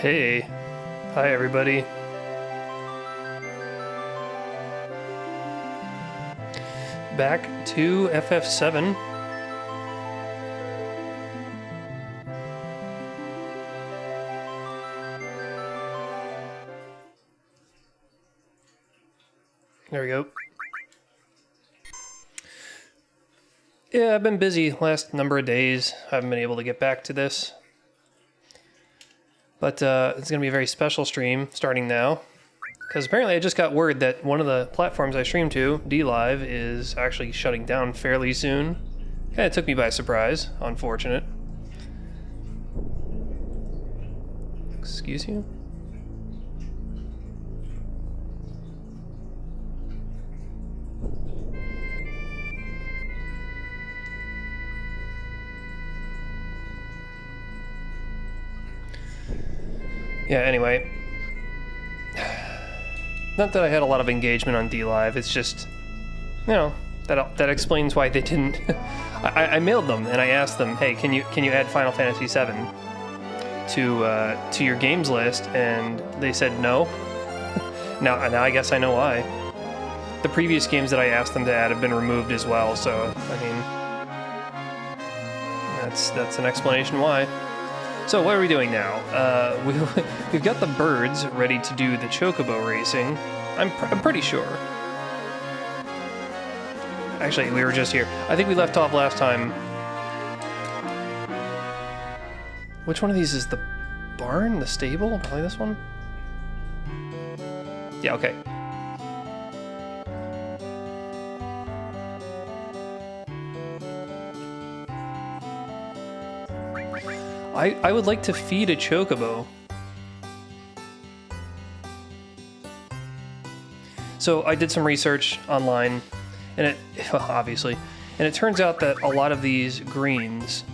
Hey, hi everybody. Back to FF7. There we go. Yeah, I've been busy last number of days. I haven't been able to get back to this. But it's going to be a very special stream starting now. Because apparently I just got word that one of the platforms I stream to, DLive, is actually shutting down fairly soon. Kind of took me by surprise. Unfortunate. Excuse you? Yeah, anyway. Not that I had a lot of engagement on DLive, it's just, you know, that explains why they didn't. I mailed them and I asked them, hey, can you add Final Fantasy VII to your games list? And they said no. now I guess I know why. The previous games that I asked them to add have been removed as well, so I mean, that's an explanation why. So what are we doing now? We've got the birds ready to do the chocobo racing. I'm pretty sure. Actually, we were just here. I think we left off last time. Which one of these is the barn? The stable? Probably this one? Yeah, okay. I would like to feed a chocobo. So I did some research online, and it, obviously, and it turns out that a lot of these greens,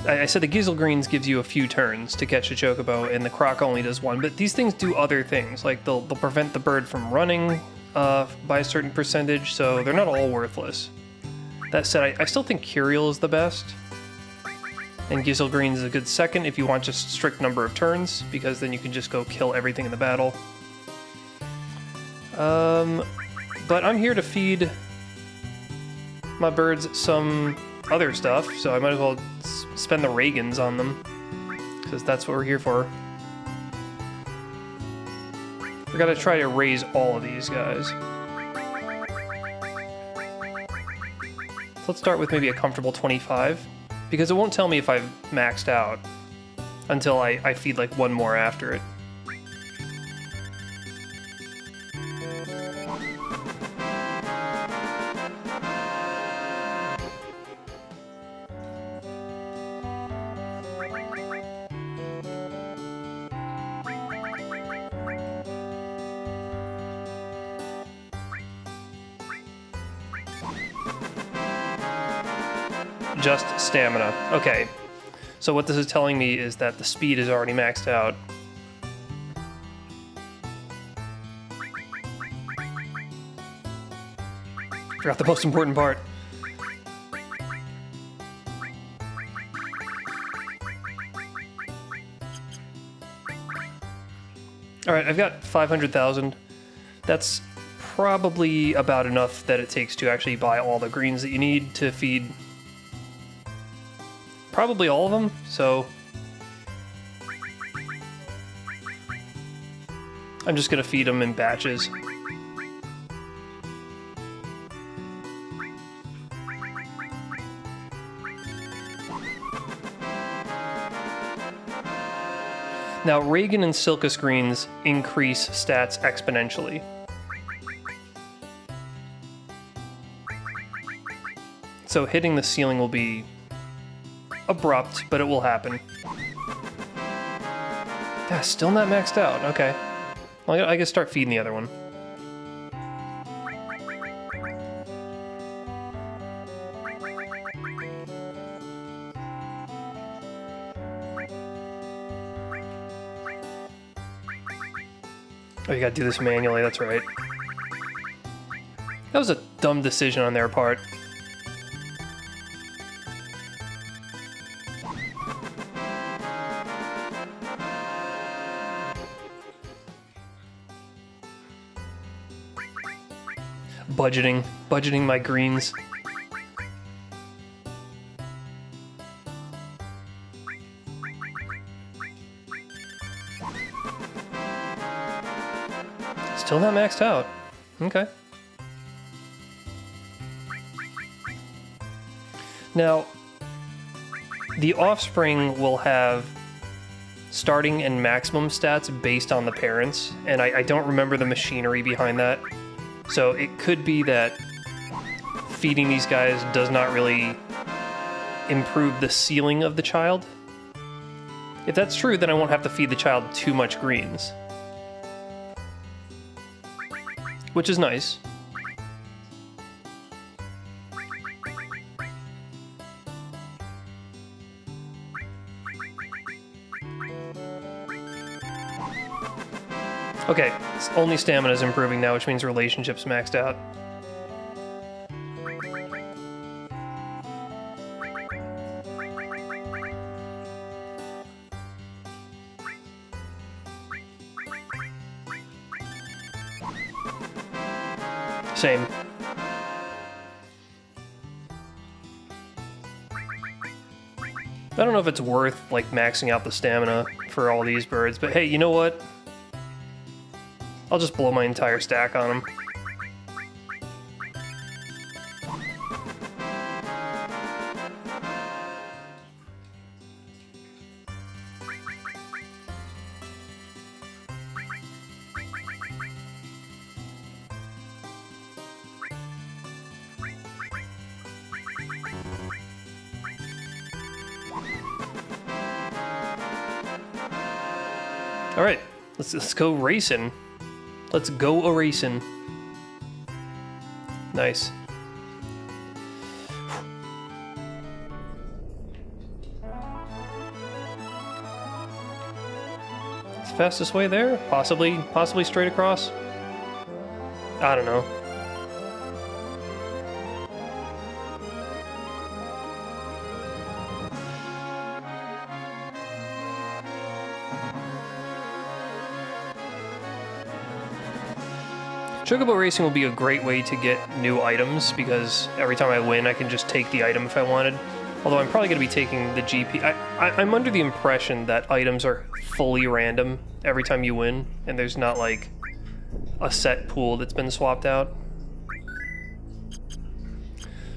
I said the Gizzle greens gives you a few turns to catch a chocobo, and the croc only does one, but these things do other things, like they'll prevent the bird from running by a certain percentage, so they're not all worthless. That said, I still think Curial is the best. And Gizzle Green is a good second if you want just a strict number of turns, because then you can just go kill everything in the battle. But I'm here to feed my birds some other stuff, so I might as well spend the Reagans on them, because that's what we're here for. We're gonna try to raise all of these guys. So let's start with maybe a comfortable 25. Because it won't tell me if I've maxed out until I feed like one more after it. Just stamina. Okay. So what this is telling me is that the speed is already maxed out. Forgot the most important part. Alright, I've got 500,000. That's probably about enough that it takes to actually buy all the greens that you need to feed probably all of them, so I'm just gonna feed them in batches. Now, Reagan and Silcus greens increase stats exponentially. So hitting the ceiling will be abrupt, but it will happen. Yeah, still not maxed out. Okay. Well, I guess start feeding the other one. Oh, you gotta do this manually, that's right. That was a dumb decision on their part. Budgeting my greens. Still not maxed out. Okay. Now, the offspring will have starting and maximum stats based on the parents, and I don't remember the machinery behind that. So it could be that feeding these guys does not really improve the ceiling of the child. If that's true, then I won't have to feed the child too much greens. Which is nice. Okay, only stamina is improving now, which means relationships maxed out. Same. I don't know if it's worth, like, maxing out the stamina for all these birds, but hey, you know what? I'll just blow my entire stack on them. All right, let's go racing. Let's go a racin'. Nice. It's the fastest way there? Possibly straight across? I don't know. Chocobo racing will be a great way to get new items, because every time I win, I can just take the item if I wanted. Although I'm probably going to be taking the GP. I'm under the impression that items are fully random every time you win, and there's not like a set pool that's been swapped out.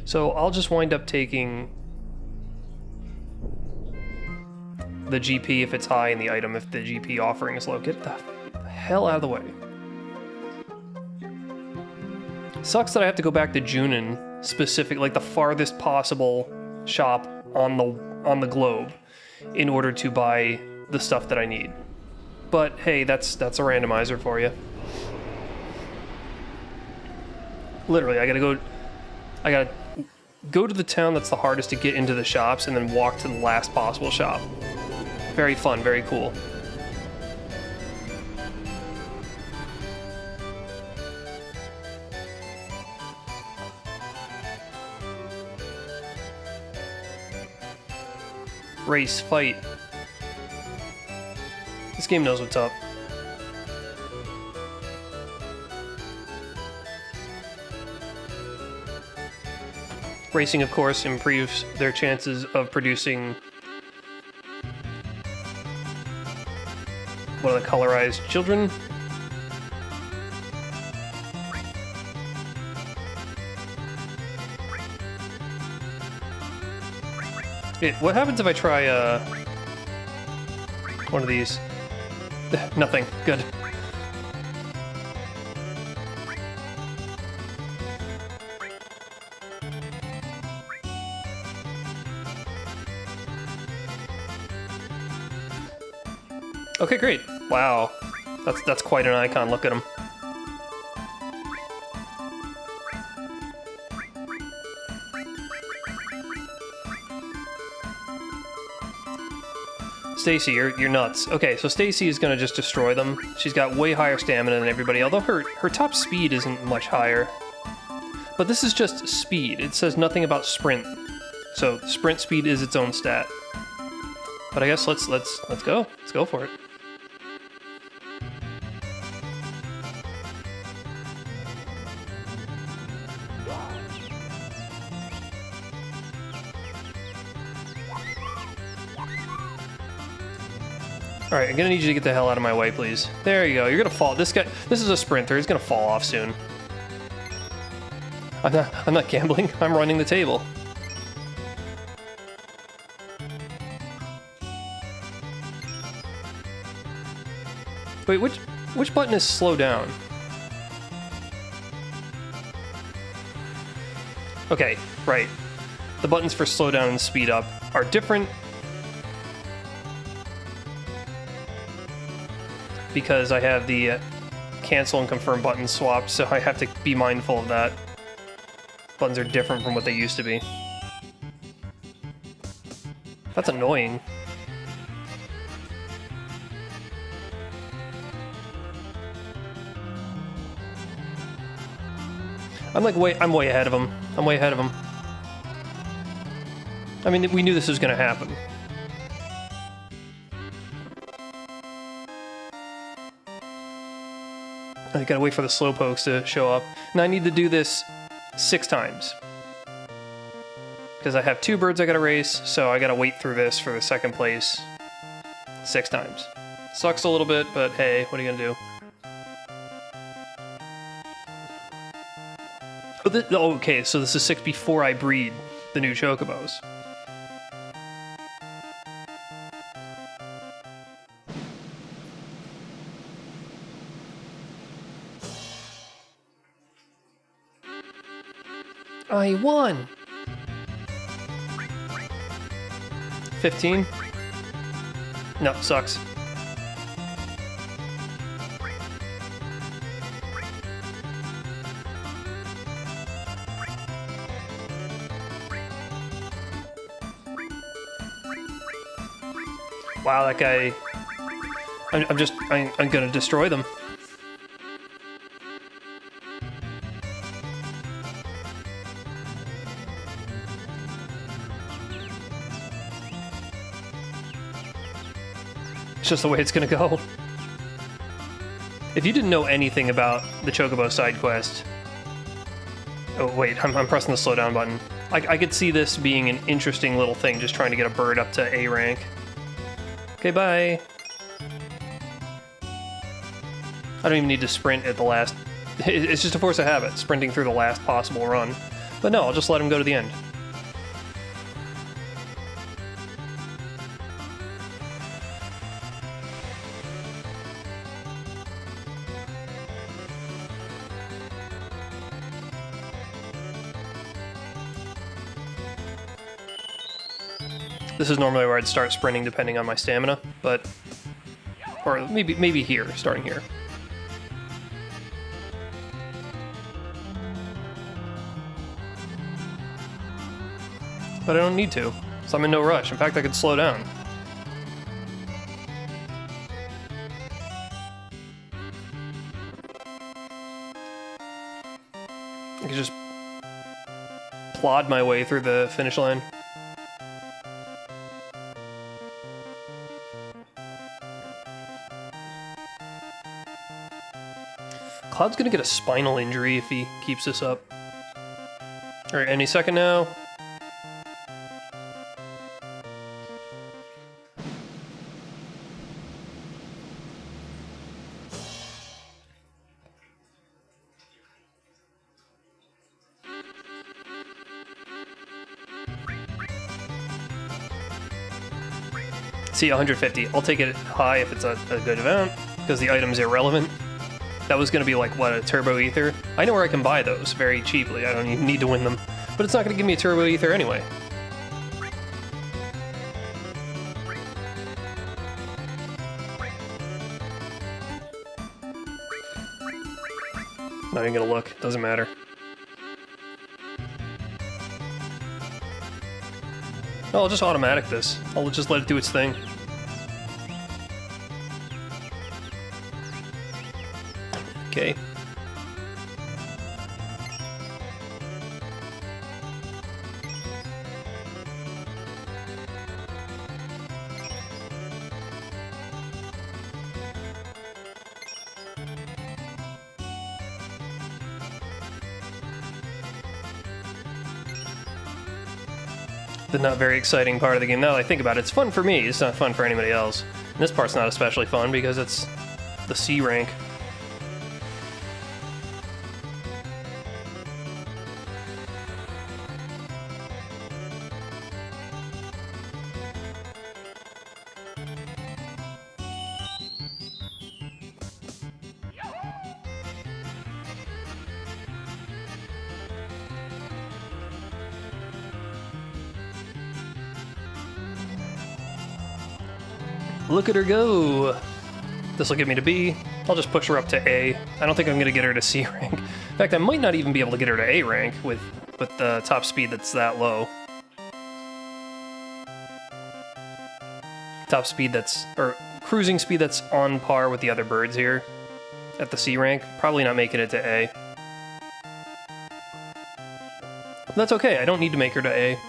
So I'll just wind up taking the GP if it's high, and the item if the GP offering is low. Get the hell out of the way. Sucks that I have to go back to Junin specific, like the farthest possible shop on the globe, in order to buy the stuff that I need. But hey, that's a randomizer for you. Literally, I gotta go to the town that's the hardest to get into the shops, and then walk to the last possible shop. Very fun, very cool. Race, fight. This game knows what's up. Racing, of course, improves their chances of producing one of the colorized children. What happens if I try one of these? Nothing. Good. Okay, great. Wow. That's quite an icon. Look at him. Stacy, you're nuts. Okay, so Stacy is gonna just destroy them. She's got way higher stamina than everybody, although her top speed isn't much higher. But this is just speed. It says nothing about sprint. So sprint speed is its own stat. But I guess let's go. Let's go for it. Alright, I'm gonna need you to get the hell out of my way, please. There you go. You're gonna fall. This is a sprinter. He's gonna fall off soon. I'm not gambling. I'm running the table. Wait, which button is slow down? Okay, right. The buttons for slow down and speed up are different because I have the cancel and confirm buttons swapped, so I have to be mindful of that. Buttons are different from what they used to be. That's annoying. I'm way ahead of him. I'm way ahead of him. I mean, we knew this was gonna happen. I gotta wait for the slowpokes to show up. And I need to do this 6 times. Because I have 2 birds I gotta race, so I gotta wait through this for the 2nd place 6 times. Sucks a little bit, but hey, what are you gonna do? Oh, okay, so this is 6 before I breed the new chocobos. I won! 15? No, sucks. Wow, that guy... I'm gonna destroy them. It's just the way it's gonna go. If you didn't know anything about the Chocobo side quest... Oh, wait, I'm pressing the slow down button. I could see this being an interesting little thing, just trying to get a bird up to A rank. Okay, bye. I don't even need to sprint at the last... It's just a force of habit, sprinting through the last possible run. But no, I'll just let him go to the end. This is normally where I'd start sprinting depending on my stamina, but... Or maybe here, starting here. But I don't need to, so I'm in no rush. In fact, I could slow down. I could just plod my way through the finish line. Cloud's gonna get a spinal injury if he keeps this up. Alright, any second now. See, 150. I'll take it high if it's a good amount, because the item's irrelevant. That was going to be like, what, a turbo ether? I know where I can buy those very cheaply. I don't even need to win them. But it's not going to give me a turbo ether anyway. Not even going to look. Doesn't matter. Oh, I'll just automatic this. I'll just let it do its thing. Okay. The not very exciting part of the game. Now that I think about it, it's fun for me. It's not fun for anybody else. And this part's not especially fun because it's the C rank. Look at her go! This will get me to B. I'll just push her up to A. I don't think I'm going to get her to C rank. In fact, I might not even be able to get her to A rank with the top speed that's that low. Top speed that's, or cruising speed that's on par with the other birds here at the C rank. Probably not making it to A. But that's okay, I don't need to make her to A.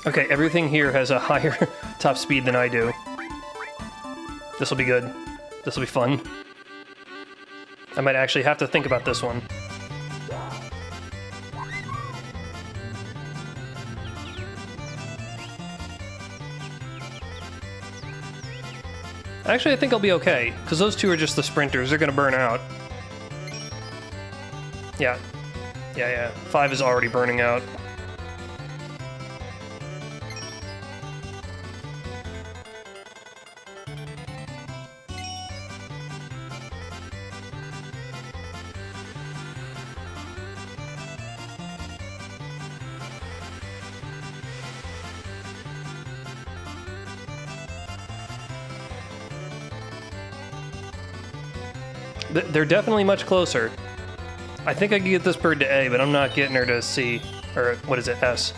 Okay, everything here has a higher top speed than I do. This will be good. This will be fun. I might actually have to think about this one. Actually, I think I'll be okay, because those two are just the sprinters. They're going to burn out. Yeah. Yeah. 5 is already burning out. They're definitely much closer. I think I can get this bird to A, but I'm not getting her to C. Or, what is it, S.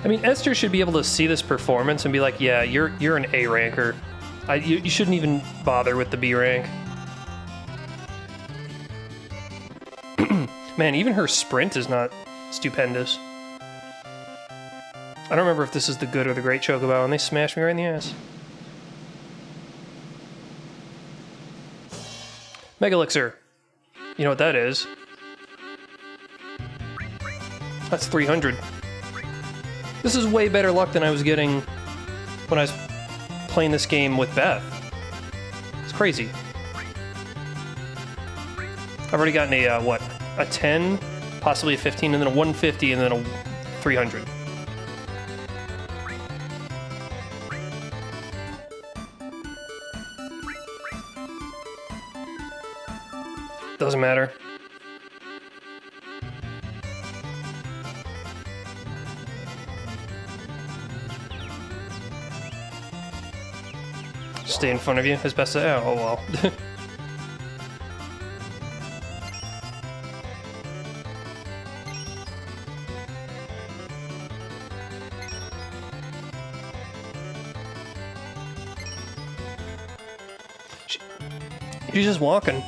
I mean, Esther should be able to see this performance and be like, yeah, you're an A ranker. You shouldn't even bother with the B rank. Man, even her sprint is not stupendous. I don't remember if this is the good or the great chocobo, and they smashed me right in the ass. Mega Elixir. You know what that is? That's 300. This is way better luck than I was getting when I was playing this game with Beth. It's crazy. I've already gotten a, what? A 10, possibly a 15, and then a 150, and then a 300. Doesn't matter. Stay in front of you as best as... Oh, well. She's just walking.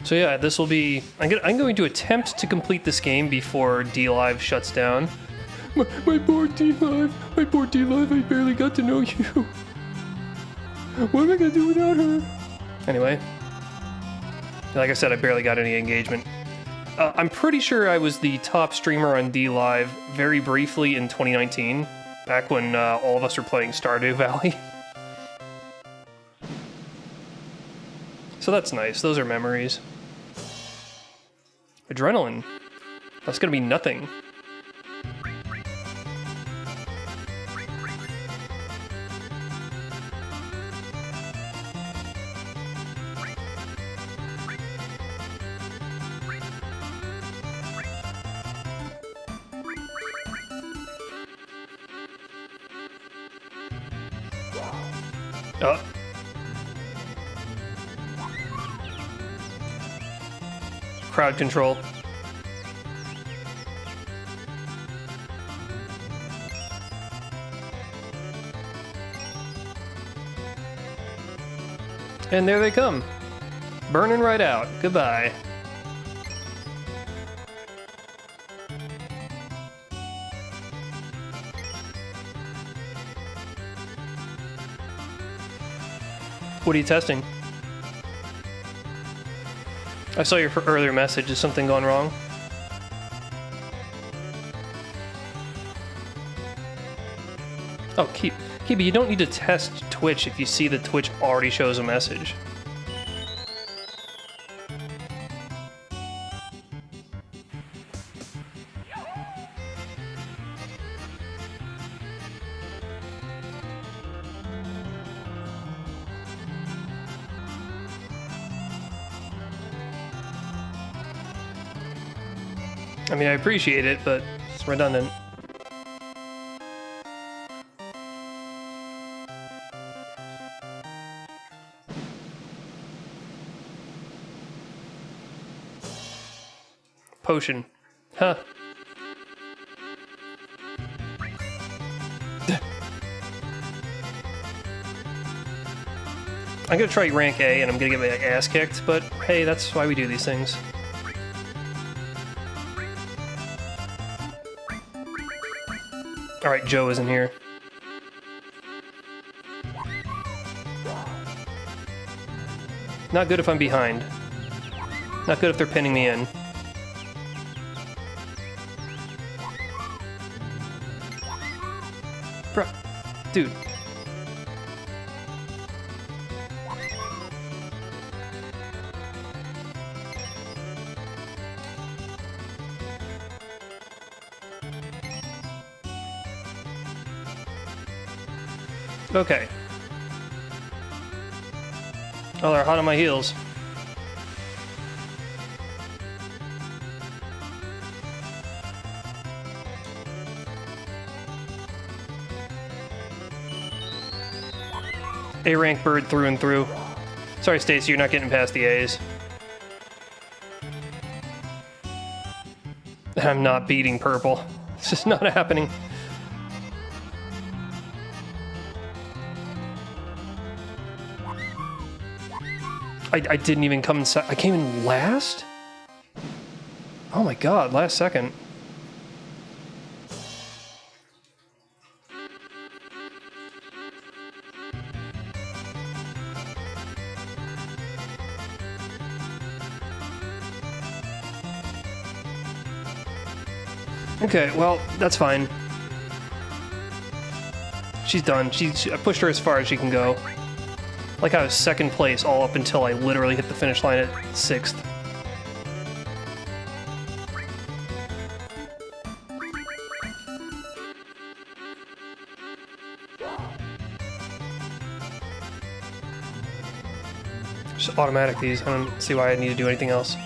So yeah, this will be... I'm going to attempt to complete this game before D-Live shuts down. My poor D-Live, I barely got to know you. What am I gonna do without her? Anyway, like I said, I barely got any engagement. I'm pretty sure I was the top streamer on D-Live very briefly in 2019, back when all of us were playing Stardew Valley. so that's nice. Those are memories. Adrenaline. That's gonna be nothing. Oh. Crowd control. And there they come. Burning right out. Goodbye. What are you testing? I saw your earlier message. Is something gone wrong? Oh, Kiba, you don't need to test Twitch if you see that Twitch already shows a message. I mean, I appreciate it, but it's redundant. Potion. Huh. I'm gonna try rank A and I'm gonna get my ass kicked, but hey, that's why we do these things. Alright, Joe isn't here. Not good if I'm behind. Not good if they're pinning me in. Bro, dude. Okay. Oh, they're hot on my heels. A-rank bird through and through. Sorry, Stacy, you're not getting past the A's. I'm not beating purple. It's just not happening. I didn't even come inside. I came in last? Oh my god, last second. Okay, well, that's fine. She's done. I pushed her as far as she can go. Like I was second place all up until I literally hit the finish line at 6th. Just automatic these. I don't see why I need to do anything else.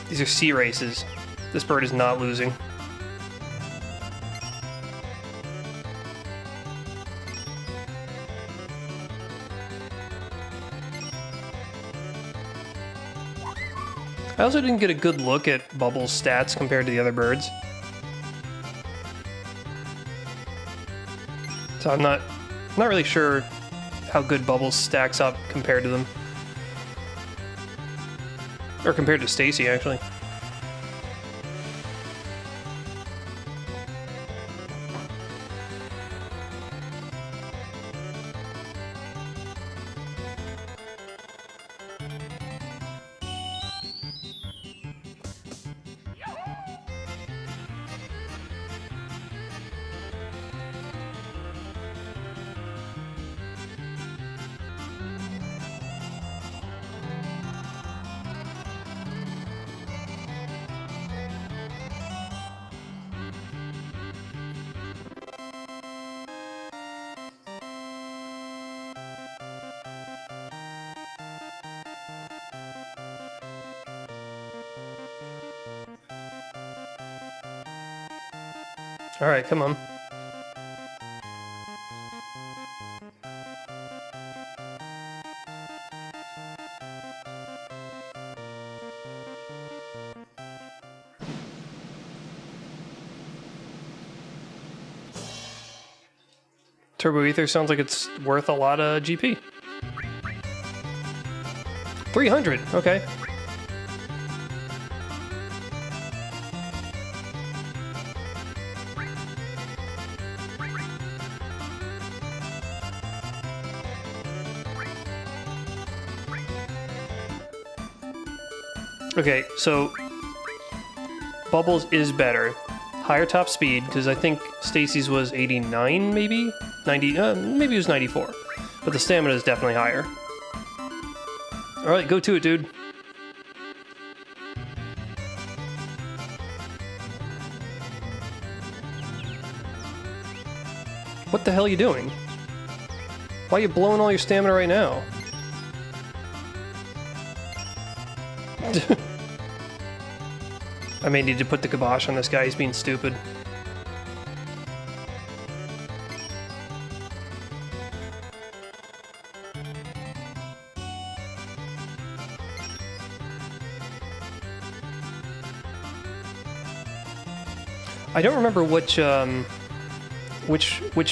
These are C races. This bird is not losing. I also didn't get a good look at Bubble's stats compared to the other birds. So I'm not really sure how good Bubbles stacks up compared to them. Or compared to Stacy, actually. Alright, come on. Turbo Ether sounds like it's worth a lot of GP. 300, okay. Okay, so Bubbles is better. Higher top speed, because I think Stacy's was 89, maybe? 90, maybe it was 94. But the stamina is definitely higher. Alright, go to it, dude. What the hell are you doing? Why are you blowing all your stamina right now? I may need to put the kibosh on this guy, he's being stupid. I don't remember which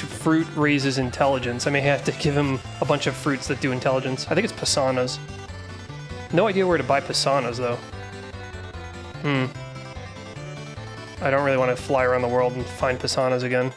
fruit raises intelligence. I may have to give him a bunch of fruits that do intelligence. I think it's Pisanas. No idea where to buy Pisanas, though. I don't really want to fly around the world and find Pisanas again.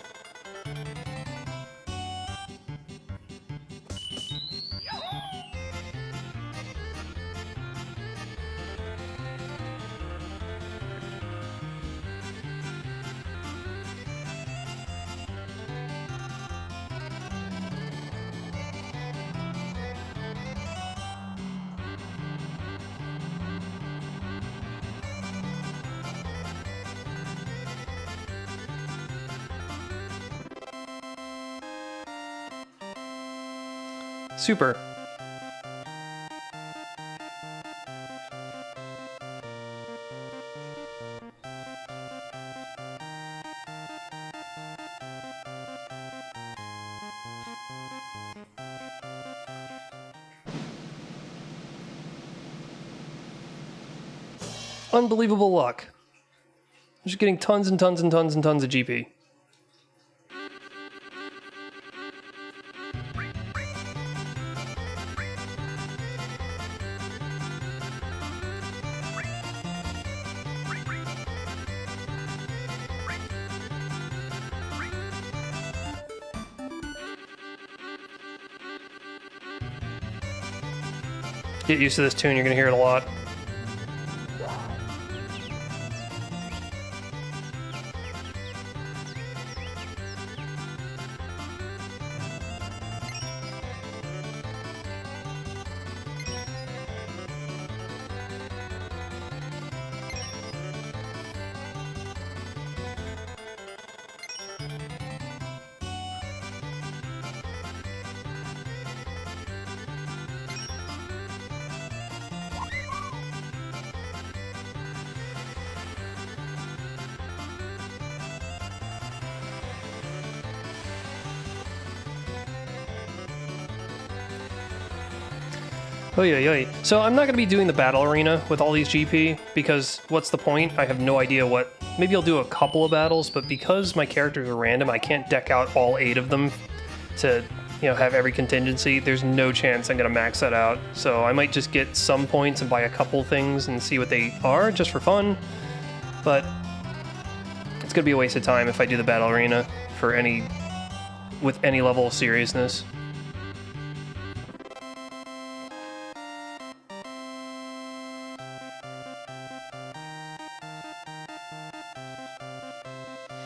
Super. Unbelievable luck. I'm just getting tons and tons and tons and tons of GP. Get used to this tune, you're gonna hear it a lot. Oy. So I'm not going to be doing the battle arena with all these GP, because what's the point? I have no idea what... Maybe I'll do a couple of battles, but because my characters are random, I can't deck out all 8 of them to, you know, have every contingency. There's no chance I'm going to max that out. So I might just get some points and buy a couple things and see what they are, just for fun. But it's going to be a waste of time if I do the battle arena for with any level of seriousness.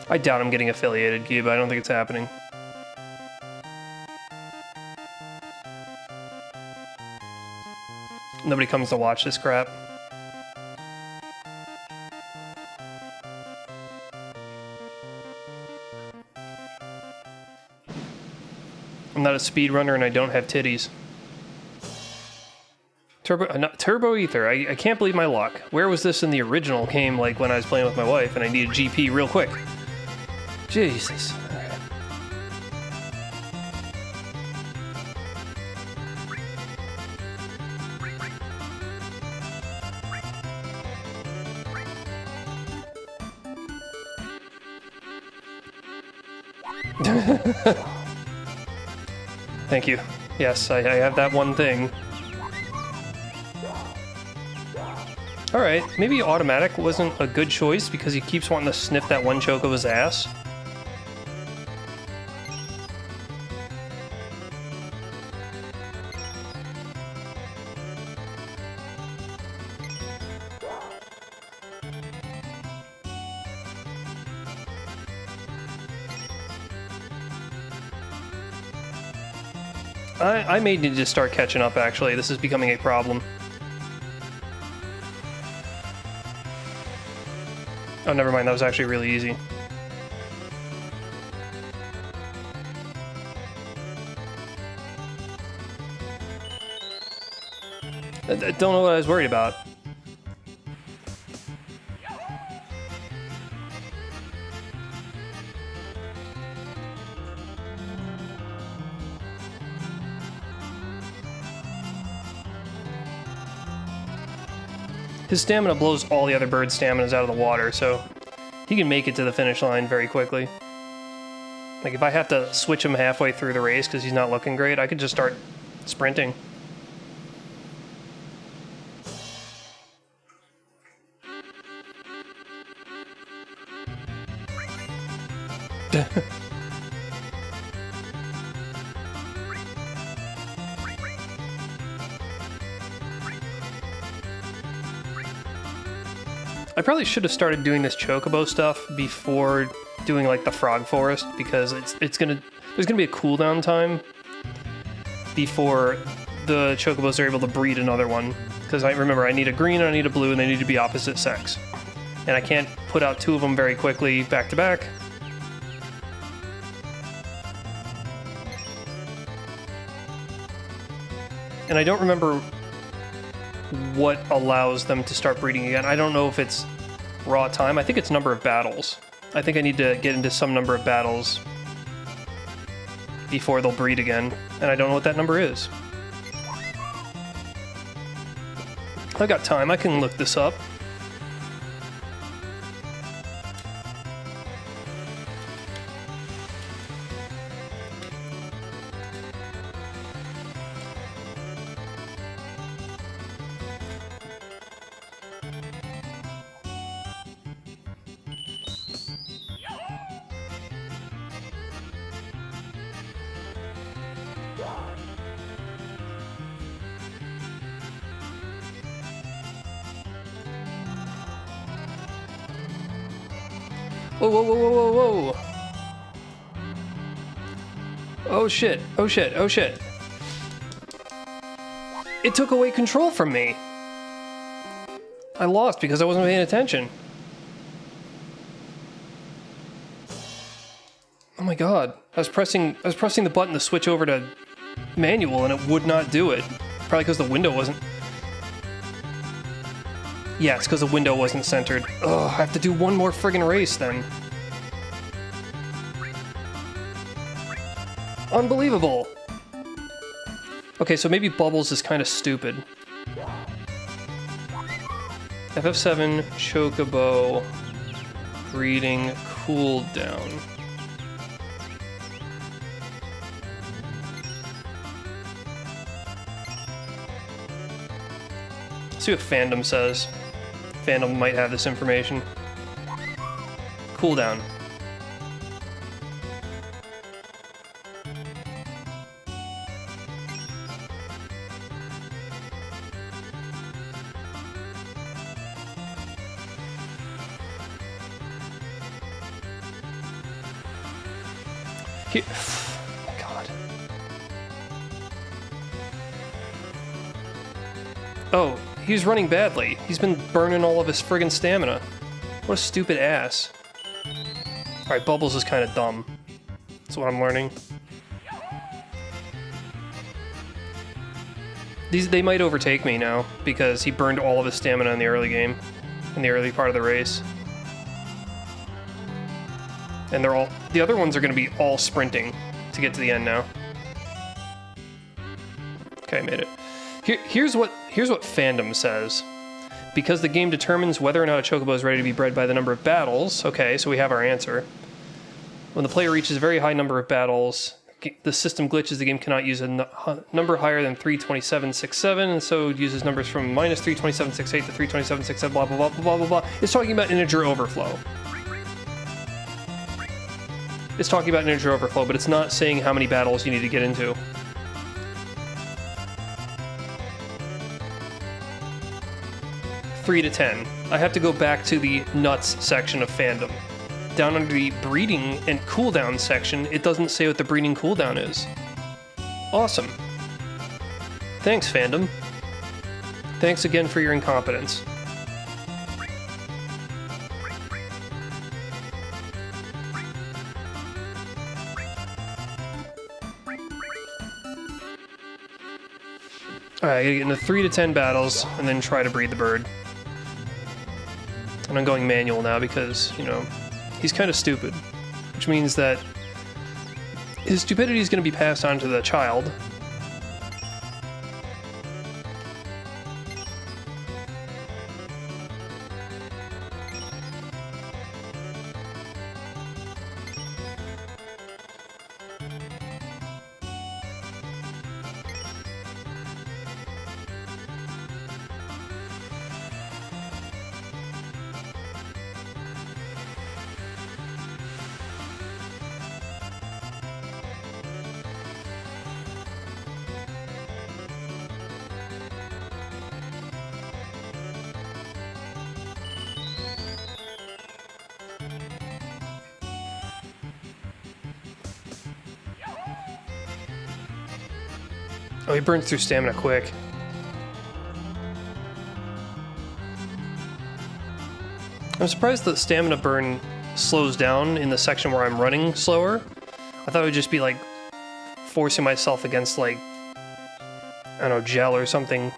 I doubt I'm getting affiliated, Cube. I don't think it's happening. Nobody comes to watch this crap. I'm not a speedrunner and I don't have titties. Turbo Ether. I can't believe my luck. Where was this in the original game, like when I was playing with my wife and I needed GP real quick? Jesus. Thank you. Yes, I have that one thing. Alright, maybe automatic wasn't a good choice because he keeps wanting to sniff that one chocobo's ass. I may need to start catching up, actually. This is becoming a problem. Oh, never mind. That was actually really easy. I don't know what I was worried about. His stamina blows all the other bird staminas out of the water, so he can make it to the finish line very quickly. Like, if I have to switch him halfway through the race because he's not looking great, I could just start sprinting. I probably should have started doing this chocobo stuff before doing like the frog forest because there's gonna be a cooldown time before the chocobos are able to breed another one. Because I remember I need a green and I need a blue and they need to be opposite sex, and I can't put out two of them very quickly back to back. And I don't remember what allows them to start breeding again. I don't know if it's raw time. I think it's number of battles. I think I need to get into some number of battles before they'll breed again, and I don't know what that number is. I've got time. I can look this up. Whoa, whoa, whoa, whoa, whoa, whoa. Oh shit, oh shit, oh shit. It took away control from me. I lost because I wasn't paying attention. Oh my god. I was pressing the button to switch over to manual and it would not do it. Probably because the window wasn't... Yeah, it's because the window wasn't centered. Ugh, I have to do one more friggin' race then. Unbelievable! Okay, so maybe Bubbles is kind of stupid. FF7 Chocobo breeding cooldown. Let's see what fandom says. Fandom might have this information. Cooldown. God. Oh, he's running badly. He's been burning all of his friggin' stamina. What a stupid ass. Alright, Bubbles is kind of dumb. That's what I'm learning. They might overtake me now, because he burned all of his stamina in the early game. In the early part of the race. And they're all... The other ones are going to be all sprinting to get to the end now. Okay, I made it. Here's what fandom says. Because the game determines whether or not a chocobo is ready to be bred by the number of battles. Okay, so we have our answer. When the player reaches a very high number of battles, the system glitches. The game cannot use a number higher than 32767, and so it uses numbers from minus 32768 to 32767, blah, blah, blah, blah, blah, blah. It's talking about integer overflow. It's talking about integer overflow, but it's not saying how many battles you need to get into. Three to 10. I have to go back to the nuts section of fandom. Down under the breeding and cooldown section, it doesn't say what the breeding cooldown is. Awesome. Thanks, fandom. Thanks again for your incompetence. Alright, I gotta get into 3 to 10 battles, and then try to breed the bird. And I'm going manual now because, you know, he's kind of stupid. Which means that his stupidity is going to be passed on to the child. Oh, he burns through stamina quick. I'm surprised the stamina burn slows down in the section where I'm running slower. I thought it would just be like forcing myself against like, I don't know, gel or something.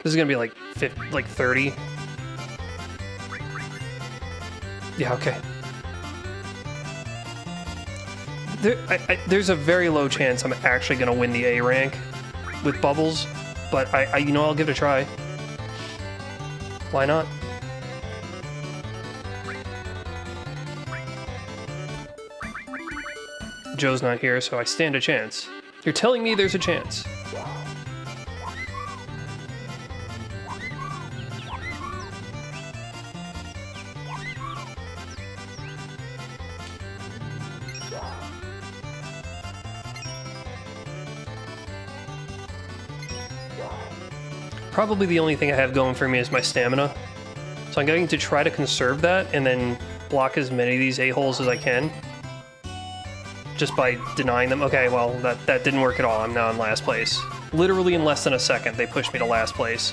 This is gonna be like 50, like 30. Yeah, okay. There's a very low chance I'm actually gonna win the A rank with bubbles, but you know, I'll give it a try. Why not? Joe's not here, so I stand a chance. You're telling me there's a chance. Probably the only thing I have going for me is my stamina. So I'm going to try to conserve that and then block as many of these a-holes as I can. Just by denying them. Okay, well, that didn't work at all. I'm now in last place. Literally in less than a second, they pushed me to last place.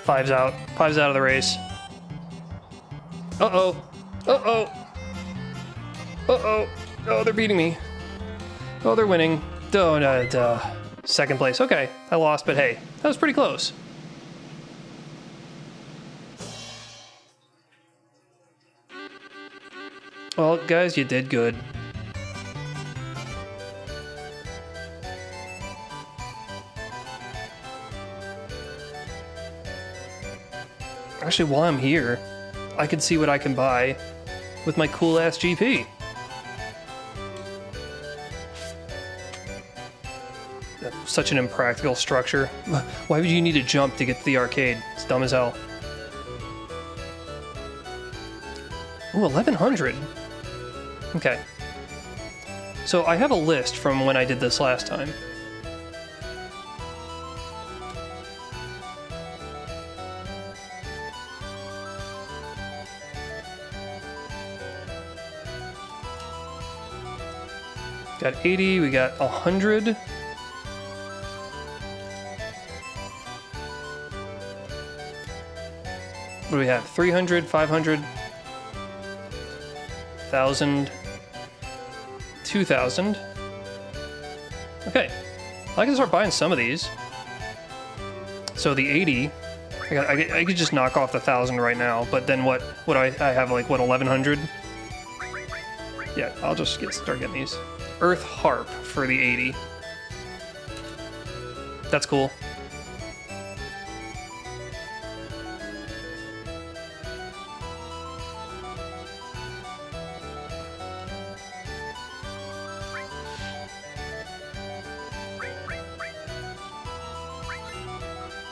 Five's out. Five's out of the race. Uh-oh. Uh-oh. Uh-oh. Oh, they're beating me. Oh, they're winning. Second place. Okay, I lost, but hey, that was pretty close. Well, guys, you did good. Actually, while I'm here, I can see what I can buy with my cool-ass GP. Such an impractical structure. Why would you need to jump to get to the arcade? It's dumb as hell. Ooh, 1100. Okay. So I have a list from when I did this last time. Got 80, we got 100. What do we have? 300, 500, 1,000, 2,000. Okay, I can start buying some of these. So the 80, I could just knock off the 1,000 right now, but then what I have like, what, 1,100? Yeah, I'll just start getting these. Earth Harp for the 80. That's cool.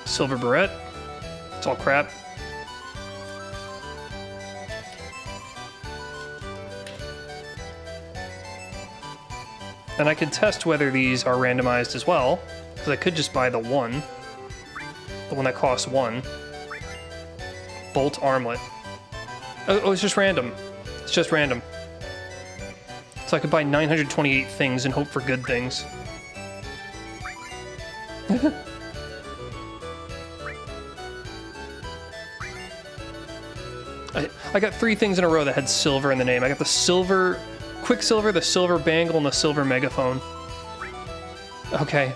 Silver Barrette. It's all crap. And I could test whether these are randomized as well, because I could just buy the one that costs 1. Bolt Armlet. Oh, it's just random. It's just random. So I could buy 928 things and hope for good things. I got 3 things in a row that had silver in the name. I got the silver Quicksilver, the silver bangle, and the silver megaphone. Okay.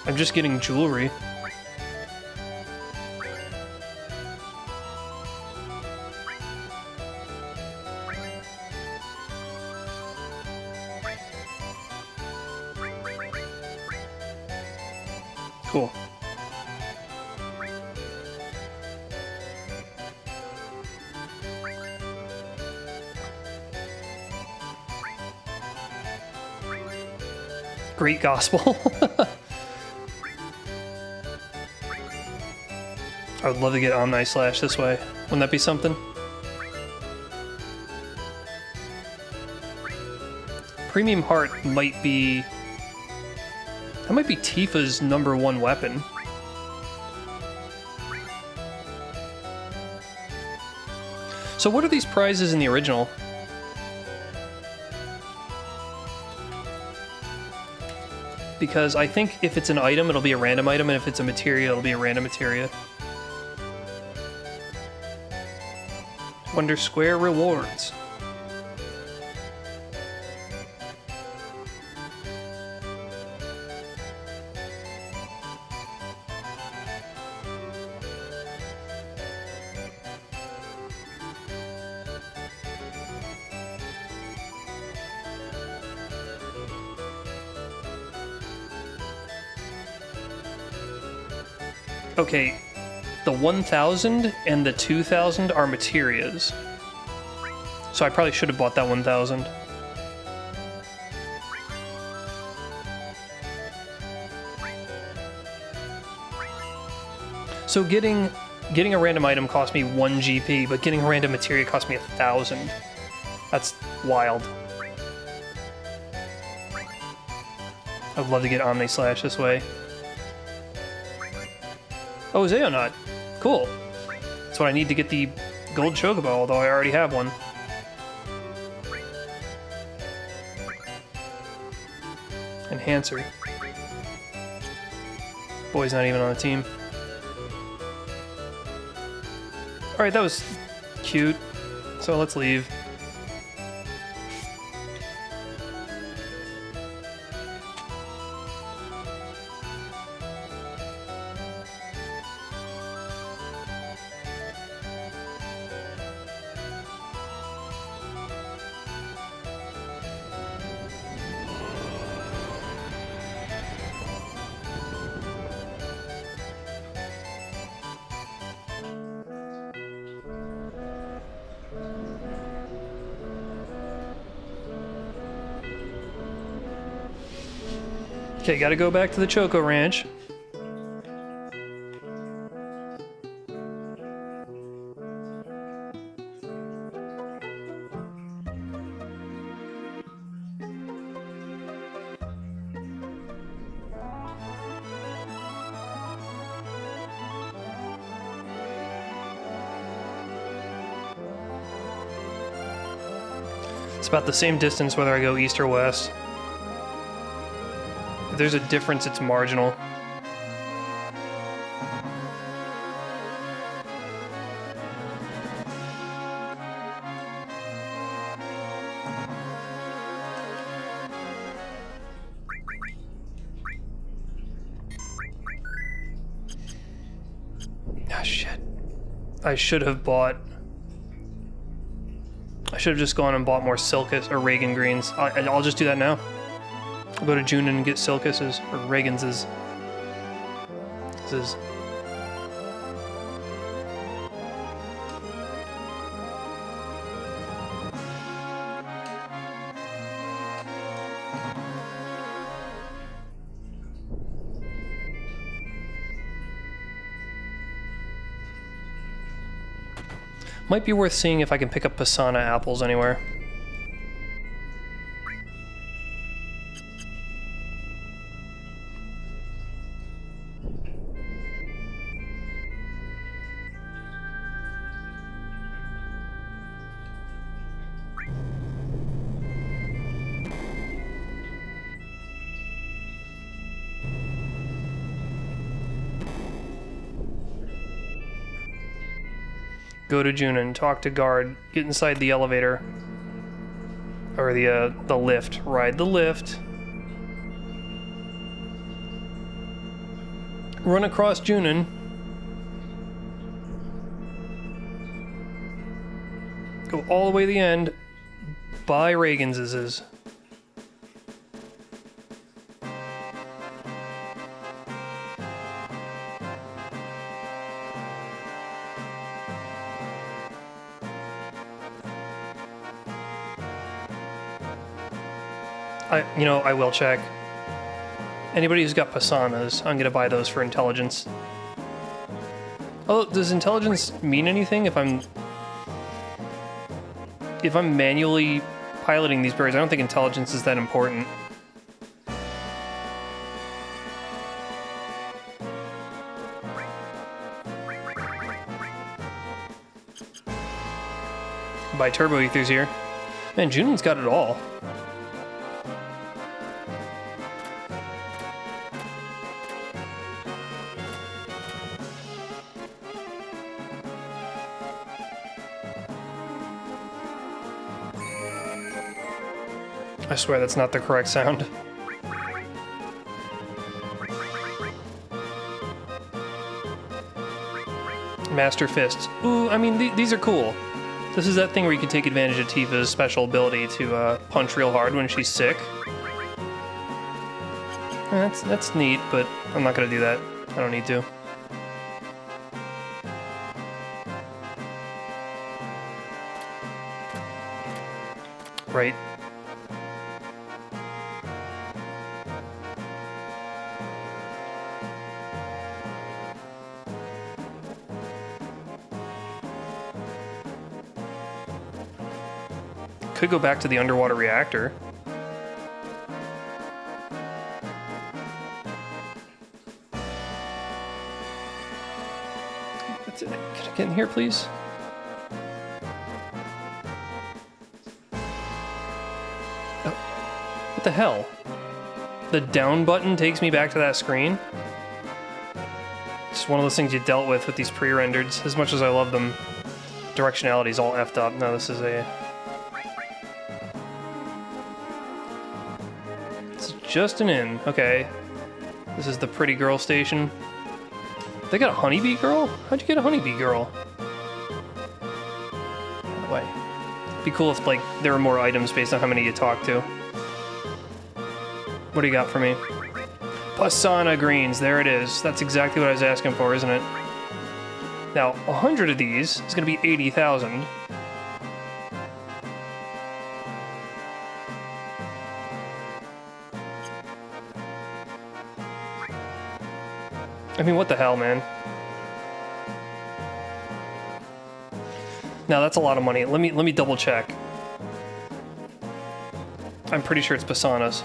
I'm just getting jewelry. Cool. Great gospel. I would love to get Omni Slash this way. Wouldn't that be something? Premium Heart might be... That might be Tifa's #1 weapon. So what are these prizes in the original? Because I think if it's an item, it'll be a random item, and if it's a materia, it'll be a random materia. Wonder Square rewards. Okay, the 1,000 and the 2,000 are materias. So I probably should have bought that 1,000. So getting a random item cost me 1 GP, but getting a random materia cost me 1,000. That's wild. I'd love to get Omni Slash this way. Oh, Xehanort. Cool. That's what I need to get the gold chocobo, although I already have one. Enhancer. Boy's not even on the team. Alright, that was cute. So let's leave. Okay, gotta go back to the Choco Ranch. It's about the same distance whether I go east or west. If there's a difference, it's marginal. Ah, shit. I should have just gone and bought more Silkus or Reagan greens. I'll just do that now. I'll go to Junin and get Silkuses or Reaganses. This is. Might be worth seeing if I can pick up Pisana apples anywhere. Go to Junin, talk to guard, get inside the elevator. Or the lift. Ride the lift. Run across Junin. Go all the way to the end. Buy Reaganses. I will check. Anybody who's got Pisanas, I'm gonna buy those for intelligence. Oh, does intelligence mean anything if I'm manually piloting these birds? I don't think intelligence is that important. Buy turbo ethers here. Man, Junin's got it all. I swear that's not the correct sound. Master Fists. Ooh, I mean, these are cool. This is that thing where you can take advantage of Tifa's special ability to punch real hard when she's sick. That's neat, but I'm not gonna do that. I don't need to. Right. Could go back to the underwater reactor. Can I get in here, please? Oh, what the hell? The down button takes me back to that screen? It's one of those things you dealt with these pre-rendereds. As much as I love them, directionality's all effed up. No, this is a... Just an inn. Okay. This is the pretty girl station. They got a honeybee girl? How'd you get a honeybee girl? By the way. It'd be cool if, like, there were more items based on how many you talk to. What do you got for me? Pisana greens. There it is. That's exactly what I was asking for, isn't it? Now, 100 of these is going to be 80,000. I mean, what the hell, man? Now that's a lot of money. Let me double check. I'm pretty sure it's Pisana's.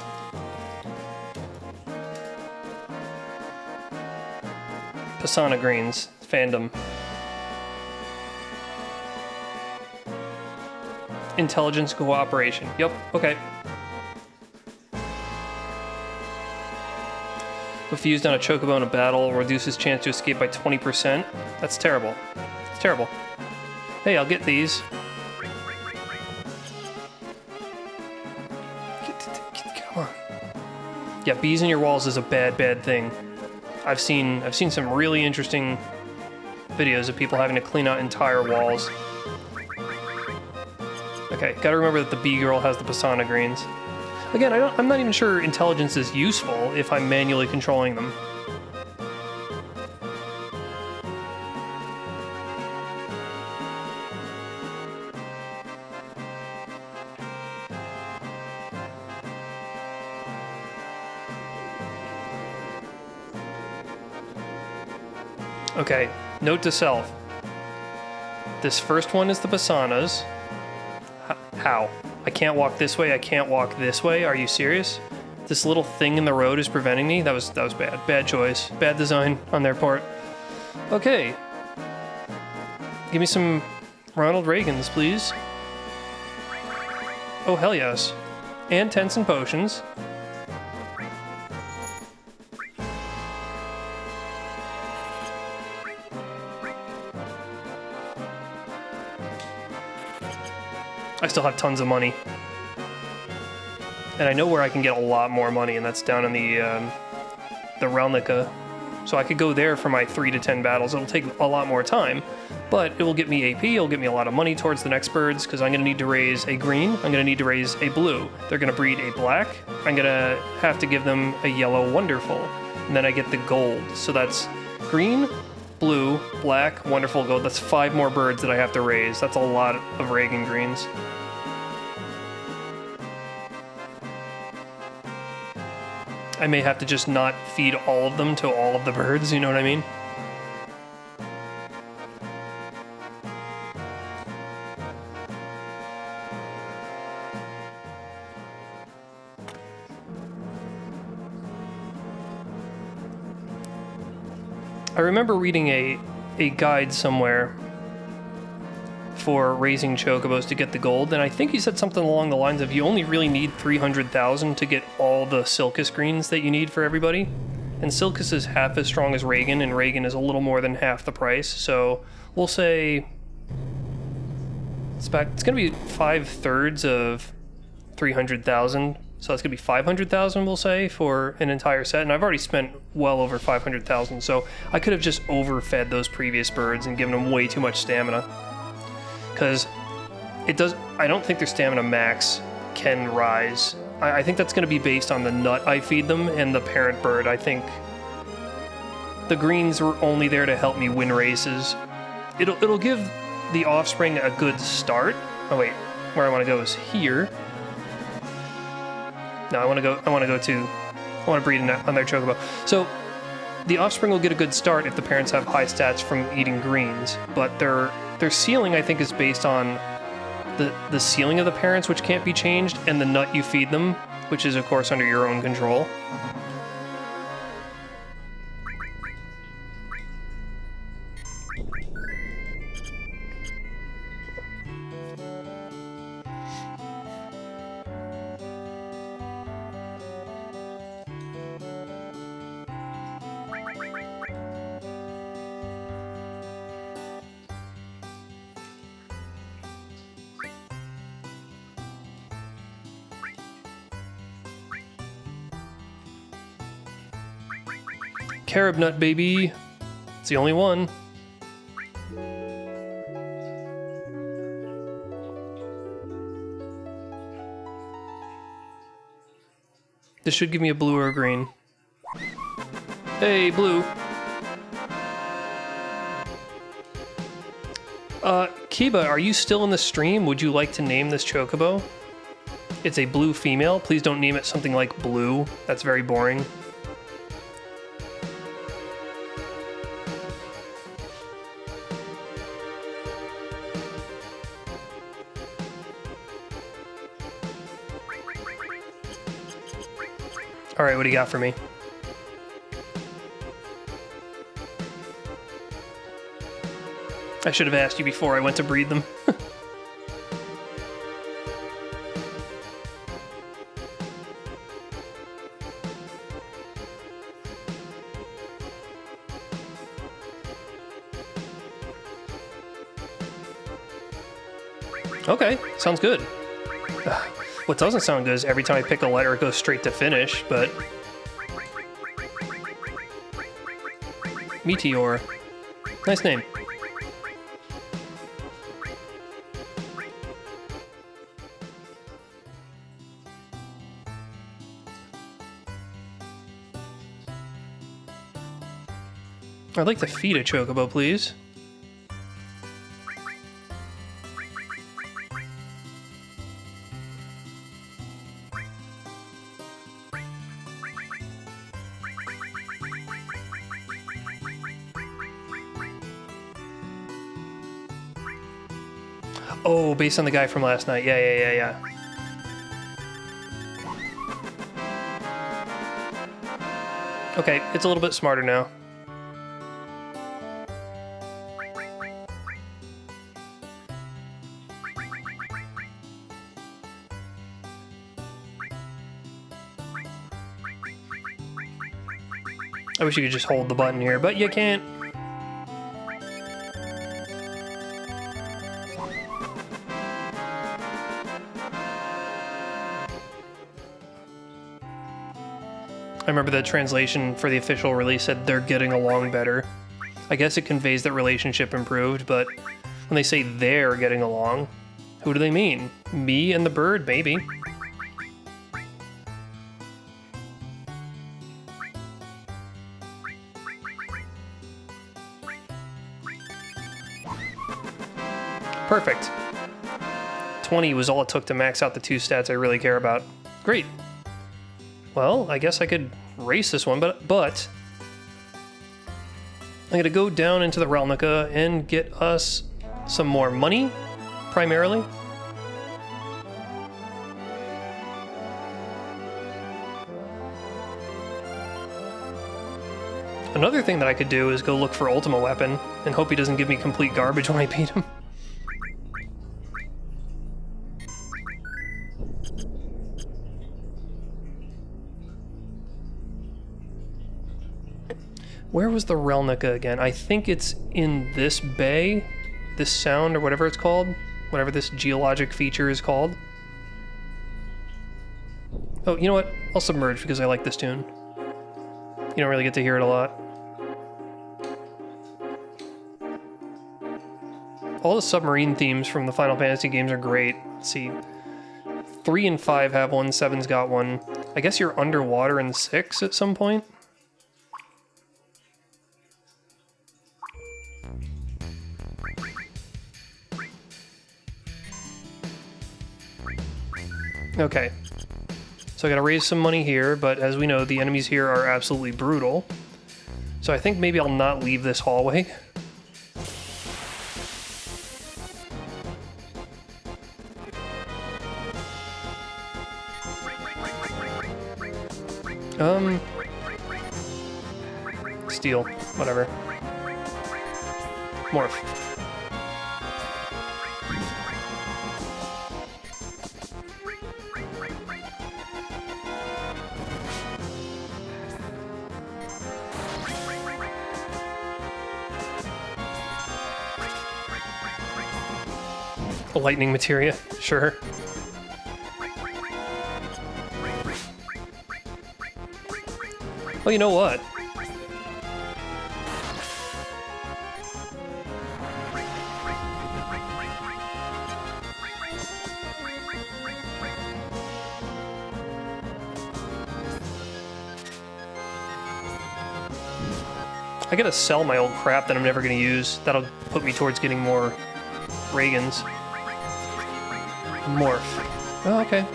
Pisana greens fandom. intelligence cooperation. Yep, okay. If used on a chocobo in a battle, reduces chance to escape by 20%. That's terrible. It's terrible. Hey, I'll get these. Come on. Yeah, bees in your walls is a bad thing. I've seen some really interesting videos of people having to clean out entire walls. Okay, gotta remember that the bee girl has the Pisana greens. Again, I'm not even sure intelligence is useful if I'm manually controlling them. Okay, note to self. This first one is the Pisanas. How? I can't walk this way, I can't walk this way? Are you serious? This little thing in the road is preventing me? That was bad. Bad choice. Bad design on their part. Okay. Give me some Ronald Reagans, please. Oh, hell yes. And Tensin potions. I still have tons of money. And I know where I can get a lot more money, and that's down in the Realnica. So I could go there for my 3 to 10 battles. It'll take a lot more time, but it will get me AP, it'll get me a lot of money towards the next birds, because I'm going to need to raise a green, I'm going to need to raise a blue. They're going to breed a black, I'm going to have to give them a yellow wonderful, and then I get the gold. So that's green, blue, black, wonderful, gold. That's 5 more birds that I have to raise. That's a lot of Reagan greens. I may have to just not feed all of them to all of the birds, you know what I mean? I remember reading a guide somewhere for raising chocobos to get the gold, and I think he said something along the lines of you only really need 300,000 to get all the Silcus greens that you need for everybody. And Silcus is half as strong as Reagan, and Reagan is a little more than half the price, so we'll say it's gonna be 5/3 of 300,000, so it's gonna be 500,000, we'll say, for an entire set, and I've already spent well over 500,000, so I could have just overfed those previous birds and given them way too much stamina. Because I don't think their stamina max can rise. I think that's going to be based on the nut I feed them and the parent bird. I think the greens were only there to help me win races. It'll give the offspring a good start. Oh wait, where I want to go is here. No, I want to breed on their chocobo. So the offspring will get a good start if the parents have high stats from eating greens, but their ceiling, I think, is based on the ceiling of the parents, which can't be changed, and the nut you feed them, which is, of course, under your own control. Carob nut, baby. It's the only one. This should give me a blue or a green. Hey, blue. Kiba, are you still in the stream? Would you like to name this chocobo? It's a blue female. Please don't name it something like blue. That's very boring. Alright, what do you got for me? I should have asked you before I went to breed them. Okay, sounds good. What doesn't sound good is every time I pick a letter, it goes straight to finish, but... Meteor. Nice name. I'd like to feed a chocobo, please. Oh, based on the guy from last night. Yeah. Okay, it's a little bit smarter now. I wish you could just hold the button here, but you can't. I remember the translation for the official release said they're getting along better. I guess it conveys that relationship improved, but when they say they're getting along, who do they mean? Me and the bird, maybe. Perfect. 20 was all it took to max out the 2 stats I really care about. Great. Well, I guess I could race this one, but I'm gonna go down into the Relnica and get us some more money, primarily. Another thing that I could do is go look for Ultima Weapon and hope he doesn't give me complete garbage when I beat him. Where was the Relnica again? I think it's in this bay, this sound, or whatever it's called. Whatever this geologic feature is called. Oh, you know what? I'll submerge because I like this tune. You don't really get to hear it a lot. All the submarine themes from the Final Fantasy games are great. Let's see. 3 and 5 have one, 7's got one. I guess you're underwater in 6 at some point? Okay, so I gotta raise some money here, but as we know, the enemies here are absolutely brutal. So I think maybe I'll not leave this hallway. Steal, whatever. Morph. Lightning materia, sure. Well, you know what? I gotta sell my old crap that I'm never gonna use. That'll put me towards getting more Reagans. Morph. Oh, okay.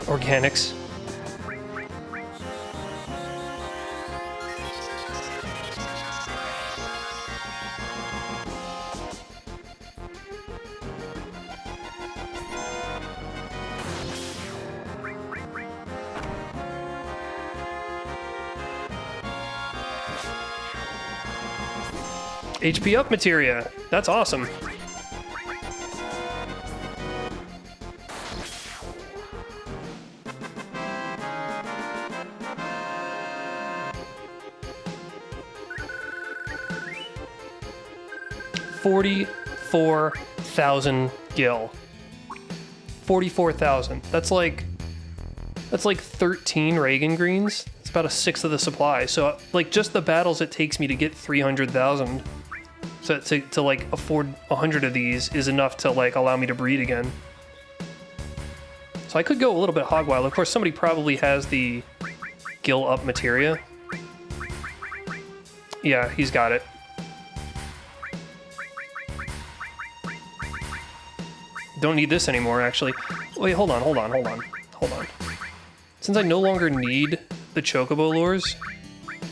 Organics. HP up materia. That's awesome. 44,000 gil. 44,000. That's like 13 Reagan greens. It's about a sixth of the supply. So like just the battles it takes me to get 300,000. So to like afford 100 of these is enough to like allow me to breed again. So I could go a little bit hog wild. Of course, somebody probably has the gil up materia. Yeah, he's got it. Don't need this anymore, actually. Wait, hold on. Since I no longer need the chocobo lures,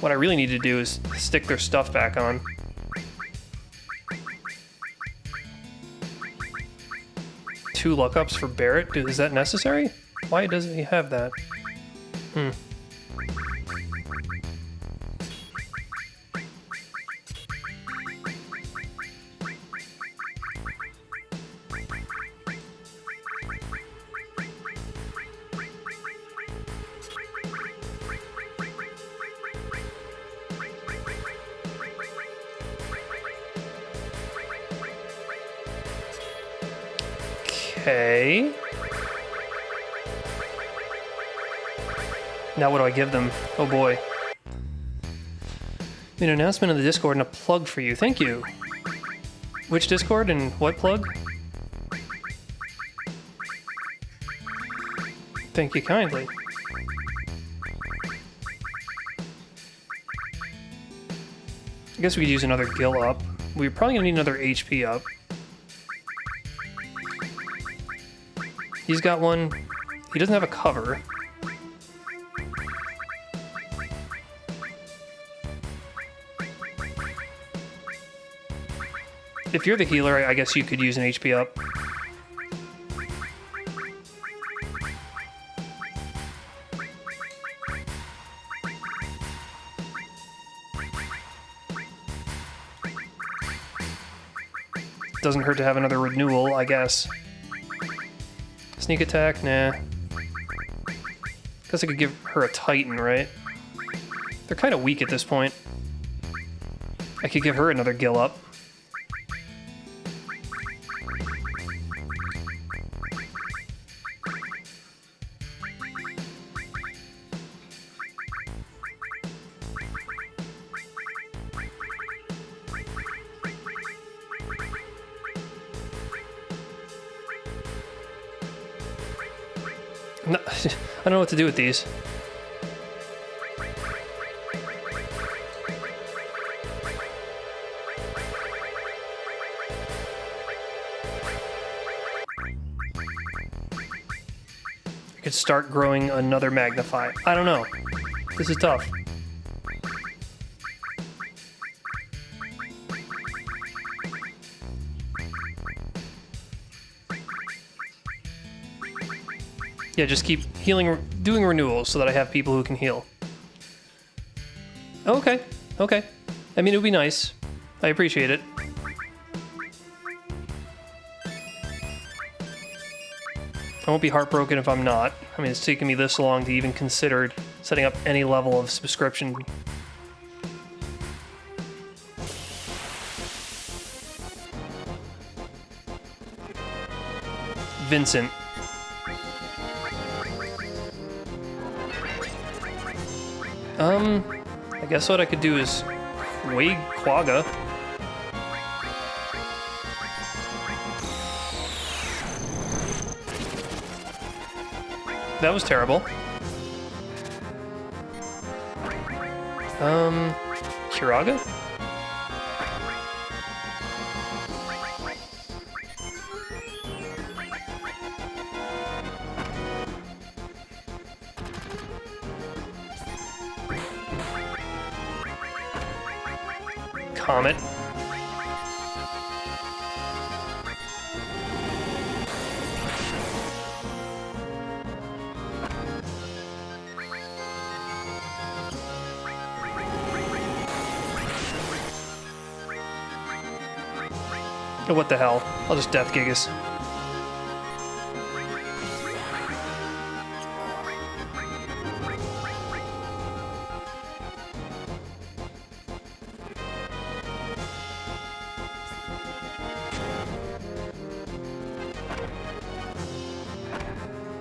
what I really need to do is stick their stuff back on. Two lookups for Barrett? Dude, is that necessary? Why doesn't he have that? Okay. Now what do I give them? Oh boy. Made an announcement in the Discord and a plug for you. Thank you. Which Discord and what plug? Thank you kindly. I guess we could use another gil up. We're probably gonna need another HP up. He's got one. He doesn't have a cover. If you're the healer, I guess you could use an HP up. Doesn't hurt to have another renewal, I guess. Sneak attack? Nah. Guess I could give her a Titan, right? They're kind of weak at this point. I could give her another gil up. No, I don't know what to do with these. I could start growing another Magnify. I don't know. This is tough. Yeah, just keep healing, doing renewals so that I have people who can heal. Okay, okay. I mean, it would be nice. I appreciate it. I won't be heartbroken if I'm not. I mean, it's taken me this long to even consider setting up any level of subscription. Vincent. I guess what I could do is Wade Quagga. That was terrible. Kiraga? Comet. Oh, what the hell? I'll just Death Gigas.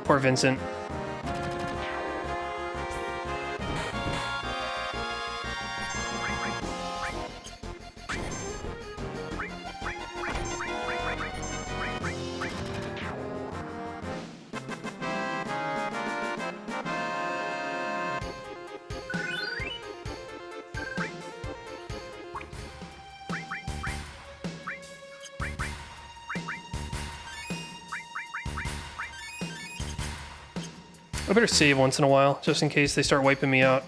Poor Vincent. I better save once in a while, just in case they start wiping me out.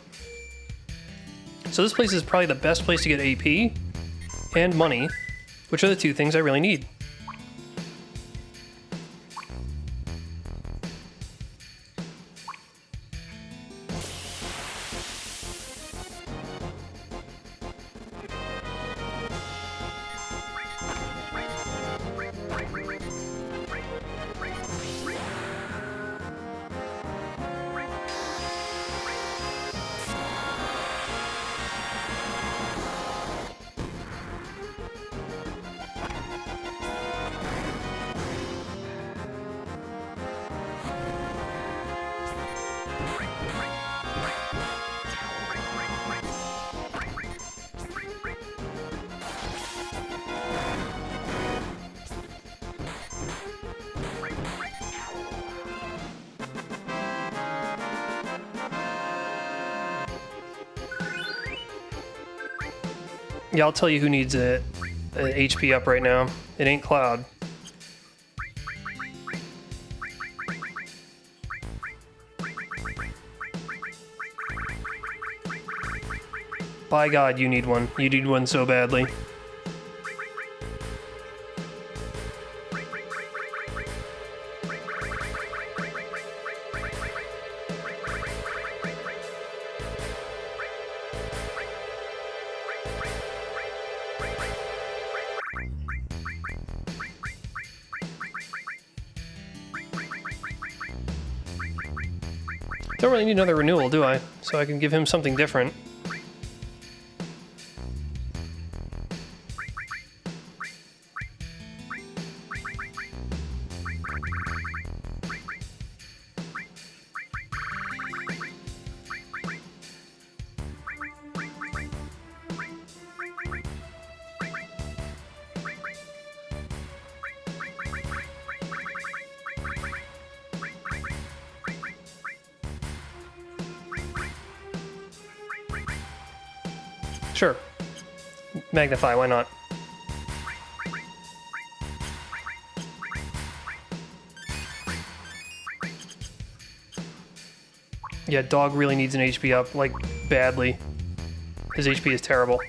So this place is probably the best place to get AP and money, which are the two things I really need. Yeah, I'll tell you who needs a HP up right now. It ain't Cloud. By God, you need one. You need one so badly. Don't really need another renewal, do I? So I can give him something different. Sure. Magnify, why not? Yeah, dog really needs an HP up, like, badly. His HP is terrible.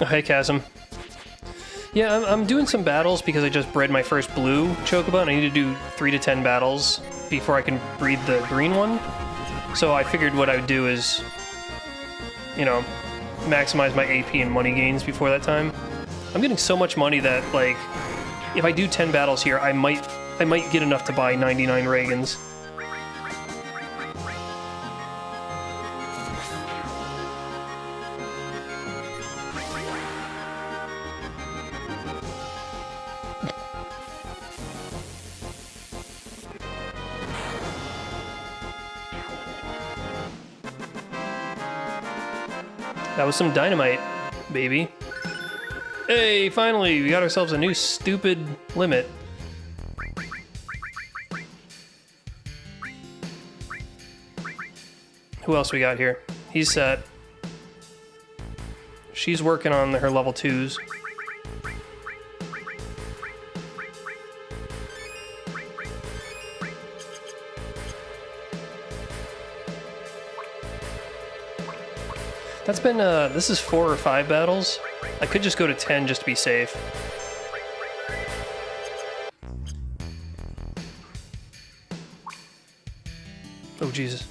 Oh, hey, Chasm. Yeah, I'm doing some battles because I just bred my first blue chocobo, and I need to do 3 to 10 battles before I can breed the green one. So I figured what I would do is, you know, maximize my AP and money gains before that time. I'm getting so much money that, like, if I do 10 battles here, I might get enough to buy 99 Reagans. That was some dynamite, baby. Hey, finally, we got ourselves a new stupid limit. Who else we got here? He's set. She's working on her level 2s. That's been, this is 4 or 5 battles. I could just go to 10 just to be safe. Oh, Jesus.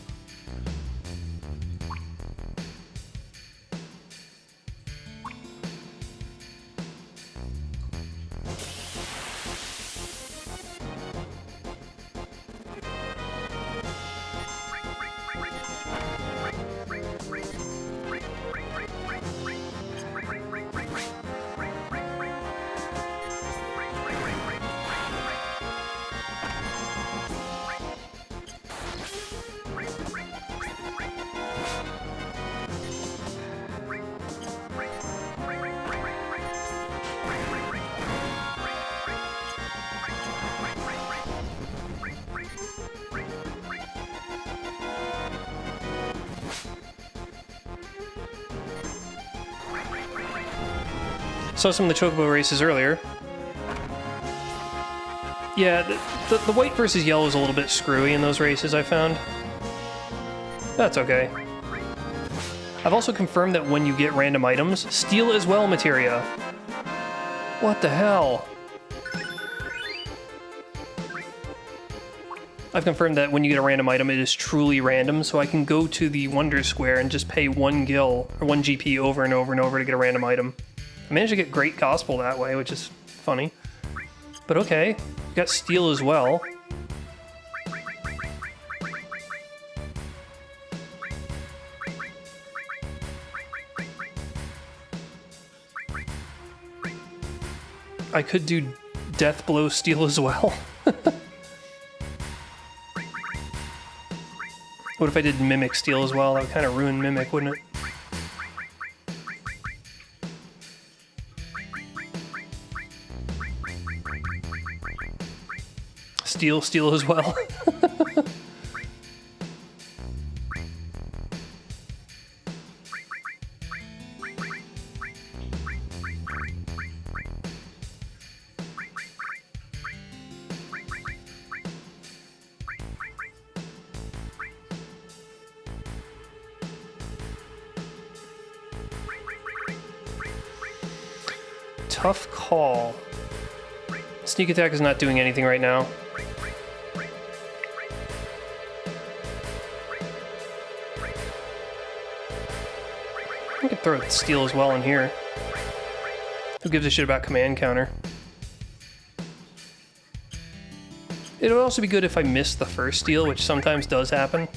Saw some of the chocobo races earlier. Yeah, the white versus yellow is a little bit screwy in those races, I found. That's okay. I've also confirmed that when you get random items, steal as well materia. What the hell? I've confirmed that when you get a random item, it is truly random, so I can go to the Wonder Square and just pay 1 gil, or 1 GP over and over and over to get a random item. I managed to get great gospel that way, which is funny. But okay, you got steal as well. I could do death blow steal as well. What if I did mimic steal as well? That would kind of ruin mimic, wouldn't it? Steal as well. Tough call. Sneak attack is not doing anything right now. I could throw steal as well in here. Who gives a shit about command counter? It would also be good if I missed the first steal, which sometimes does happen.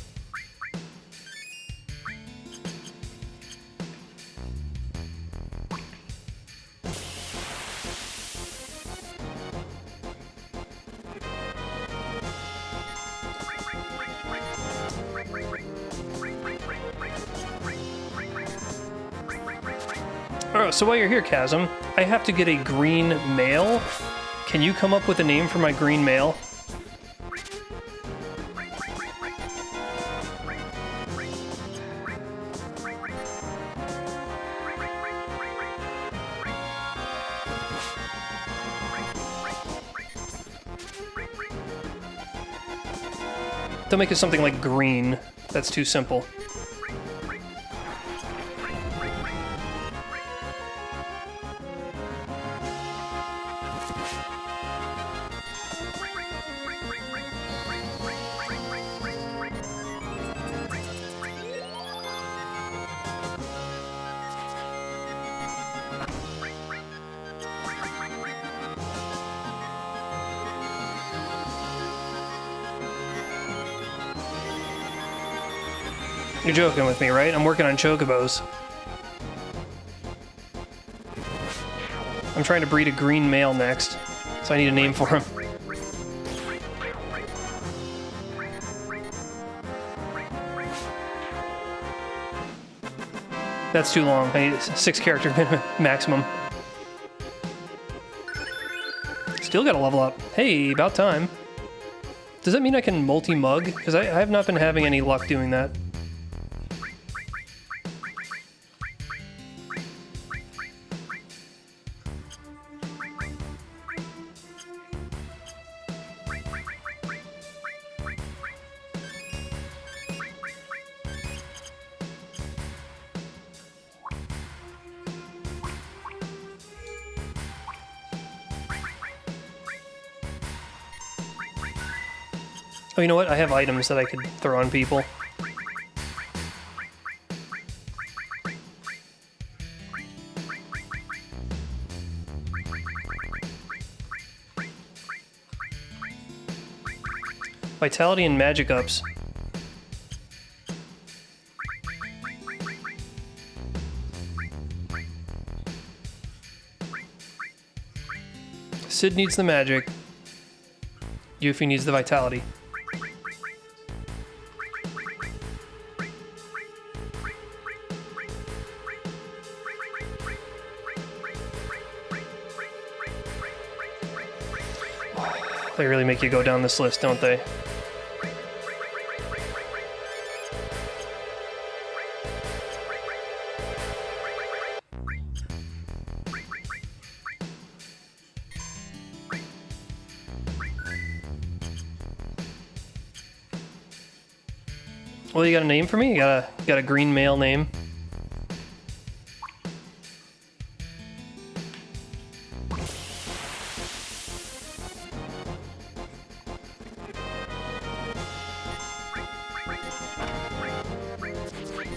Oh, so while you're here, Chasm, I have to get a green male. Can you come up with a name for my green male? Don't make it something like green. That's too simple. You're joking with me, right? I'm working on chocobos. I'm trying to breed a green male next, so I need a name for him. That's too long. I need a 6-character maximum. Still gotta level up. Hey, about time. Does that mean I can multi-mug? Because I have not been having any luck doing that. Oh, you know what? I have items that I could throw on people. Vitality and magic ups. Sid needs the magic. Yuffie needs the vitality. They really make you go down this list, don't they? Well, you got a name for me? You got a green male name?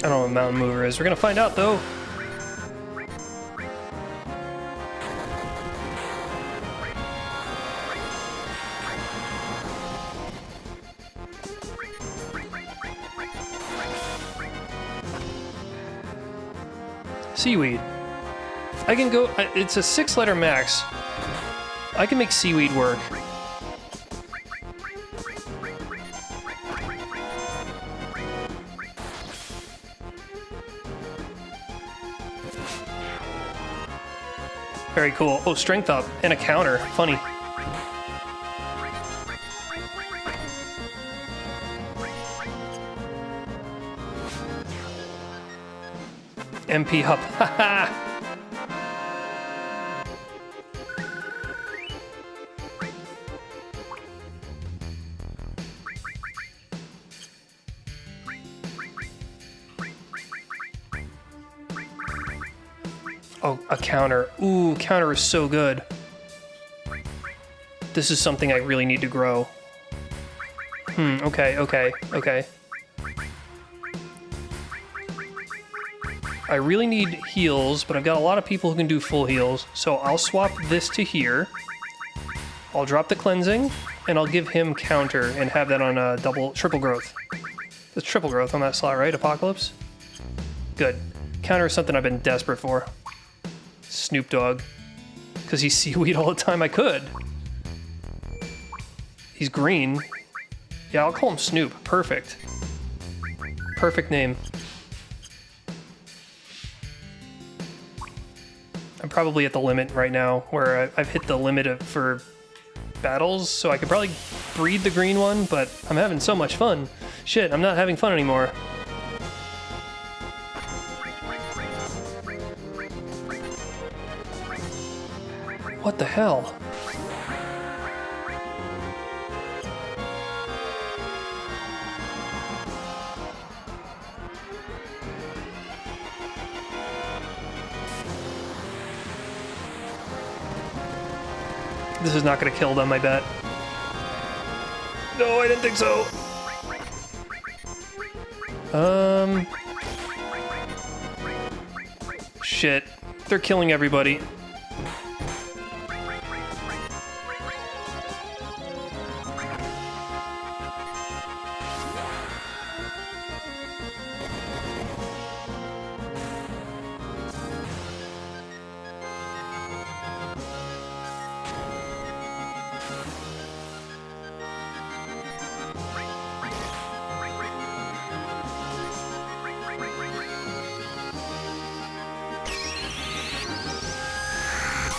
I don't know what Mountain Mover is. We're gonna find out, though. Seaweed. I can go... It's a 6-letter max. I can make seaweed work. Very cool. Oh, strength up and a counter. Funny. MP up. Haha. Oh, a counter. Ooh, counter is so good. This is something I really need to grow. Okay. I really need heals, but I've got a lot of people who can do full heals, so I'll swap this to here. I'll drop the cleansing, and I'll give him counter and have that on a triple growth. There's triple growth on that slot, right? Apocalypse? Good. Counter is something I've been desperate for. Snoop Dogg. Because he's seaweed all the time. I could. He's green. Yeah, I'll call him Snoop. Perfect. Perfect name. I'm probably at the limit right now, where I've hit the limit for battles, so I could probably breed the green one, but I'm having so much fun. Shit, I'm not having fun anymore. What the hell? This is not going to kill them, I bet. No, I didn't think so. Shit. They're killing everybody.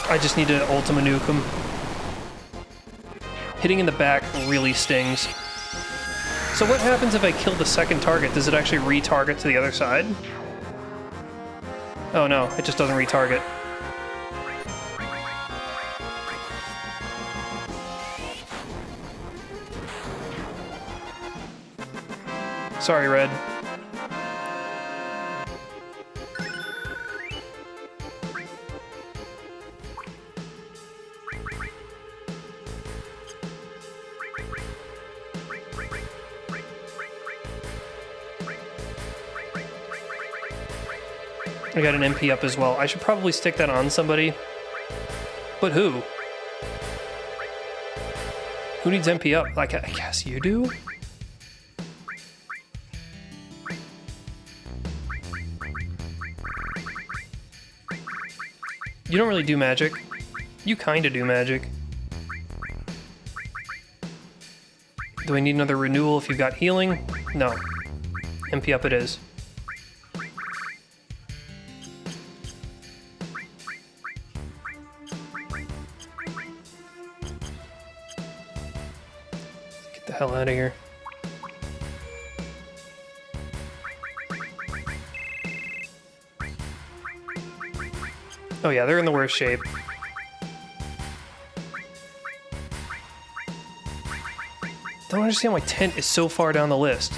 I just need to Ultima Nuke him. Hitting in the back really stings. So what happens if I kill the second target? Does it actually retarget to the other side? Oh no, it just doesn't retarget. Sorry, Red. I got an MP up as well. I should probably stick that on somebody. But who? Who needs MP up? Like, I guess you do? You don't really do magic. You kinda do magic. Do I need another renewal if you've got healing? No. MP up it is. Get the hell out of here. Oh yeah, they're in the worst shape. Don't understand why tent is so far down the list.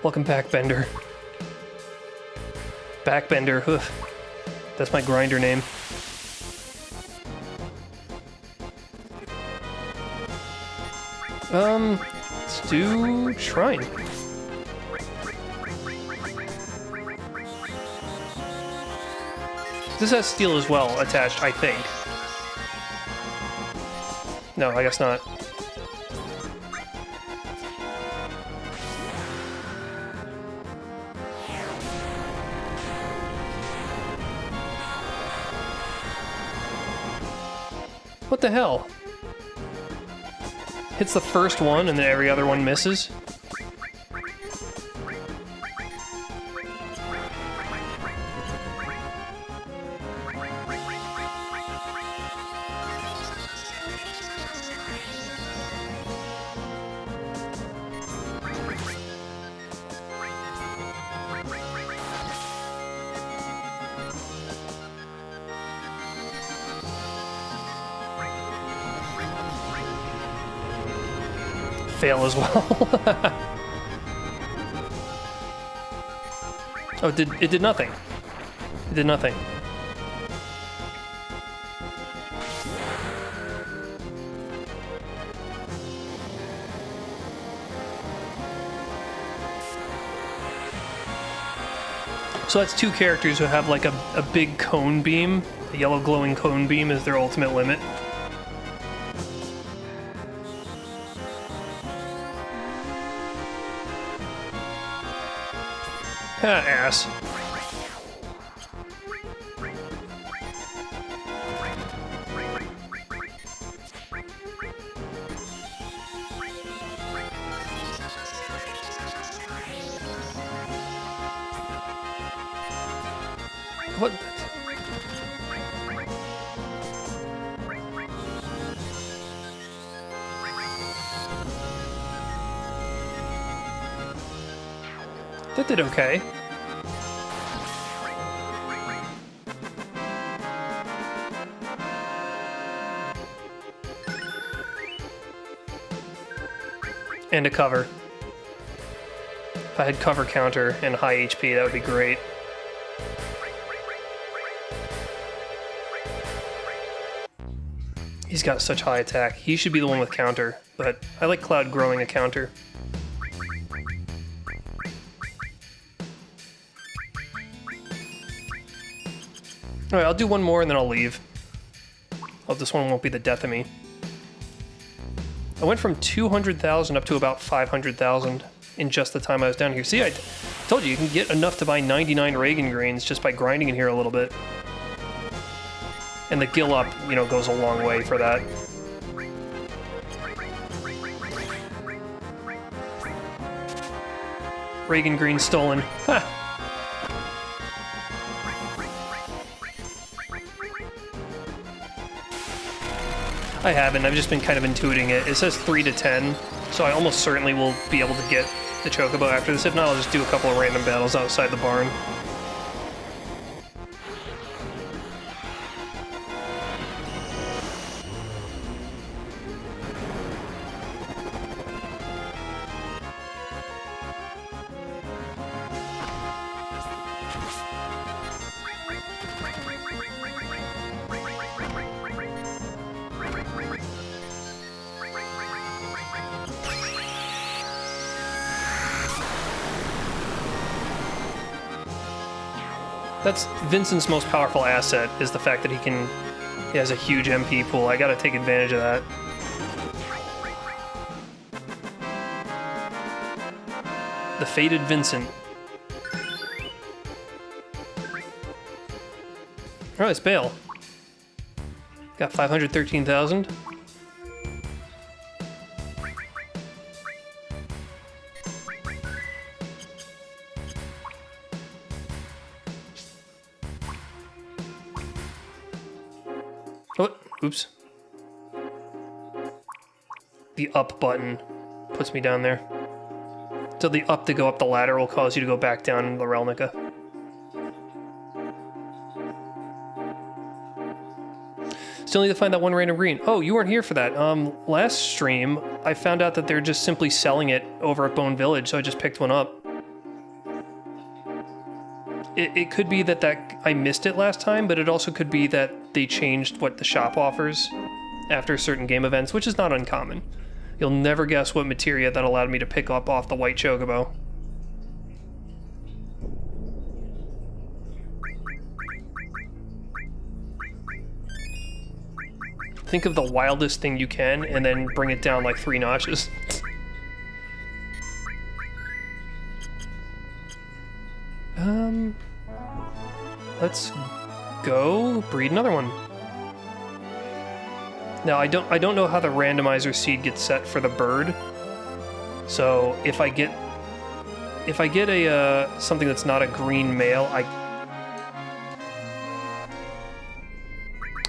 Welcome back, Bender. Backbender, oof. That's my grinder name. Let's do Shrine. This has steel as well attached, I think. No, I guess not. What the hell? Hits the first one and then every other one misses? Fail as well. Oh, it did nothing. It did nothing. So that's two characters who have like a big cone beam. A yellow glowing cone beam is their ultimate limit. Ah, ass. What? That did okay. And a cover. If I had cover counter and high HP, that would be great. He's got such high attack. He should be the one with counter, but I like Cloud growing a counter. Alright, I'll do one more and then I'll leave. Hope this one won't be the death of me. I went from 200,000 up to about 500,000 in just the time I was down here. See, I told you can get enough to buy 99 Reagan greens just by grinding in here a little bit. And the gill up, you know, goes a long way for that. Reagan green stolen. Ha! I haven't, I've just been kind of intuiting it. It says 3 to 10, So I almost certainly will be able to get the chocobo after this. If not, I'll just do a couple of random battles outside the barn. That's Vincent's most powerful asset, is the fact that he has a huge MP pool. I gotta take advantage of that. The fated Vincent. Oh, it's Bale. Got 513,000. Oh, oops. The up button puts me down there. So the up to go up the ladder will cause you to go back down into the Relnica. Still need to find that one random green. Oh, you weren't here for that. Last stream, I found out that they're just simply selling it over at Bone Village, so I just picked one up. It could be that I missed it last time, but it also could be that they changed what the shop offers after certain game events, which is not uncommon. You'll never guess what materia that allowed me to pick up off the white chocobo. Think of the wildest thing you can, and then bring it down like 3 notches. Let's go breed another one. Now I don't know how the randomizer seed gets set for the bird. So if I get a something that's not a green male, I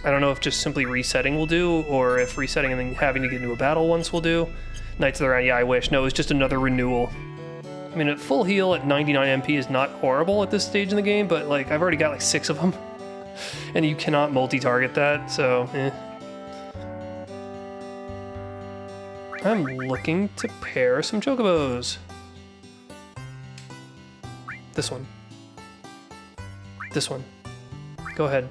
don't know if just simply resetting will do, or if resetting and then having to get into a battle once will do. Knights of the Round, yeah, I wish. No, it was just another renewal. I mean, at full heal at 99 MP is not horrible at this stage in the game, but like I've already got like 6 of them, and you cannot multi-target that, so eh. I'm looking to pair some chocobos. This one. This one. Go ahead.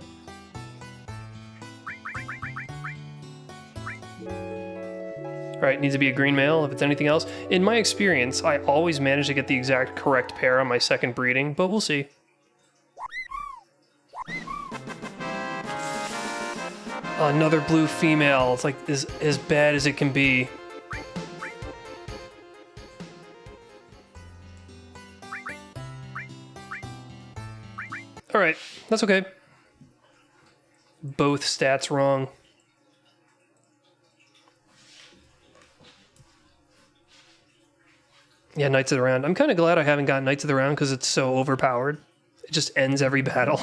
Alright, needs to be a green male. If it's anything else, in my experience, I always manage to get the exact correct pair on my second breeding, but we'll see. Another blue female. It's like as bad as it can be. Alright, that's okay. Both stats wrong. Yeah, Knights of the Round. I'm kind of glad I haven't got Knights of the Round because it's so overpowered. It just ends every battle.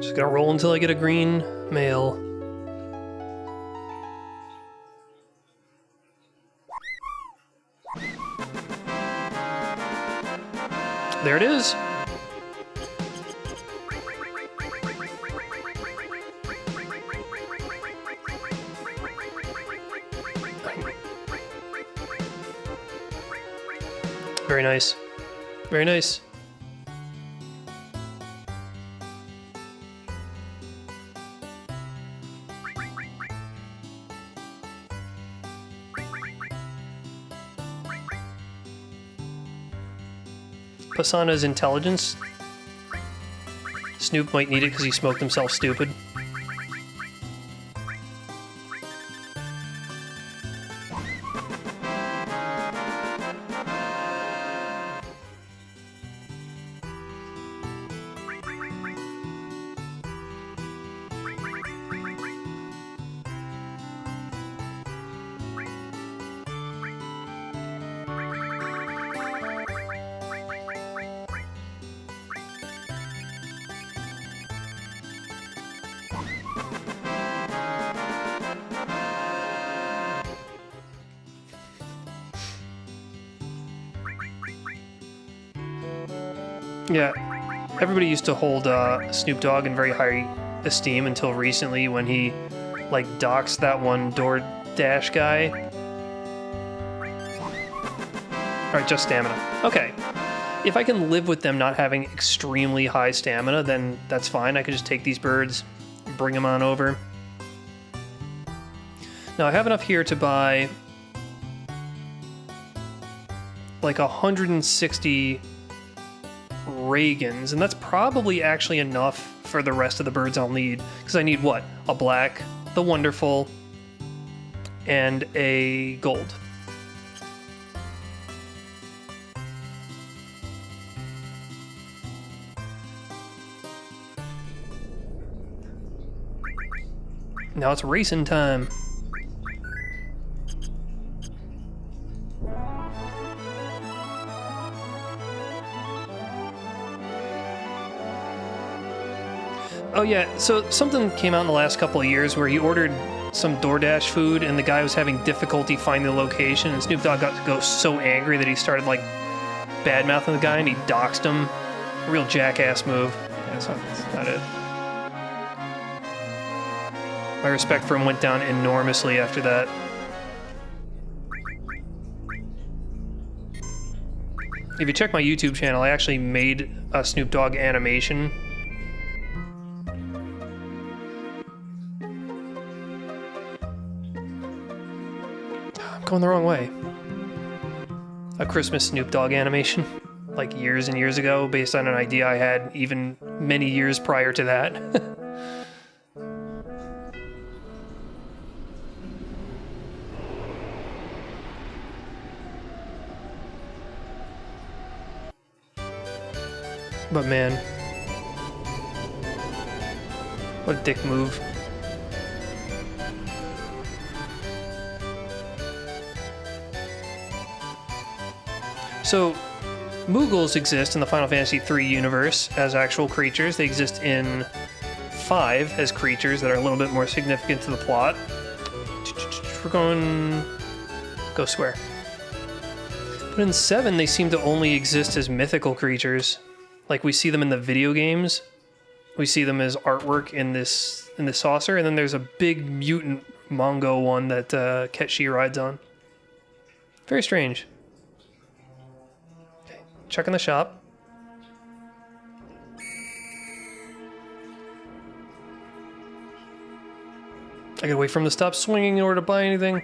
Just gonna roll until I get a green male. There it is. Very nice. Very nice. Pasana's intelligence. Snoop might need it because he smoked himself stupid. Yeah, everybody used to hold Snoop Dogg in very high esteem until recently when he, like, doxed that one DoorDash guy. Alright, just stamina. Okay. If I can live with them not having extremely high stamina, then that's fine. I can just take these birds, bring them on over. Now, I have enough here to buy like 160 Reagans, and that's probably actually enough for the rest of the birds I'll need, because I need what? A black, the wonderful, and a gold. Now it's racing time. Oh yeah, so something came out in the last couple of years where he ordered some DoorDash food and the guy was having difficulty finding the location, and Snoop Dogg got to go so angry that he started like bad-mouthing the guy and he doxed him. A real jackass move. Yeah, that's not it. My respect for him went down enormously after that. If you check my YouTube channel, I actually made a Snoop Dogg animation. I'm going the wrong way. A Christmas Snoop Dogg animation, like years and years ago, based on an idea I had even many years prior to that. But man, what a dick move. So, Moogles exist in the Final Fantasy III universe as actual creatures. They exist in 5 as creatures that are a little bit more significant to the plot. We're going... go square. But in 7, they seem to only exist as mythical creatures. Like, we see them in the video games, we see them as artwork in this saucer, and then there's a big mutant Mongo one that Ketshi rides on. Very strange. Okay, checking the shop. I gotta wait for him to stop swinging in order to buy anything.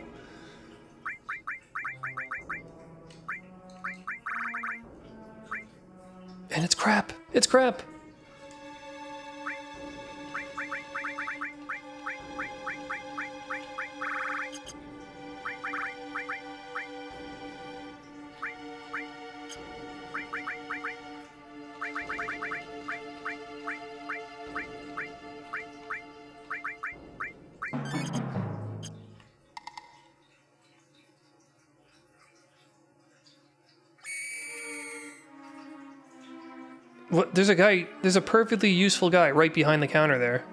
And it's crap. It's crap. What? There's a guy, there's a perfectly useful guy right behind the counter there.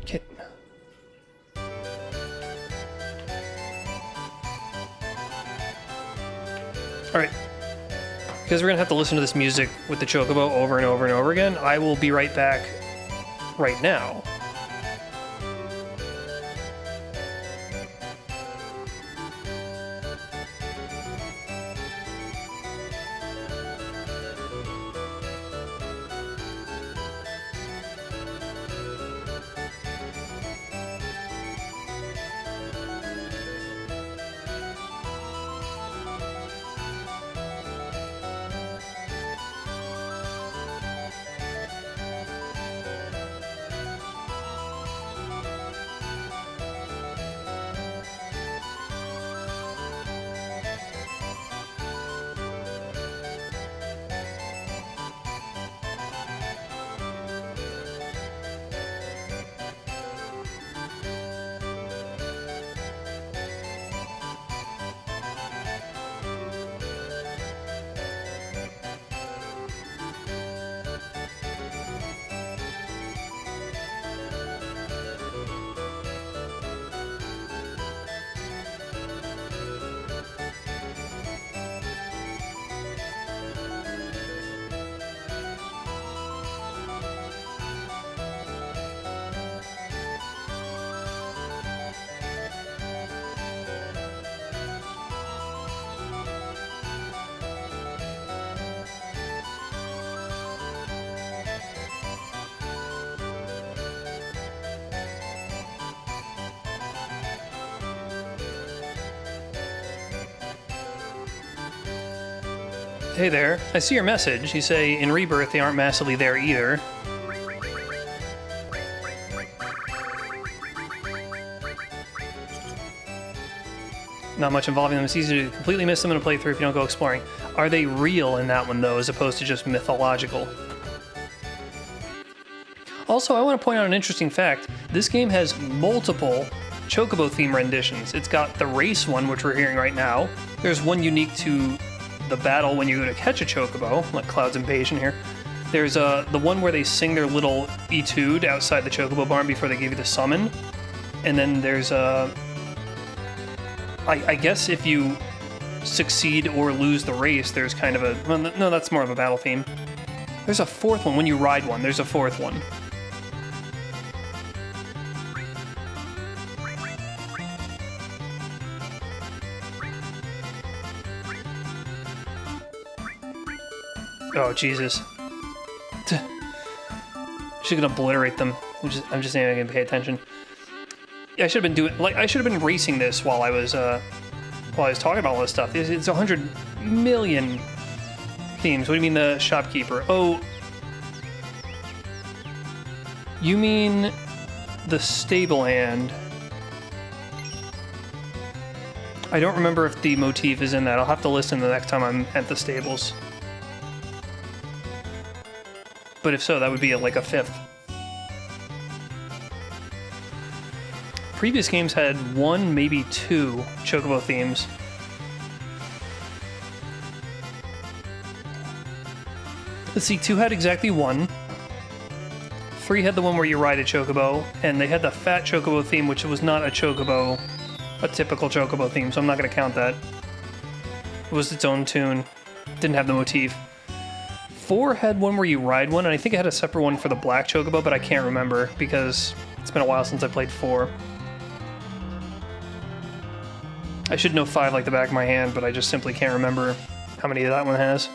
Get. Alright, because we're going to have to listen to this music with the chocobo over and over and over again, I will be right back right now. Hey there, I see your message. You say in Rebirth they aren't massively there either. Not much involving them. It's easy to completely miss them in a playthrough if you don't go exploring. Are they real in that one, though, as opposed to just mythological? Also, I want to point out an interesting fact. This game has multiple chocobo theme renditions. It's got the race one, which we're hearing right now. There's one unique to the battle when you go to catch a chocobo, like Cloud's Invasion here. There's the one where they sing their little etude outside the chocobo barn before they give you the summon. And then there's I guess if you succeed or lose the race, there's kind of a... Well, no, that's more of a battle theme. There's a fourth one. When you ride one, there's a fourth one. Oh, Jesus. She's gonna obliterate them. I'm just saying I can pay attention. Yeah, I should have been doing... Like, I should have been racing this while I was talking about all this stuff. It's 100 million themes. What do you mean the shopkeeper? Oh... You mean the stable hand. I don't remember if the motif is in that. I'll have to listen the next time I'm at the stables. But if so, that would be like a fifth. Previous games had one, maybe two chocobo themes. Let's see, 2 had exactly one. 3 had the one where you ride a chocobo, and they had the fat chocobo theme, which was not a chocobo, a typical chocobo theme, so I'm not going to count that. It was its own tune. Didn't have the motif. 4 had one where you ride one, and I think it had a separate one for the black chocobo, but I can't remember because it's been a while since I played 4. I should know 5 like the back of my hand, but I just simply can't remember how many that one has.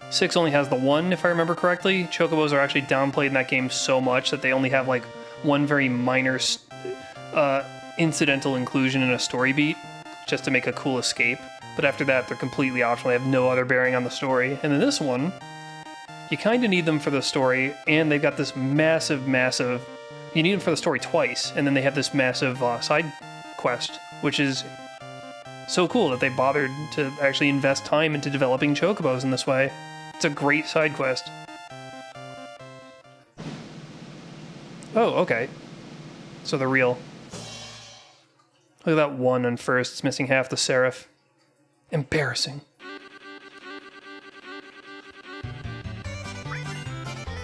6 only has the 1, if I remember correctly. Chocobos are actually downplayed in that game so much that they only have like one very minor incidental inclusion in a story beat, just to make a cool escape. But after that, they're completely optional. They have no other bearing on the story. And in this one, you kind of need them for the story, and they've got this massive... You need them for the story twice, and then they have this massive side quest, which is so cool that they bothered to actually invest time into developing chocobos in this way. It's a great side quest. Oh, okay. So they're real. Look at that one on first. It's missing half the serif. Embarrassing.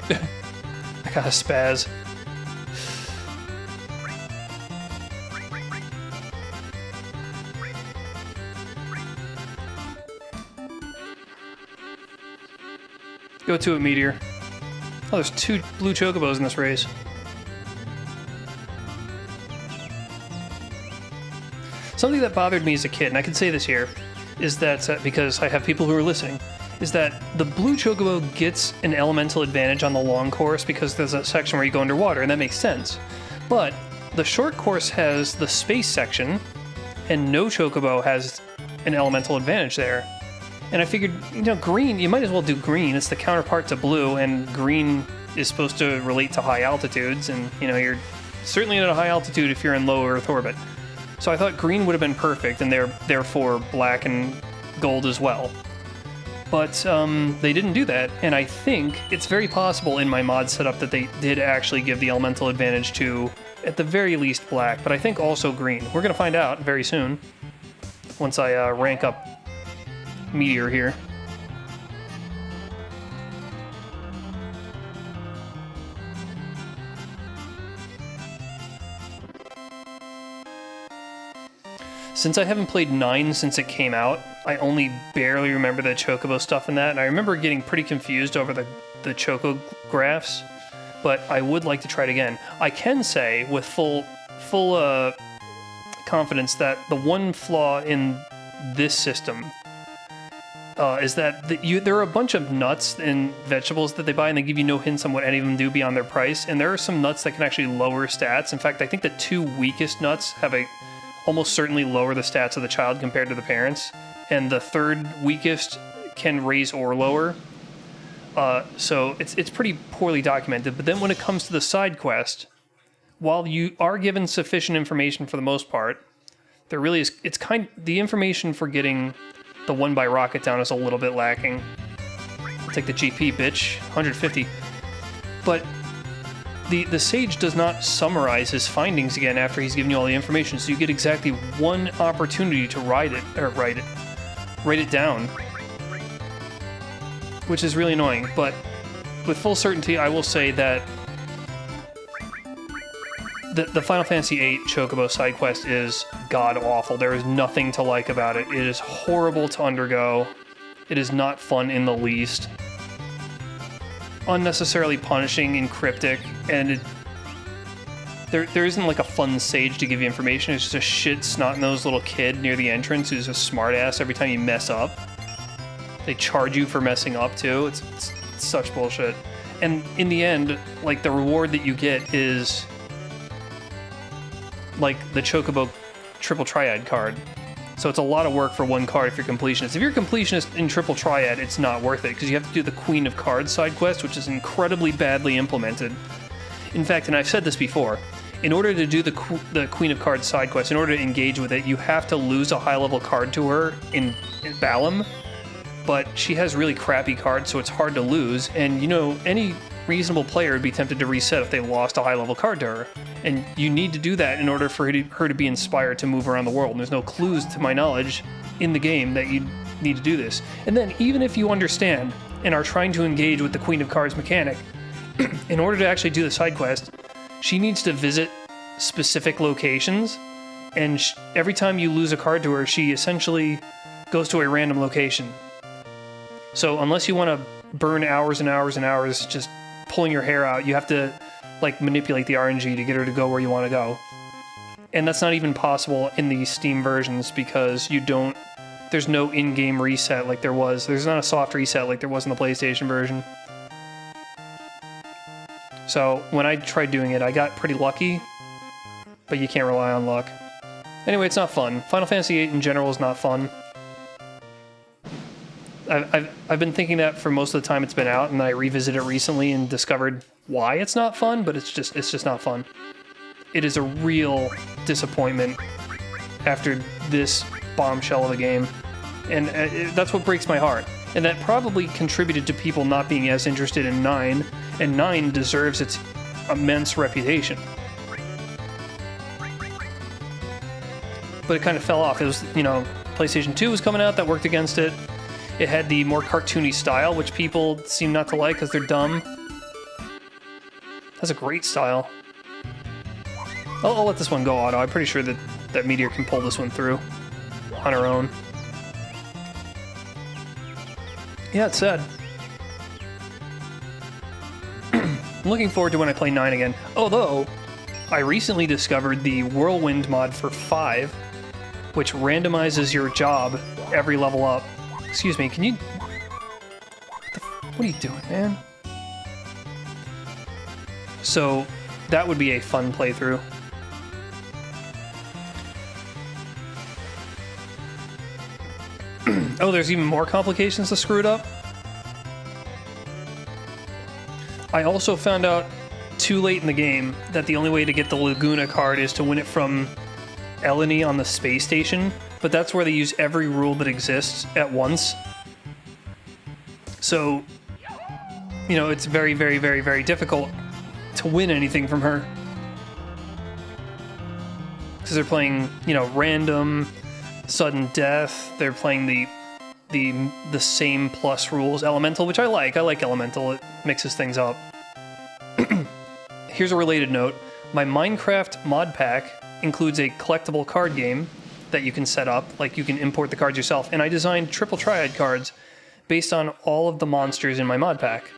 I got a spaz. Go to it, Meteor. Oh, there's 2 blue chocobos in this race. Something that bothered me as a kid, and I can say this here, is that, because I have people who are listening, is that the blue chocobo gets an elemental advantage on the long course because there's a section where you go underwater, and that makes sense. But the short course has the space section, and no chocobo has an elemental advantage there. And I figured, you know, green, you might as well do green. It's the counterpart to blue, and green is supposed to relate to high altitudes, and, you know, you're certainly at a high altitude if you're in low Earth orbit. So I thought green would have been perfect, and therefore black and gold as well. But they didn't do that, and I think it's very possible in my mod setup that they did actually give the elemental advantage to, at the very least, black, but I think also green. We're going to find out very soon, once I rank up Meteor here. Since I haven't played 9 since it came out, I only barely remember the chocobo stuff in that, and I remember getting pretty confused over the choco graphs, but I would like to try it again. I can say with full confidence that the one flaw in this system is that there are a bunch of nuts and vegetables that they buy, and they give you no hints on what any of them do beyond their price, and there are some nuts that can actually lower stats. In fact, I think the 2 weakest nuts have almost certainly lower the stats of the child compared to the parents, and the third weakest can raise or lower. So it's pretty poorly documented. But then when it comes to the side quest, while you are given sufficient information for the most part, there really is. The information for getting the 1 by rocket down is a little bit lacking. I'll take the GP, bitch. 150. But the sage does not summarize his findings again after he's given you all the information, so you get exactly one opportunity to write it down, which is really annoying. But with full certainty, I will say that the Final Fantasy VIII Chocobo side quest is god-awful. There is nothing to like about it. It is horrible to undergo. It is not fun in the least. Unnecessarily punishing and cryptic, and there isn't like a fun sage to give you information. It's just a shit snot-nosed little kid near the entrance who's a smartass every time you mess up. They charge you for messing up too. It's such bullshit. And in the end, like, the reward that you get is like the Chocobo Triple Triad card. So it's a lot of work for one card if you're completionist. If you're completionist in Triple Triad, it's not worth it, because you have to do the Queen of Cards side quest, which is incredibly badly implemented. In fact, and I've said this before, in order to do the Queen of Cards side quest, in order to engage with it, you have to lose a high-level card to her in Balam, but she has really crappy cards, so it's hard to lose, and you know, any reasonable player would be tempted to reset if they lost a high-level card to her. And you need to do that in order for her to be inspired to move around the world. And there's no clues, to my knowledge, in the game that you need to do this. And then, even if you understand and are trying to engage with the Queen of Cards mechanic, in order to actually do the side quest, she needs to visit specific locations, and every time you lose a card to her, she essentially goes to a random location. So unless you want to burn hours and hours and hours just pulling your hair out, you have to like manipulate the RNG to get her to go where you want to go. And that's not even possible in the Steam versions, because there's no in-game reset like there was. There's not a soft reset like there was in the PlayStation version. So when I tried doing it, I got pretty lucky, but you can't rely on luck. Anyway, it's not fun. Final Fantasy VIII in general is not fun. I've been thinking that for most of the time it's been out, and then I revisited it recently and discovered why it's not fun, but it's just not fun. It is a real disappointment after this bombshell of a game, and that's what breaks my heart. And that probably contributed to people not being as interested in 9, and 9 deserves its immense reputation. But it kind of fell off. It was, PlayStation 2 was coming out, that worked against it. It had the more cartoony style, which people seem not to like because they're dumb. That's a great style. I'll let this one go auto. I'm pretty sure that Meteor can pull this one through on her own. Yeah, it's sad. I'm looking forward to when I play 9 again. Although, I recently discovered the Whirlwind mod for 5, which randomizes your job every level up. Excuse me, can you... What are you doing, man? So, that would be a fun playthrough. Oh, there's even more complications to screw it up? I also found out too late in the game that the only way to get the Laguna card is to win it from Eleni on the space station, but that's where they use every rule that exists at once. So, it's very, very, very, very difficult to win anything from her. Because they're playing, random, sudden death. They're playing the same plus rules. Elemental, which I like. I like Elemental. It mixes things up. Here's a related note. My Minecraft mod pack includes a collectible card game that you can set up. Like, you can import the cards yourself. And I designed Triple Triad cards based on all of the monsters in my mod pack.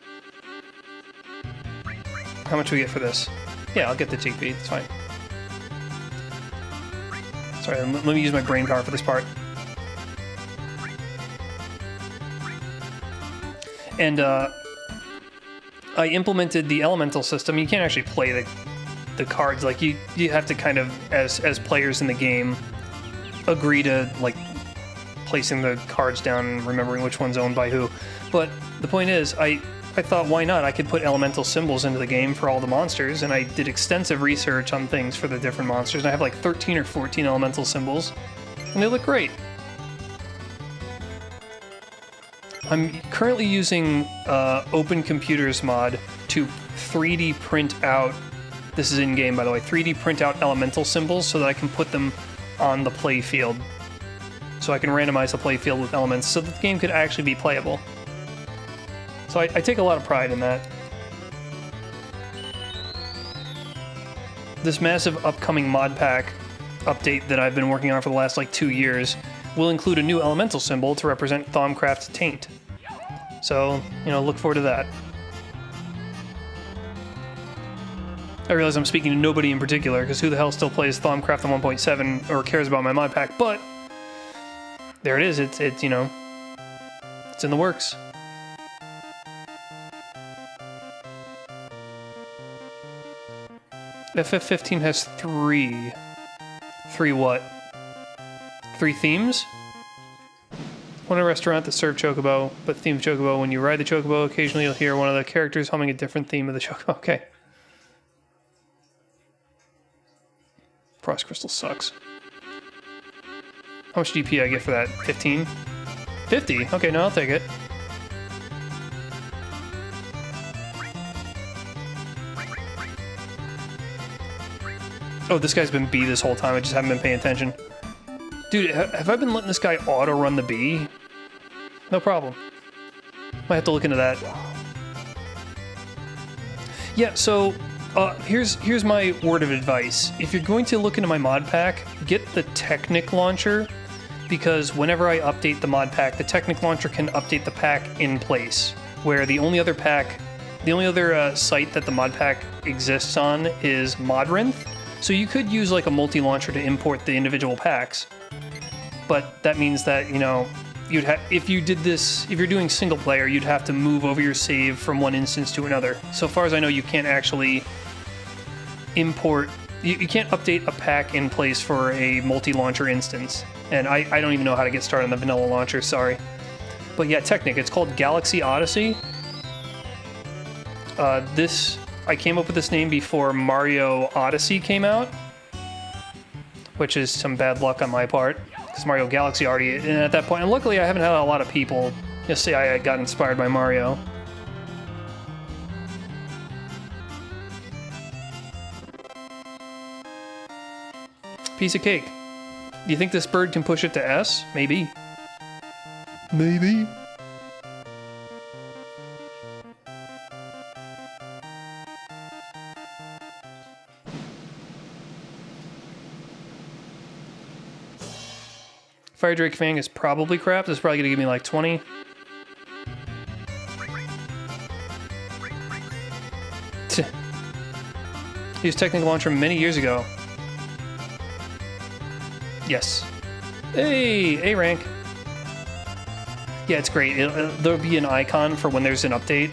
How much do we get for this? Yeah, I'll get the GP. It's fine. Sorry, let me use my brain power for this part. And I implemented the elemental system. You can't actually play the cards. Like, you have to kind of, as players in the game, agree to like placing the cards down and remembering which one's owned by who. But the point is, I thought, why not? I could put elemental symbols into the game for all the monsters, and I did extensive research on things for the different monsters, and I have like 13 or 14 elemental symbols, and they look great. I'm currently using Open Computers mod to 3D print out, this is in-game by the way, 3D print out elemental symbols so that I can put them on the play field. So I can randomize the play field with elements so that the game could actually be playable. So I take a lot of pride in that. This massive upcoming mod pack update that I've been working on for the last like 2 years will include a new elemental symbol to represent Thaumcraft's taint. So, you know, look forward to that. I realize I'm speaking to nobody in particular, because who the hell still plays Thaumcraft on 1.7 or cares about my mod pack, but there it is, it's you know, it's in the works. FF15 has three what? 3 themes? One in a restaurant that served chocobo, but themed chocobo. When you ride the chocobo, occasionally you'll hear one of the characters humming a different theme of the chocobo. Okay. Frost Crystal sucks. How much DP I get for that? 15? 50? Okay, no, I'll take it. Oh, this guy's been B this whole time, I just haven't been paying attention. Dude, have I been letting this guy auto-run the B? No problem. Might have to look into that. Yeah, so here's my word of advice. If you're going to look into my mod pack, get the Technic launcher, because whenever I update the mod pack, the Technic launcher can update the pack in place, where the only other site that the mod pack exists on is Modrinth. So you could use like a multi-launcher to import the individual packs, but that means that, you know, if you did this, if you're doing single player, you'd have to move over your save from one instance to another. So far as I know, you can't actually import, you can't update a pack in place for a multi-launcher instance. And I don't even know how to get started on the vanilla launcher, sorry. But yeah, Technic, it's called Galaxy Odyssey. I came up with this name before Mario Odyssey came out, which is some bad luck on my part, because Mario Galaxy already, and at that point, and luckily I haven't had a lot of people just say I got inspired by Mario. Piece of cake. Do you think this bird can push it to S? Maybe. Maybe. Fire Drake Fang is probably crap. This is probably gonna give me like 20. Used Technic Launcher many years ago. Yes. Hey, A rank. Yeah, it's great. There'll be an icon for when there's an update,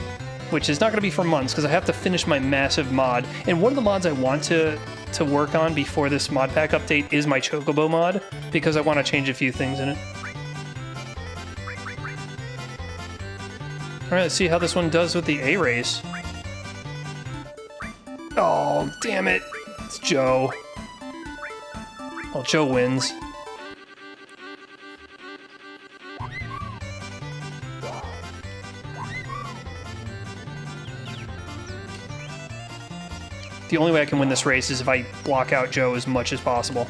which is not going to be for months because I have to finish my massive mod. And one of the mods I want to work on before this mod pack update is my chocobo mod, because I want to change a few things in it. Alright, let's see how this one does with the A race. Oh, damn it. It's Joe. Well, Joe wins. The only way I can win this race is if I block out Joe as much as possible.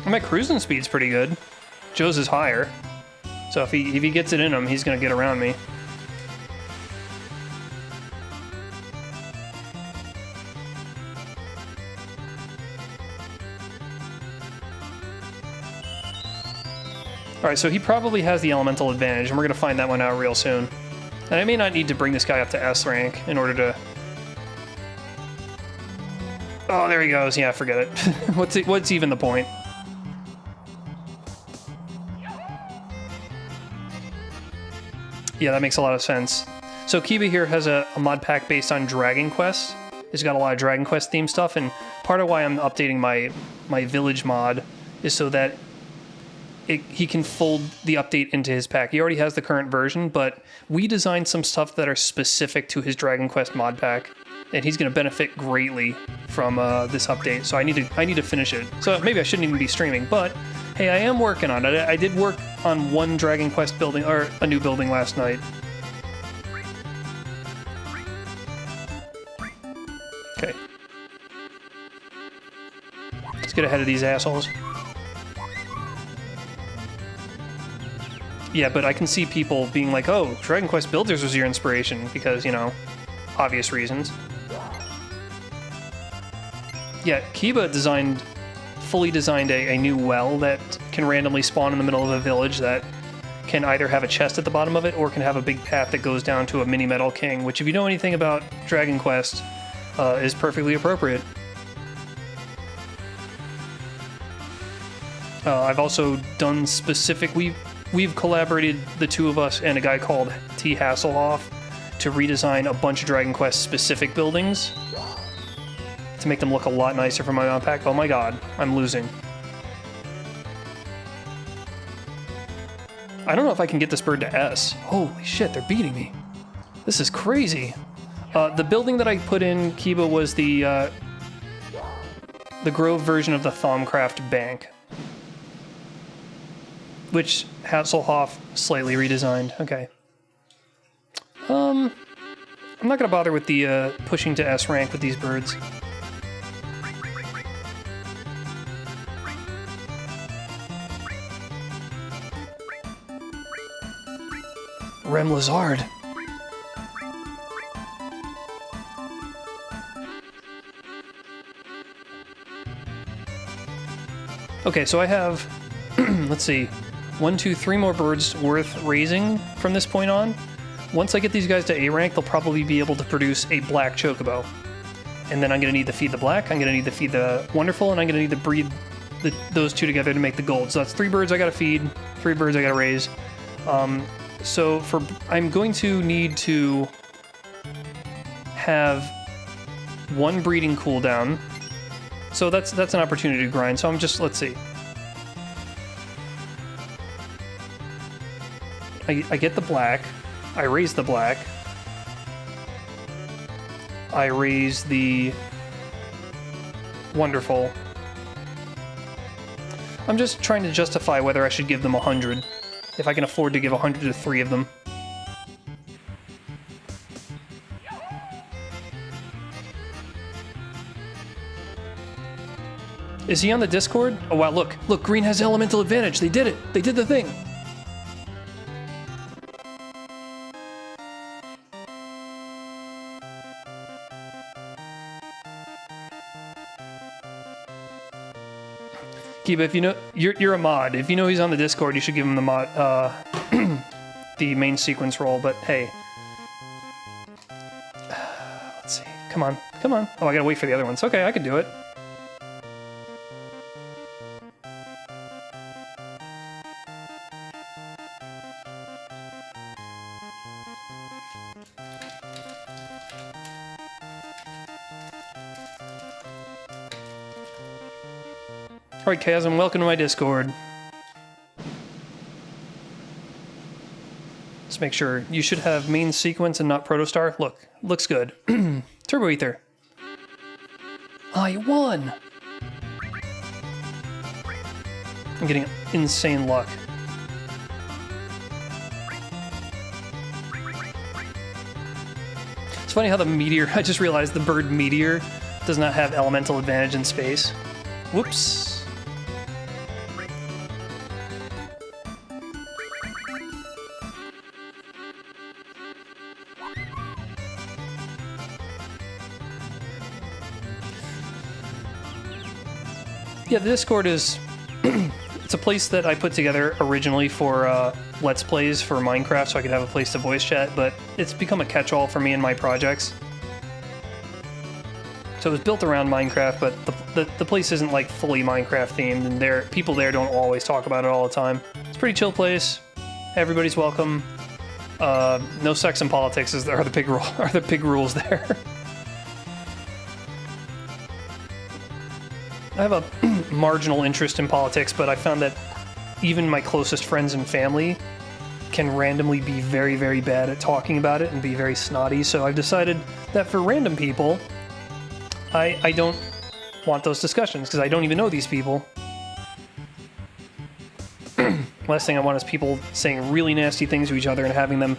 My cruising speed's pretty good. Joe's is higher. So if he gets it in him, he's gonna get around me. Alright, so he probably has the elemental advantage, and we're going to find that one out real soon. And I may not need to bring this guy up to S rank in order to... Oh, there he goes. Yeah, forget it. What's even the point? Yeah, that makes a lot of sense. So Kiba here has a mod pack based on Dragon Quest. It's got a lot of Dragon Quest themed stuff, and part of why I'm updating my village mod is so that he can fold the update into his pack. He already has the current version, but we designed some stuff that are specific to his Dragon Quest mod pack, and he's going to benefit greatly from this update. So I need to finish it. So maybe I shouldn't even be streaming, but hey, I am working on it. I did work on one Dragon Quest building, or a new building last night. Okay. Let's get ahead of these assholes. Yeah, but I can see people being like, oh, Dragon Quest Builders was your inspiration, because, you know, obvious reasons. Yeah, Kiba fully designed a new well that can randomly spawn in the middle of a village that can either have a chest at the bottom of it or can have a big path that goes down to a mini Metal King, which if you know anything about Dragon Quest, is perfectly appropriate. I've also done specific... We've collaborated, the two of us and a guy called T. Hasselhoff, to redesign a bunch of Dragon Quest specific buildings to make them look a lot nicer for my mod pack. Oh my god, I'm losing. I don't know if I can get this bird to S. Holy shit, they're beating me. This is crazy. The building that I put in Kiba was the Grove version of the Thaumcraft Bank, which Hasselhoff slightly redesigned. Okay. I'm not gonna bother with the pushing to S rank with these birds. Rem Lizard. Okay, so I have, let's see, 1, 2, 3 more birds worth raising from this point on. Once I get these guys to A rank, they'll probably be able to produce a black chocobo. And then I'm going to need to feed the black, I'm going to need to feed the wonderful, and I'm going to need to breed those two together to make the gold. So that's 3 birds I got to feed, 3 birds I got to raise. I'm going to need to have 1 breeding cooldown. So that's an opportunity to grind. So I'm just, let's see. I get the black. I raise the black. I raise the wonderful. I'm just trying to justify whether I should give them 100. If I can afford to give 100 to 3 of them. Is he on the Discord? Oh wow, look, green has elemental advantage. They did it. They did the thing. Kiba, if you know you're a mod, if you know he's on the Discord, you should give him the mod, the main sequence role. But hey, let's see. Come on. Oh, I gotta wait for the other ones. Okay, I can do it. Alright, Chasm, welcome to my Discord. Let's make sure. You should have main sequence and not Protostar. Look, looks good. Turbo Ether. I won! I'm getting insane luck. It's funny how the meteor, I just realized the bird meteor does not have elemental advantage in space. Whoops. Yeah, the Discord is... it's a place that I put together originally for Let's Plays for Minecraft so I could have a place to voice chat, but it's become a catch-all for me and my projects. So it was built around Minecraft, but the place isn't like fully Minecraft themed, and people there don't always talk about it all the time. It's a pretty chill place. Everybody's welcome. No sex in politics are the big rules there. I have a marginal interest in politics, but I found that even my closest friends and family can randomly be very, very bad at talking about it and be very snotty. So I've decided that for random people, I don't want those discussions because I don't even know these people. Last thing I want is people saying really nasty things to each other and having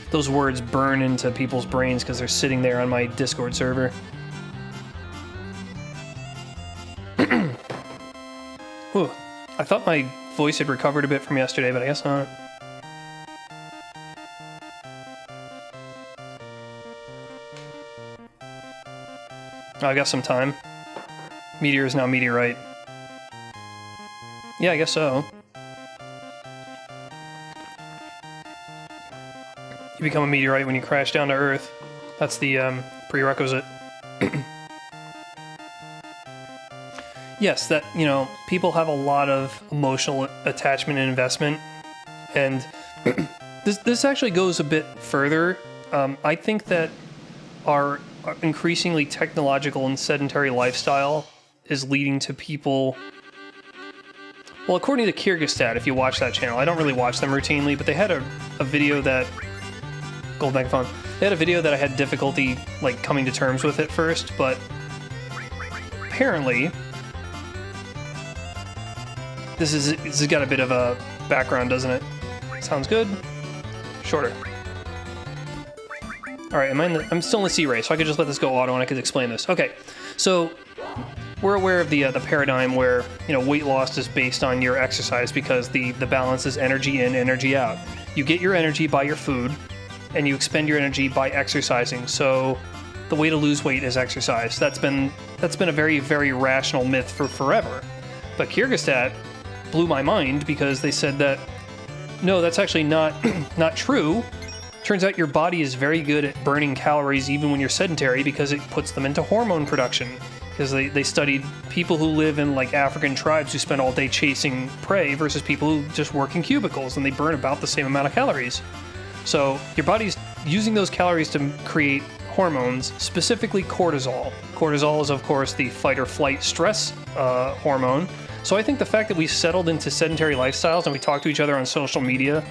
those words burn into people's brains because they're sitting there on my Discord server. Ooh, I thought my voice had recovered a bit from yesterday, but I guess not. Oh, I got some time. Meteor is now meteorite. Yeah, I guess so. You become a meteorite when you crash down to Earth. That's the prerequisite. Yes, that, people have a lot of emotional attachment and investment. And this actually goes a bit further. I think that our increasingly technological and sedentary lifestyle is leading to people... Well, according to Kyrgyzstan, if you watch that channel, I don't really watch them routinely, but they had a video that... Gold megaphone. They had a video that I had difficulty, coming to terms with at first, but apparently... This has got a bit of a background, doesn't it? Sounds good. Shorter. All right, I'm still in the C ray, so I could just let this go auto and I could explain this. Okay, so we're aware of the paradigm where weight loss is based on your exercise because the balance is energy in, energy out. You get your energy by your food, and you expend your energy by exercising. So the way to lose weight is exercise. That's been a very, very rational myth for forever. But Kyrgyzstan blew my mind because they said that no, that's actually not true. Turns out your body is very good at burning calories even when you're sedentary because it puts them into hormone production. Because they studied people who live in African tribes who spend all day chasing prey versus people who just work in cubicles and they burn about the same amount of calories. So your body's using those calories to create hormones, specifically cortisol. Cortisol is, of course, the fight or flight stress hormone. So I think the fact that we settled into sedentary lifestyles and we talk to each other on social media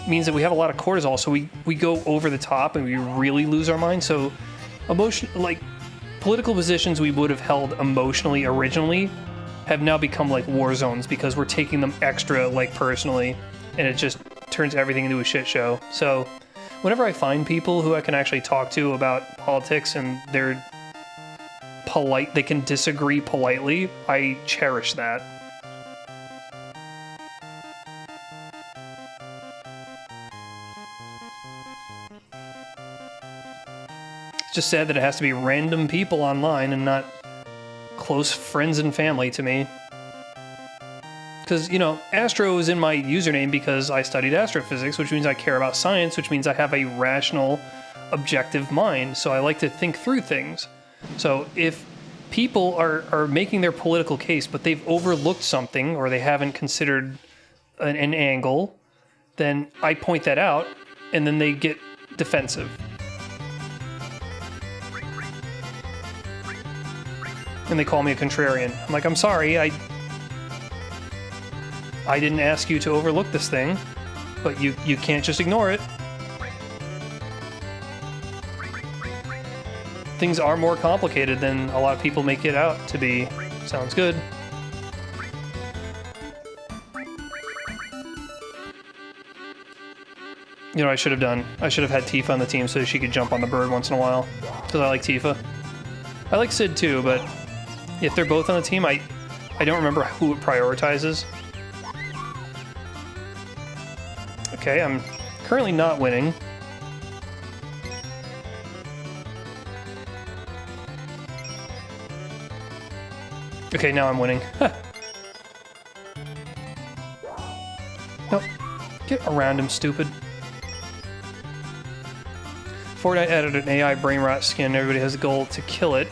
means that we have a lot of cortisol, so we go over the top and we really lose our mind. So political positions we would have held emotionally originally have now become war zones because we're taking them extra personally, and it just turns everything into a shit show. So whenever I find people who I can actually talk to about politics and they're polite, they can disagree politely, I cherish that. It's just sad that it has to be random people online and not close friends and family to me. Because, Astro is in my username because I studied astrophysics, which means I care about science, which means I have a rational, objective mind, so I like to think through things. So if people are making their political case, but they've overlooked something or they haven't considered an angle, then I point that out, and then they get defensive. And they call me a contrarian. I'm like, I'm sorry, I didn't ask you to overlook this thing, but you can't just ignore it. Things are more complicated than a lot of people make it out to be. Sounds good. You know what I should have done? I should have had Tifa on the team so she could jump on the bird once in a while. Because I like Tifa. I like Sid too, but if they're both on the team, I don't remember who it prioritizes. Okay, I'm currently not winning. Okay, now I'm winning. Huh. Nope. Get around him, stupid. Fortnite added an AI brain rot skin. Everybody has a goal to kill it.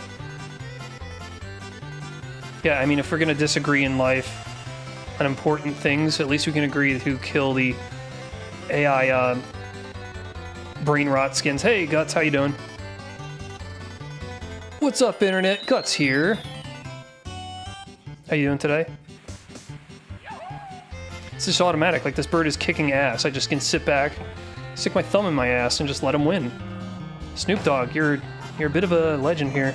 Yeah, I mean, if we're gonna disagree in life on important things, at least we can agree to kill the AI Brain rot skins. Hey, Guts, how you doing? What's up, Internet? Guts here. How you doing today? It's just automatic. Like, this bird is kicking ass. I just can sit back, stick my thumb in my ass, and just let him win. Snoop Dogg, you're a bit of a legend here.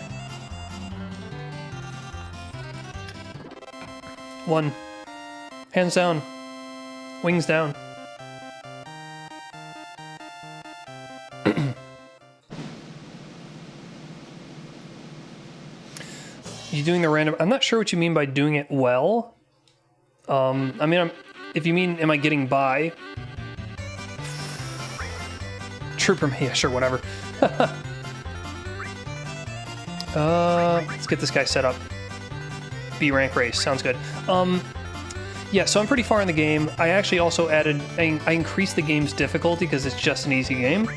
1. Hands down. Wings down. You doing the random... I'm not sure what you mean by doing it well. I mean, if you mean, am I getting by? Trooper... Yeah, sure, whatever. Let's get this guy set up. B rank race. Sounds good. Yeah, so I'm pretty far in the game. I actually also added... I increased the game's difficulty because it's just an easy game.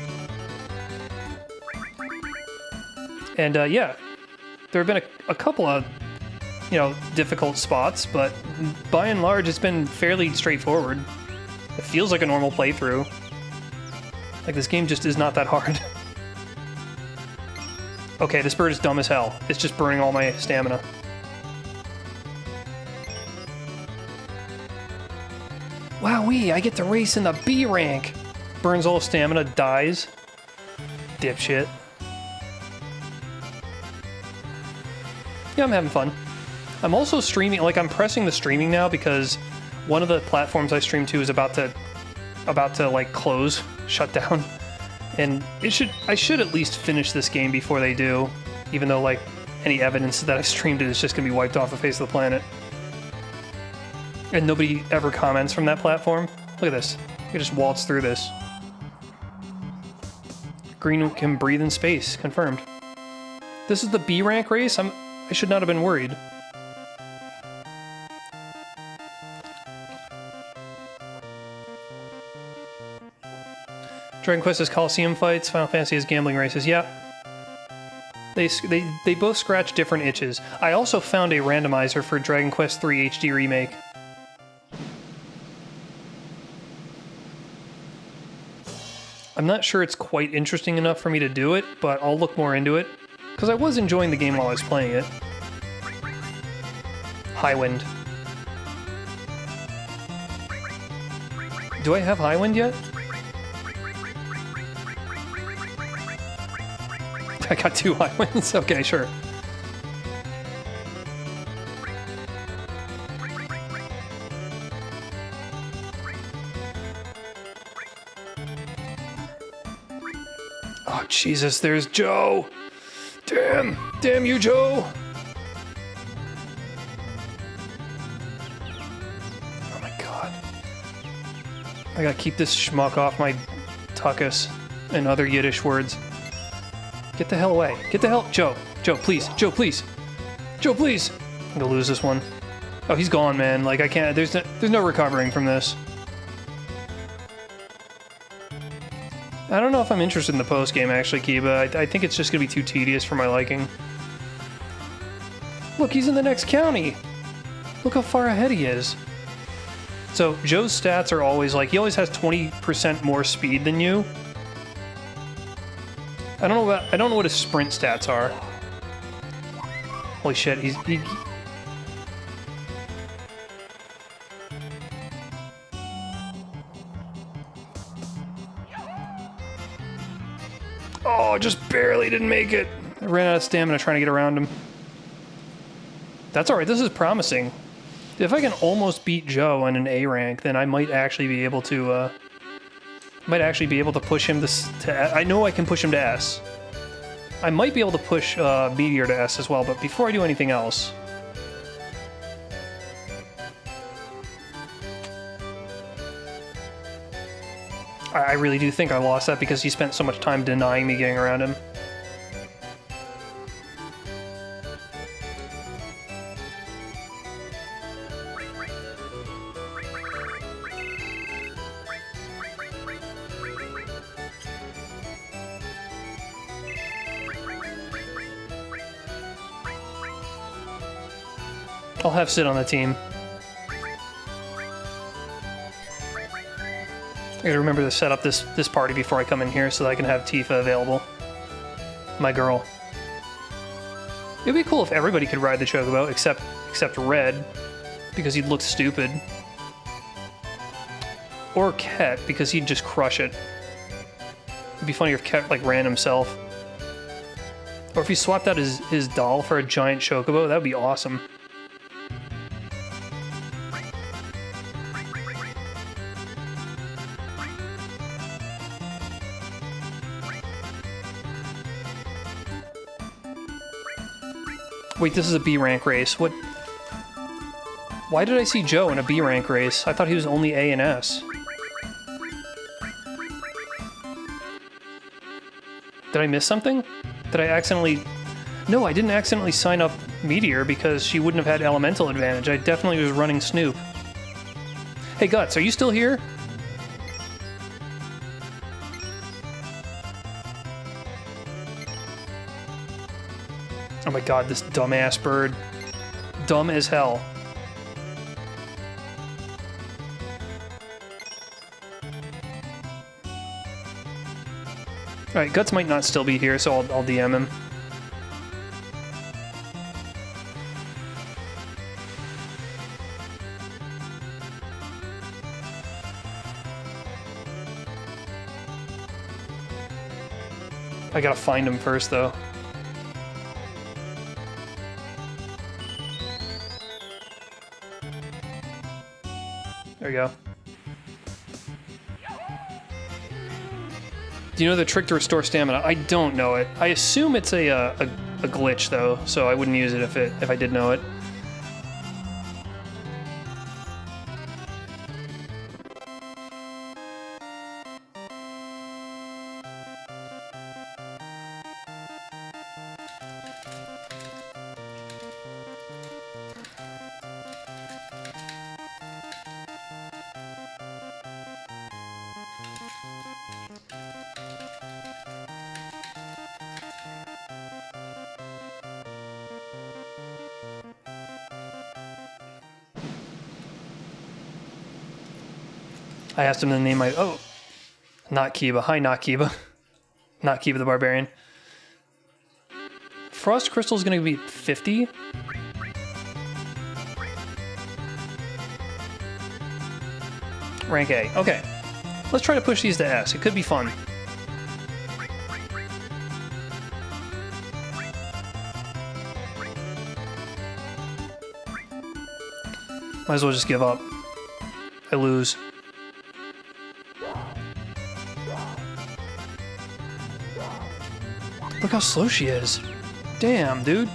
And, yeah. There have been a couple of, you know, difficult spots, but by and large, it's been fairly straightforward. It feels like a normal playthrough. Like, this game just is not that hard. Okay, this bird is dumb as hell. It's just burning all my stamina. Wowee, I get to race in the B rank! Burns all stamina, dies. Dipshit. Yeah, I'm having fun. I'm also streaming, like, I'm pressing the streaming now because one of the platforms I stream to is about to like close, shut down. And I should at least finish this game before they do, even though, like, any evidence that I've streamed it is just gonna be wiped off the face of the planet. And nobody ever comments from that platform. Look at this. You can just waltz through this. Green can breathe in space, confirmed. This is the B rank race? I should not have been worried. Dragon Quest is Coliseum fights, Final Fantasy is gambling races. Yeah. They both scratch different itches. I also found a randomizer for Dragon Quest III HD Remake. I'm not sure it's quite interesting enough for me to do it, but I'll look more into it. Because I was enjoying the game while I was playing it. High Wind. Do I have High Wind yet? I got 2 High Winds? Okay, sure. Oh, Jesus, there's Joe! Damn! Damn you, Joe! Oh my god. I gotta keep this schmuck off my tuckus and other Yiddish words. Get the hell away. Get the hell... Joe! Joe, please! Joe, please! Joe, please! I'm gonna lose this one. Oh, he's gone, man. Like, I can't... There's no recovering from this. I don't know if I'm interested in the post-game, actually, Kiba. I think it's just gonna be too tedious for my liking. Look, he's in the next county! Look how far ahead he is. So, Joe's stats are always like... He always has 20% more speed than you. I don't know what his sprint stats are. Holy shit, he... Oh, just barely didn't make it. I ran out of stamina trying to get around him. That's alright, this is promising. If I can almost beat Joe in an A rank, then I might actually be able to, push him to I know I can push him to S. I might be able to push Meteor to S as well, but before I do anything else... I really do think I lost that because he spent so much time denying me getting around him. I'll have Sid on the team. I gotta remember to set up this party before I come in here so that I can have Tifa available. My girl. It'd be cool if everybody could ride the chocobo, except Red, because he'd look stupid. Or Ket, because he'd just crush it. It'd be funny if Ket, like, ran himself. Or if he swapped out his doll for a giant chocobo, that would be awesome. Wait, this is a B rank race. What? Why did I see Joe in a B rank race? I thought he was only A and S. Did I miss something? Did I accidentally... No, I didn't accidentally sign up Meteor because she wouldn't have had elemental advantage. I definitely was running Snoop. Hey, Guts, are you still here? Oh my god, this dumbass bird. Dumb as hell. Alright, Guts might not still be here, so I'll DM him. I gotta find him first, though. There we go. Do you know the trick to restore stamina? I don't know it. I assume it's a glitch, though, so I wouldn't use it if I did know it. I asked him to name my... Oh! Not Kiba. Hi, not Kiba. Not Kiba the Barbarian. Frost Crystal is going to be 50? Rank A. Okay. Let's try to push these to S. It could be fun. Might as well just give up. I lose. Look how slow she is. Damn, dude.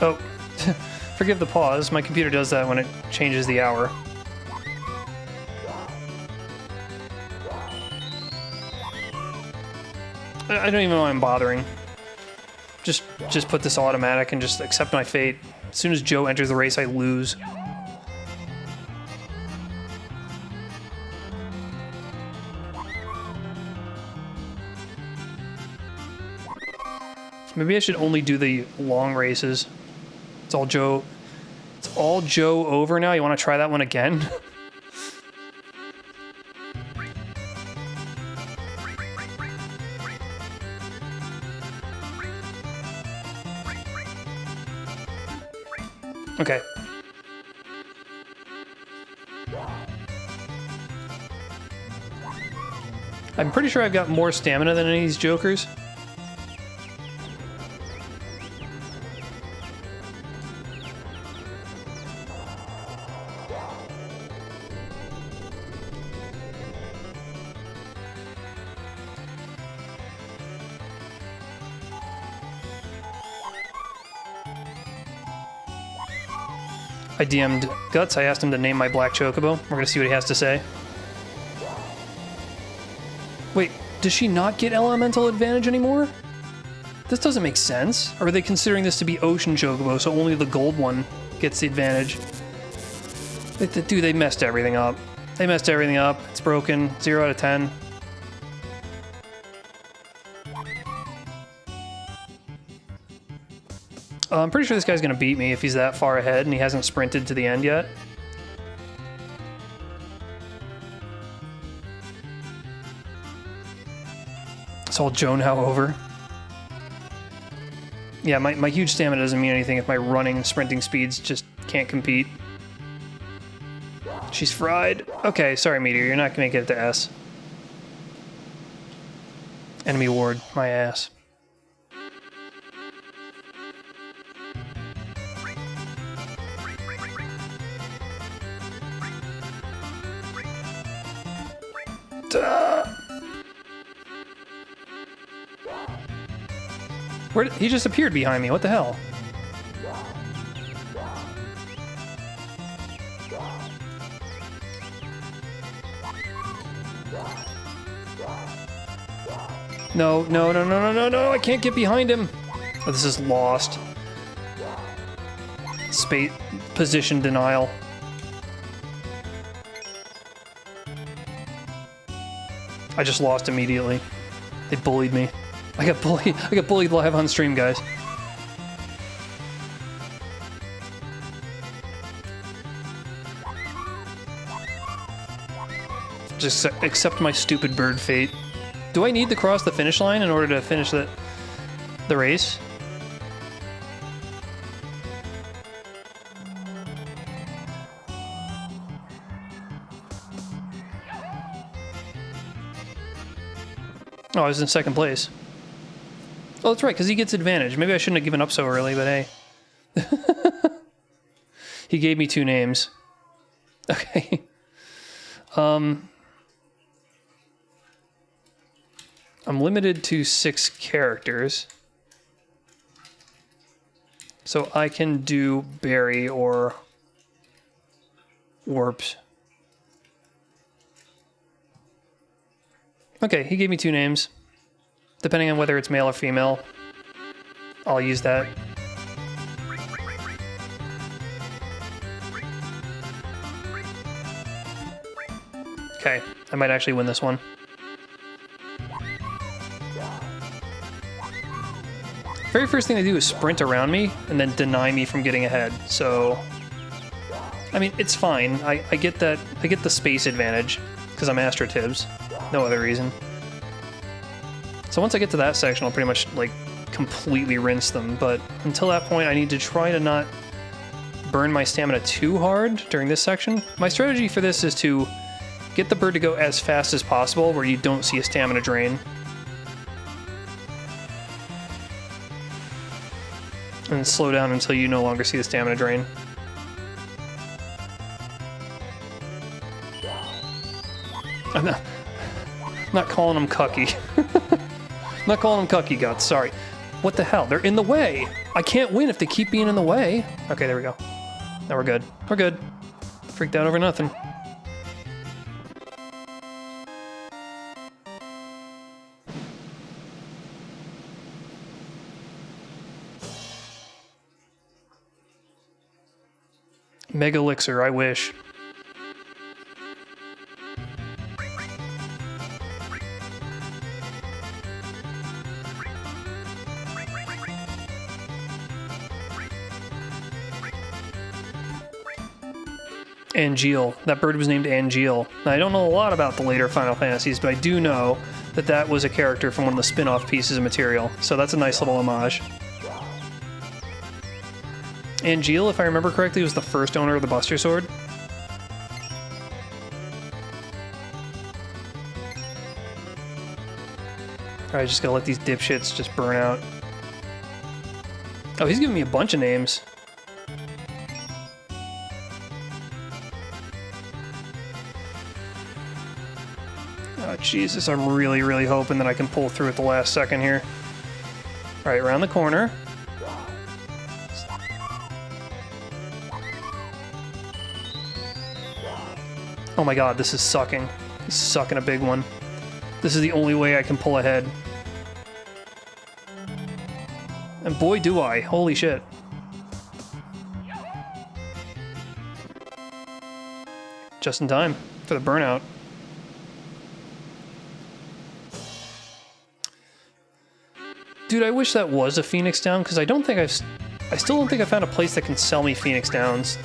Oh, forgive the pause. My computer does that when it changes the hour. I don't even know why I'm bothering. Just put this automatic and just accept my fate. As soon as Joe enters the race, I lose. Maybe I should only do the long races. It's all Joe over now. You want to try that one again? Okay. I'm pretty sure I've got more stamina than any of these jokers. I DM'd Guts. I asked him to name my black chocobo. We're gonna see what he has to say. Wait, does she not get elemental advantage anymore? This doesn't make sense. Or are they considering this to be ocean chocobo, so only the gold one gets the advantage? Dude, they messed everything up. They messed everything up. It's broken. 0 out of 10. I'm pretty sure this guy's gonna beat me if he's that far ahead and he hasn't sprinted to the end yet. It's all Joe now over. Yeah, my huge stamina doesn't mean anything if my running and sprinting speeds just can't compete. She's fried. Okay, sorry, Meteor, you're not gonna make it to S. Enemy ward, my ass. Where did, he just appeared behind me, what the hell? No, no, no, no, no, no, no, I can't get behind him. Oh, this is lost. Space position denial. I just lost immediately. They bullied me. I got bullied live on stream, guys. Just accept my stupid bird fate. Do I need to cross the finish line in order to finish the race? Oh, I was in second place. Oh, that's right, because he gets advantage. Maybe I shouldn't have given up so early, but hey. He gave me 2 names. Okay. I'm limited to 6 characters. So I can do Berry or Warps. Okay, he gave me 2 names. Depending on whether it's male or female, I'll use that. Okay, I might actually win this one. Very first thing they do is sprint around me and then deny me from getting ahead. So, I mean, it's fine. I get that. I get the space advantage because I'm Astro Tibbs. No other reason. So once I get to that section, I'll pretty much, like, completely rinse them. But until that point, I need to try to not burn my stamina too hard during this section. My strategy for this is to get the bird to go as fast as possible where you don't see a stamina drain. And slow down until you no longer see the stamina drain. I'm not calling them cucky. I'm not calling them cucky guts, sorry. What the hell? They're in the way! I can't win if they keep being in the way. Okay, there we go. Now we're good. We're good. Freaked out over nothing. Mega Elixir, I wish. Angeal. That bird was named Angeal. Now, I don't know a lot about the later Final Fantasies, but I do know that that was a character from one of the spin-off pieces of material. So that's a nice little homage. Angeal, if I remember correctly, was the first owner of the Buster Sword. Alright, just gotta let these dipshits just burn out. Oh, he's giving me a bunch of names. Oh, Jesus, I'm really, really hoping that I can pull through at the last second here. Alright, around the corner. Oh my god, this is sucking. This is sucking a big one. This is the only way I can pull ahead. And boy, do I. Holy shit. Just in time for the burnout. Dude, I wish that was a Phoenix Down, because I still don't think I found a place that can sell me Phoenix Downs.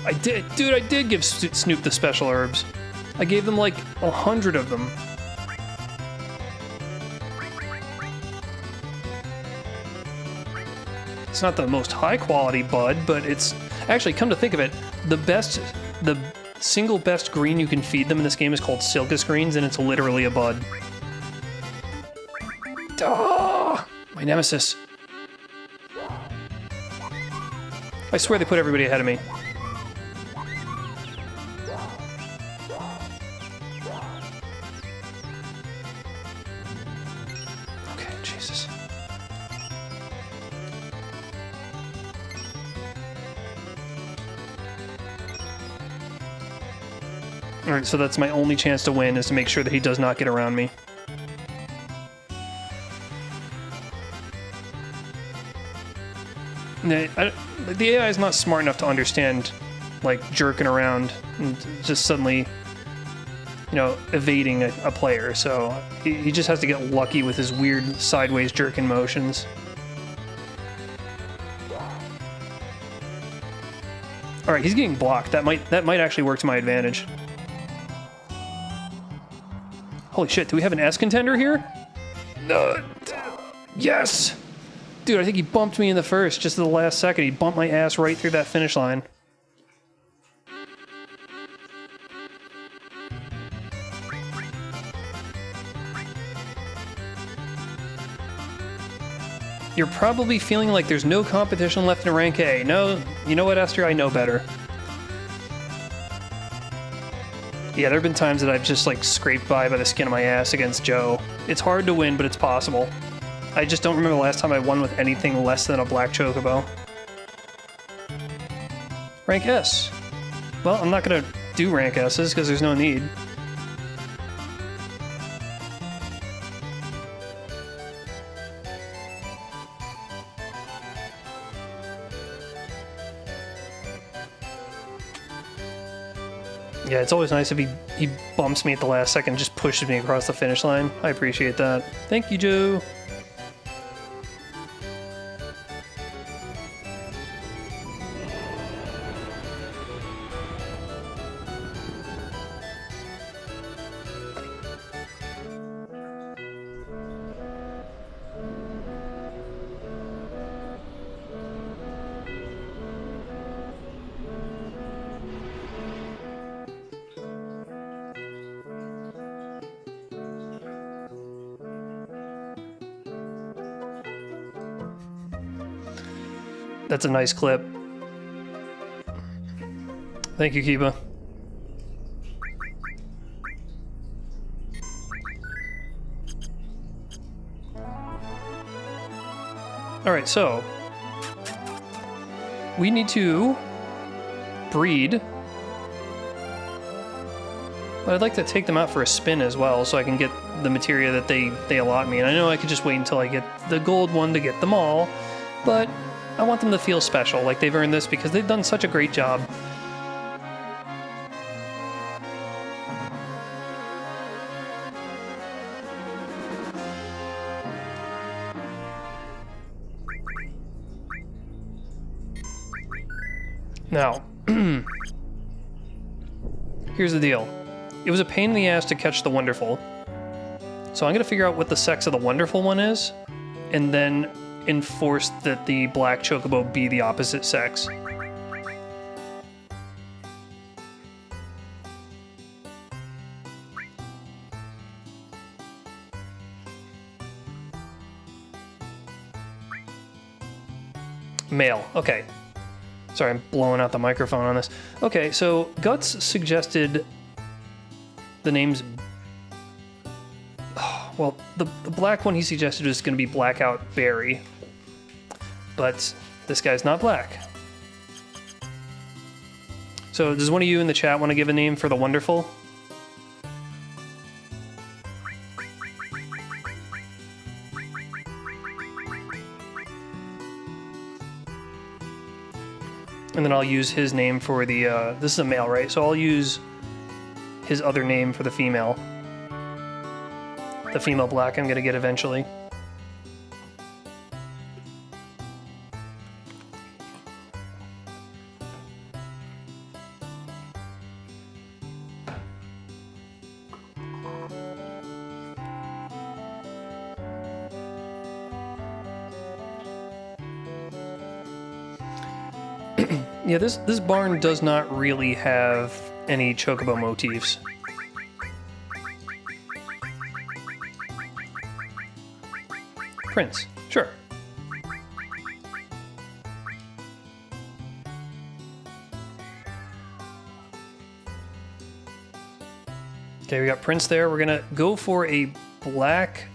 I did give Snoop the special herbs. I gave them like 100 of them. It's not the most high quality bud, but it's actually, come to think of it, the single best green you can feed them in this game is called Silcus Greens, and it's literally a bud. Ah, my nemesis. I swear they put everybody ahead of me. Okay, Jesus. Alright, so that's my only chance to win, is to make sure that he does not get around me. The AI is not smart enough to understand, like, jerking around and just suddenly, you know, evading a player, so he just has to get lucky with his weird sideways jerking motions. Alright, he's getting blocked. That might actually work to my advantage. Holy shit, do we have an S contender here? No. Yes! Dude, I think he bumped me in the first, just at the last second. He bumped my ass right through that finish line. You're probably feeling like there's no competition left in rank A. No, you know what, Esther? I know better. Yeah, there have been times that I've just, like, scraped by the skin of my ass against Joe. It's hard to win, but it's possible. I just don't remember the last time I won with anything less than a black chocobo. Rank S. Well, I'm not gonna do rank S's, because there's no need. Yeah, it's always nice if he bumps me at the last second, just pushes me across the finish line. I appreciate that. Thank you, Joe. That's a nice clip. Thank you, Kiba. Alright, so we need to breed. But I'd like to take them out for a spin as well, so I can get the materia that they allot me. And I know I could just wait until I get the gold one to get them all, but I want them to feel special, like they've earned this, because they've done such a great job. Now, here's the deal. It was a pain in the ass to catch the Wonderful. So I'm going to figure out what the sex of the Wonderful one is, and then enforce that the black chocobo be the opposite sex. Male. Okay. Sorry, I'm blowing out the microphone on this. Okay, so Guts suggested the names. Well, the black one he suggested was going to be Blackout Berry. But this guy's not black. So does one of you in the chat want to give a name for the wonderful? And then I'll use his name for the, this is a male, right? So I'll use his other name for the female. The female black I'm gonna get eventually. Yeah, this barn does not really have any chocobo motifs. Prince, sure. Okay, we got Prince there. We're gonna go for a black.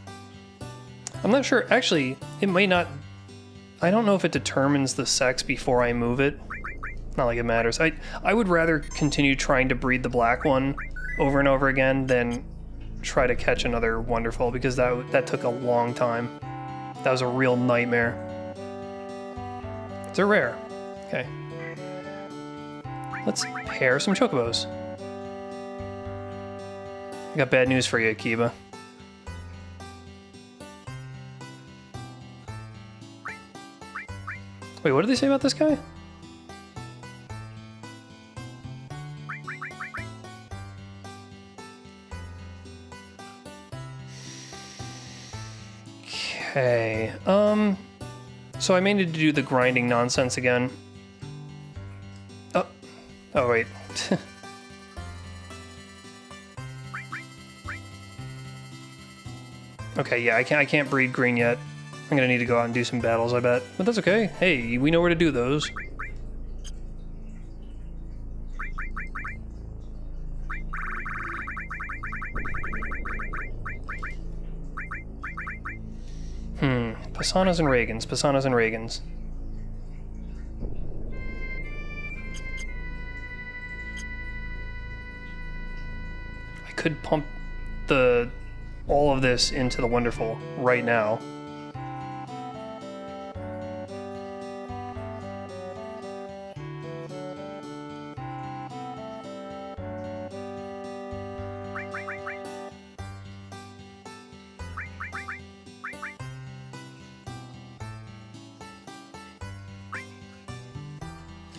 I'm not sure, actually, it may not, I don't know if it determines the sex before I move it. Not like it matters. I would rather continue trying to breed the black one over and over again than try to catch another wonderful, because that took a long time. That was a real nightmare. They're rare. Okay. Let's pair some chocobos. I got bad news for you, Akiba. Wait, what did they say about this guy? Okay, so I may need to do the grinding nonsense again. Oh wait. Okay, yeah, I can't breed green yet. I'm gonna need to go out and do some battles, I bet. But that's okay. Hey, we know where to do those. Pasanas and Reagans, Pasanas and Reagans. I could pump all of this into the wonderful right now.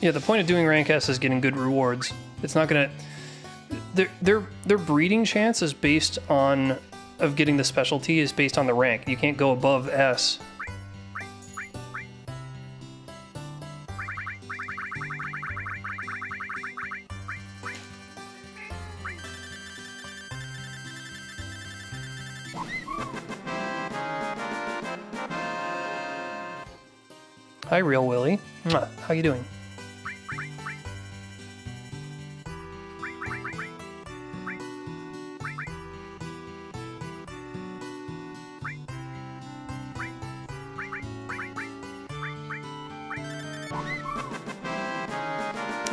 Yeah, the point of doing rank S is getting good rewards. It's not gonna... Their breeding chance is based on... of getting the specialty is based on the rank. You can't go above S. Hi, Real Willie. Mwah. How you doing?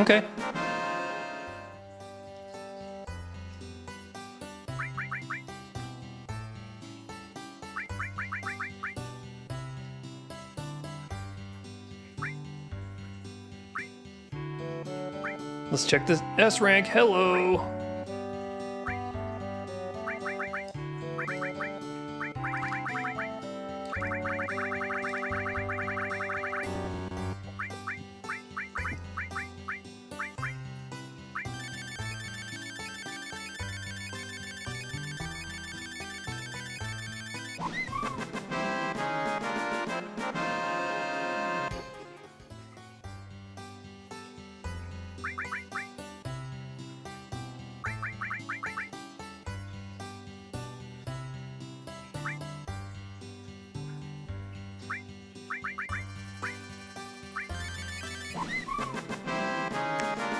Okay. Let's check this S rank. Hello.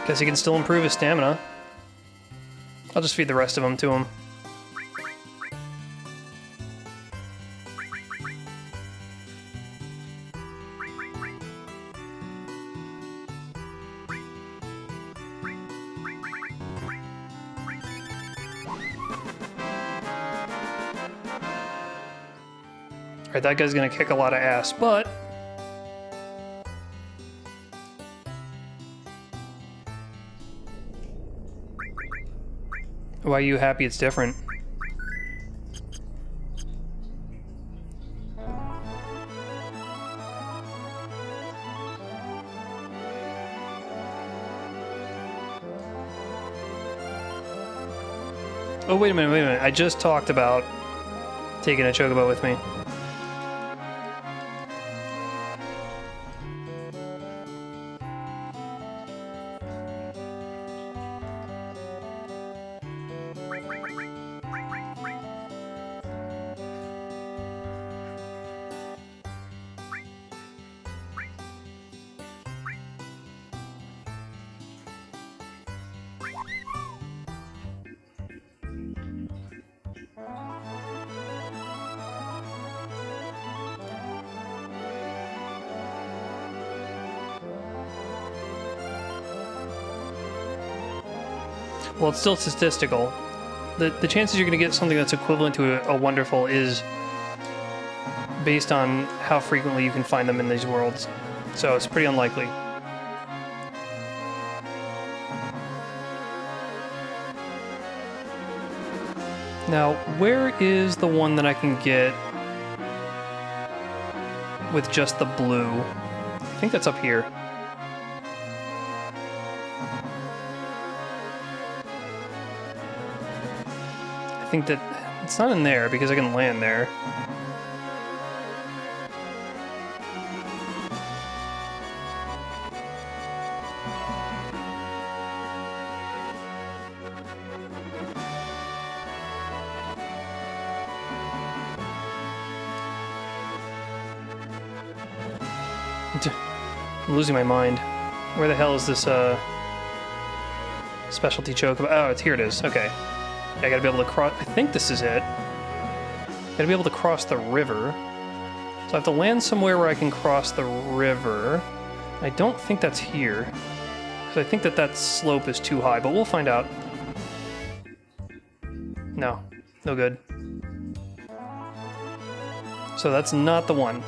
Guess he can still improve his stamina. I'll just feed the rest of them to him. Alright, that guy's gonna kick a lot of ass, but... Why are you happy it's different? Oh, wait a minute. I just talked about taking a chocobo with me. Well, it's still statistical. The chances you're going to get something that's equivalent to a wonderful is based on how frequently you can find them in these worlds. So it's pretty unlikely. Now, where is the one that I can get with just the blue? I think that's up here. I think that it's not in there because I can land there. I'm losing my mind. Where the hell is this specialty chocobo? Oh, here it is. Okay. I gotta be able to cross. I think this is it. Gotta be able to cross the river. So I have to land somewhere where I can cross the river. I don't think that's here, because I think that slope is too high, but we'll find out. No. No good. So that's not the one.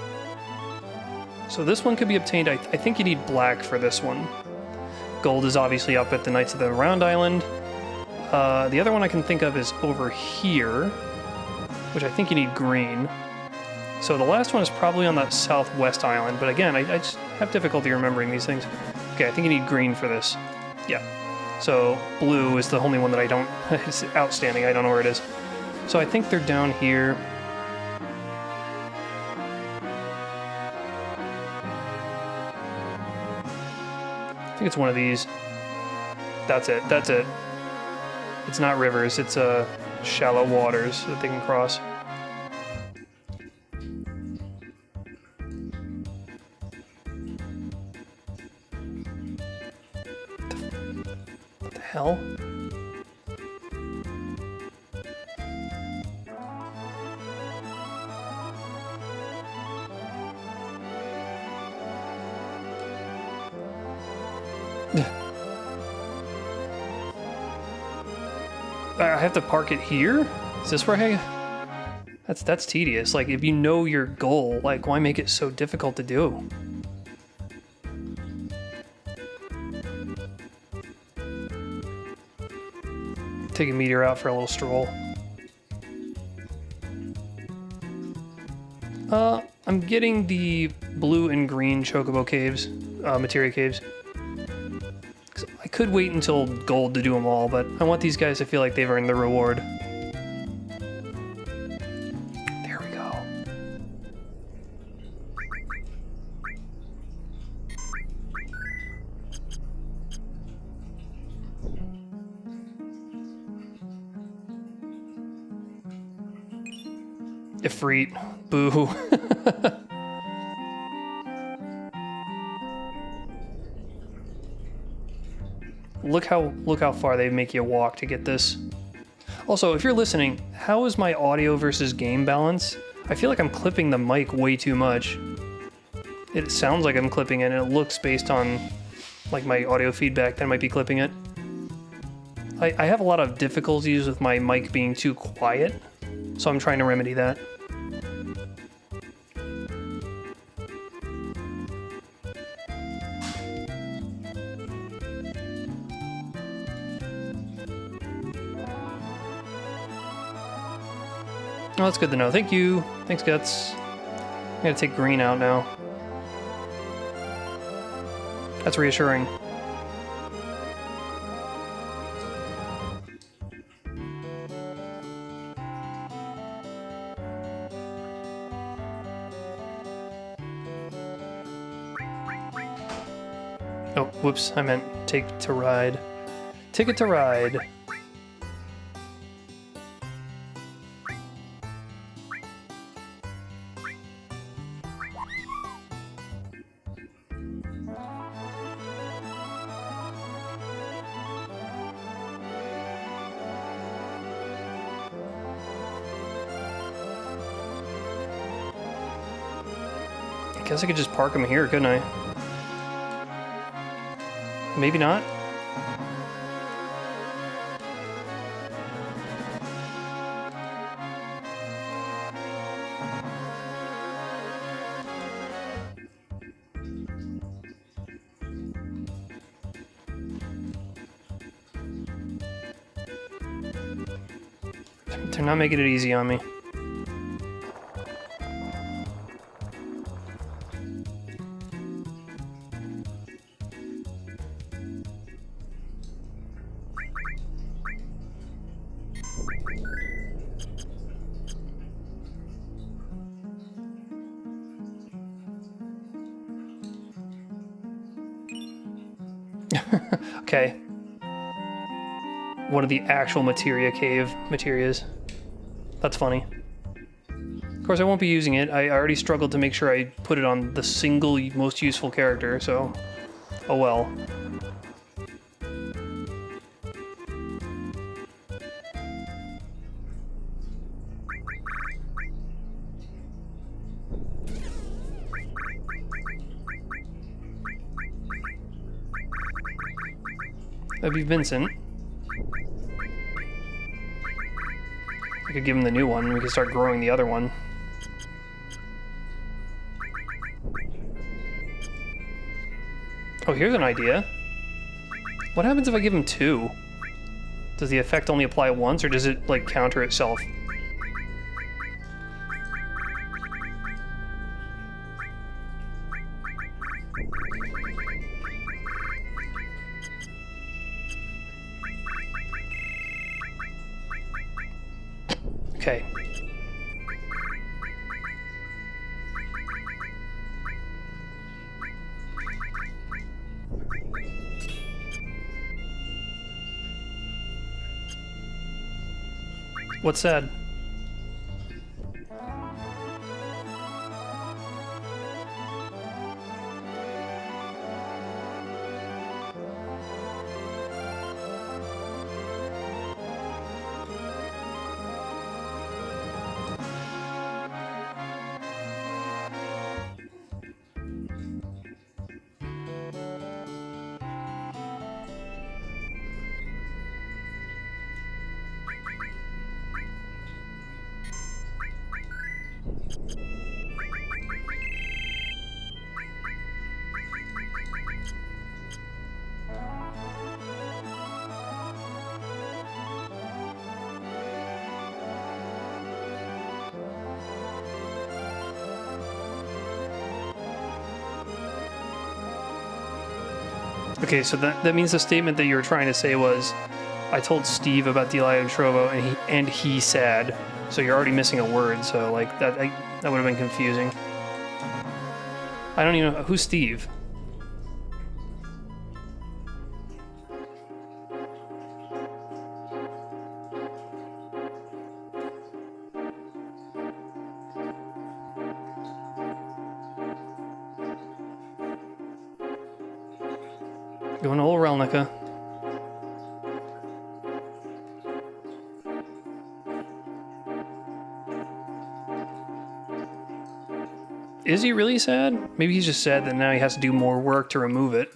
So this one could be obtained. I think you need black for this one. Gold is obviously up at the Knights of the Round Island. The other one I can think of is over here, which I think you need green. So the last one is probably on that southwest island, but again, I just have difficulty remembering these things. Okay, I think you need green for this. Yeah. So blue is the only one that I don't... It's outstanding, I don't know where it is. So I think they're down here. I think it's one of these. That's it. That's it. It's not rivers. It's shallow waters that they can cross. What the hell? I have to park it here? Is this where I... That's tedious. Like, if you know your goal, like, why make it so difficult to do? Take a meteor out for a little stroll. I'm getting the blue and green chocobo caves, materia caves. I could wait until gold to do them all, but I want these guys to feel like they've earned the reward. There we go. Ifrit. Boo. Look how far they make you walk to get this. Also, if you're listening, how is my audio versus game balance? I feel like I'm clipping the mic way too much. It sounds like I'm clipping it, and it looks based on like my audio feedback that I might be clipping it. I have a lot of difficulties with my mic being too quiet, so I'm trying to remedy that. Oh, that's good to know. Thank you. Thanks, Guts. I gotta take green out now. That's reassuring. Oh, whoops. I meant take to ride. Ticket to ride. I guess I could just park him here, couldn't I? Maybe not. They're not making it easy on me. Okay. One of the actual materia cave materias. That's funny. Of course, I won't be using it. I already struggled to make sure I put it on the single most useful character, so... oh well. That'd be Vincent. I could give him the new one. We could start growing the other one. Oh, here's an idea. What happens if I give him two? Does the effect only apply once, or does it, like, counter itself? Okay. What's sad? Okay, so that means the statement that you were trying to say was, I told Steve about Delia and Trovo, and he said. So you're already missing a word. So like that would have been confusing. I don't even know who's Steve. Going to old Relnica. Is he really sad? Maybe he's just sad that now he has to do more work to remove it.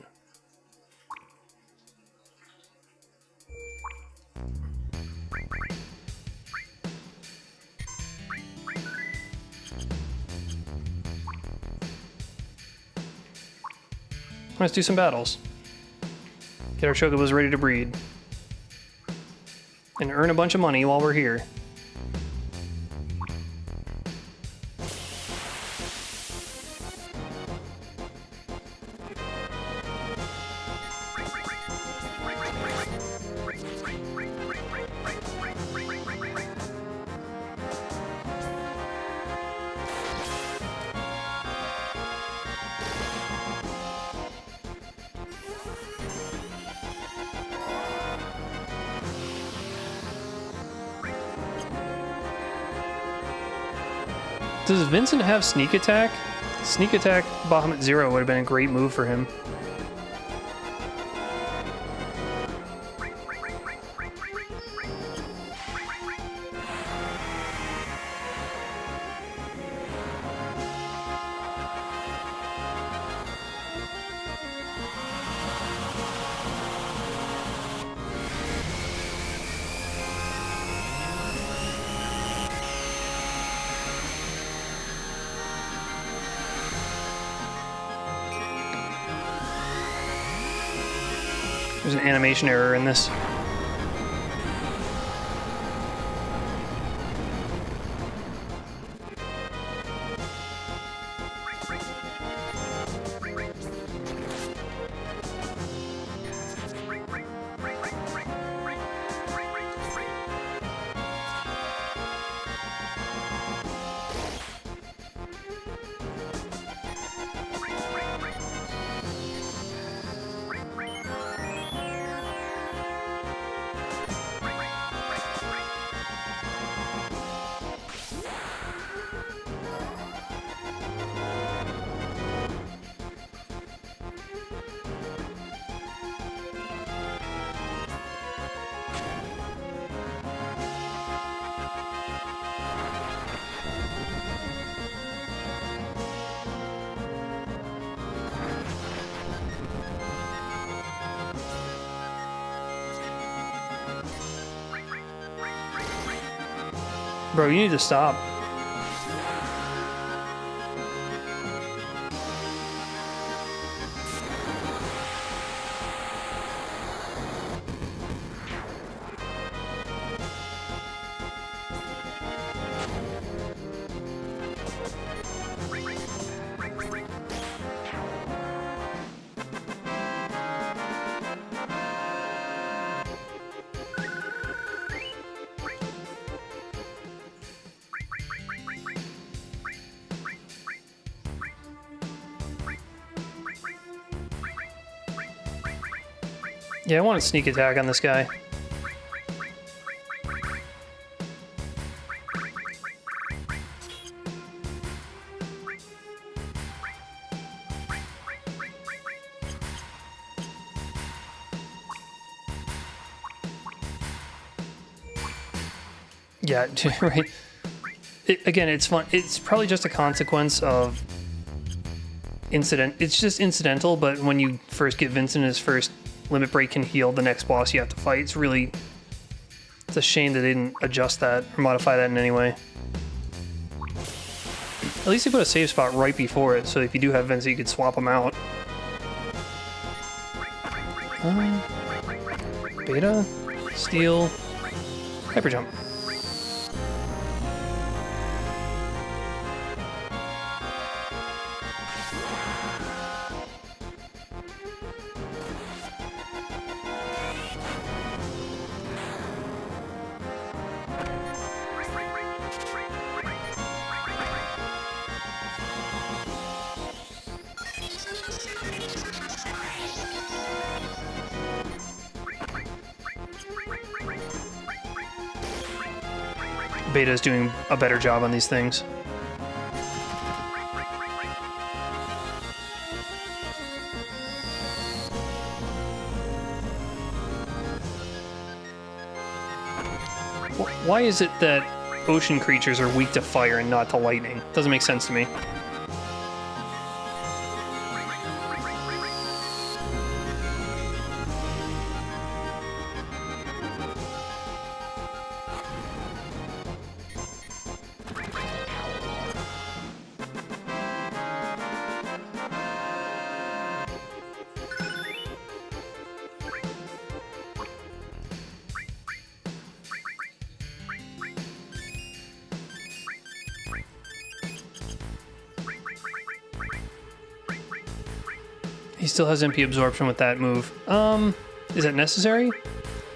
Let's do some battles. Get our chocobos ready to breed. And earn a bunch of money while we're here. Does Vincent have sneak attack? Sneak attack Bahamut Zero would have been a great move for him. There's an animation error in this. Bro, you need to stop. Yeah, I want a sneak attack on this guy. Yeah, right. Again, it's fun. It's probably just a consequence of incident. It's just incidental, but when you first get Vincent, his first limit break can heal the next boss you have to fight. It's a shame that they didn't adjust that or modify that in any way. At least they put a save spot right before it, so if you do have Vincent, you could swap them out. Beta, Steel, Hyper Jump. Beta is doing a better job on these things. Why is it that ocean creatures are weak to fire and not to lightning? Doesn't make sense to me. He still has MP absorption with that move. Is that necessary?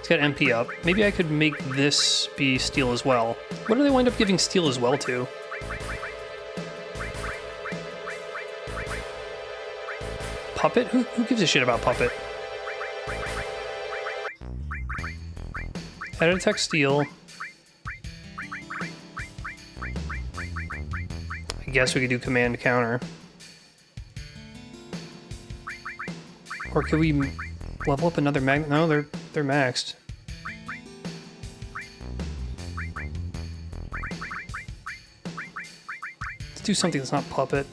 It's got MP up. Maybe I could make this be steel as well. What do they wind up giving steel as well to? Puppet? Who gives a shit about Puppet? Added attack steel. I guess we could do command counter. Or could we level up another mag? No, they're maxed. Let's do something that's not Puppet.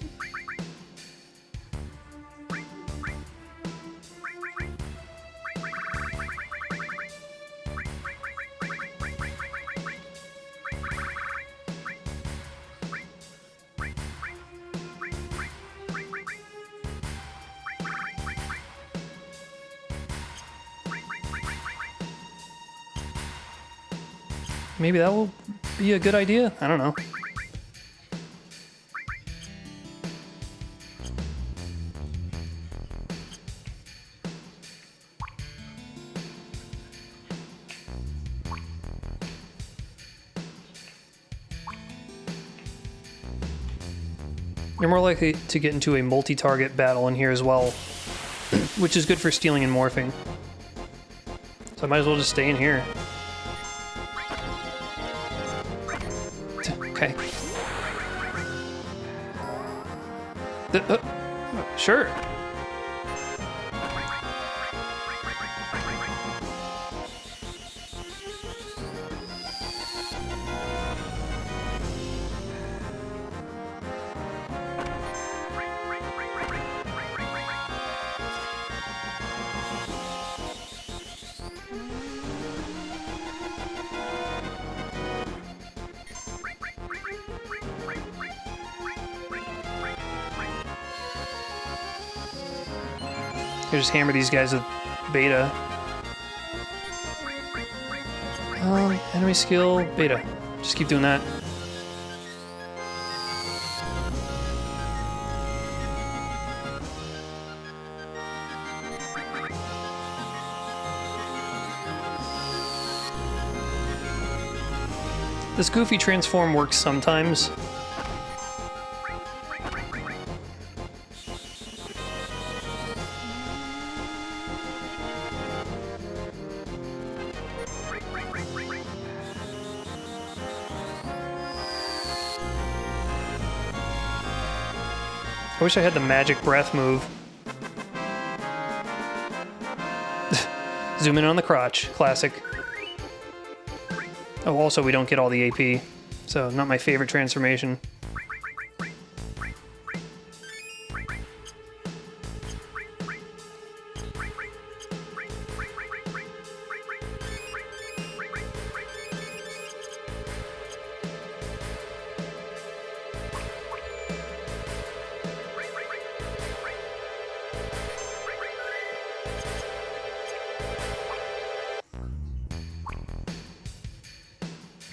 Maybe that will be a good idea? I don't know. You're more likely to get into a multi-target battle in here as well, which is good for stealing and morphing. So I might as well just stay in here. Okay. Sure. I just hammer these guys with beta. Enemy skill, beta. Just keep doing that. This goofy transform works sometimes. I wish I had the magic breath move. Zoom in on the crotch. Classic. Oh, also we don't get all the AP, so not my favorite transformation.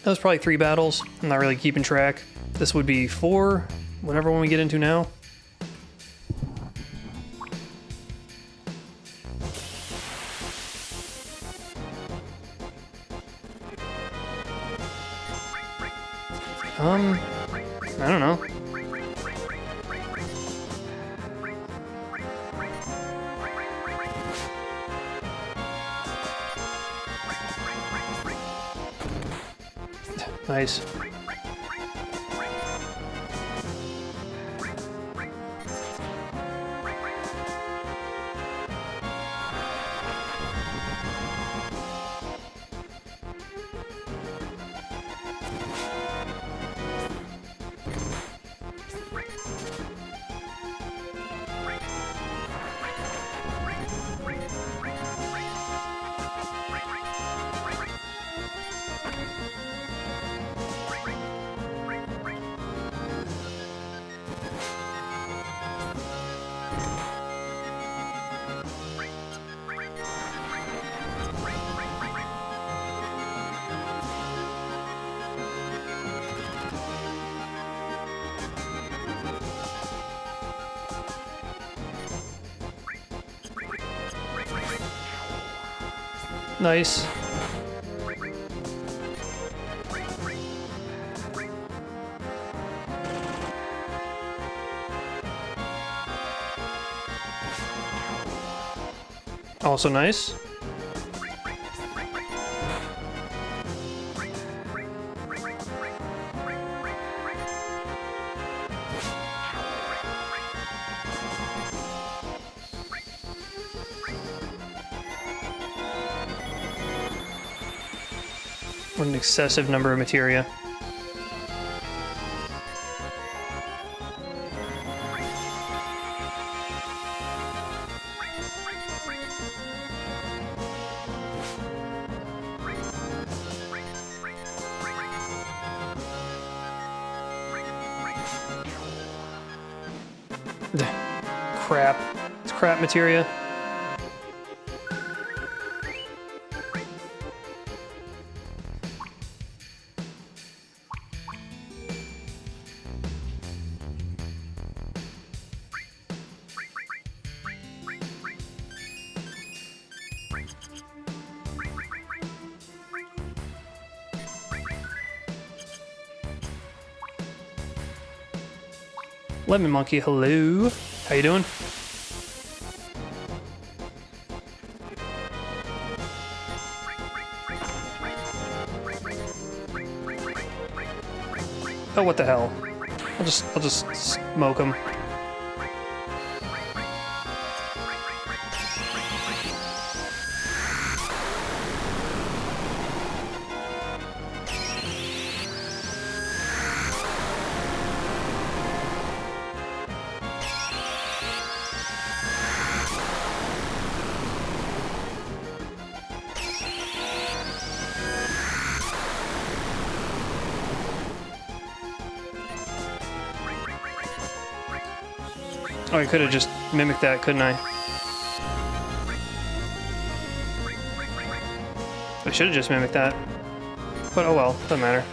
That was probably 3 battles. I'm not really keeping track. This would be 4, whatever one we get into now. I don't know. Nice. Nice. Also nice. What an excessive number of materia. Crap. It's crap materia. Lemon Monkey, hello. How you doing? Oh, what the hell? I'll just smoke him. Oh, I could have just mimicked that, couldn't I? I should have just mimicked that. But oh well, doesn't matter.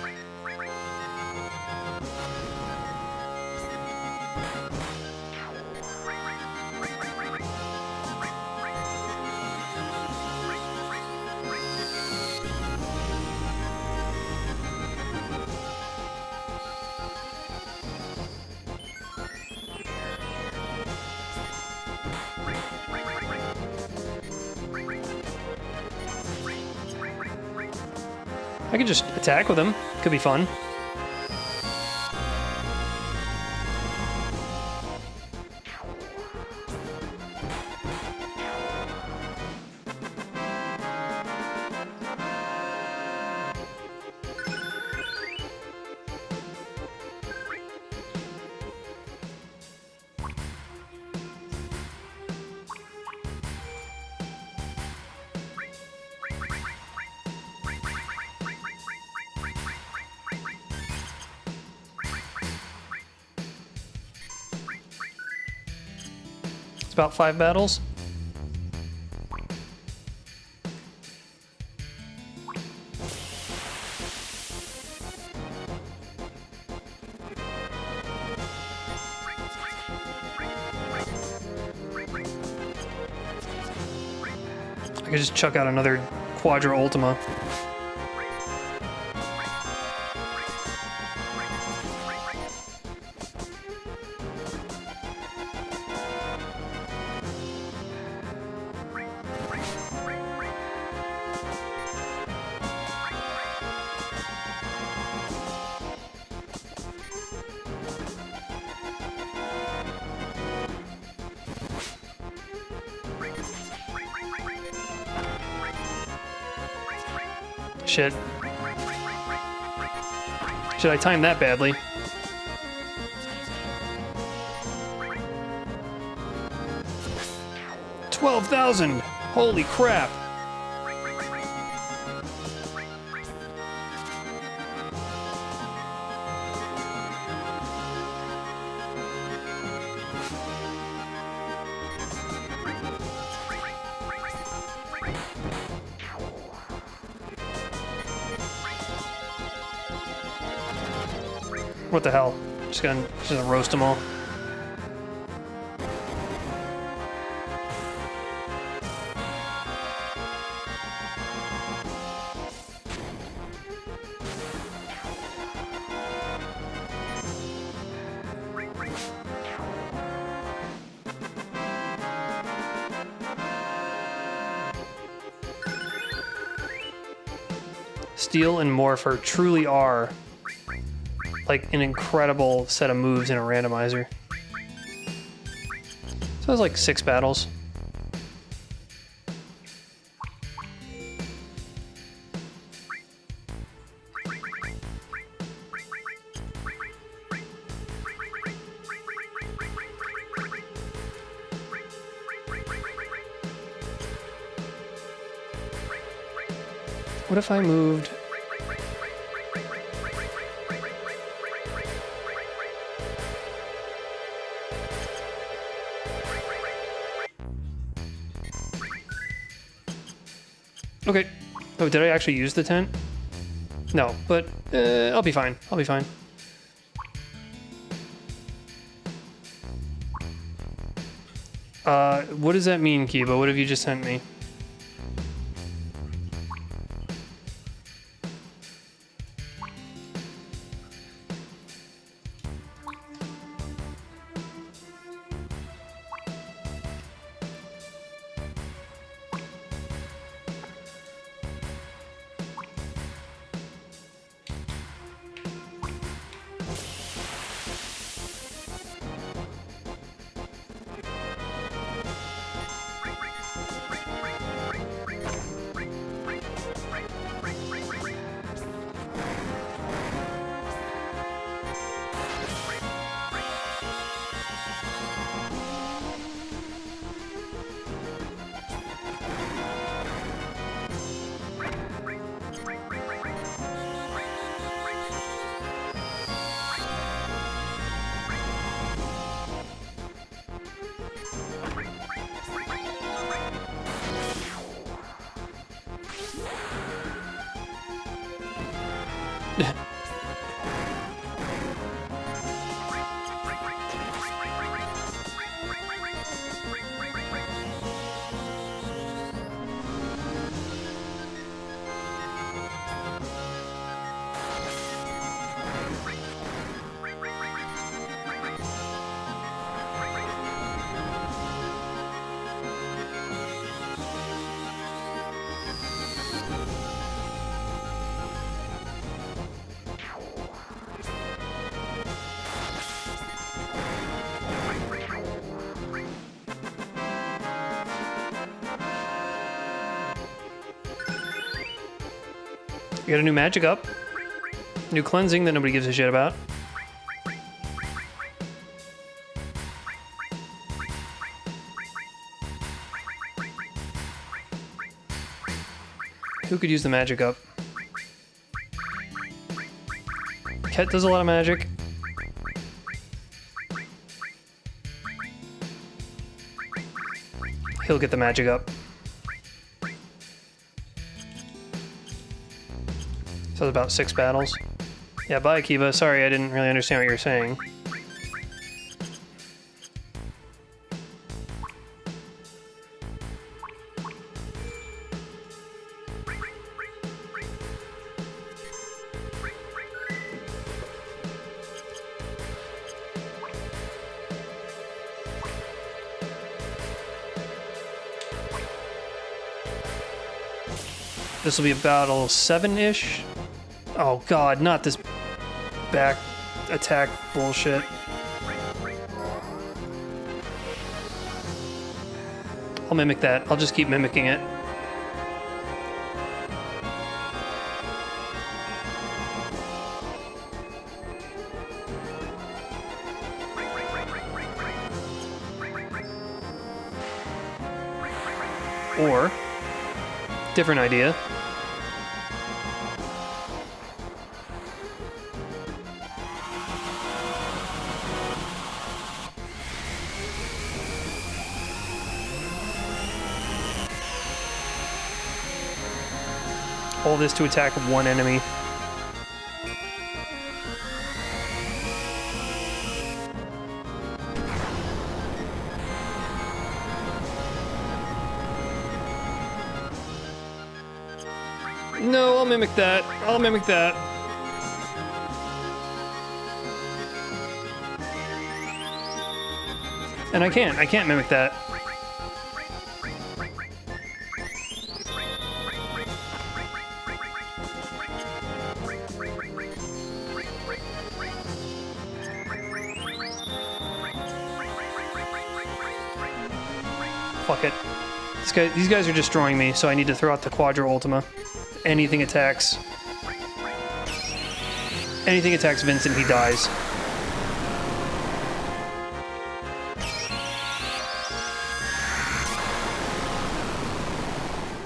I could just attack with him. Could be fun. It's about 5 battles. I could just chuck out another Quadra Ultima. Shit. Should I time that badly? $12,000! Holy crap! What the hell? Just gonna roast them all. Steel and Morpher truly are like an incredible set of moves in a randomizer. So it was like 6 battles. What if I moved? Okay. Oh, did I actually use the tent? No, but I'll be fine. I'll be fine. What does that mean, Kiba? What have you just sent me? We got a new magic up. New cleansing that nobody gives a shit about. Who could use the magic up? Ket does a lot of magic. He'll get the magic up. So it's about 6 battles. Yeah, bye, Kiba. Sorry, I didn't really understand what you were saying. This will be battle 7-ish. Oh god, not this back attack bullshit. I'll mimic that. I'll just keep mimicking it. Or, different idea. All this to attack one enemy. No, I'll mimic that. I'll mimic that. And I can't mimic that. fuck it. These guys are destroying me, so I need to throw out the Quadra Ultima. Anything attacks Vincent, he dies.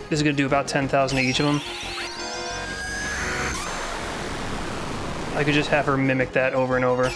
This is gonna do about 10,000 to each of them. I could just have her mimic that over and over.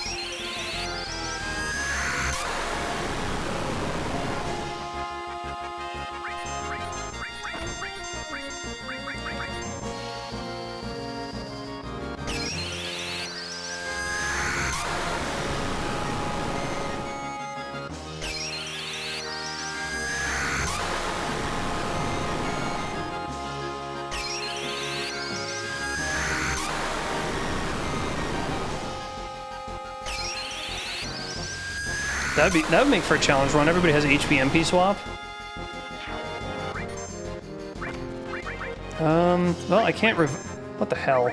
That would make for a challenge run. Everybody has HP MP swap. Well, I can't what the hell?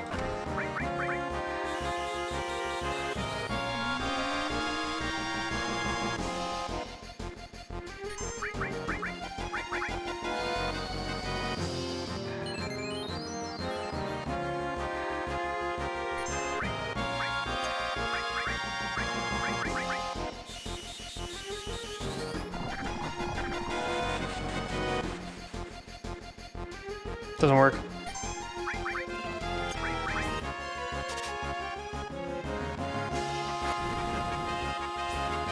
Doesn't work.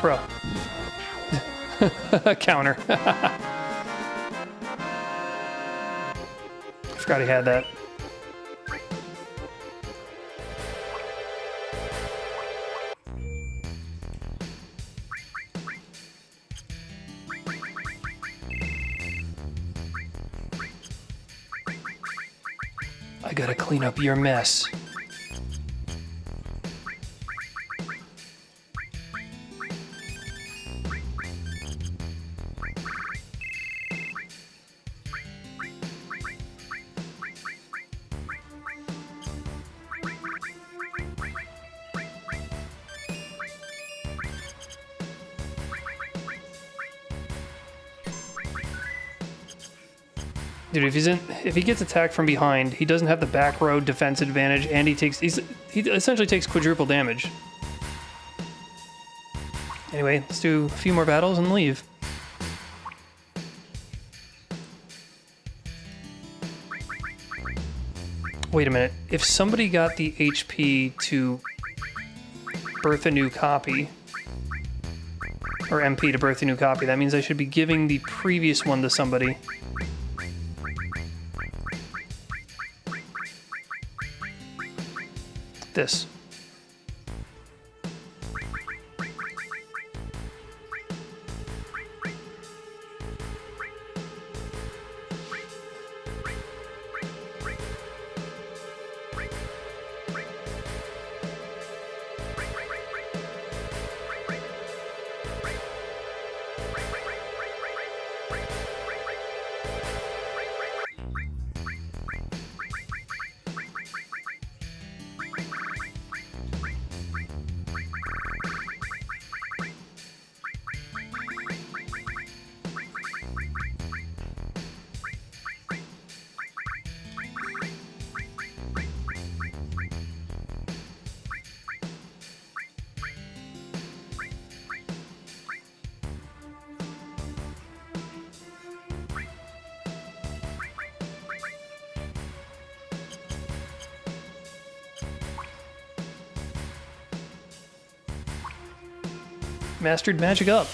Bro. Counter. Forgot he had that. I gotta clean up your mess. Dude, if he gets attacked from behind, he doesn't have the back row defense advantage, and he essentially takes quadruple damage. Anyway, let's do a few more battles and leave. Wait a minute. If somebody got the HP to birth a new copy, or MP to birth a new copy, that means I should be giving the previous one to somebody. This. Mastered magic up.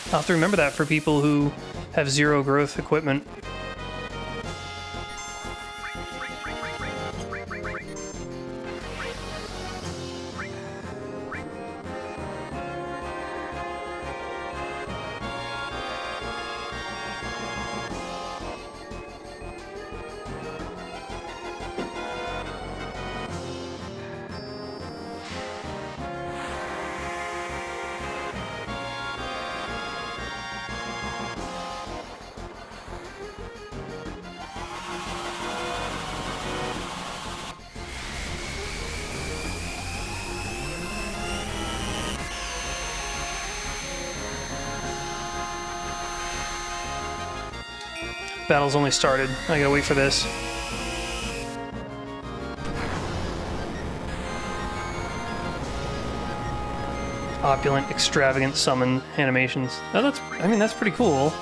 I'll have to remember that for people who have zero growth equipment. Battle's only started. I gotta wait for this. Opulent, extravagant summon animations. Oh, that's, I mean, that's pretty cool.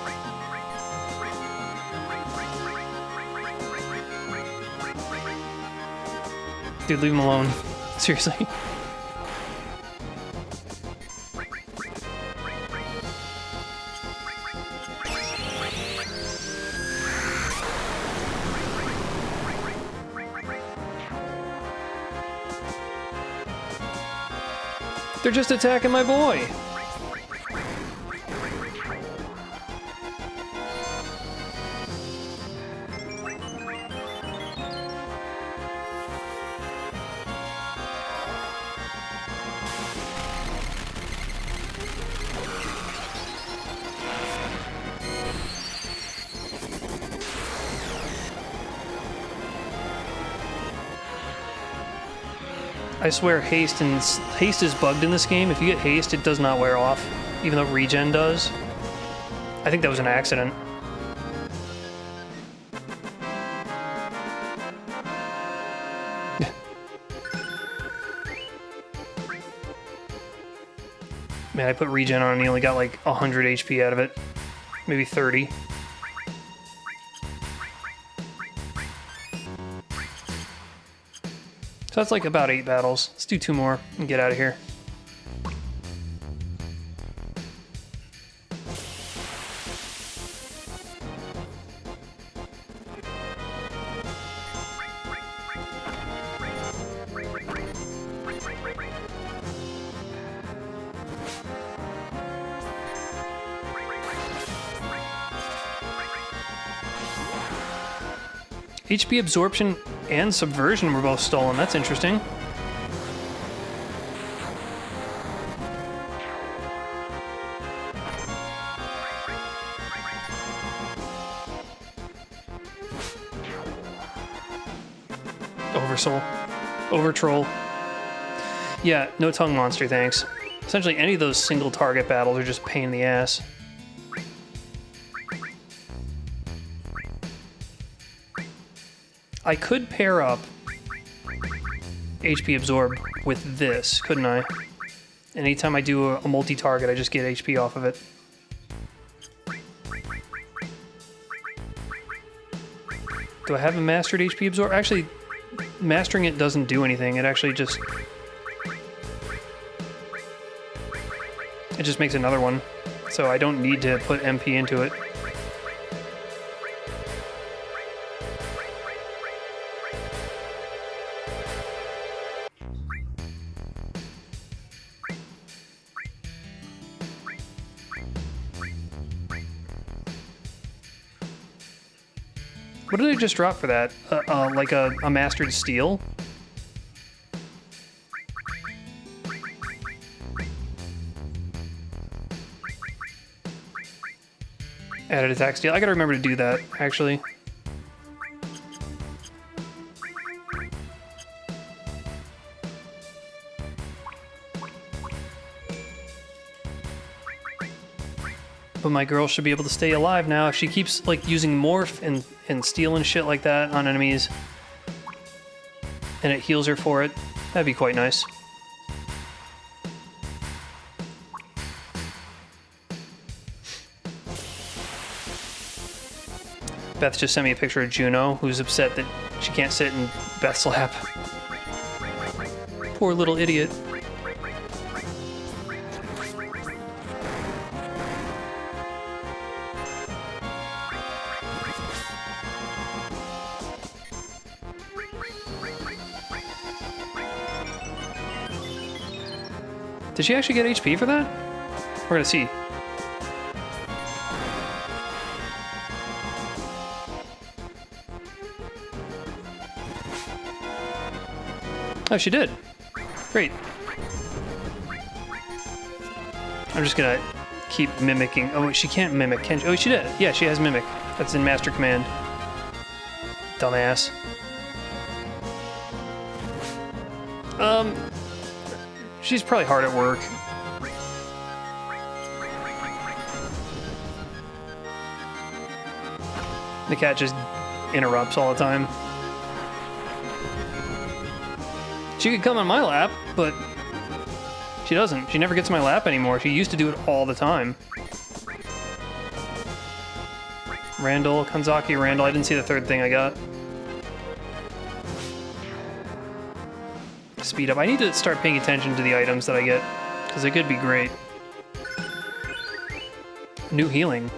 Dude, leave him alone. Seriously. They're just attacking my boy. I swear haste is bugged in this game. If you get haste, it does not wear off, even though regen does. I think that was an accident. Man, I put regen on and he only got like 100 HP out of it. Maybe 30. So that's like about 8 battles. Let's do 2 more and get out of here. HP absorption and subversion were both stolen. That's interesting. Oversoul. Overtroll. Yeah, no tongue monster, thanks. Essentially any of those single target battles are just a pain in the ass. I could pair up HP Absorb with this, couldn't I? Anytime I do a multi-target, I just get HP off of it. Do I have a mastered HP Absorb? Actually, mastering it doesn't do anything. It actually just... it just makes another one. So I don't need to put MP into it. What did I just drop for that? Like a mastered steel? Added attack steal. I gotta remember to do that, actually. But my girl should be able to stay alive now if she keeps like using morph and steal and shit like that on enemies. And it heals her for it. That'd be quite nice. Beth just sent me a picture of Juno, who's upset that she can't sit in Beth's lap. Poor little idiot. Did she actually get HP for that? We're gonna see. Oh, she did. Great. I'm just gonna keep mimicking. Oh, she can't mimic, can she? Oh, she did. Yeah, she has mimic. That's in Master Command. Dumbass. She's probably hard at work. The cat just interrupts all the time. She could come on my lap, but she doesn't. She never gets my lap anymore. She used to do it all the time. Randall, Kanzaki, Randall. I didn't see the third thing I got. Speed up. I need to start paying attention to the items that I get, because they could be great. New healing.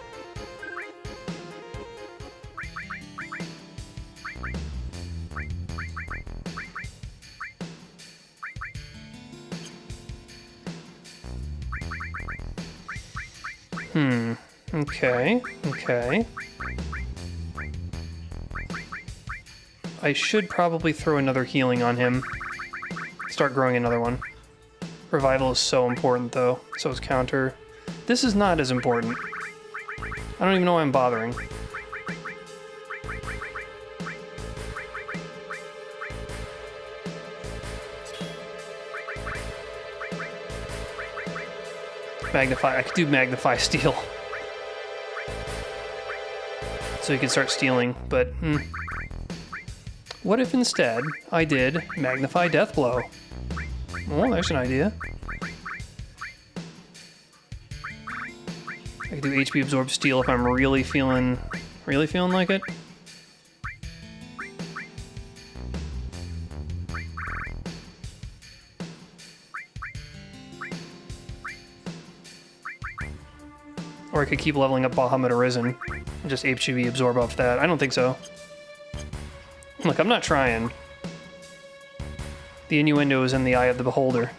Okay, okay. I should probably throw another healing on him. Start growing another one. Revival is so important, though. So is counter. This is not as important. I don't even know why I'm bothering. Magnify. I could do Magnify Steal. So you can start stealing, but what if instead I did Magnify Death Blow? Oh, there's an idea. I could do HP Absorb Steal if I'm really feeling like it. Or I could keep leveling up Bahamut or Racin and just HP Absorb off that. I don't think so. Look, I'm not trying. The innuendo is in the eye of the beholder.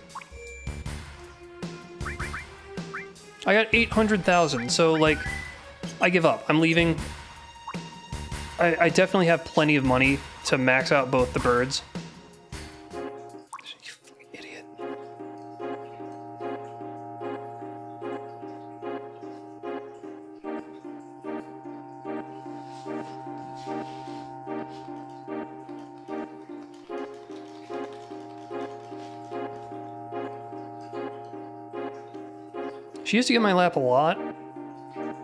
I got 800,000, so, like, I give up. I'm leaving. I definitely have plenty of money to max out both the birds. You fucking idiot. She used to get my lap a lot.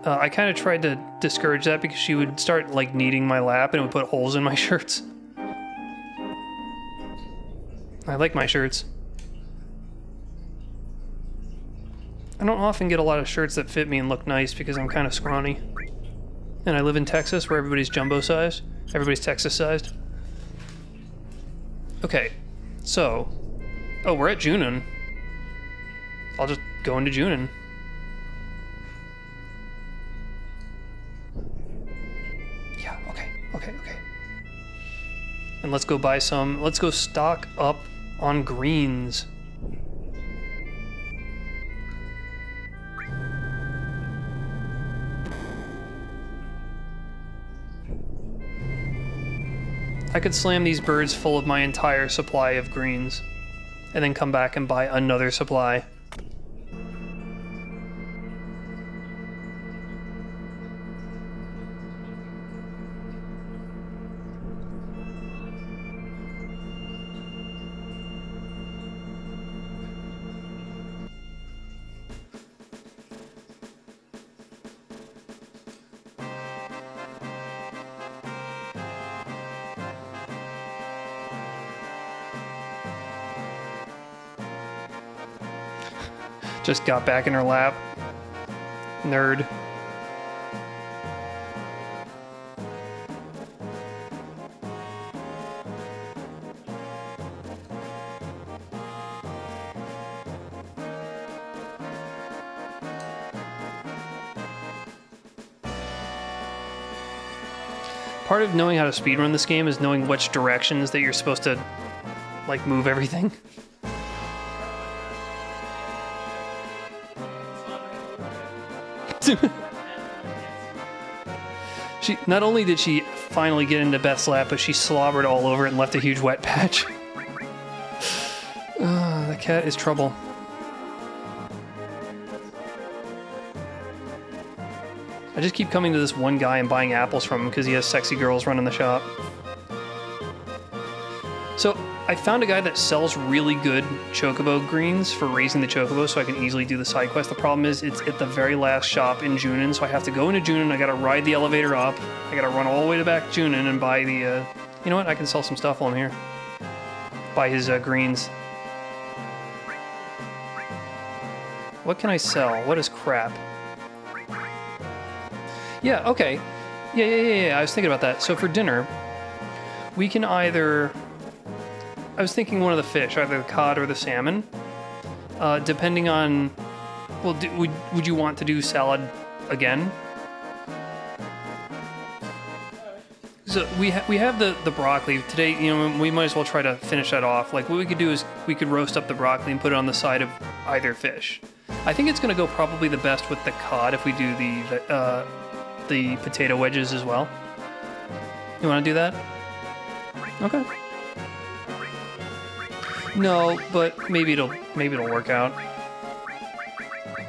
I kind of tried to discourage that because she would start, like, kneading my lap and it would put holes in my shirts. I like my shirts. I don't often get a lot of shirts that fit me and look nice because I'm kind of scrawny. And I live in Texas where everybody's jumbo-sized. Everybody's Texas-sized. Okay, so... Oh, we're at Junin. I'll just go into Junin. Okay. And let's go buy some, let's go stock up on greens. I could slam these birds full of my entire supply of greens, and then come back and buy another supply. Just got back in her lap. Nerd. Part of knowing how to speedrun this game is knowing which directions that you're supposed to, like, move everything. She not only did she finally get into Beth's lap, but she slobbered all over it and left a huge wet patch. The cat is trouble. I just keep coming to this one guy and buying apples from him because he has sexy girls running the shop. So I found a guy that sells really good chocobo greens for raising the chocobo, so I can easily do the side quest. The problem is it's at the very last shop in Junin, so I have to go into Junin, I gotta ride the elevator up, I gotta run all the way to back Junin and buy the, you know what, I can sell some stuff while I'm here. Buy his greens. What can I sell? What is crap? Yeah, okay. Yeah, I was thinking about that. So for dinner, we can either... I was thinking one of the fish, either the cod or the salmon. Depending on... Well, would you want to do salad again? So we have the broccoli. Today, you know, we might as well try to finish that off. Like, what we could do is we could roast up the broccoli and put it on the side of either fish. I think it's going to go probably the best with the cod if we do the potato wedges as well. You want to do that? Okay. No, but maybe it'll work out.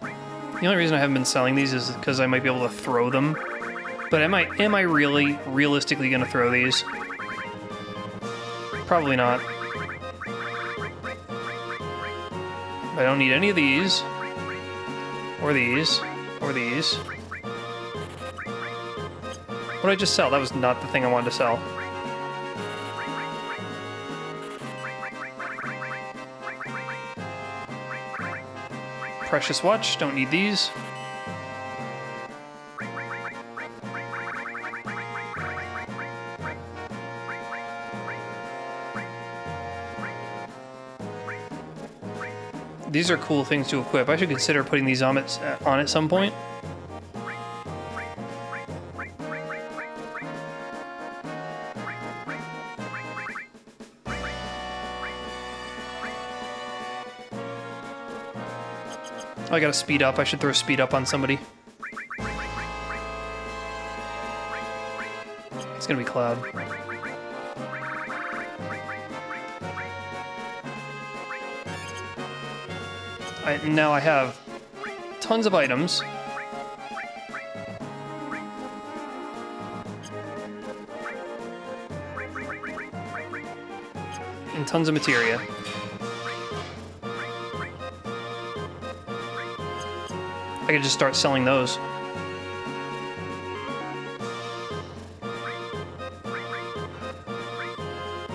The only reason I haven't been selling these is because I might be able to throw them. But am I really realistically going to throw these? Probably not. I don't need any of these. Or these. Or these. What did I just sell? That was not the thing I wanted to sell. Precious watch. Don't need these. These are cool things to equip. I should consider putting these on at some point. Oh, I gotta speed up. I should throw speed up on somebody. It's gonna be Cloud. Now I have tons of items. And tons of materia. I could just start selling those.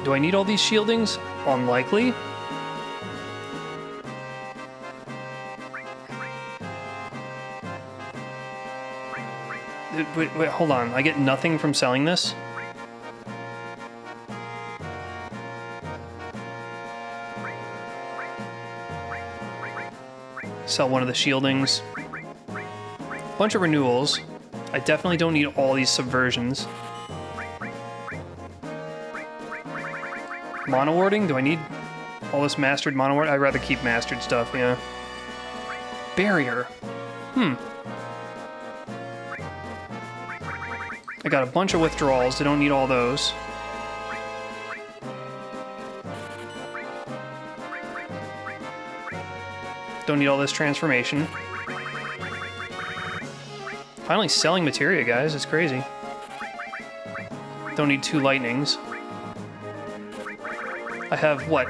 Do I need all these shieldings? Unlikely. Wait, hold on. I get nothing from selling this? Sell one of the shieldings. Bunch of renewals. I definitely don't need all these subversions. Mono warding? Do I need all this mastered mono ward? I'd rather keep mastered stuff, yeah. Barrier. I got a bunch of withdrawals. I don't need all those. Don't need all this transformation. Finally selling materia, guys. It's crazy. Don't need 2 lightnings. I have, what,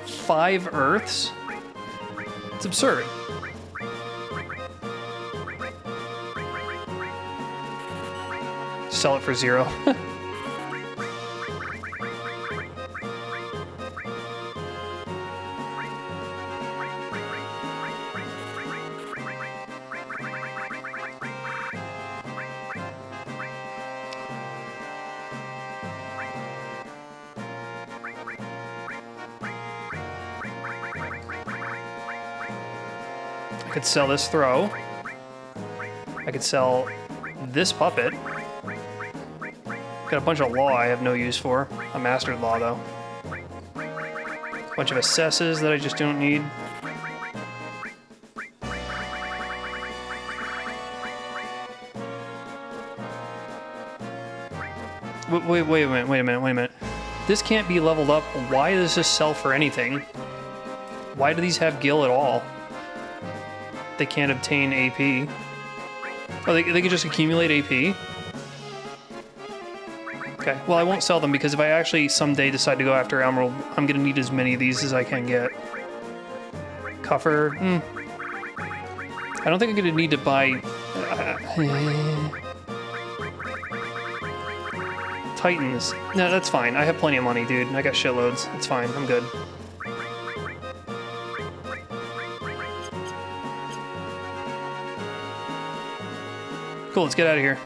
5 earths? It's absurd. Sell it for 0. I could sell this throw. I could sell this puppet. Got a bunch of law I have no use for. A mastered law, though. Bunch of assesses that I just don't need. Wait a minute. This can't be leveled up. Why does this sell for anything? Why do these have gil at all? They can't obtain AP. Oh, they can just accumulate AP? Okay, well I won't sell them because if I actually someday decide to go after Emerald, I'm gonna need as many of these as I can get. Cuffer, I don't think I'm gonna need to buy... Titans. No, that's fine. I have plenty of money, dude. I got shitloads. It's fine. I'm good. Cool, let's get out of here.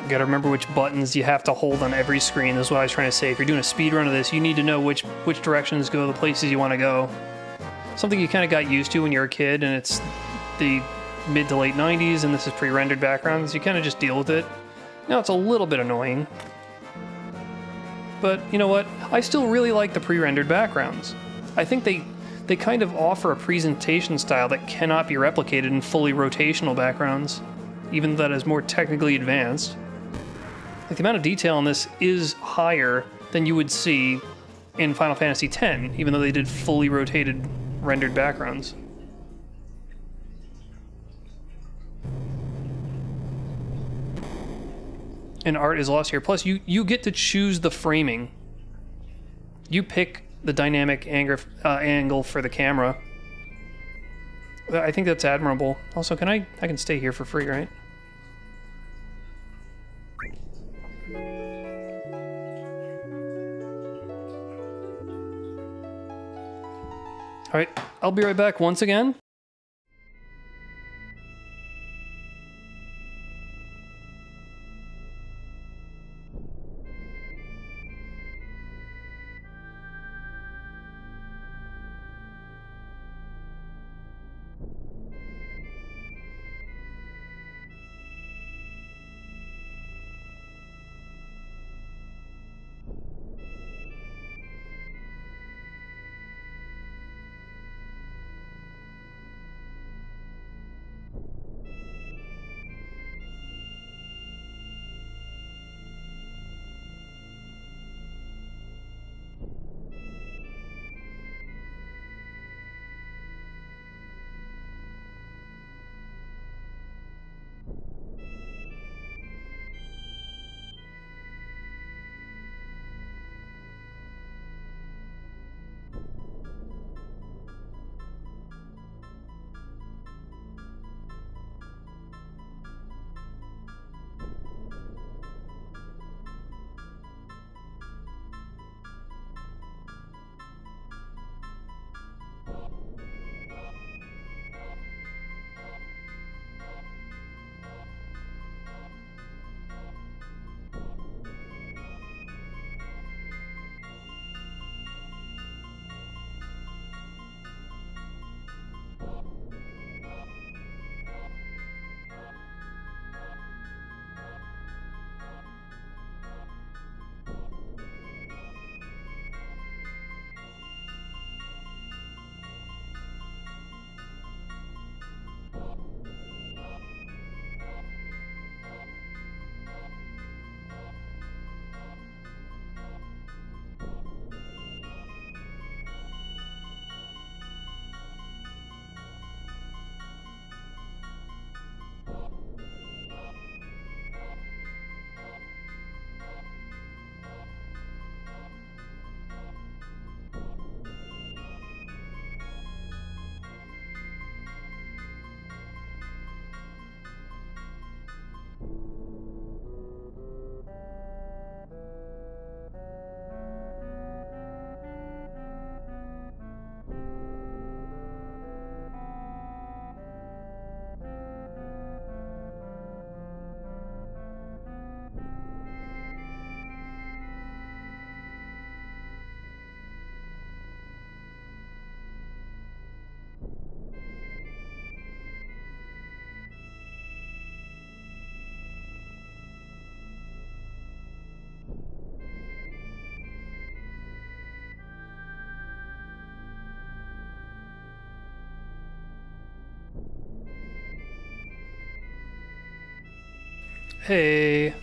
You gotta remember which buttons you have to hold on every screen. That's what I was trying to say. If you're doing a speed run of this, you need to know which directions go, the places you want to go. Something you kind of got used to when you're a kid, and it's the mid to late 90s, and this is pre-rendered backgrounds. You kind of just deal with it. Now it's a little bit annoying. But you know what? I still really like the pre-rendered backgrounds. I think they kind of offer a presentation style that cannot be replicated in fully rotational backgrounds, even though that is more technically advanced. Like, the amount of detail on this is higher than you would see in Final Fantasy X, even though they did fully rotated rendered backgrounds. And art is lost here. Plus, you get to choose the framing. You pick the dynamic angle for the camera. I think that's admirable. Also, I can stay here for free, right? All right, I'll be right back once again. Hey.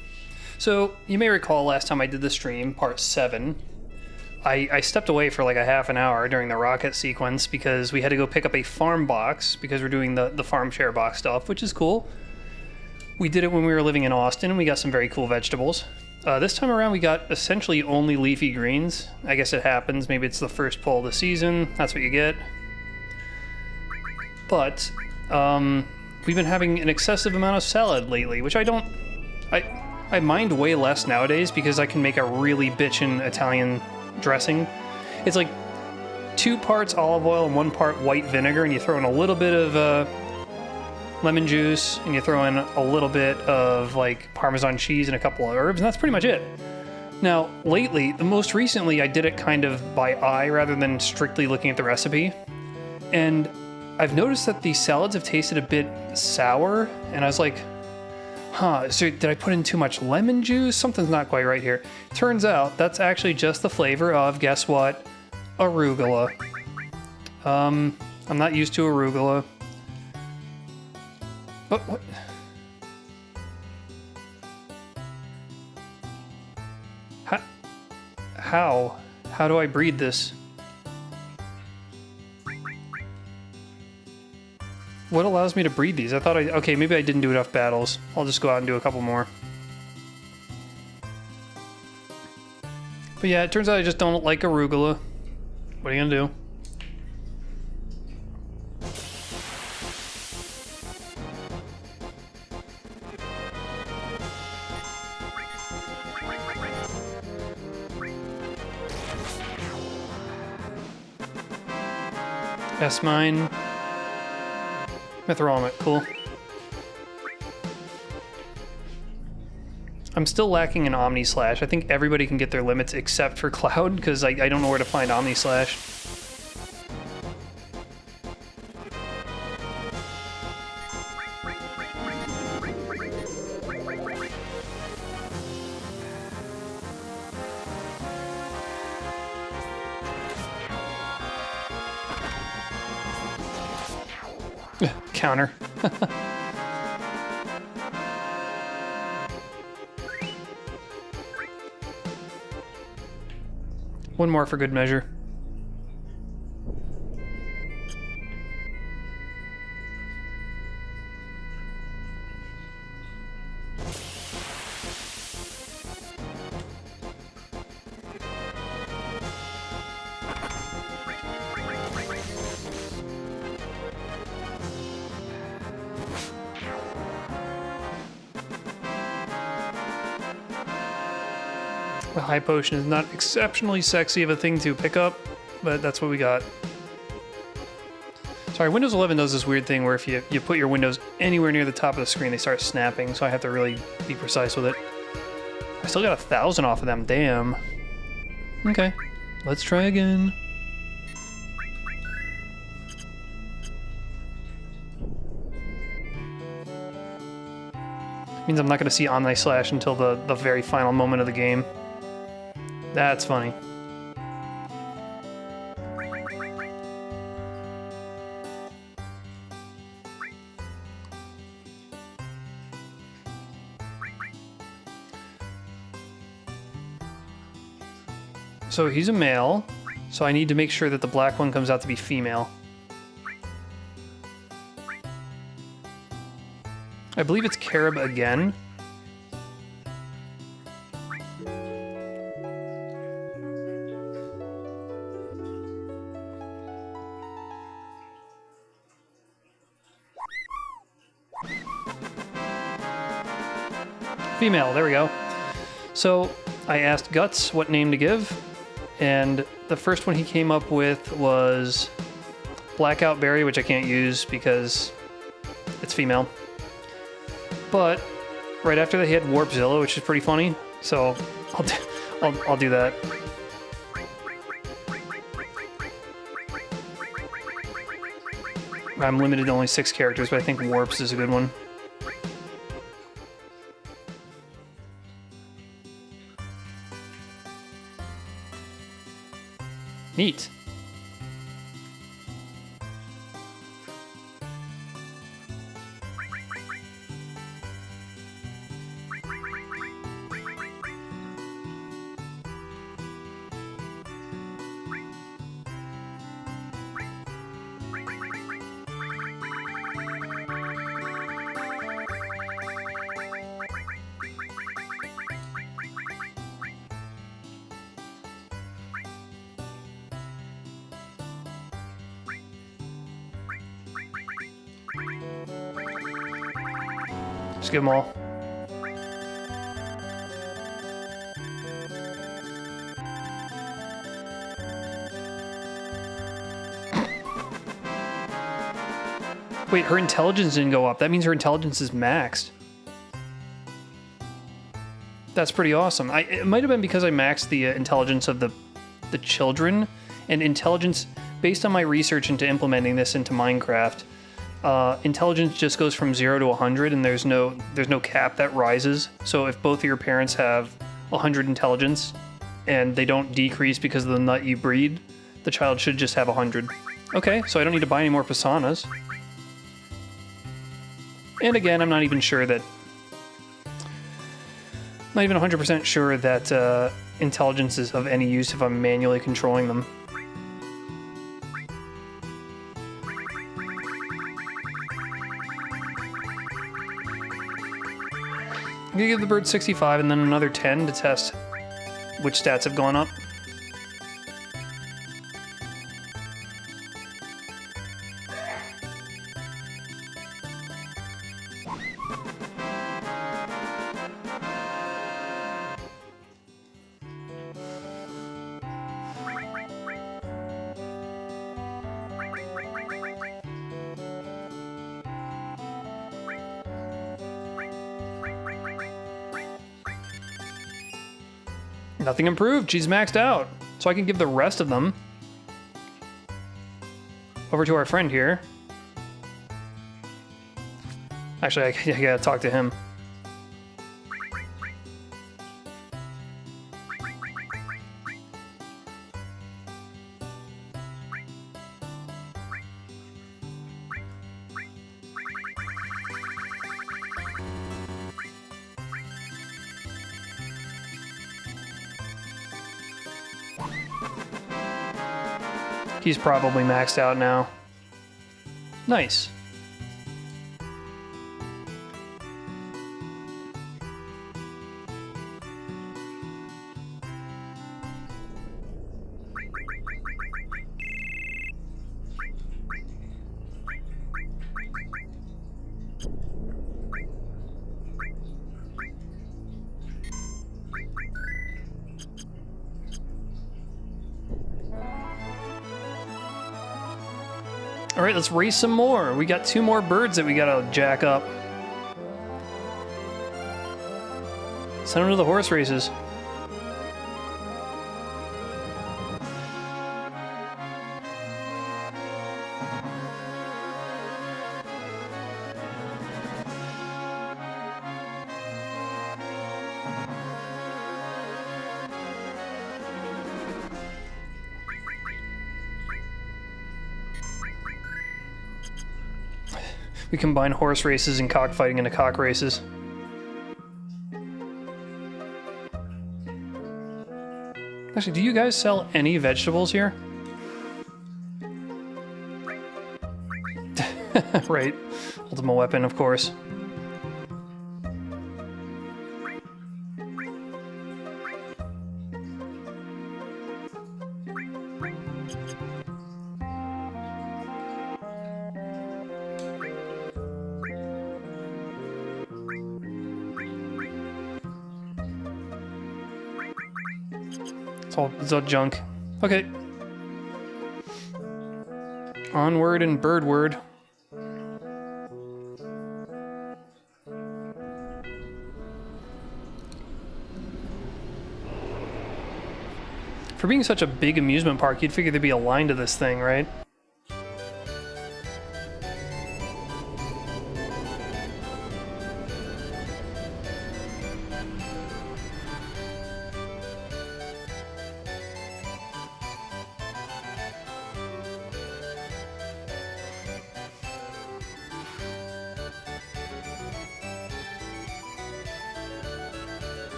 So, you may recall last time I did the stream, part 7, I stepped away for like a half an hour during the rocket sequence because we had to go pick up a farm box because we're doing the farm share box stuff, which is cool. We did it when we were living in Austin, and we got some very cool vegetables. This time around, we got essentially only leafy greens. I guess it happens. Maybe it's the first pull of the season. That's what you get. But we've been having an excessive amount of salad lately, which I mind way less nowadays because I can make a really bitchin' Italian dressing. It's like 2 parts olive oil and 1 part white vinegar, and you throw in a little bit of lemon juice, and you throw in a little bit of like Parmesan cheese and a couple of herbs, and that's pretty much it. Now, lately, most recently, I did it kind of by eye rather than strictly looking at the recipe, and I've noticed that these salads have tasted a bit sour, and I was like, huh, so did I put in too much lemon juice? Something's not quite right here. Turns out that's actually just the flavor of, guess what? Arugula. I'm not used to arugula. But what? How? How do I breed this? What allows me to breed these? I thought okay, maybe I didn't do enough battles. I'll just go out and do a couple more. But yeah, it turns out I just don't like arugula. What are you gonna do? S-mine. Mithralmet, cool. I'm still lacking an Omni Slash. I think everybody can get their limits except for Cloud, because I don't know where to find Omni Slash. Counter. One more for good measure. The high potion is not exceptionally sexy of a thing to pick up, but that's what we got. Sorry, Windows 11 does this weird thing where if you put your windows anywhere near the top of the screen, they start snapping, so I have to really be precise with it. I still got 1,000 off of them, damn. Okay, let's try again. Means I'm not going to see Omni Slash until the very final moment of the game. That's funny. So he's a male, so I need to make sure that the black one comes out to be female. I believe it's Carob again. Female, there we go. So I asked Guts what name to give, and the first one he came up with was Blackout Berry, which I can't use because it's female. But right after that, he had Warpzilla, which is pretty funny. So I'll do that. I'm limited to only 6 characters, but I think Warps is a good one. Neat. Just give them all. Wait, her intelligence didn't go up. That means her intelligence is maxed. That's pretty awesome. It might have been because I maxed the intelligence of the children, and intelligence, based on my research into implementing this into Minecraft, intelligence just goes from 0 to 100, and there's no cap that rises. So if both of your parents have 100 intelligence and they don't decrease because of the nut you breed, the child should just have 100. Okay, so I don't need to buy any more Pisanas. And again, I'm not even sure that... Not even 100% sure that intelligence is of any use if I'm manually controlling them. I'm gonna give the bird 65 and then another 10 to test which stats have gone up. Nothing improved. She's maxed out. So I can give the rest of them over to our friend here. Actually, I gotta talk to him. He's probably maxed out now. Nice. All right, let's race some more. We got 2 more birds that we gotta jack up. Send them to the horse races. We combine horse races and cockfighting into cock races. Actually, do you guys sell any vegetables here? Right. Ultimate weapon, of course. It's all junk. Okay. Onward and birdward. For being such a big amusement park, you'd figure there'd be a line to this thing, right?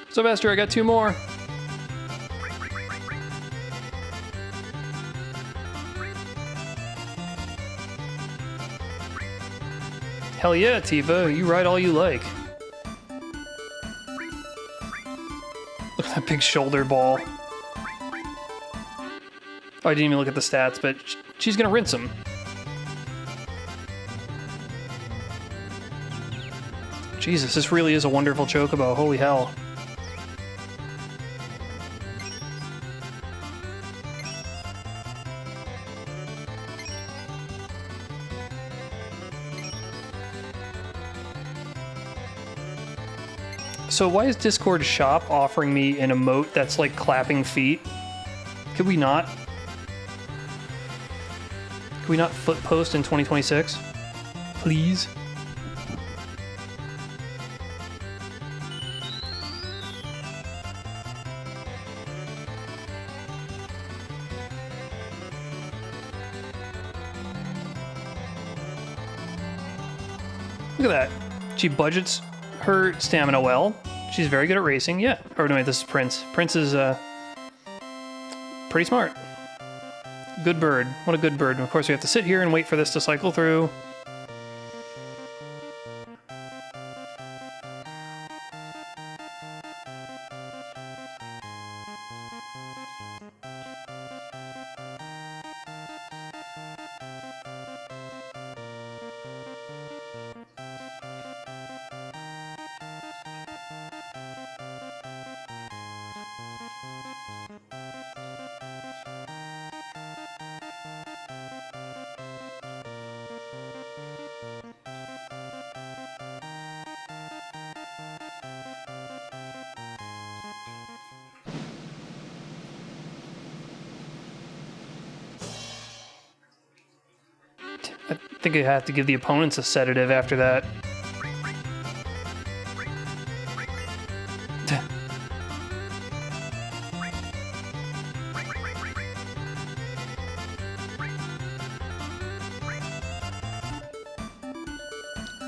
Sylvester, I got 2 more. Hell yeah, Tifa, you ride all you like. Look at that big shoulder ball. Oh, I didn't even look at the stats, but she's gonna rinse him. Jesus, this really is a wonderful chocobo. Holy hell. So why is Discord Shop offering me an emote that's like clapping feet? Could we not? Could we not foot post in 2026? Please? Look at that. She budgets her stamina well. She's very good at racing. Yeah. Or no, wait, this is Prince. Prince is pretty smart. Good bird. What a good bird. And of course, we have to sit here and wait for this to cycle through. I think I have to give the opponents a sedative after that.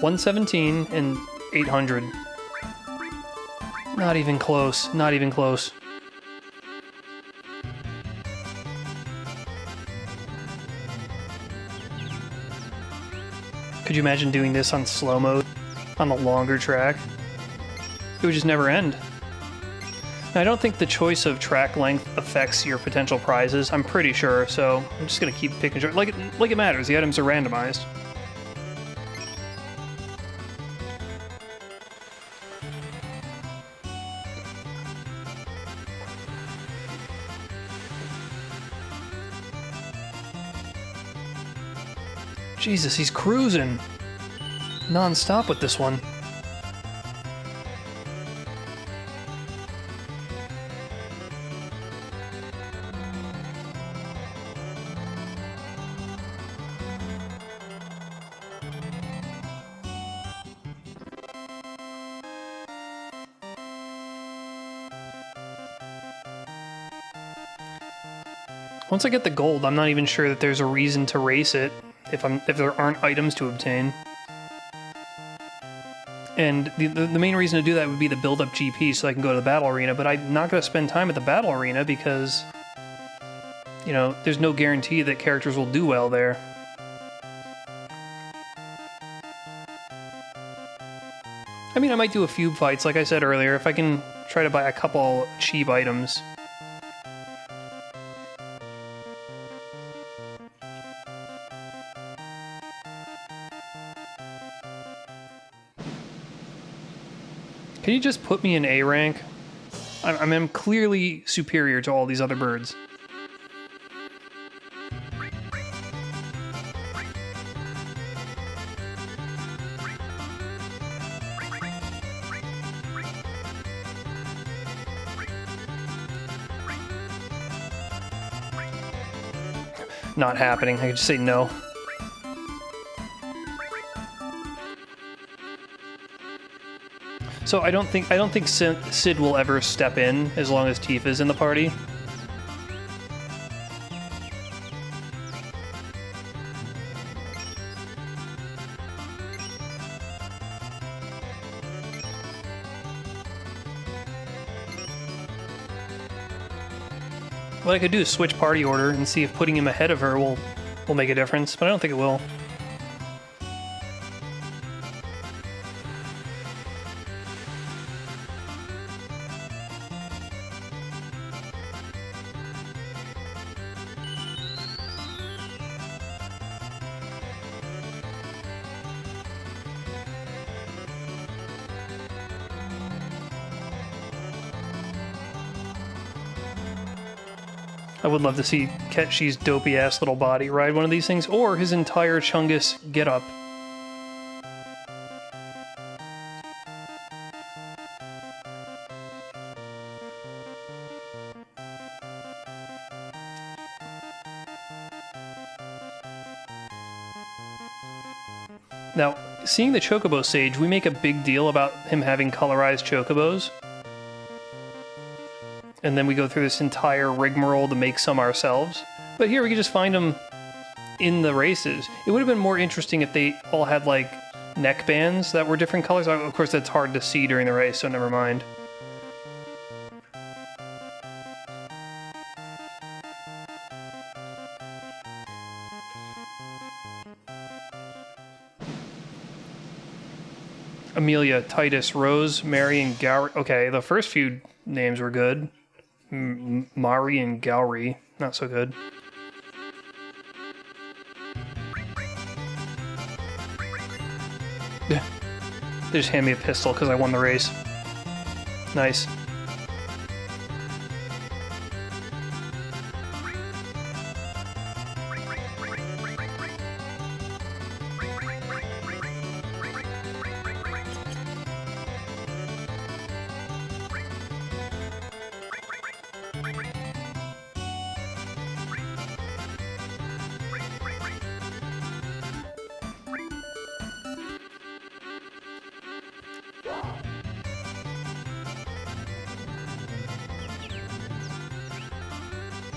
$117 and 800. Not even close. Not even close. Could you imagine doing this on slow mode on the longer track? It would just never end. Now, I don't think the choice of track length affects your potential prizes. I'm pretty sure, so I'm just gonna keep picking like it matters. The items are randomized. Jesus, he's cruising non-stop with this one. Once I get the gold, I'm not even sure that there's a reason to race it if there aren't items to obtain. And the main reason to do that would be to build up GP so I can go to the battle arena, but I'm not going to spend time at the battle arena because, you know, there's no guarantee that characters will do well there. I mean, I might do a few fights, like I said earlier, if I can try to buy a couple cheap items. Can you just put me in A rank? I mean, I'm clearly superior to all these other birds. Not happening. I could just say no. So I don't think Sid will ever step in as long as Tifa's in the party. What I could do is switch party order and see if putting him ahead of her will make a difference, but I don't think it will. I would love to see Ketshi's dopey-ass little body ride one of these things, or his entire Chungus getup. Now, seeing the Chocobo Sage, we make a big deal about him having colorized Chocobos. And then we go through this entire rigmarole to make some ourselves. But here we can just find them in the races. It would have been more interesting if they all had, like, neck bands that were different colors. Of course, that's hard to see during the race, so never mind. Amelia, Titus, Rose, Mary, and Gowry. Okay, the first few names were good. Mari and Gowry, not so good. They just hand me a pistol because I won the race. Nice.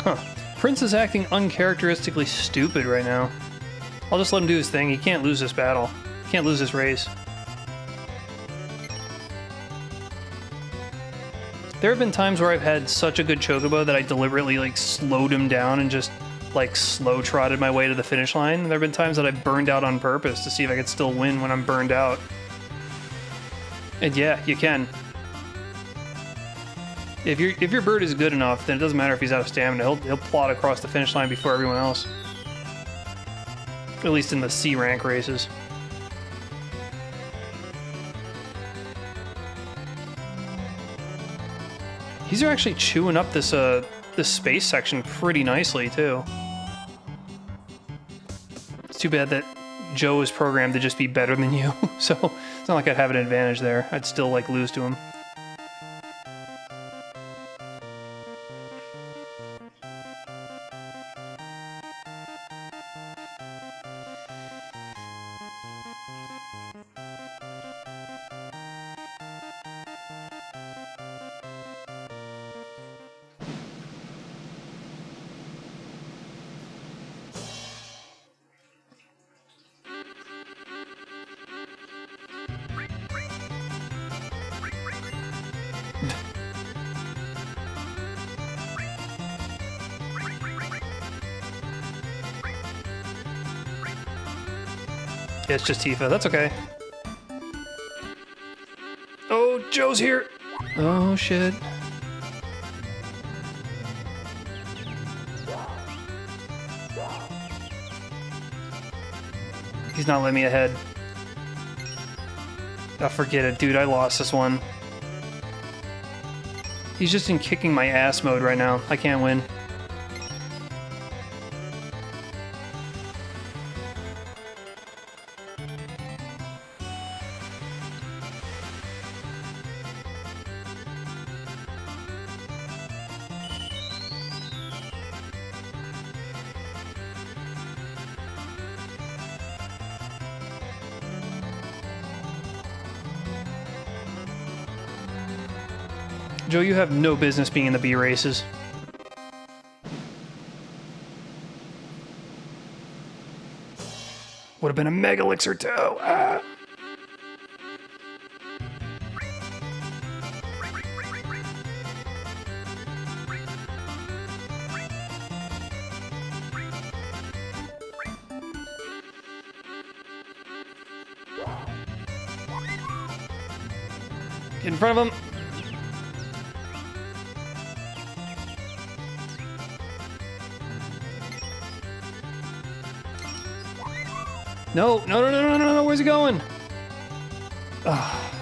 Huh. Prince is acting uncharacteristically stupid right now. I'll just let him do his thing. He can't lose this battle. He can't lose this race. There have been times where I've had such a good Chocobo that I deliberately, like, slowed him down and just, like, slow-trotted my way to the finish line. There have been times that I burned out on purpose to see if I could still win when I'm burned out. And yeah, you can. If your bird is good enough, then it doesn't matter if he's out of stamina. He'll plot across the finish line before everyone else. At least in the C rank races. These are actually chewing up this this space section pretty nicely too. It's too bad that Joe is programmed to just be better than you, so it's not like I'd have an advantage there. I'd still, like, lose to him. Yeah, it's just Tifa. That's okay. Oh, Joe's here. Oh, shit. He's not letting me ahead. Oh, forget it, dude. I lost this one. He's just in kicking my ass mode right now. I can't win. Joe, you have no business being in the B races. Would have been a Mega Elixir too. Ah. Get in front of him. No, no, no, no, no, no, no, where's he going? Ugh.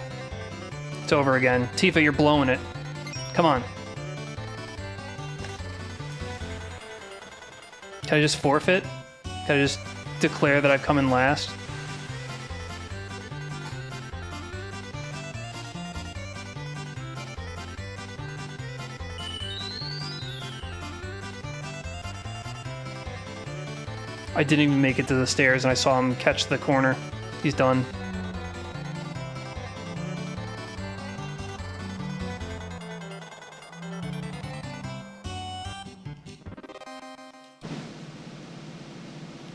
It's over again. Tifa, you're blowing it. Come on. Can I just forfeit? Can I just declare that I've come in last? I didn't even make it to the stairs and I saw him catch the corner. He's done.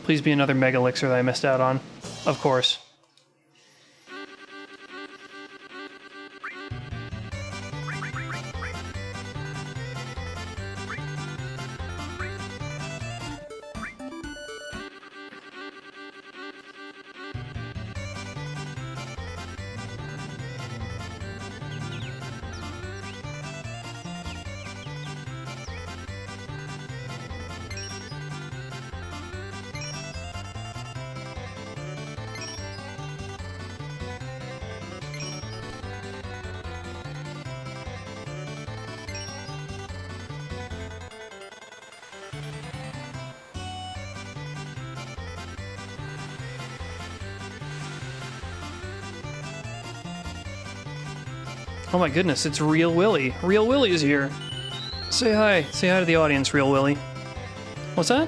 Please be another Mega Elixir that I missed out on. Of course. Oh my goodness, it's Real Willy. Real Willy is here. Say hi. Say hi to the audience, Real Willy. What's that?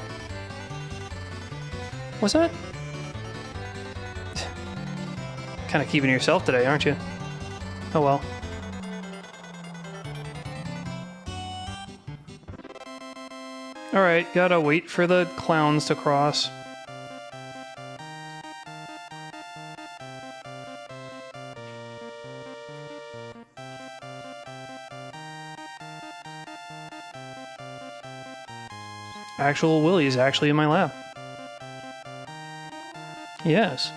What's that? Kind of keeping to yourself today, aren't you? Oh well. Alright, gotta wait for the clowns to cross. Actual Willy is actually in my lab. Yes.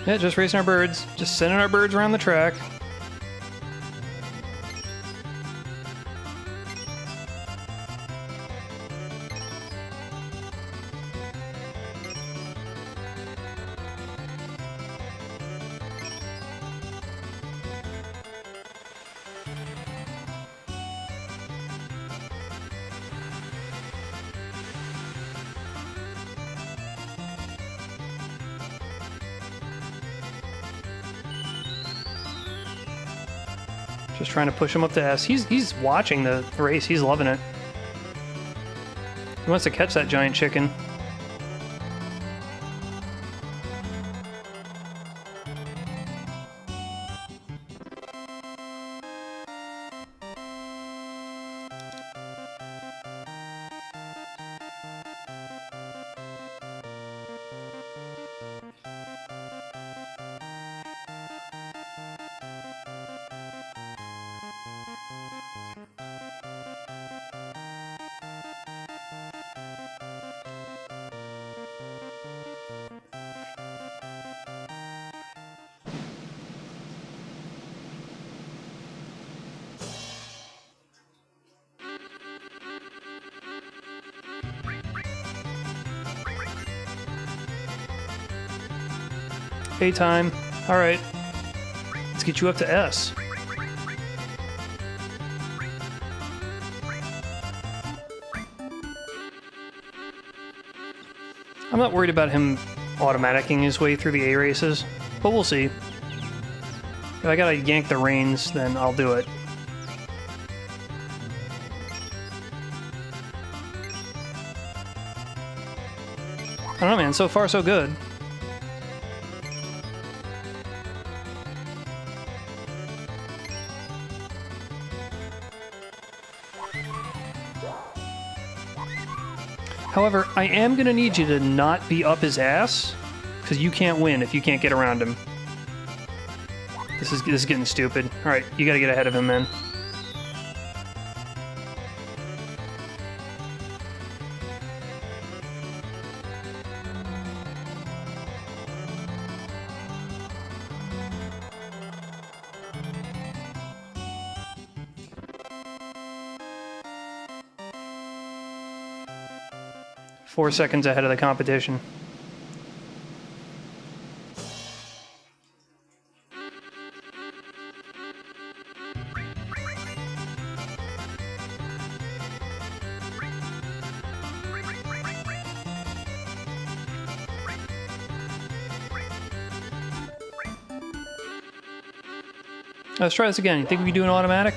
Yeah, just racing our birds. Just sending our birds around the track. Just trying to push him up to S. He's watching the race. He's loving it. He wants to catch that giant chicken. A time. Alright. Let's get you up to S. I'm not worried about him automaticing his way through the A races, but we'll see. If I gotta yank the reins, then I'll do it. I don't know, man. So far, so good. However, I am going to need you to not be up his ass, because you can't win if you can't get around him. This is getting stupid. Alright, you got to get ahead of him, man. 4 seconds ahead of the competition. Let's try this again. You think we can do an automatic?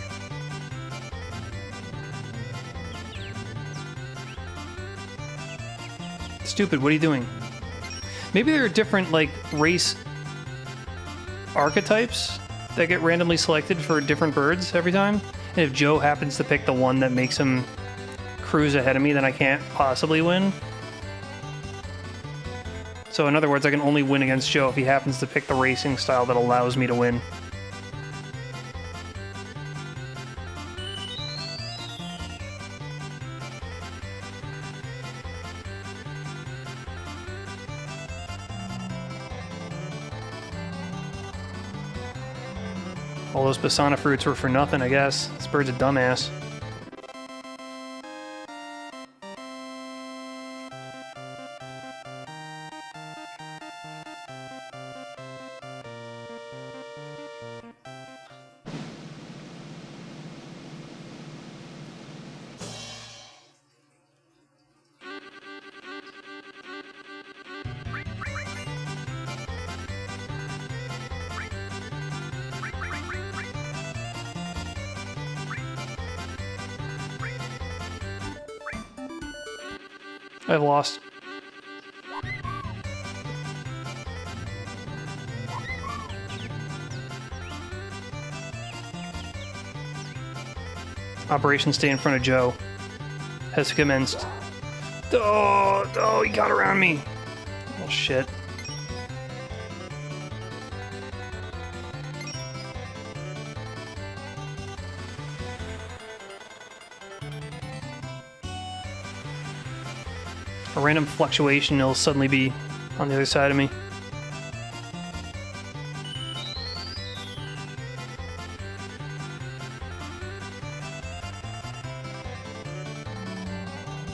Stupid, what are you doing? Maybe there are different, like, race archetypes that get randomly selected for different birds every time. And if Joe happens to pick the one that makes him cruise ahead of me, then I can't possibly win. So in other words, I can only win against Joe if he happens to pick the racing style that allows me to win. All those Pisana fruits were for nothing, I guess. This bird's a dumbass. I've lost. Operation Stay in Front of Joe has commenced. Oh, he got around me. Oh, shit. A random fluctuation, it'll suddenly be on the other side of me.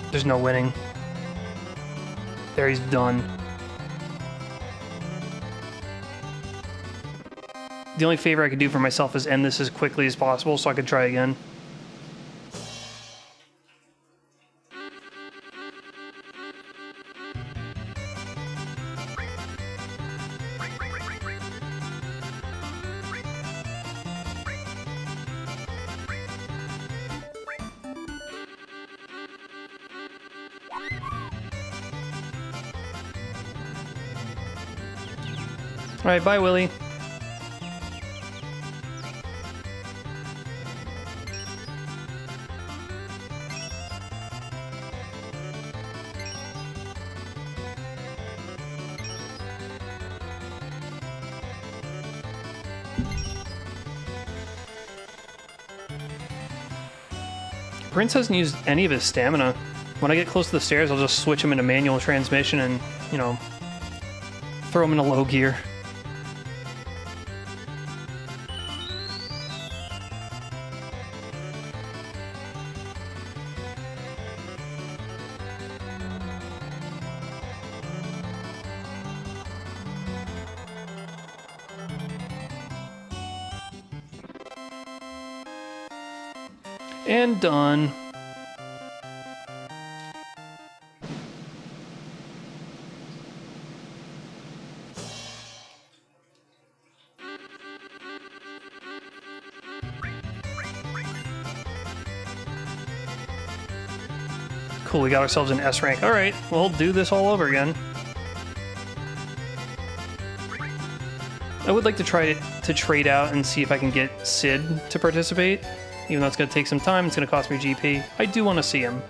There's no winning. There, he's done. The only favor I could do for myself is end this as quickly as possible so I could try again. Alright, bye, Willie. Prince hasn't used any of his stamina. When I get close to the stairs, I'll just switch him into manual transmission and, you know, throw him into low gear. And done. Cool, we got ourselves an S rank. Alright, we'll do this all over again. I would like to try to trade out and see if I can get Sid to participate. Even though it's going to take some time, it's going to cost me GP. I do want to see him,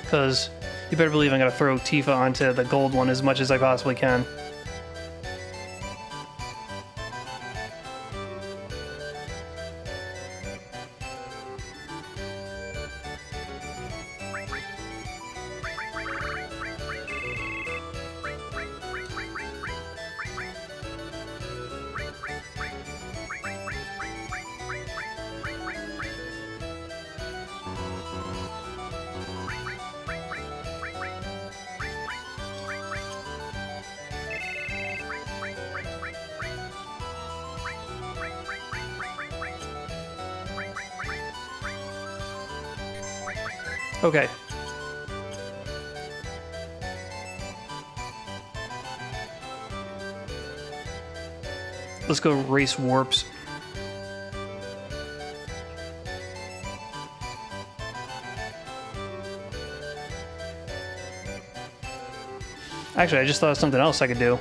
because you better believe I'm going to throw Tifa onto the gold one as much as I possibly can. Okay. Let's go race warps. Actually, I just thought of something else I could do.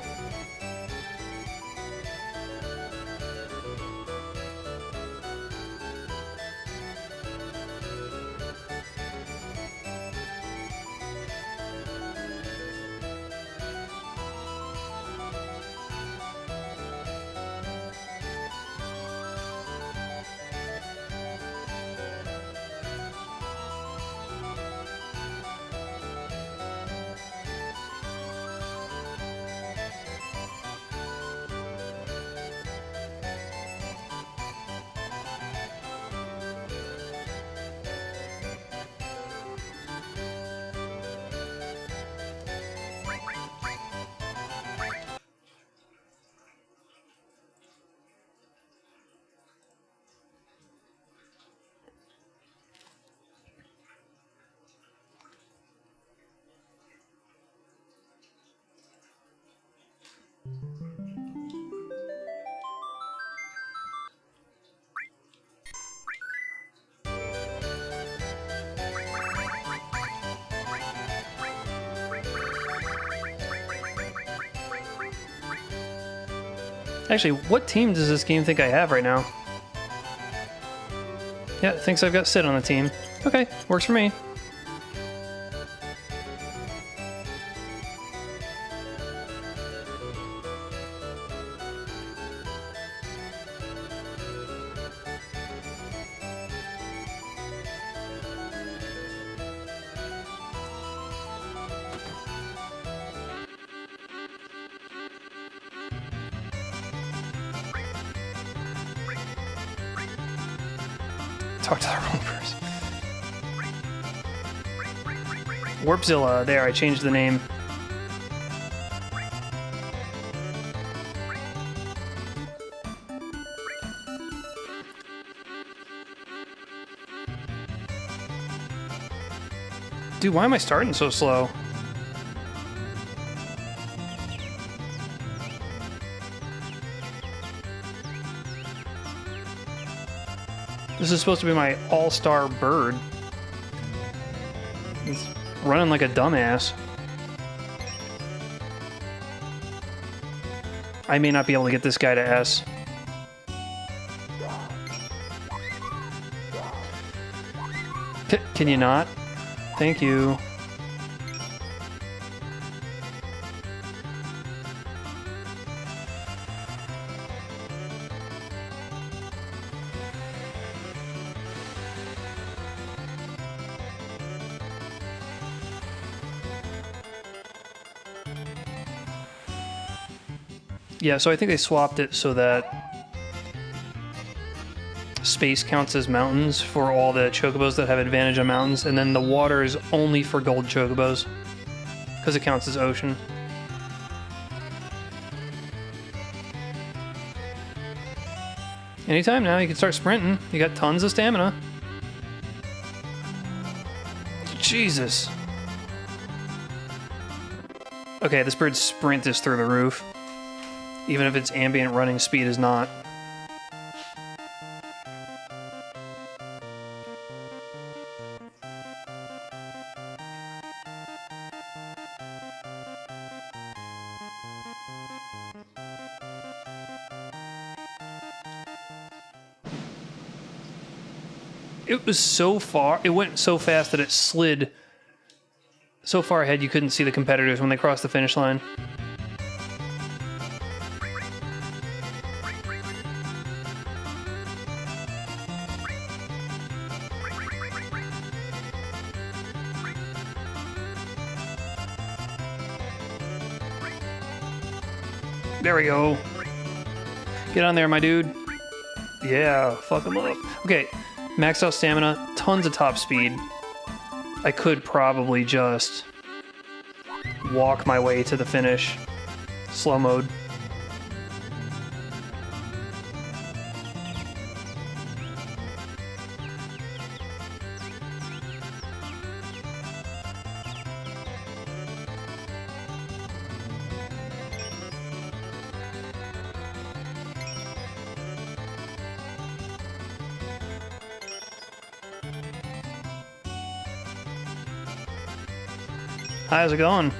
Actually, what team does this game think I have right now? Yeah, it thinks I've got Sid on the team. Okay, works for me. Talk to the wrong person. Warpzilla, there, I changed the name. Dude, why am I starting so slow? This is supposed to be my all-star bird. He's running like a dumbass. I may not be able to get this guy to S. Can you not? Thank you. Yeah, so I think they swapped it so that space counts as mountains for all the chocobos that have advantage on mountains, and then the water is only for gold chocobos because it counts as ocean. Anytime now, you can start sprinting. You got tons of stamina. Jesus. Okay, this bird's sprint is through the roof, even if its ambient running speed is not. It was so far, it went so fast that it slid so far ahead you couldn't see the competitors when they crossed the finish line. There we go. Get on there, my dude. Yeah, fuck him up. Okay, maxed out stamina, tons of top speed. I could probably just walk my way to the finish. Slow mode. How's it going?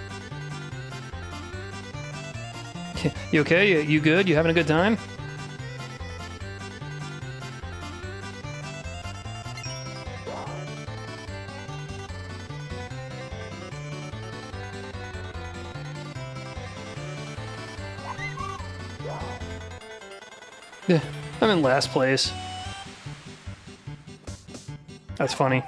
You okay? You good? You having a good time? Yeah, I'm in last place. That's funny.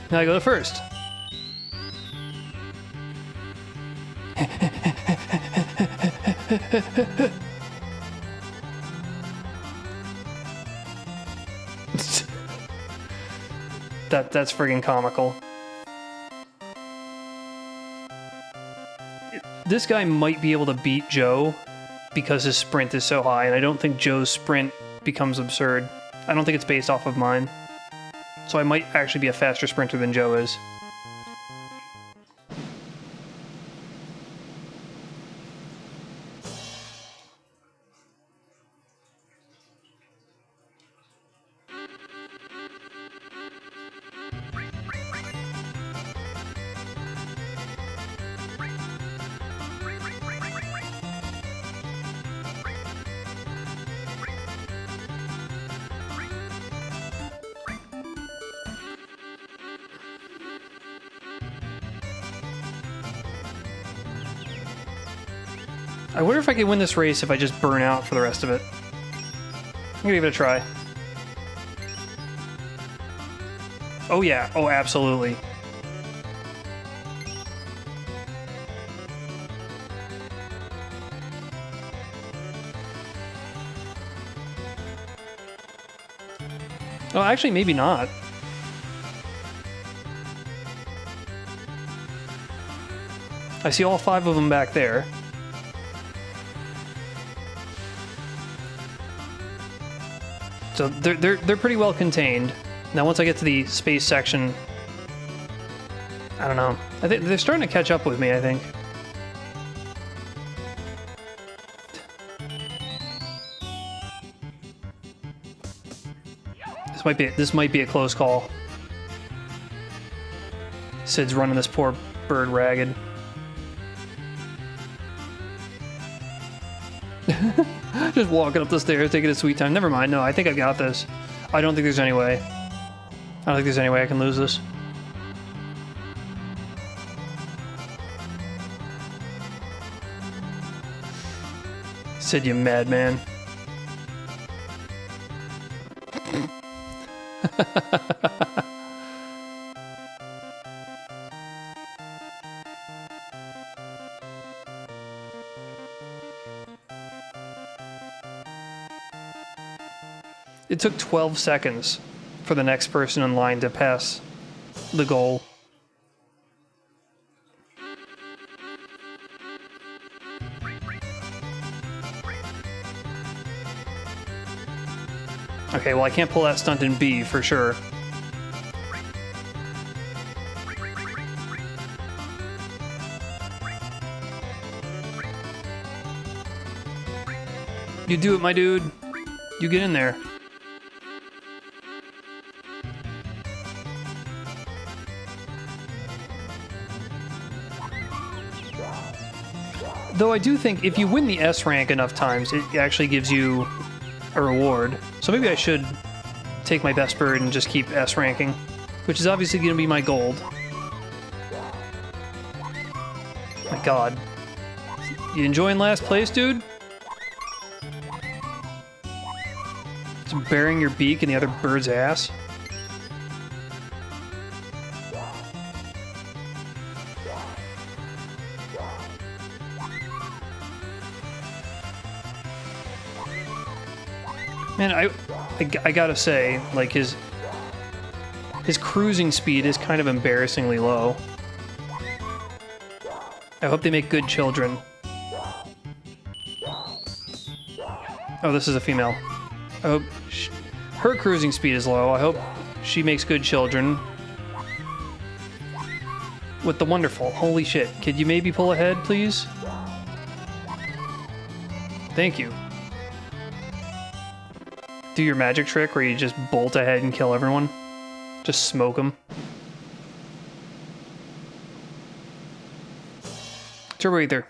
Now I go to first. That's friggin' comical. This guy might be able to beat Joe because his sprint is so high, and I don't think Joe's sprint becomes absurd. I don't think it's based off of mine. So I might actually be a faster sprinter than Joe is. I wonder if I can win this race if I just burn out for the rest of it. I'm gonna give it a try. Oh yeah, oh absolutely. Oh, actually, maybe not. I see all 5 of them back there. So they're pretty well contained. Now once I get to the space section, I don't know. I think they're starting to catch up with me, I think. This might be a close call. Sid's running this poor bird ragged. Just walking up the stairs, taking a sweet time. Never mind. No, I think I've got this. I don't think there's any way. I don't think there's any way I can lose this. Sid, you madman. It took 12 seconds for the next person in line to pass the goal. Okay, well I can't pull that stunt in B for sure. You do it, my dude. You get in there. Though I do think if you win the S rank enough times, it actually gives you a reward. So maybe I should take my best bird and just keep S ranking, which is obviously going to be my gold. My god. You enjoying last place, dude? Just burying your beak in the other bird's ass? Man, I gotta say, like, his cruising speed is kind of embarrassingly low. I hope they make good children. Oh, this is a female. I hope her cruising speed is low. I hope she makes good children. with the wonderful. Holy shit. Could you maybe pull ahead, please? Thank you. Do your magic trick where you just bolt ahead and kill everyone. Just smoke them. Turbo Ether.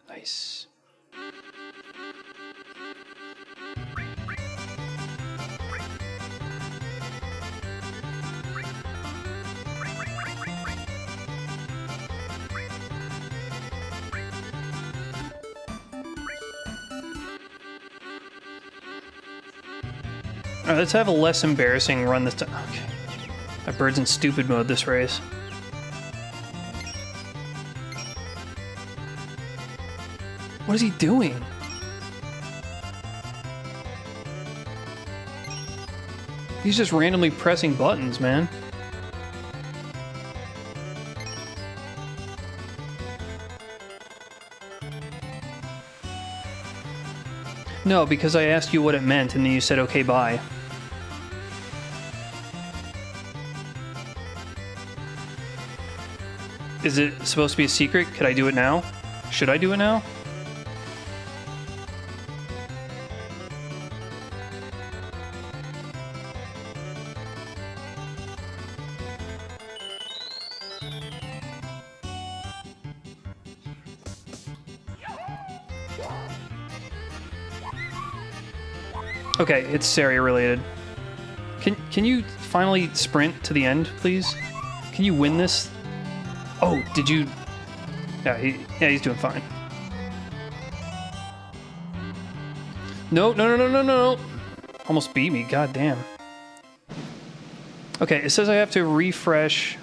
Nice. Alright, let's have a less embarrassing run this time. Okay. My bird's in stupid mode this race. What is he doing? He's just randomly pressing buttons, man. No, because I asked you what it meant and then you said, okay, bye. Is it supposed to be a secret? Could I do it now? Should I do it now? Okay, it's Saria related. Can you finally sprint to the end, please? Can you win this? Oh, did you? Yeah, he's doing fine. No. Almost beat me. God damn. Okay, it says I have to refresh.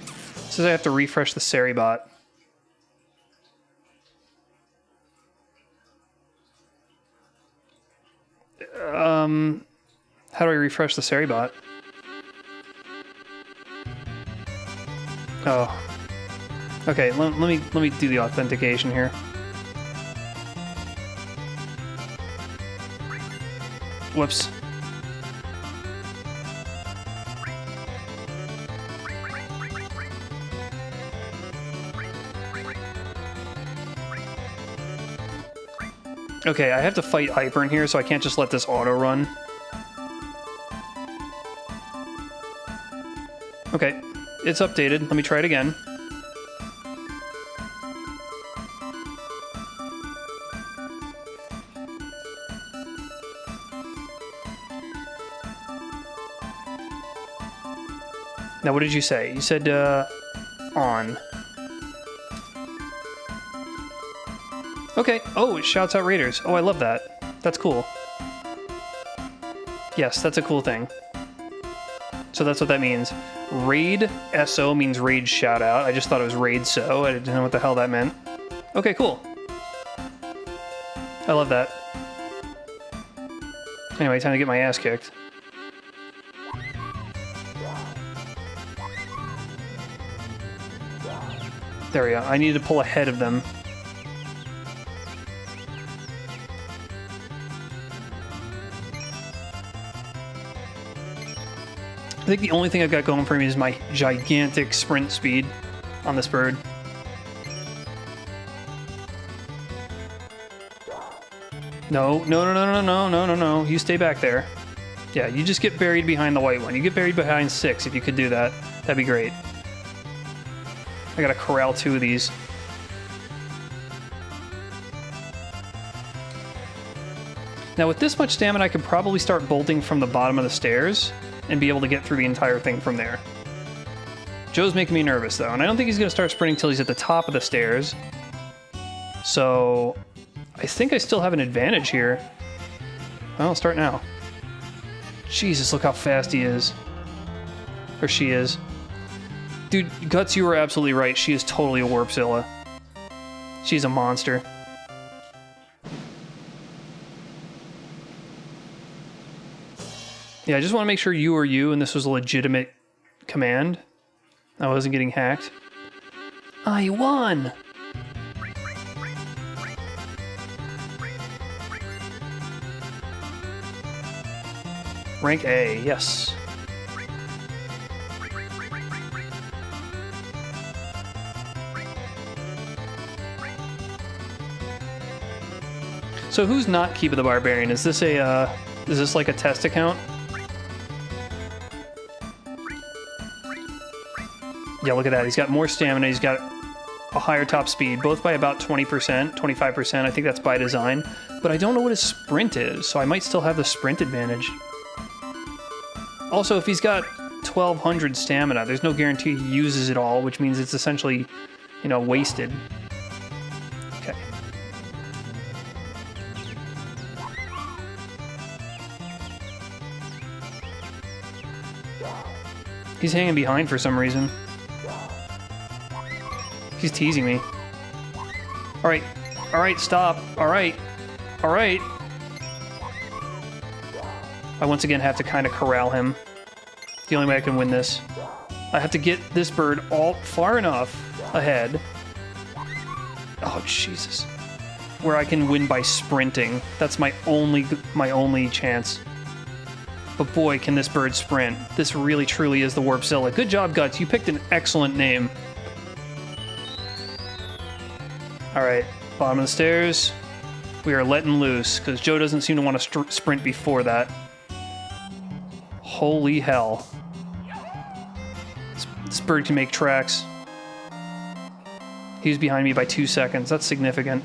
It says I have to refresh the Saribot. How do I refresh the Saribot? Oh. Okay, let me do the authentication here. Whoops. Okay, I have to fight Hyper in here, so I can't just let this auto run. Okay, it's updated. Let me try it again. Now, what did you say? You said, on. Okay. Oh, it shouts out raiders. Oh, I love that. That's cool. Yes, that's a cool thing. So that's what that means. Raid SO means raid shout out. I just thought it was raid so. I didn't know what the hell that meant. Okay, cool. I love that. Anyway, time to get my ass kicked. There we go. I need to pull ahead of them. I think the only thing I've got going for me is my gigantic sprint speed on this bird. No. You stay back there. Yeah, you just get buried behind the white one. You get buried behind 6 if you could do that. That'd be great. I gotta corral 2 of these. Now with this much stamina, I could probably start bolting from the bottom of the stairs and be able to get through the entire thing from there. Joe's making me nervous though, and I don't think he's gonna start sprinting till he's at the top of the stairs. So I think I still have an advantage here. Well, I'll start now. Jesus, look how fast he is. Or she is. Dude, Guts, you were absolutely right. She is totally a Warpzilla. She's a monster. Yeah, I just want to make sure you are you and this was a legitimate command. I wasn't getting hacked. I won! Rank A, yes. So who's not Keep of the Barbarian? Is this like a test account? Yeah, look at that. He's got more stamina. He's got a higher top speed, both by about 20%, 25%. I think that's by design. But I don't know what his sprint is, so I might still have the sprint advantage. Also, if he's got 1200 stamina, there's no guarantee he uses it all, which means it's essentially, you know, wasted. Okay. He's hanging behind for some reason. He's teasing me. Alright. Alright, stop. Alright. Alright. I once again have to kind of corral him. The only way I can win this. I have to get this bird all far enough ahead. Oh, Jesus. Where I can win by sprinting. That's my only chance. But boy, can this bird sprint. This really, truly is the Warpzilla. Good job, Guts. You picked an excellent name. Alright, bottom of the stairs. We are letting loose, because Joe doesn't seem to want to sprint before that. Holy hell. This bird can make tracks. He was behind me by 2 seconds. That's significant.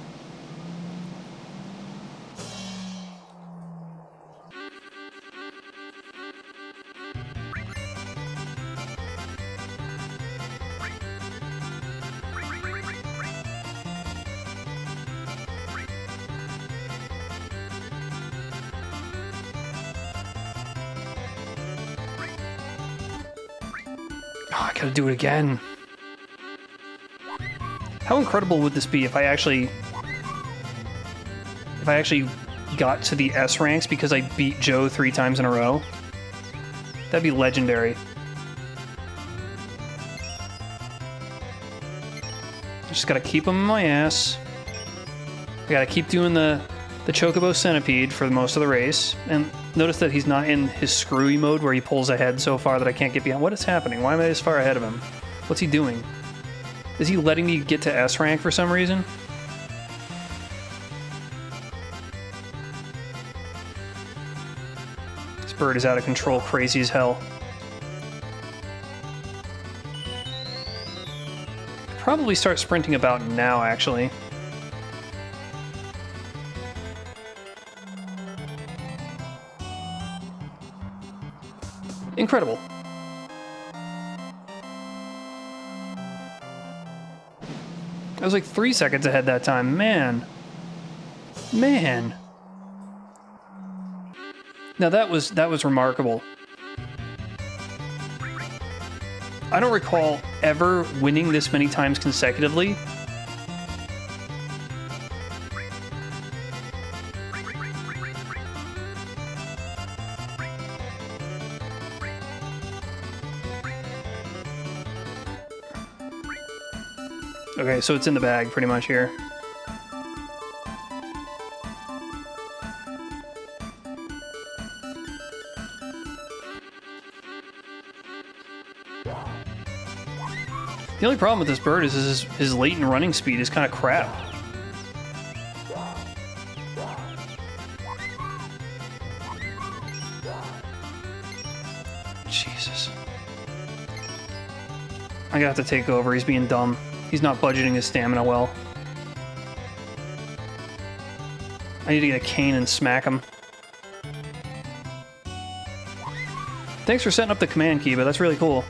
Oh, I gotta do it again. How incredible would this be if I actually got to the S ranks because I beat Joe 3 times in a row? That'd be legendary. Just gotta keep him in my ass. I gotta keep doing the chocobo centipede for most of the race. And notice that he's not in his screwy mode where he pulls ahead so far that I can't get behind. What is happening? Why am I this far ahead of him? What's he doing? Is he letting me get to S rank for some reason? This bird is out of control, crazy as hell. Probably start sprinting about now, actually. Incredible. I was like 3 seconds ahead that time. Man. Man. Now that was remarkable. I don't recall ever winning this many times consecutively. Okay, so it's in the bag pretty much here. The only problem with this bird is his latent running speed is kind of crap. Jesus. I'm gonna have to take over. He's being dumb. He's not budgeting his stamina well. I need to get a cane and smack him. Thanks for setting up the command key, but that's really cool.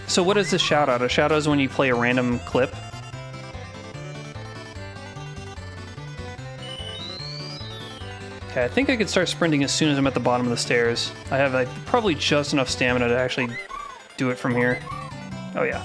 So what is this shout out? A shout out is when you play a random clip. Okay, I think I could start sprinting as soon as I'm at the bottom of the stairs. I have like, probably just enough stamina to actually do it from here. Oh yeah.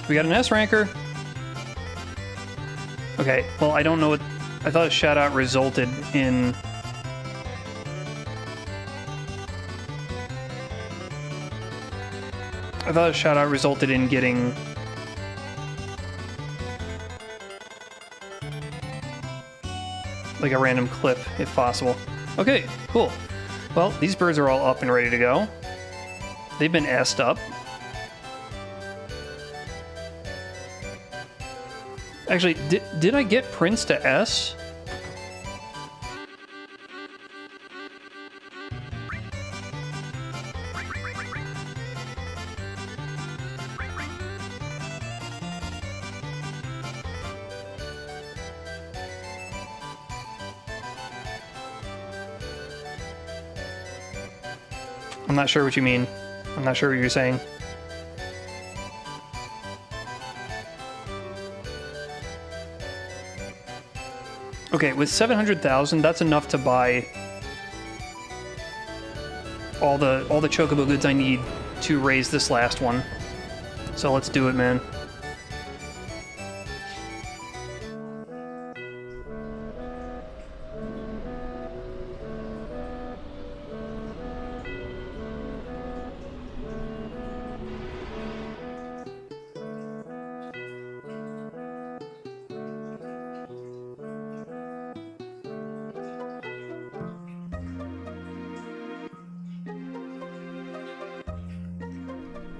We got an S ranker. Okay, well, I don't know what I thought a shout-out resulted in... I thought a shout-out resulted in getting... like a random clip, if possible. Okay, cool. Well, these birds are all up and ready to go. They've been S'd up. Actually, did I get Prince to S? I'm not sure what you mean. I'm not sure what you're saying. Okay, with 700,000, that's enough to buy all the chocobo goods I need to raise this last one. So let's do it, man.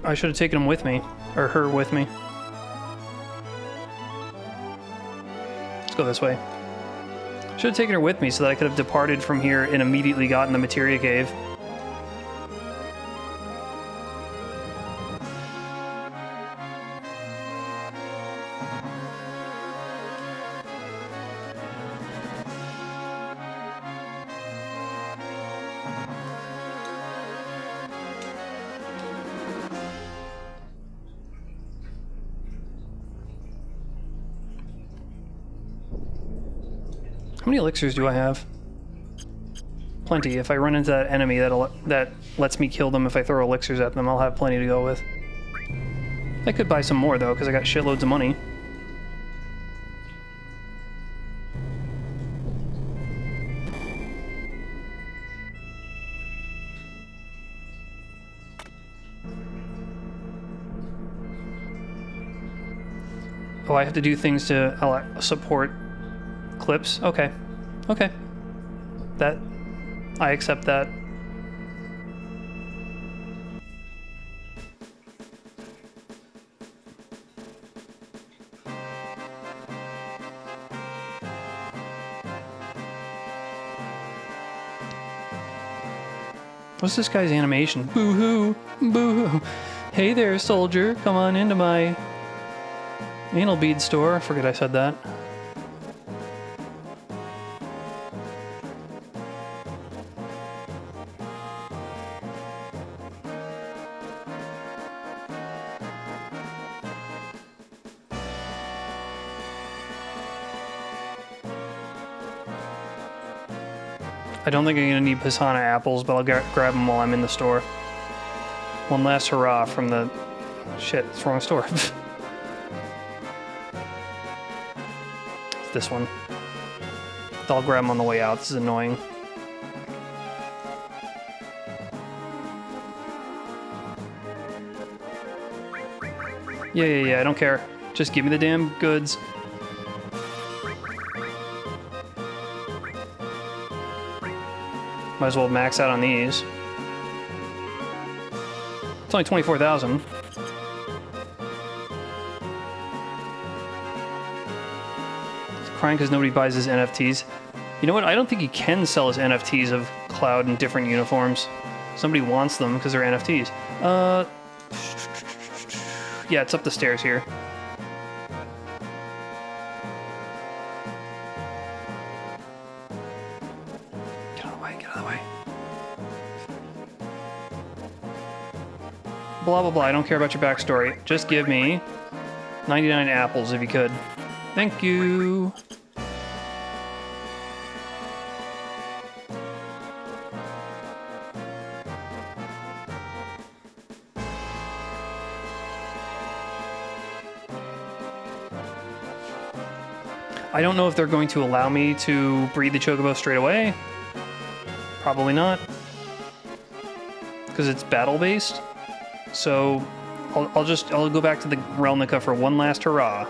I should have taken him with me, or her with me. Let's go this way. Should have taken her with me so that I could have departed from here and immediately gotten the materia cave. How many elixirs do I have? Plenty. If I run into that enemy that lets me kill them if I throw elixirs at them, I'll have plenty to go with. I could buy some more though, because I got shitloads of money. Oh, I have to do things to support clips? Okay. Okay. That... I accept that. What's this guy's animation? Boo-hoo! Boo-hoo! Hey there, soldier! Come on into my anal bead store. I forget I said that. I don't think I'm gonna need Pisana apples, but I'll grab them while I'm in the store. One last hurrah from the... Shit, it's the wrong store. It's this one. I'll grab them on the way out. This is annoying. Yeah, I don't care. Just give me the damn goods. Might as well max out on these. It's only 24,000. Crying because nobody buys his NFTs. You know what? I don't think he can sell his NFTs of Cloud in different uniforms. Somebody wants them because they're NFTs. Yeah, it's up the stairs here. Get out of the way, get out of the way. Blah, blah, blah. I don't care about your backstory. Just give me 99 apples if you could. Thank you. I don't know if they're going to allow me to breed the chocobo straight away. Probably not. Because it's battle-based. So I'll go back to the Relnica for one last hurrah.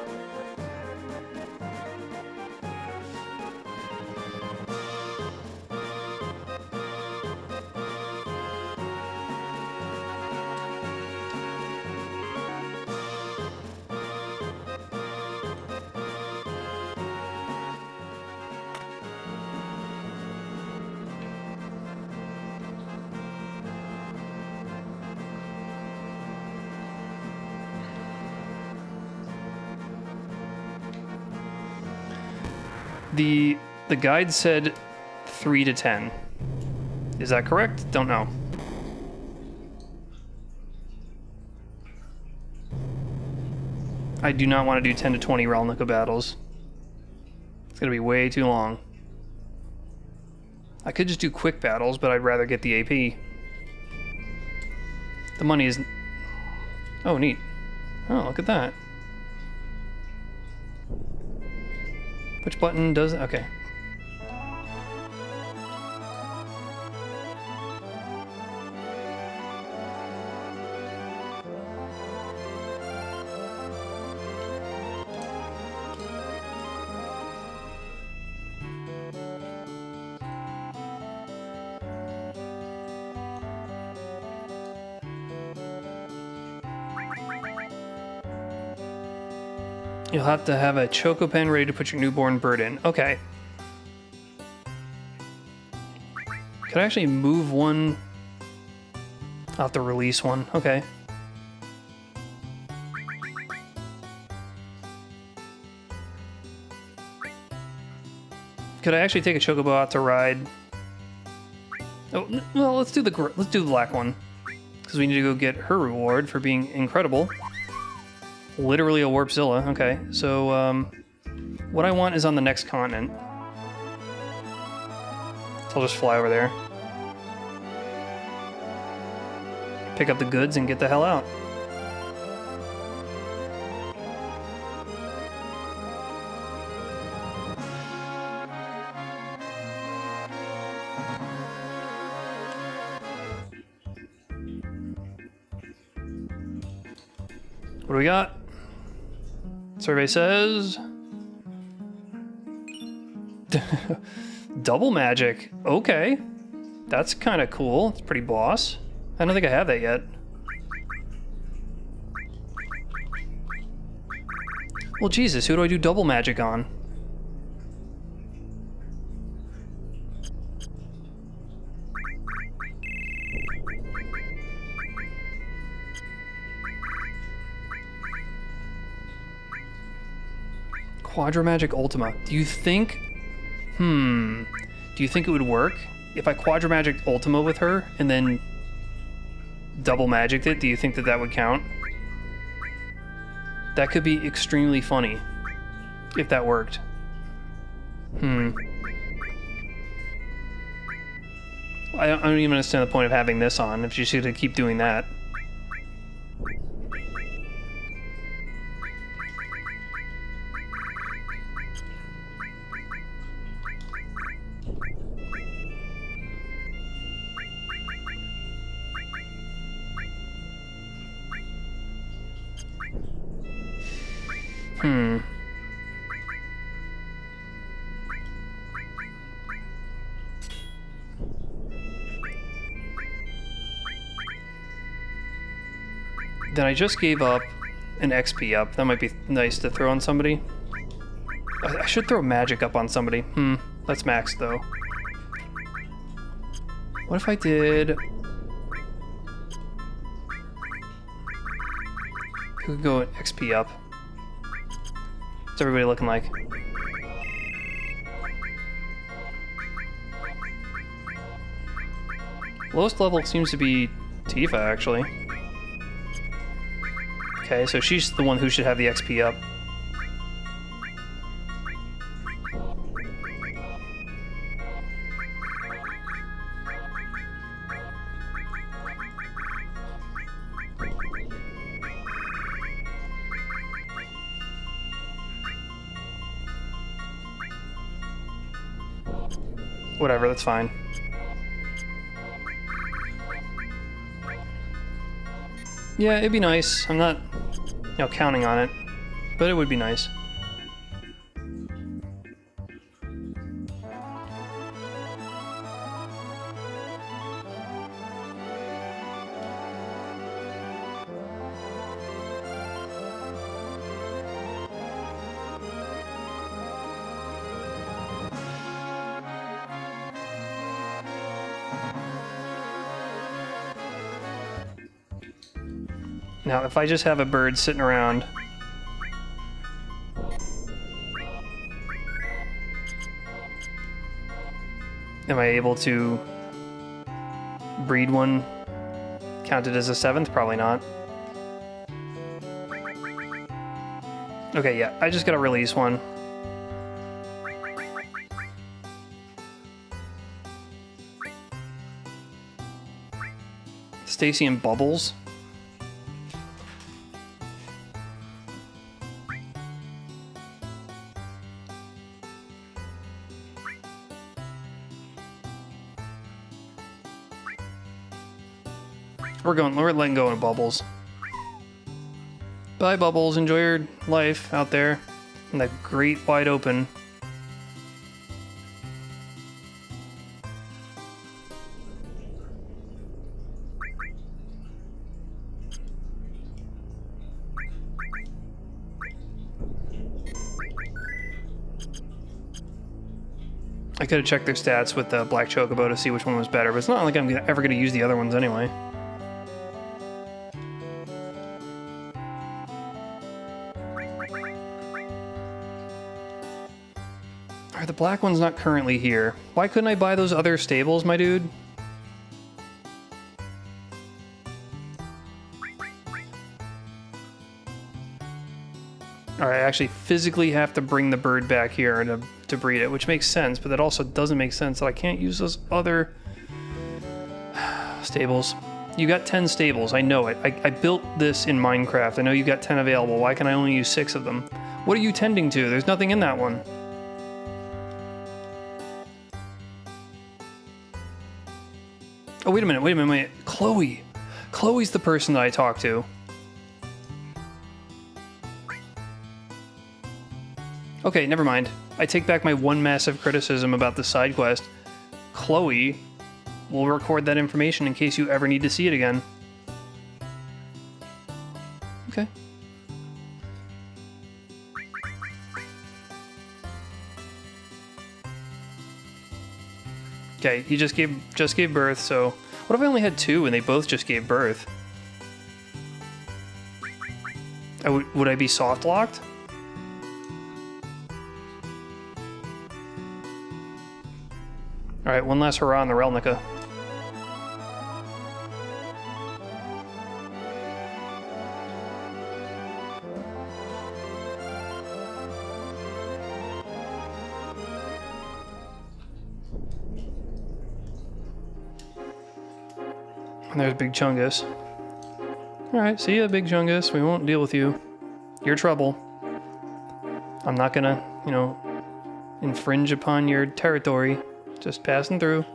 The guide said 3 to 10. Is that correct? Don't know. I do not want to do 10 to 20 Relnica battles. It's going to be way too long. I could just do quick battles, but I'd rather get the AP. The money is... Oh, neat. Oh, look at that. Which button does it? Okay. You'll have to have a choco pen ready to put your newborn bird in. Okay. Could I actually move one? I'll have to release one. Okay. Could I actually take a chocobo out to ride? Oh, well, let's do the black one, because we need to go get her reward for being incredible. Literally a Warpzilla. Okay, so what I want is on the next continent. So I'll just fly over there, pick up the goods, and get the hell out. What do we got? Survey says... Double magic. Okay. That's kind of cool. It's pretty boss. I don't think I have that yet. Well, Jesus, who do I do double magic on? Quadramagic Ultima. Do you think... Do you think it would work? If I Quadramagic Ultima with her, and then double magicked it, do you think that that would count? That could be extremely funny, if that worked. I don't even understand the point of having this on, if she's gonna keep doing that. Then I just gave up an XP up. That might be nice to throw on somebody. I should throw magic up on somebody. That's max though. What if I did... Who could go XP up? What's everybody looking like? Lowest level seems to be Tifa, actually. Okay, so she's the one who should have the XP up. Whatever, that's fine. Yeah, it'd be nice. I'm not, counting on it, but it would be nice. Now, if I just have a bird sitting around, am I able to breed one? Counted as a 7th? Probably not. Okay, yeah, I just gotta release one. Stacy and Bubbles? We're letting go of Bubbles. Bye, Bubbles. Enjoy your life out there in that great wide open. I could have checked their stats with the black chocobo to see which one was better, but it's not like I'm ever going to use the other ones anyway. Alright, the black one's not currently here. Why couldn't I buy those other stables, my dude? Alright, I actually physically have to bring the bird back here to breed it, which makes sense, but that also doesn't make sense that I can't use those other stables. You got 10 stables, I know it. I built this in Minecraft. I know you got 10 available. Why can I only use 6 of them? What are you tending to? There's nothing in that one. Oh, wait a minute. Chloe. Chloe's the person that I talked to. Okay, never mind. I take back my one massive criticism about the side quest. Chloe will record that information in case you ever need to see it again. Okay. Okay, he just gave birth, so... What if I only had 2 and they both just gave birth? Would I be soft-locked? Alright, one last hurrah on the Relnica. And there's Big Chungus. Alright, see ya, Big Chungus. We won't deal with you. You're trouble. I'm not gonna, infringe upon your territory. Just passing through.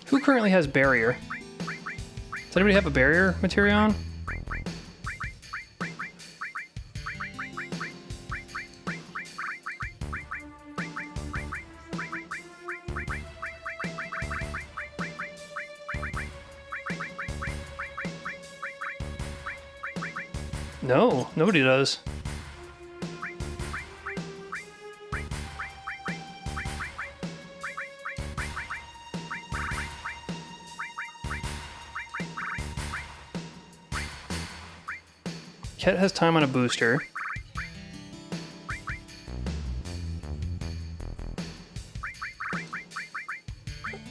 Who currently has barrier? Does anybody have a barrier material? No, nobody does. Ket has time on a booster.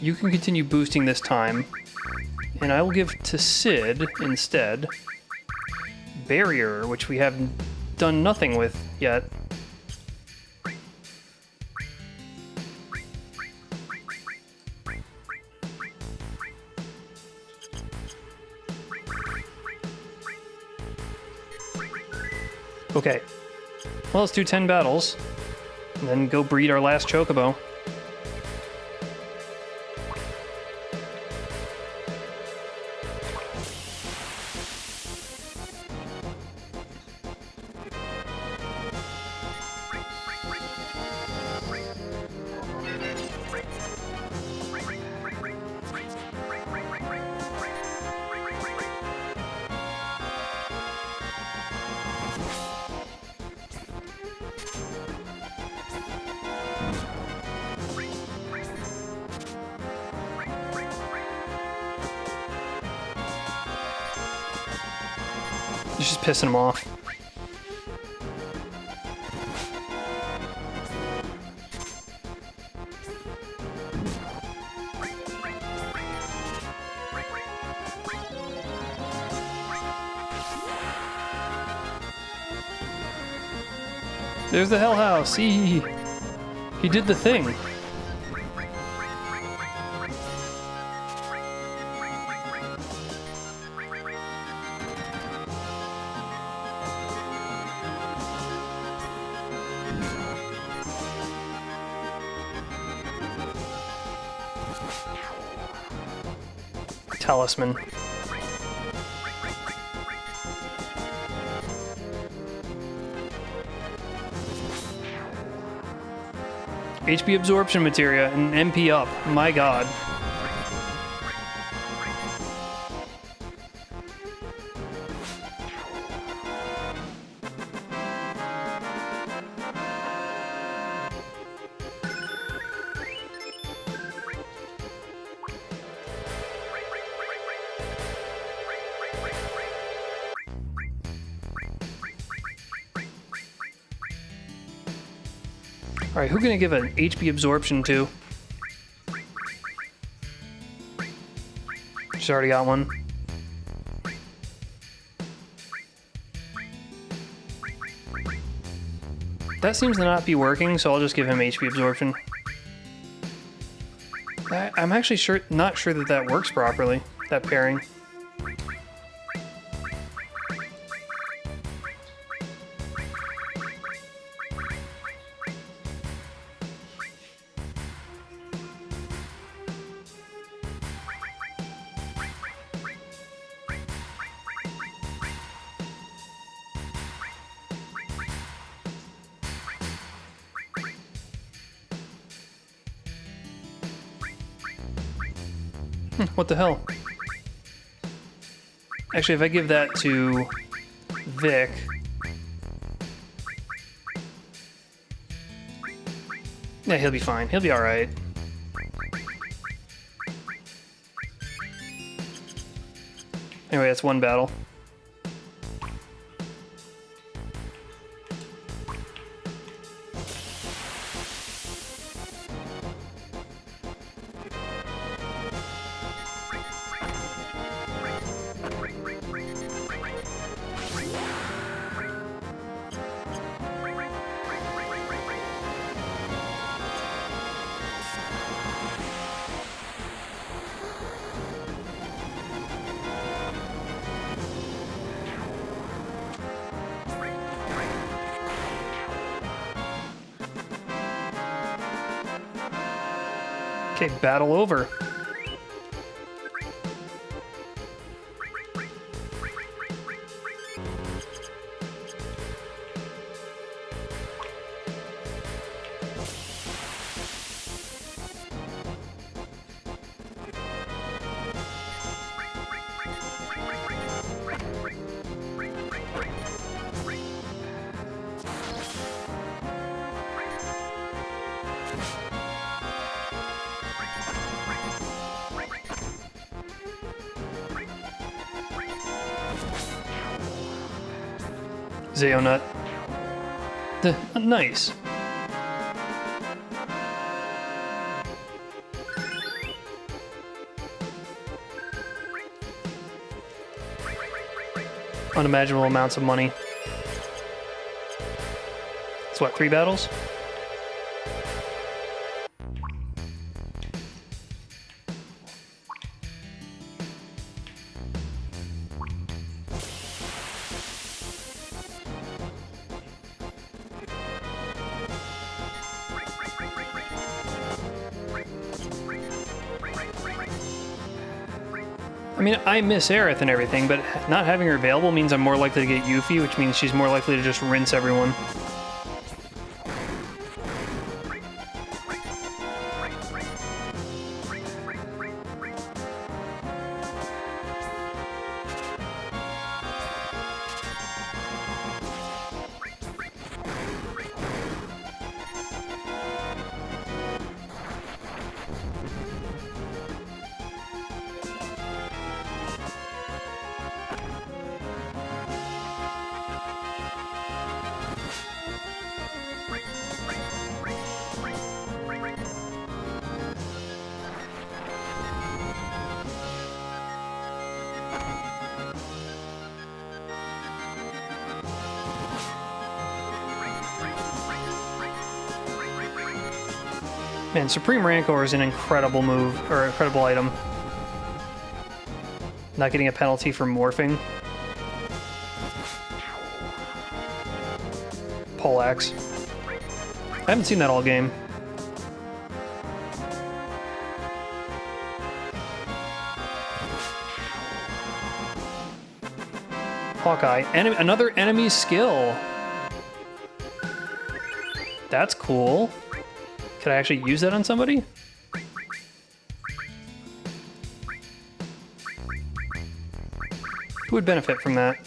you can continue boosting this time. And I will give to Sid, instead, Barrier, which we have done nothing with yet. Okay. Well, let's do 10 battles, and then go breed our last chocobo. It's just pissing him off. There's the Hell House. He did the thing. Talisman. HP absorption materia and MP up. My god. Alright, who can I give an HP absorption to? She's already got one. That seems to not be working, so I'll just give him HP absorption. I'm actually not sure that that works properly, that pairing. What the hell? Actually, if I give that to Vic... Yeah, he'll be fine. He'll be alright. Anyway, that's one battle. Okay, battle over. Zeonut. Nice. unimaginable amounts of money. It's what, 3 battles? I mean, I miss Aerith and everything, but not having her available means I'm more likely to get Yuffie, which means she's more likely to just rinse everyone. Man, Supreme Rancor is an incredible move, or incredible item. Not getting a penalty for morphing. Poleaxe. I haven't seen that all game. Hawkeye. Another enemy skill. That's cool. Could I actually use that on somebody? Who would benefit from that?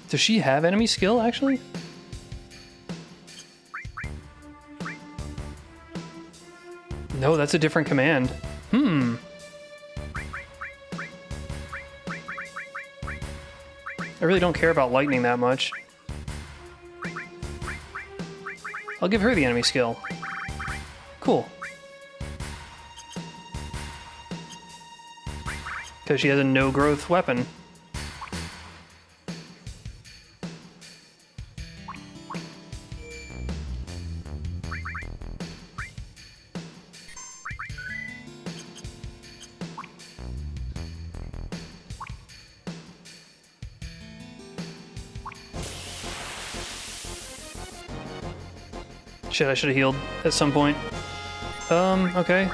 Does she have enemy skill, actually? No, that's a different command. I really don't care about lightning that much. I'll give her the enemy skill. Cool. Because she has a no-growth weapon. Shit, I should have healed at some point. Okay.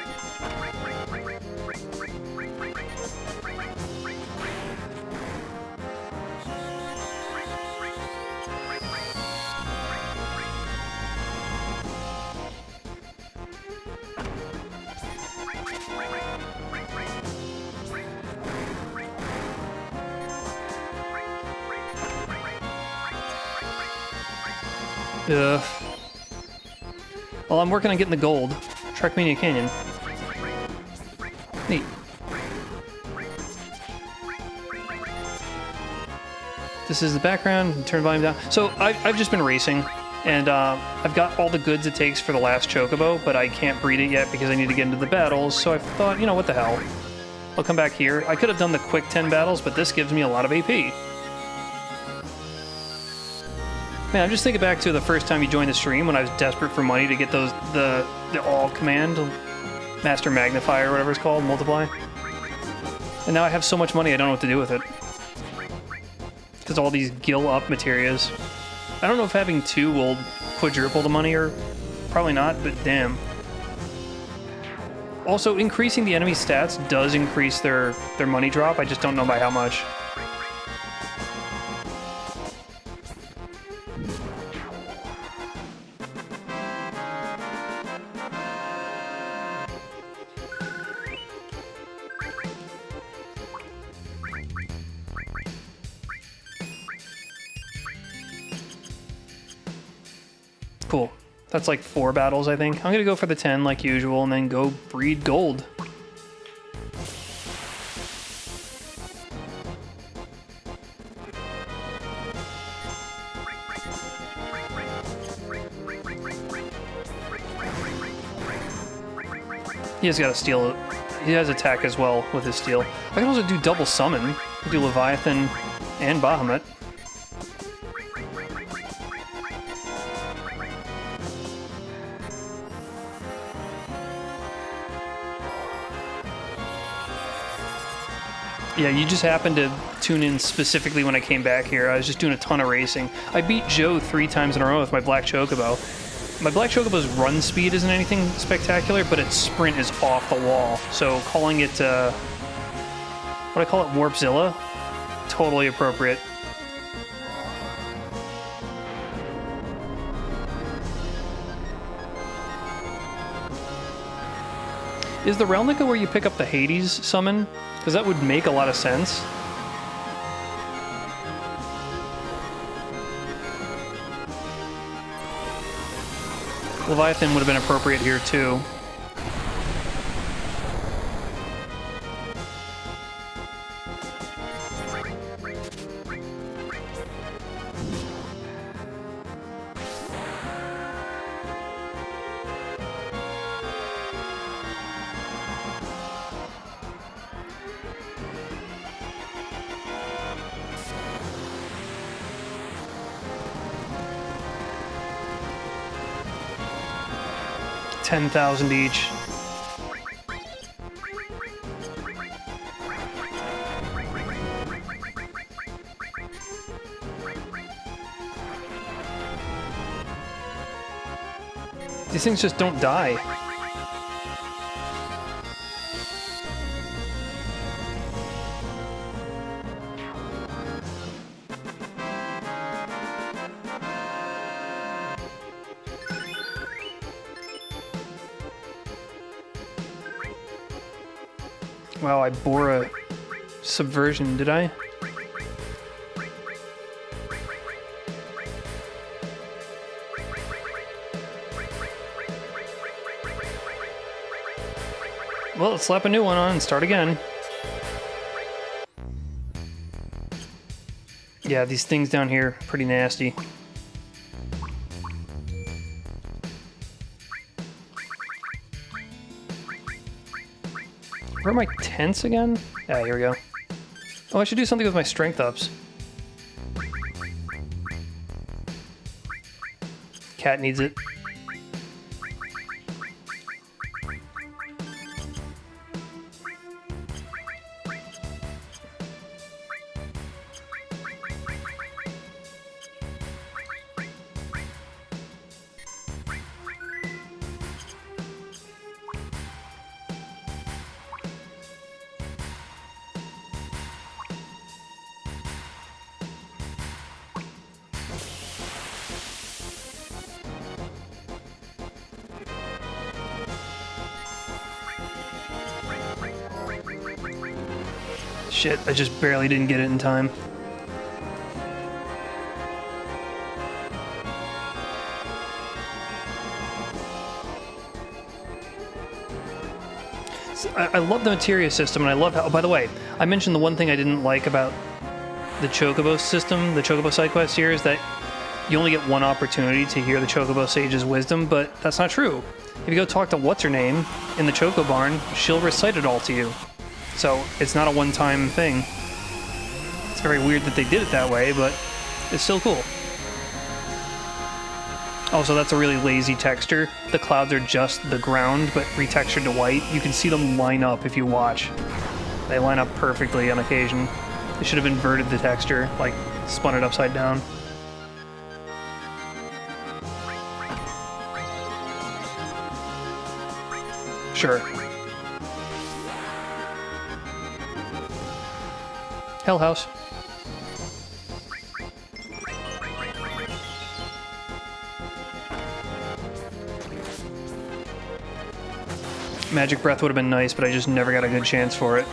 Ugh. Well, I'm working on getting the gold. Trackmania Canyon. Neat. This is the background. Turn volume down. So I've just been racing, and I've got all the goods it takes for the last chocobo, but I can't breed it yet because I need to get into the battles. So I thought, you know, what the hell? I'll come back here. I could have done the quick 10 battles, but this gives me a lot of AP. Man, I'm just thinking back to the first time you joined the stream when I was desperate for money to get those the all command, Master Magnifier, or whatever it's called, multiply. And now I have so much money I don't know what to do with it. Because all these gill up materials. I don't know if having 2 will quadruple the money or probably not, but damn. Also, increasing the enemy stats does increase their money drop. I just don't know by how much. Cool. That's like 4 battles, I think. I'm gonna go for the 10 like usual and then go breed gold. He has got to steal he has attack as well with his steel. I can also do double summon. I can do Leviathan and Bahamut. Yeah, you just happened to tune in specifically when I came back here. I was just doing a ton of racing. I beat Joe 3 times in a row with my Black Chocobo. My Black Chocobo's run speed isn't anything spectacular, but its sprint is off the wall. So calling it, what I call it, Warpzilla, totally appropriate. Is the Relnica where you pick up the Hades summon? Because that would make a lot of sense. Leviathan would have been appropriate here too. $10,000 each. These things just don't die. Wow, I bore a subversion, did I? Well, let's slap a new one on and start again. Yeah, these things down here, pretty nasty. Where are my tents again? Yeah, here we go. Oh, I should do something with my strength ups. Cat needs it. Shit, I just barely didn't get it in time. I love the materia system, and I love how... Oh, by the way, I mentioned the one thing I didn't like about the Chocobo system, the Chocobo side quest here, is that you only get one opportunity to hear the Chocobo Sage's wisdom, but that's not true. If you go talk to What's-Her-Name in the Choco Barn, she'll recite it all to you. So it's not a one-time thing. It's very weird that they did it that way, but it's still cool. Also, that's a really lazy texture. The clouds are just the ground, but retextured to white. You can see them line up if you watch. They line up perfectly on occasion. They should have inverted the texture, like spun it upside down. Sure. Hell House. Magic Breath would have been nice, but I just never got a good chance for it.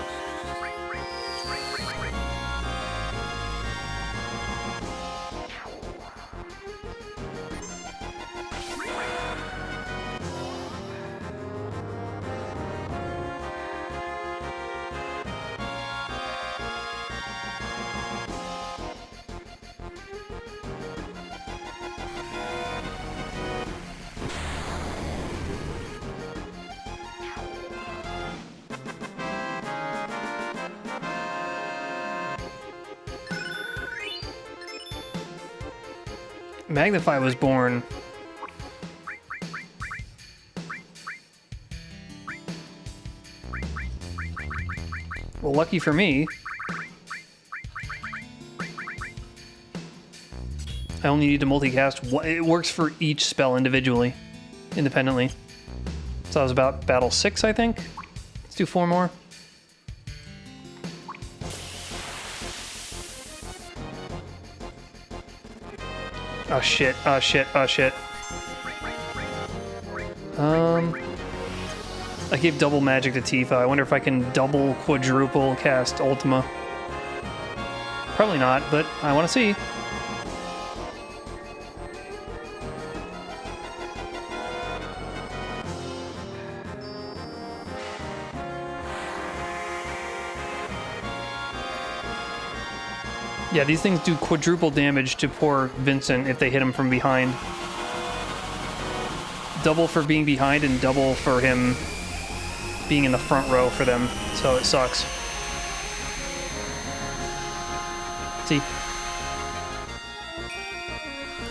Magnify was born. Well, lucky for me, I only need to multicast one. It works for each spell individually, independently. So I was about battle 6, I think. Let's do 4 more. Oh shit, oh shit, oh shit. I gave double magic to Tifa. I wonder if I can double quadruple cast Ultima. Probably not, but I want to see. Yeah, these things do quadruple damage to poor Vincent if they hit him from behind. Double for being behind and double for him being in the front row for them, so it sucks. See?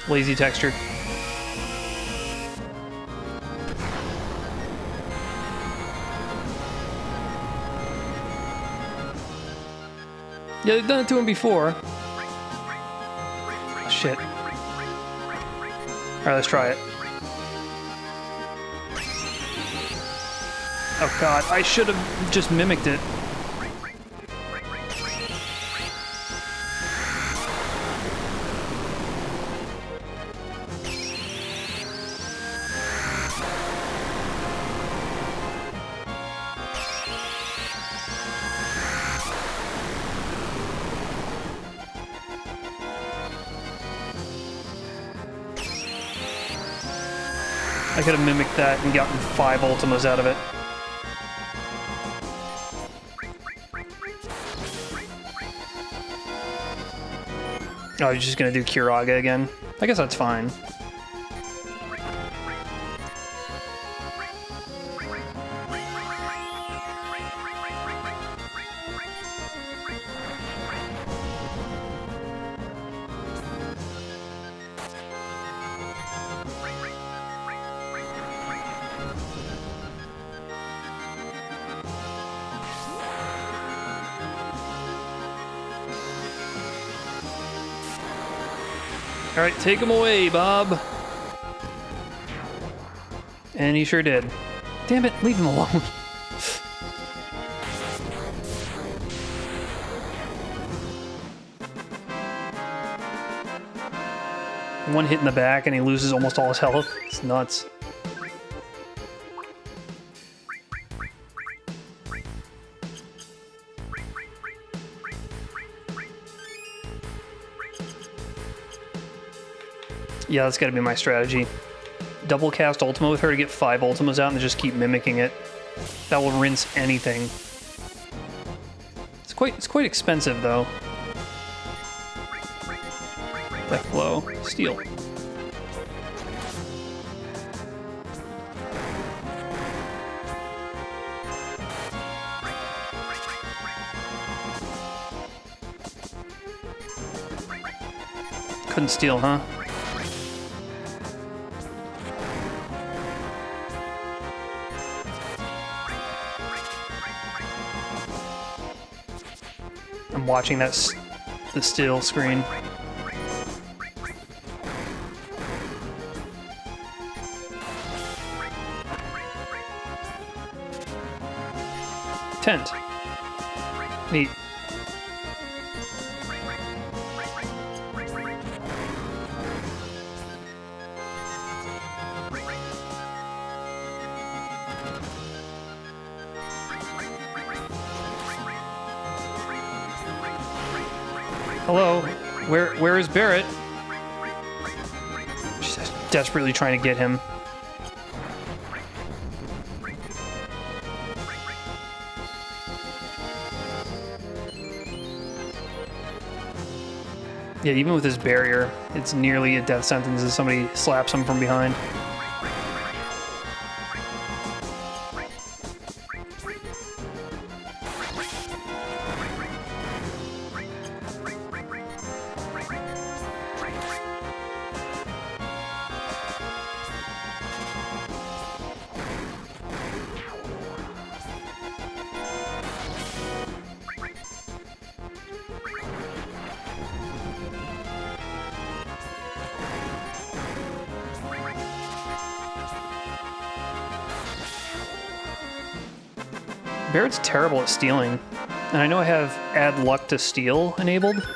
Lazy texture. Yeah, they've done it to him before. Shit. Alright, let's try it. Oh god, I should have just mimicked it. I could have mimicked that and gotten 5 Ultimas out of it. Oh, you're just gonna do Kiraga again? I guess that's fine. All right, take him away, Bob. And he sure did. Damn it, leave him alone. One hit in the back and he loses almost all his health. It's nuts. Yeah, that's gotta be my strategy. Double cast Ultima with her to get 5 Ultimas out and just keep mimicking it. That will rinse anything. It's quite expensive though. Death blow. Steal. Couldn't steal, huh? I'm watching the still screen. Tent. Neat. Hello, where is Barrett? She's desperately trying to get him. Yeah, even with his barrier, it's nearly a death sentence if somebody slaps him from behind. Barrett's terrible at stealing. And I know I have add luck to steal enabled.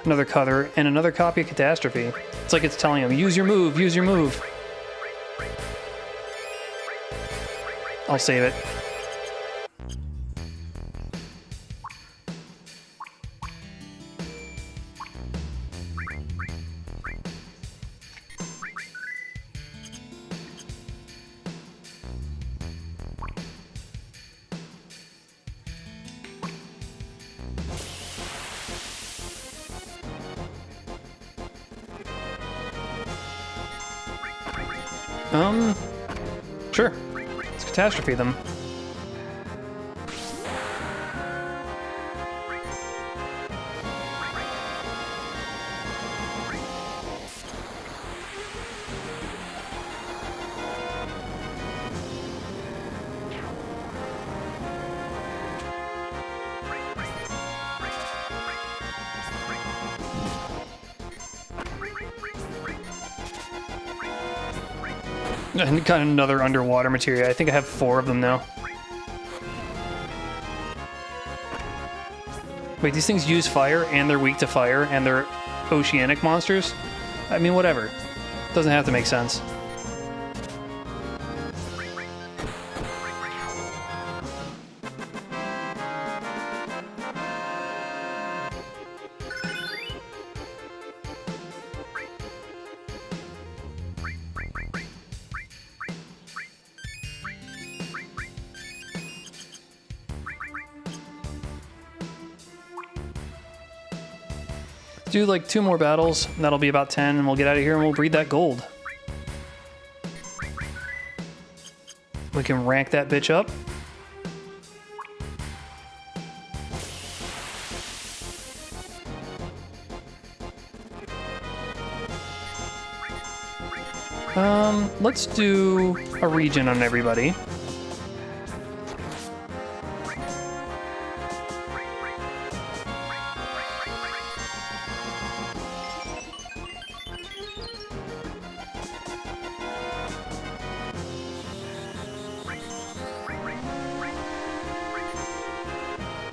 Another cutter and another copy of Catastrophe. It's like it's telling him, use your move, use your move. I'll save it. Sure. Let's Catastrophe them. And got another underwater materia. I think I have 4 of them now. Wait, these things use fire, and they're weak to fire, and they're oceanic monsters? I mean, whatever. Doesn't have to make sense. Do like 2 more battles, and that'll be about 10, and we'll get out of here and we'll breed that gold. We can rank that bitch up. Let's do a region on everybody.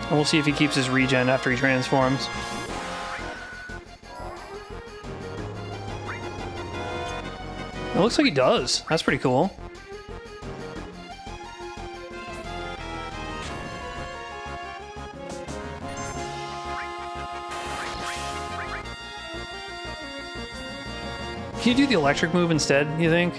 And we'll see if he keeps his regen after he transforms. It looks like he does. That's pretty cool. Can you do the electric move instead, you think?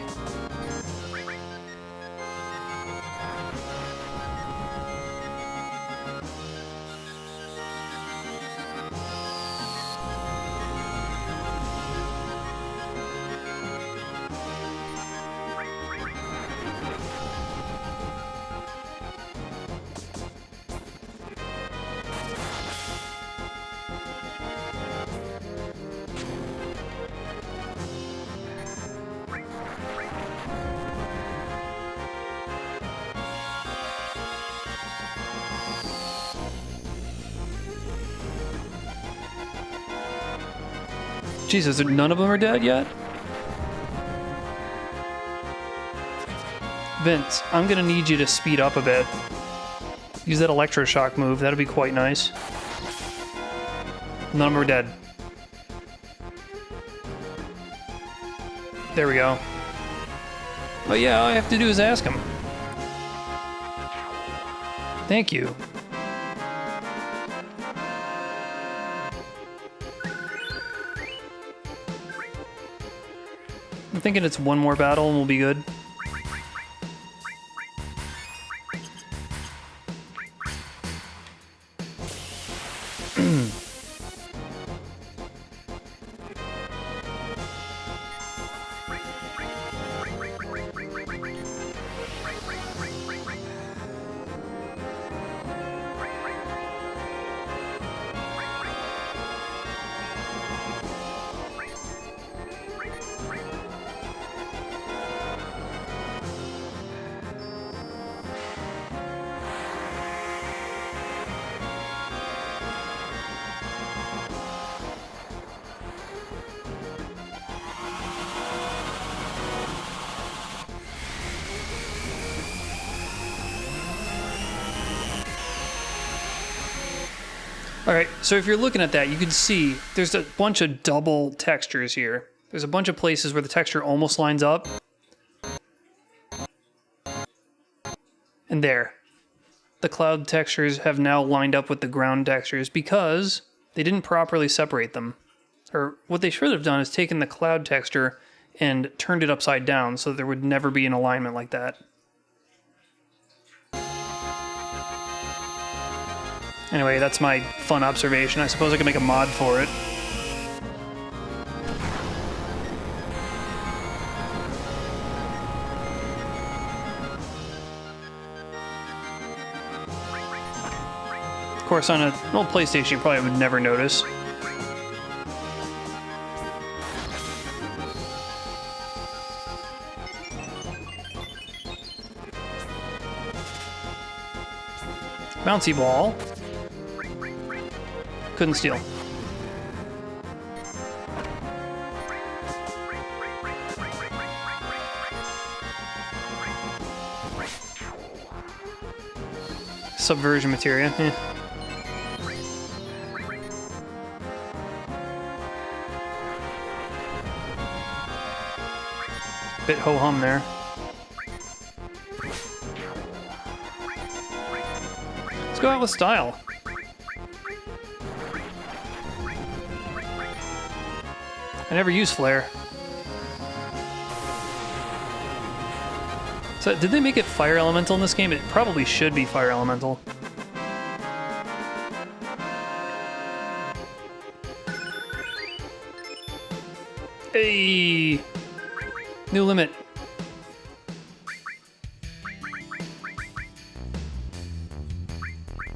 Jesus, none of them are dead yet? Vince, I'm gonna need you to speed up a bit. Use that electroshock move, that'll be quite nice. None of them are dead. There we go. Oh yeah, all I have to do is ask him. Thank you. I'm thinking it's 1 more battle and we'll be good. Alright, so if you're looking at that, you can see there's a bunch of double textures here. There's a bunch of places where the texture almost lines up. And there. The cloud textures have now lined up with the ground textures because they didn't properly separate them. Or what they should have done is taken the cloud texture and turned it upside down so there would never be an alignment like that. Anyway, that's my fun observation. I suppose I could make a mod for it. Of course, on an old PlayStation, you probably would never notice. Bouncy ball. Couldn't steal. Subversion materia. Eh. Bit ho-hum there. Let's go out with style. I never use flare. So, did they make it fire elemental in this game? It probably should be fire elemental. Hey! New limit.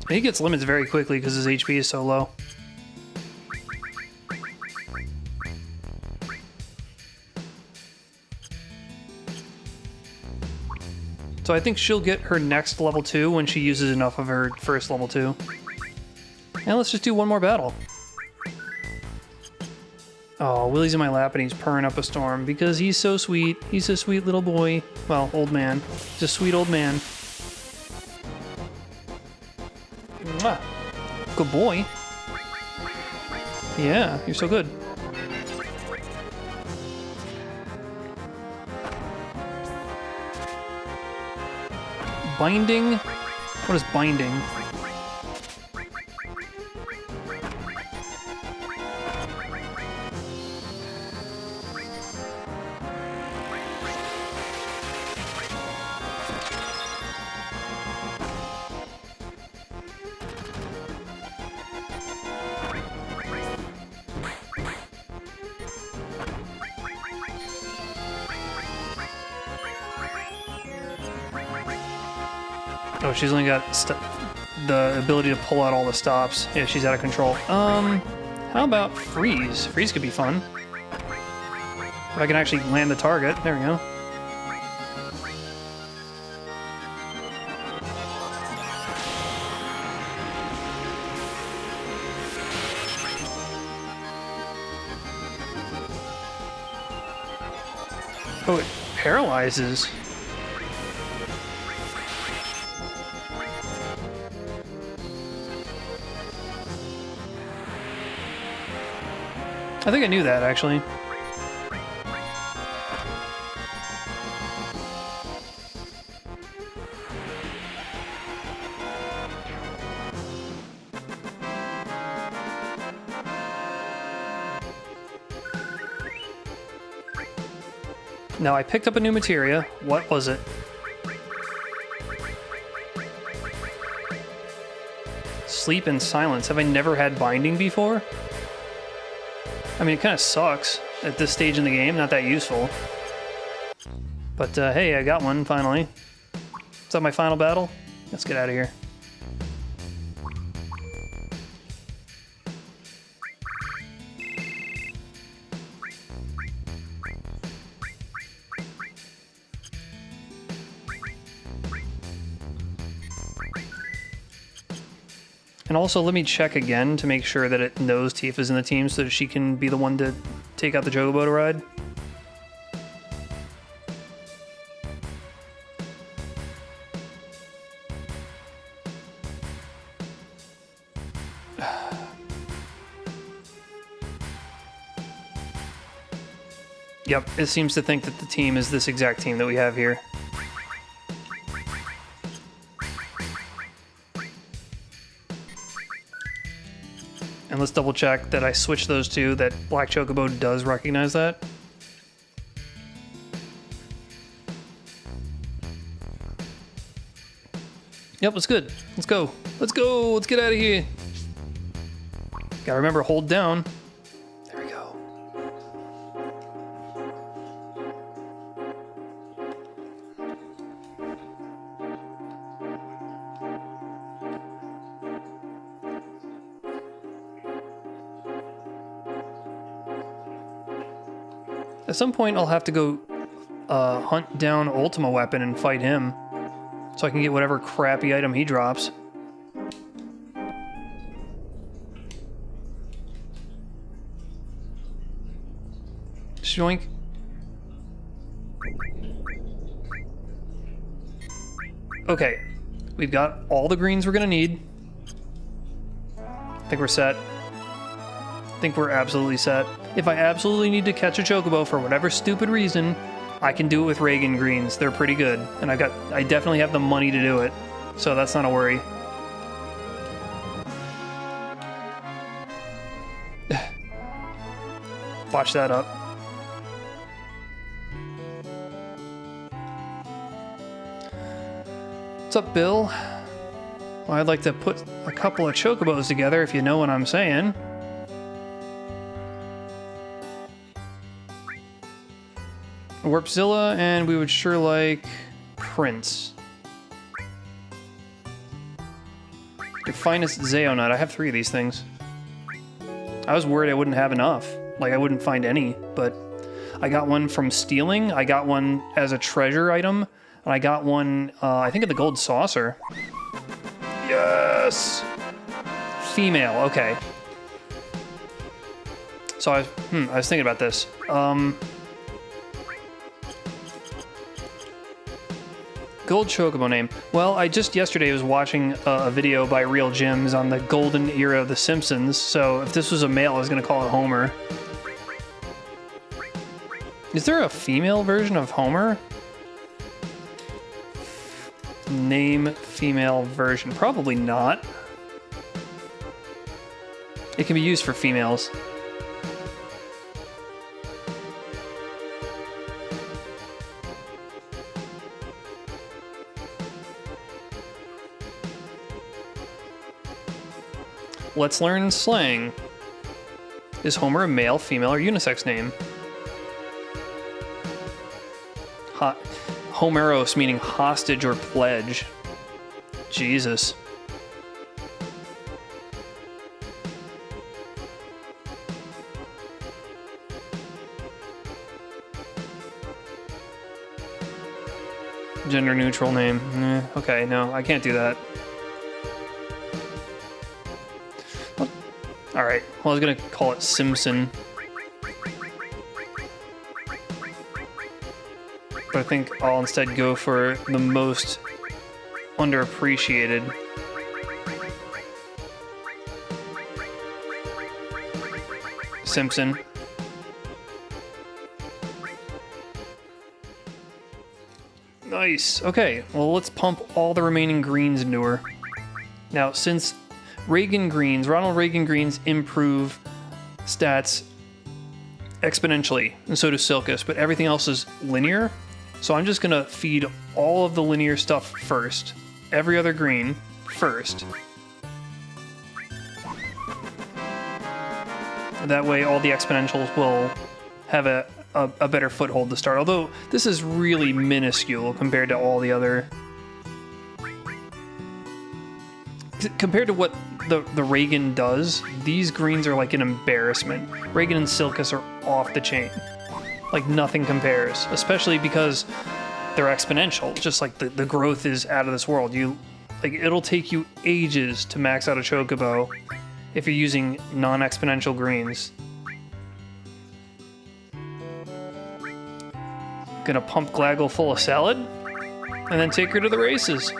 He gets limits very quickly because his HP is so low. So I think she'll get her next level 2 when she uses enough of her first level 2. And let's just do one more battle. Oh, Willie's in my lap and he's purring up a storm because he's so sweet. He's a sweet little boy. Well, old man. He's a sweet old man. Mwah. Good boy. Yeah, you're so good. Binding? What is binding? Oh, she's only got the ability to pull out all the stops. Yeah, she's out of control. How about freeze? Freeze could be fun. If I can actually land the target. There we go. Oh, it paralyzes. I think I knew that, actually. Now, I picked up a new materia. What was it? Sleep and silence. Have I never had binding before? I mean, it kind of sucks at this stage in the game, not that useful. But hey, I got one finally. Is that my final battle? Let's get out of here. And also, let me check again to make sure that it knows Tifa's in the team so that she can be the one to take out the chocobo to ride. Yep, it seems to think that the team is this exact team that we have here. And let's double check that I switched those two, that Black Chocobo does recognize that. Yep, it's good. Let's go. Let's go. Let's get out of here. Gotta remember, hold down. There we go. At some point, I'll have to go hunt down Ultima Weapon and fight him, so I can get whatever crappy item he drops. Shoink. Okay, we've got all the greens we're gonna need. I think we're set. I think we're absolutely set. If I absolutely need to catch a chocobo for whatever stupid reason, I can do it with racin greens. They're pretty good, and I definitely have the money to do it, so that's not a worry. Watch that up. What's up, Bill? Well, I'd like to put a couple of chocobos together, if you know what I'm saying. Warpzilla, and we would sure like Prince. Your finest Zeonut. I have 3 of these things. I was worried I wouldn't have enough. Like, I wouldn't find any, but I got one from stealing. I got one as a treasure item, and I got one, I think, at the Gold Saucer. Yes! Female, okay. So I was thinking about this. Gold Chocobo name. Well, I just yesterday was watching a video by Real Jims on the golden era of The Simpsons, so if this was a male, I was going to call it Homer. Is there a female version of Homer? Name female version. Probably not. It can be used for females. Let's learn slang. Is Homer a male, female, or unisex name? Homeros meaning hostage or pledge. Jesus. Gender neutral name. Okay, no, I can't do that. Alright, well, I was gonna call it Simpson. But I think I'll instead go for the most underappreciated. Simpson. Nice. Okay, well, let's pump all the remaining greens into her. Now, since Ronald Reagan greens improve stats exponentially, and so does Silcus, but everything else is linear. So I'm just gonna feed all of the linear stuff first. Every other green first. That way all the exponentials will have a better foothold to start. Although this is really minuscule compared to all the other... Compared to what the Reagan does, these greens are like an embarrassment. Reagan and Silcus are off the chain. Like, nothing compares, especially because they're exponential. Just like the growth is out of this world. It'll take you ages to max out a chocobo if you're using non-exponential greens. Gonna pump Glaggle full of salad, and then take her to the races.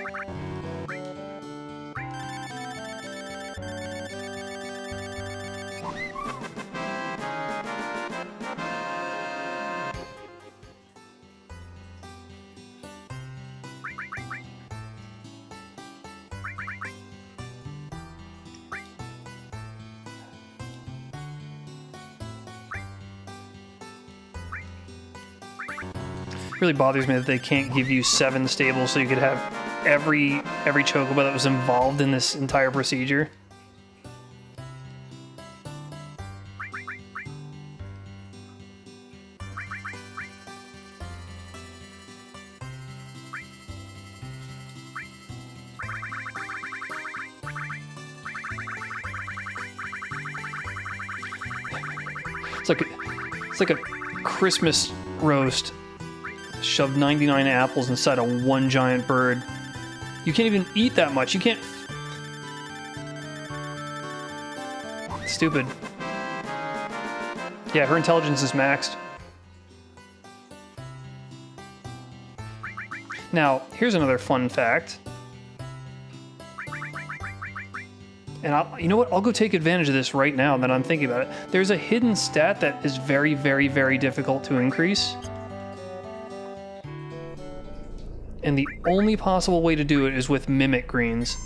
really bothers me that they can't give you 7 stables so you could have every chocobo that was involved in this entire procedure. It's like a Christmas roast. Shove 99 apples inside of one giant bird. You can't even eat that much. You can't. Stupid. Yeah, her intelligence is maxed. Now, here's another fun fact. And you know what? I'll go take advantage of this right now that I'm thinking about it. There's a hidden stat that is very, very, very difficult to increase. And the only possible way to do it is with mimic greens.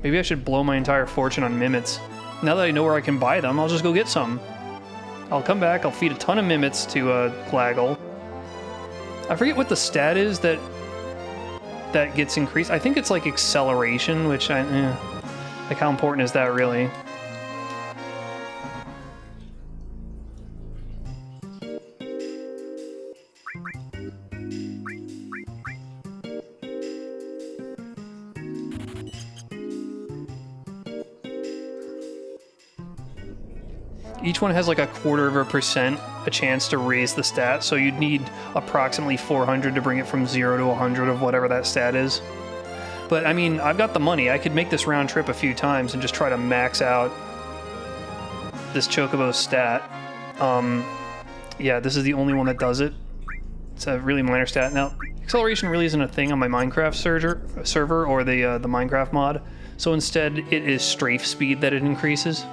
Maybe I should blow my entire fortune on mimets. Now that I know where I can buy them, I'll just go get some. I'll come back, I'll feed a ton of mimets to Glaggle. I forget what the stat is that gets increased. I think it's like acceleration, which like how important is that really? Each one has like 0.25% a chance to raise the stat, so you'd need approximately 400 to bring it from 0 to 100 of whatever that stat is. But I mean, I've got the money. I could make this round trip a few times and just try to max out this chocobo's stat. Yeah, this is the only one that does it. It's a really minor stat. Now, acceleration really isn't a thing on my Minecraft server or the Minecraft mod, so instead it is strafe speed that it increases.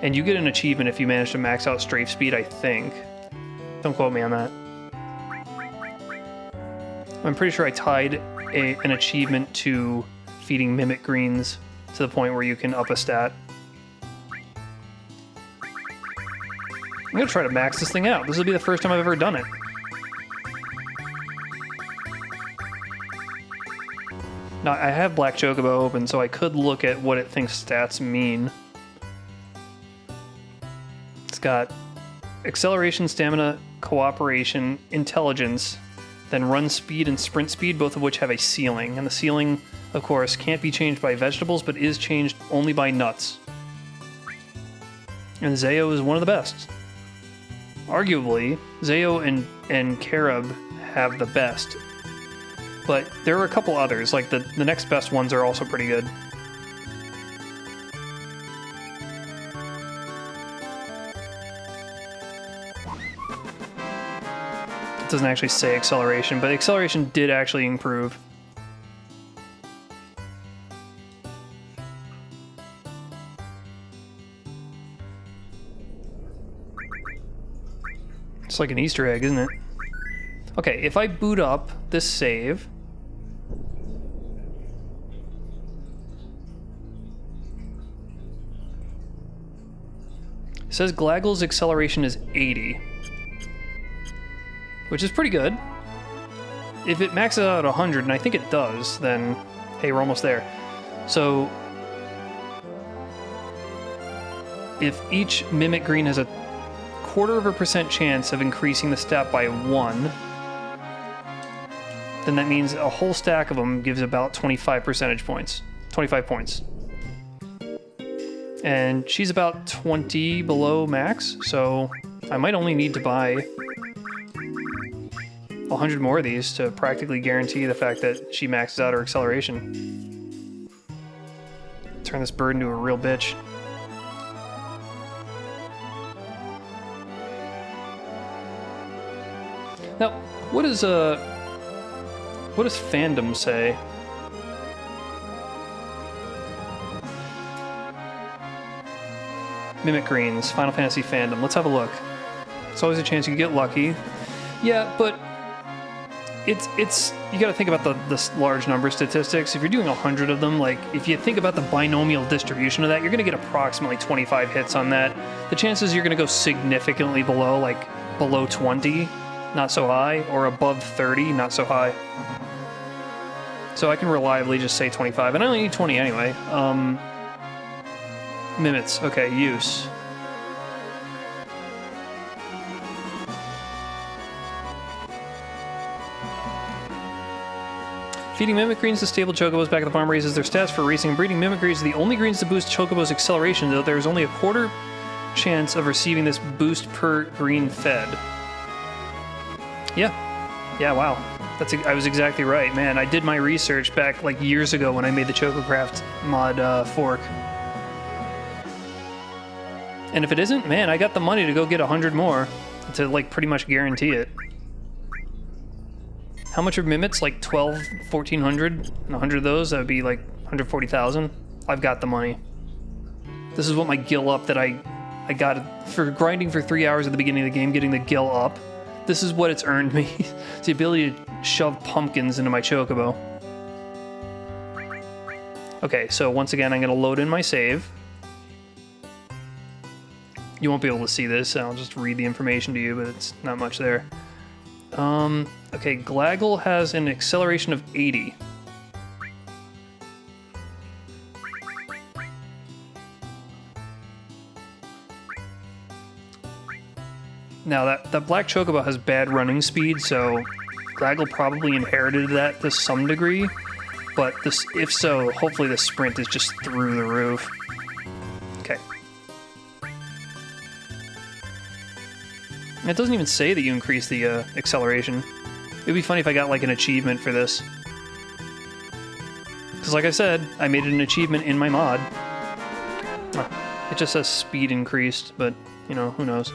And you get an achievement if you manage to max out strafe speed, I think. Don't quote me on that. I'm pretty sure I tied an achievement to feeding mimic greens to the point where you can up a stat. I'm gonna try to max this thing out. This will be the first time I've ever done it. Now, I have Black Chocobo open, so I could look at what it thinks stats mean. It's got acceleration, stamina, cooperation, intelligence, then run speed and sprint speed, both of which have a ceiling. And the ceiling, of course, can't be changed by vegetables, but is changed only by nuts. And Zayo is one of the best. Arguably, Zayo and Carob have the best. But there are a couple others, like the next best ones are also pretty good. It doesn't actually say acceleration, but acceleration did actually improve. It's like an Easter egg, isn't it? Okay, if I boot up this save, it says Glaggle's acceleration is 80. Which is pretty good. If it maxes out at 100, and I think it does, then hey, we're almost there. So if each mimic green has a 0.25% chance of increasing the stat by 1, then that means a whole stack of them gives about 25 percentage points. 25 points. And she's about 20 below max, so I might only need to buy 100 more of these to practically guarantee the fact that she maxes out her acceleration. Turn this bird into a real bitch. Now, what does fandom say? Mimic Greens, Final Fantasy fandom. Let's have a look. It's always a chance you can get lucky. Yeah, but it's you got to think about the large number statistics. If you're doing 100 of them, like if you think about the binomial distribution of that, you're going to get approximately 25 hits on that. The chances you're going to go significantly below, like below 20, not so high, or above 30, not so high. So I can reliably just say 25, and I only need 20 anyway. Mimets, okay, use. Feeding mimic greens to stable chocobos back at the farm raises their stats for racing and breeding. Mimic greens are the only greens to boost chocobos' acceleration, though there is only a quarter chance of receiving this boost per green fed. Yeah, wow. I was exactly right, man. I did my research back like years ago when I made the ChocoCraft mod fork. And if it isn't, man, I got the money to go get 100 more to like pretty much guarantee it. How much are mimets? Like 1,400? And 100 of those, that would be like 140,000. I've got the money. This is what my gill up that I got for grinding for 3 hours at the beginning of the game, getting the gill up. This is what it's earned me. It's the ability to shove pumpkins into my chocobo. Okay, so once again, I'm going to load in my save. You won't be able to see this, I'll just read the information to you, but it's not much there. Okay, Glaggle has an acceleration of 80. Now, that black chocobo has bad running speed, so Glaggle probably inherited that to some degree, but if so, hopefully the sprint is just through the roof. Okay. It doesn't even say that you increase the acceleration. It'd be funny if I got like an achievement for this. Because like I said, I made it an achievement in my mod. It just says speed increased, but, you know, who knows.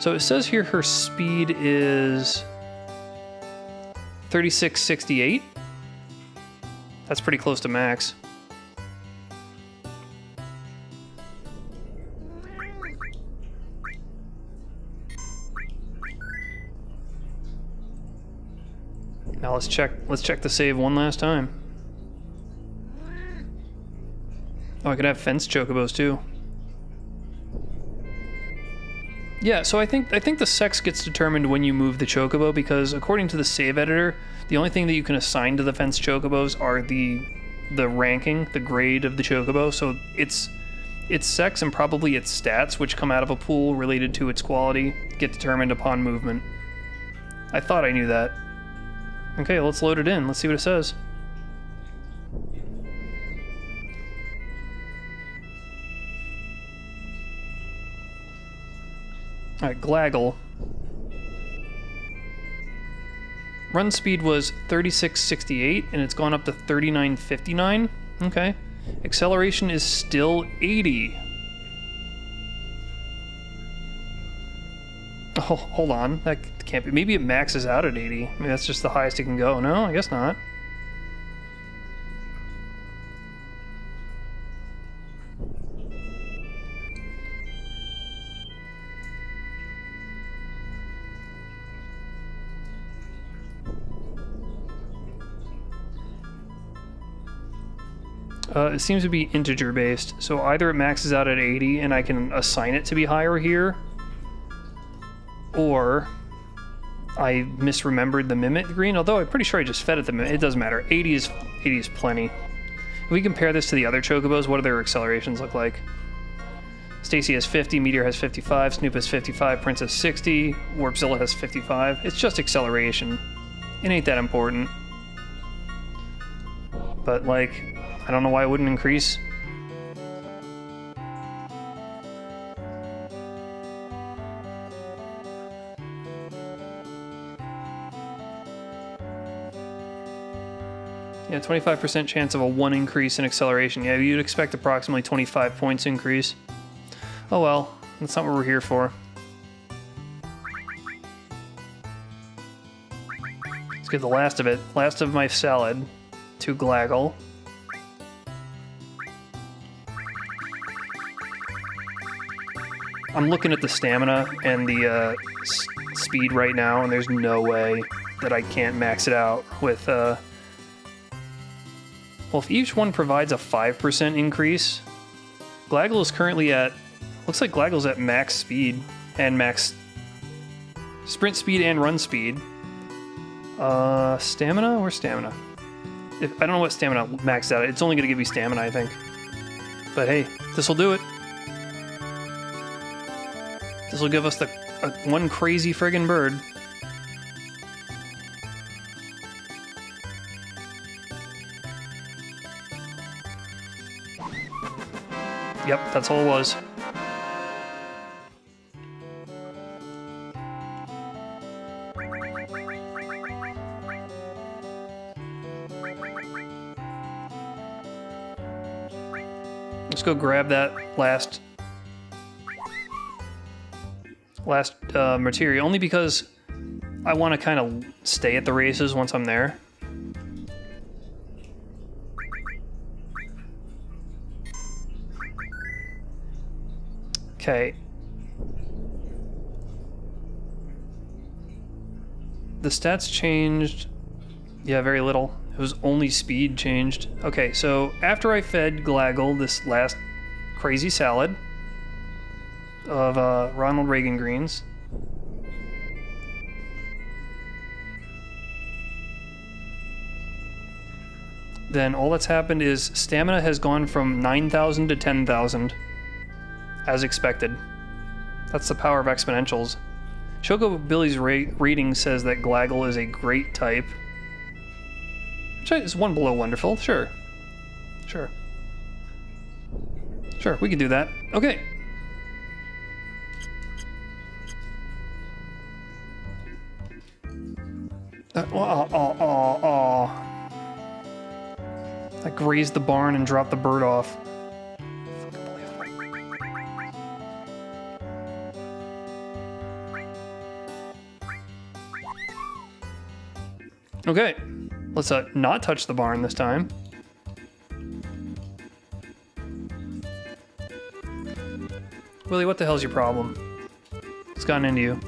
So it says here her speed is 3668. That's pretty close to max. Now let's check the save one last time. Oh, I could have fence chocobos too. Yeah, so I think the sex gets determined when you move the chocobo, because according to the save editor, the only thing that you can assign to the fence chocobos are the ranking, the grade of the chocobo. So its sex and probably its stats, which come out of a pool related to its quality, get determined upon movement. I thought I knew that. Okay, let's load it in. Let's see what it says. Alright, Glaggle. Run speed was 3668, and it's gone up to 3959. Okay. Acceleration is still 80. Oh, hold on. That can't be. Maybe it maxes out at 80. I mean, that's just the highest it can go. No, I guess not. It seems to be integer based, so either it maxes out at 80 and I can assign it to be higher here, or I misremembered the Mimit green, although I'm pretty sure I just fed it the Mimit. It doesn't matter. 80 is plenty. If we compare this to the other chocobos, what do their accelerations look like? Stacy has 50, Meteor has 55, Snoop has 55, Prince has 60, Warpzilla has 55. It's just acceleration. It ain't that important. But, like, I don't know why it wouldn't increase. Yeah, 25% chance of a 1 increase in acceleration. Yeah, you'd expect approximately 25 points increase. Oh well, that's not what we're here for. Let's get the last of it. Last of my salad to Glaggle. I'm looking at the stamina and the speed right now, and there's no way that I can't max it out with, well, if each one provides a 5% increase, Glaggle is currently at, looks like Glaggle's at max speed and max sprint speed and run speed. Stamina? Where's stamina? I don't know what stamina maxed out. It's only going to give you stamina, I think. But hey, this will do it. This will give us the one crazy friggin' bird. Yep, that's all it was. Let's go grab that last material, only because I want to kind of stay at the races once I'm there. Okay. The stats changed. Yeah, very little. It was only speed changed. Okay, so after I fed Glaggle this last crazy salad of Ronald Reagan greens, then all that's happened is stamina has gone from 9,000 to 10,000, as expected. That's the power of exponentials. Chocobo Billy's rating says that Glaggle is a great type. Which is one below wonderful, sure. Sure. Sure, we can do that. Okay. I grazed the barn and dropped the bird off. Okay. Let's not touch the barn this time. Willie, what the hell's your problem? What's gotten into you?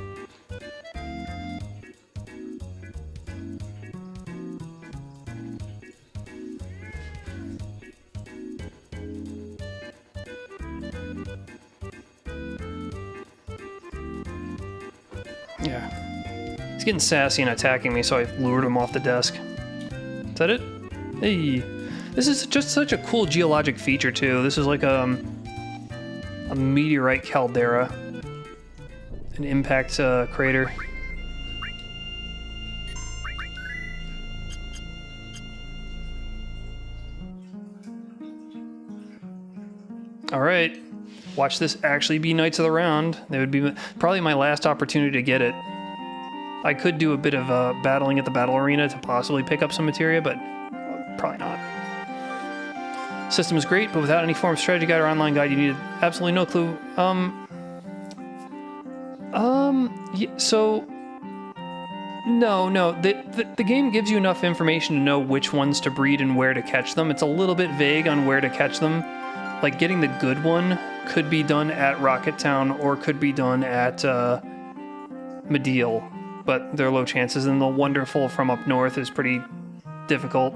Yeah. He's getting sassy and attacking me, so I lured him off the desk. Is that it? Hey. This is just such a cool geologic feature, too. This is like a meteorite caldera. An impact crater. Alright. Watch this actually be Knights of the Round. They would be probably my last opportunity to get it. I could do a bit of battling at the battle arena to possibly pick up some materia, but probably not. System is great, but without any form of strategy guide or online guide, you needed absolutely no clue. Yeah, so no. The game gives you enough information to know which ones to breed and where to catch them. It's a little bit vague on where to catch them. Like getting the good one could be done at Rocket Town or could be done at Mediel, but there are low chances, and the wonderful from up north is pretty difficult.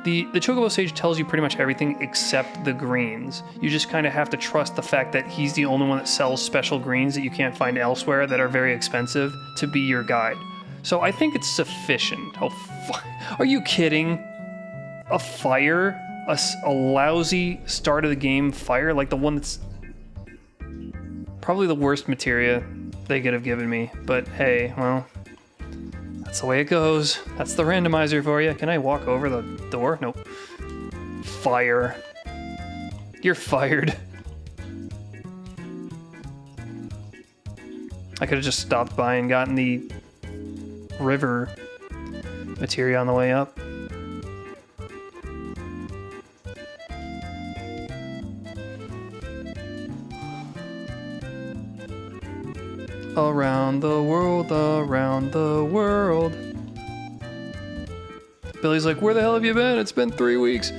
The Chocobo Sage tells you pretty much everything except the greens. You just kind of have to trust the fact that he's the only one that sells special greens that you can't find elsewhere that are very expensive to be your guide. So I think it's sufficient. Oh, are you kidding? A fire? A lousy start of the game fire? Like the one that's probably the worst materia they could have given me. But hey, well, that's the way it goes. That's the randomizer for you. Can I walk over the door? Nope. Fire. You're fired. I could have just stopped by and gotten the river materia on the way up. Around the world, around the world. Billy's like, where the hell have you been? It's been 3 weeks.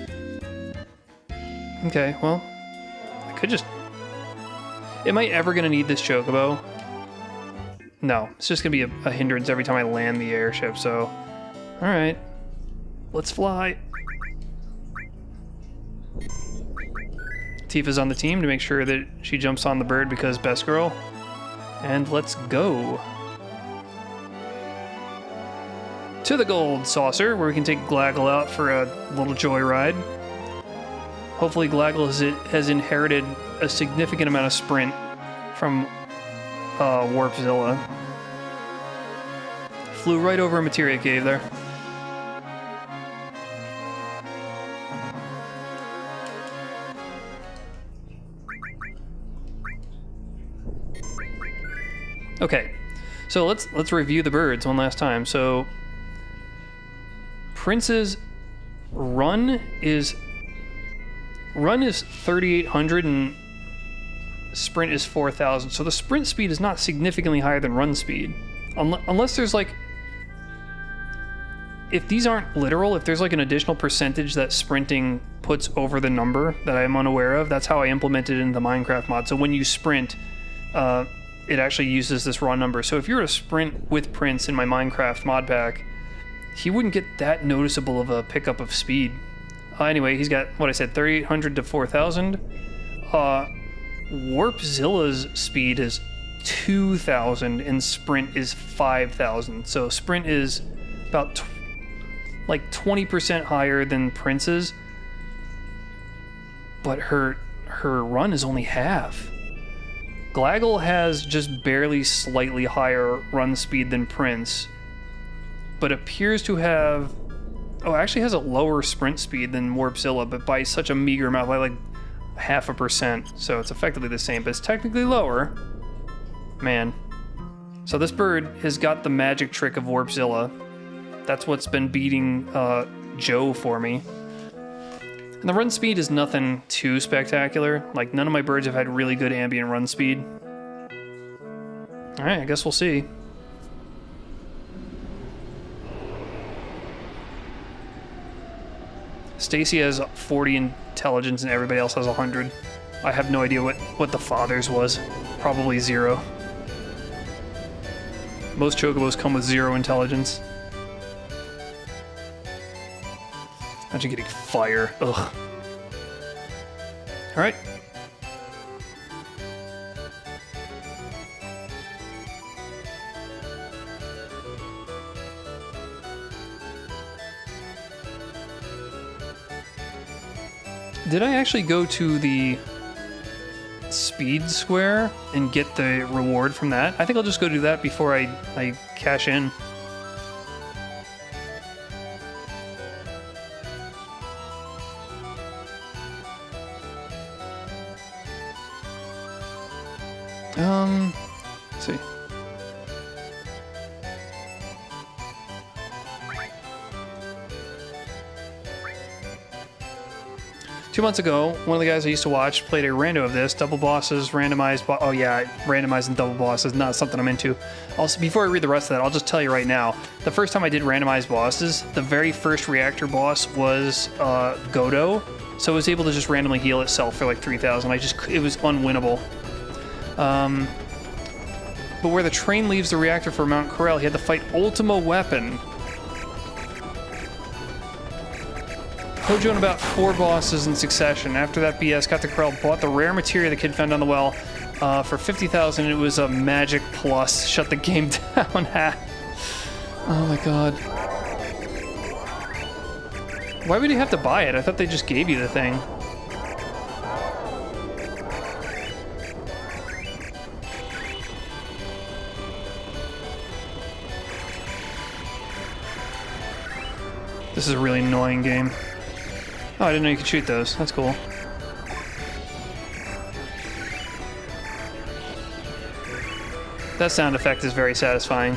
Okay, well, I could just... Am I ever gonna need this chocobo? No, it's just gonna be a hindrance every time I land the airship, so... Alright. Let's fly. Tifa's on the team to make sure that she jumps on the bird because best girl. And let's go. To the gold saucer, where we can take Glaggle out for a little joyride. Hopefully Glaggle has inherited a significant amount of sprint from Warpzilla. Flew right over a materia cave there. Okay, so let's review the birds one last time. So Prince's run is 3,800 and sprint is 4,000. So the sprint speed is not significantly higher than run speed, unless there's like, if these aren't literal, if there's like an additional percentage that sprinting puts over the number that I'm unaware of. That's how I implemented it in the Minecraft mod. So when you sprint, it actually uses this raw number. So if you were to sprint with Prince in my Minecraft mod pack, he wouldn't get that noticeable of a pickup of speed. Anyway, he's got, what I said, 3,800 to 4,000. Warpzilla's speed is 2,000 and sprint is 5,000. So sprint is about like 20% higher than Prince's, but her run is only half. Glaggle has just barely slightly higher run speed than Prince, but appears to have, actually has a lower sprint speed than Warpzilla, but by such a meager amount, by like 0.5%, so it's effectively the same, but it's technically lower. Man. So this bird has got the magic trick of Warpzilla. That's what's been beating Joe for me. And the run speed is nothing too spectacular. Like, none of my birds have had really good ambient run speed. Alright, I guess we'll see. Stacy has 40 intelligence and everybody else has 100. I have no idea what the father's was. Probably 0. Most chocobos come with 0 intelligence. Imagine getting fire. Ugh. Alright. Did I actually go to the speed square and get the reward from that? I think I'll just go do that before I cash in. Let's see. Two months ago, one of the guys I used to watch played a rando of this. Double bosses, randomized. Oh yeah, randomized and double bosses, not something I'm into. Also, before I read the rest of that, I'll just tell you right now. The first time I did randomized bosses, the very first reactor boss was Godo, so it was able to just randomly heal itself for like 3,000. It was unwinnable. But where the train leaves the reactor for Mount Corel, he had to fight Ultima Weapon. Hojo in about 4 bosses in succession. After that BS, got to Corel, bought the rare materia the kid found on the well for 50,000. It was a magic plus. Shut the game down. Oh my god. Why would you have to buy it? I thought they just gave you the thing. This is a really annoying game. Oh, I didn't know you could shoot those. That's cool. That sound effect is very satisfying.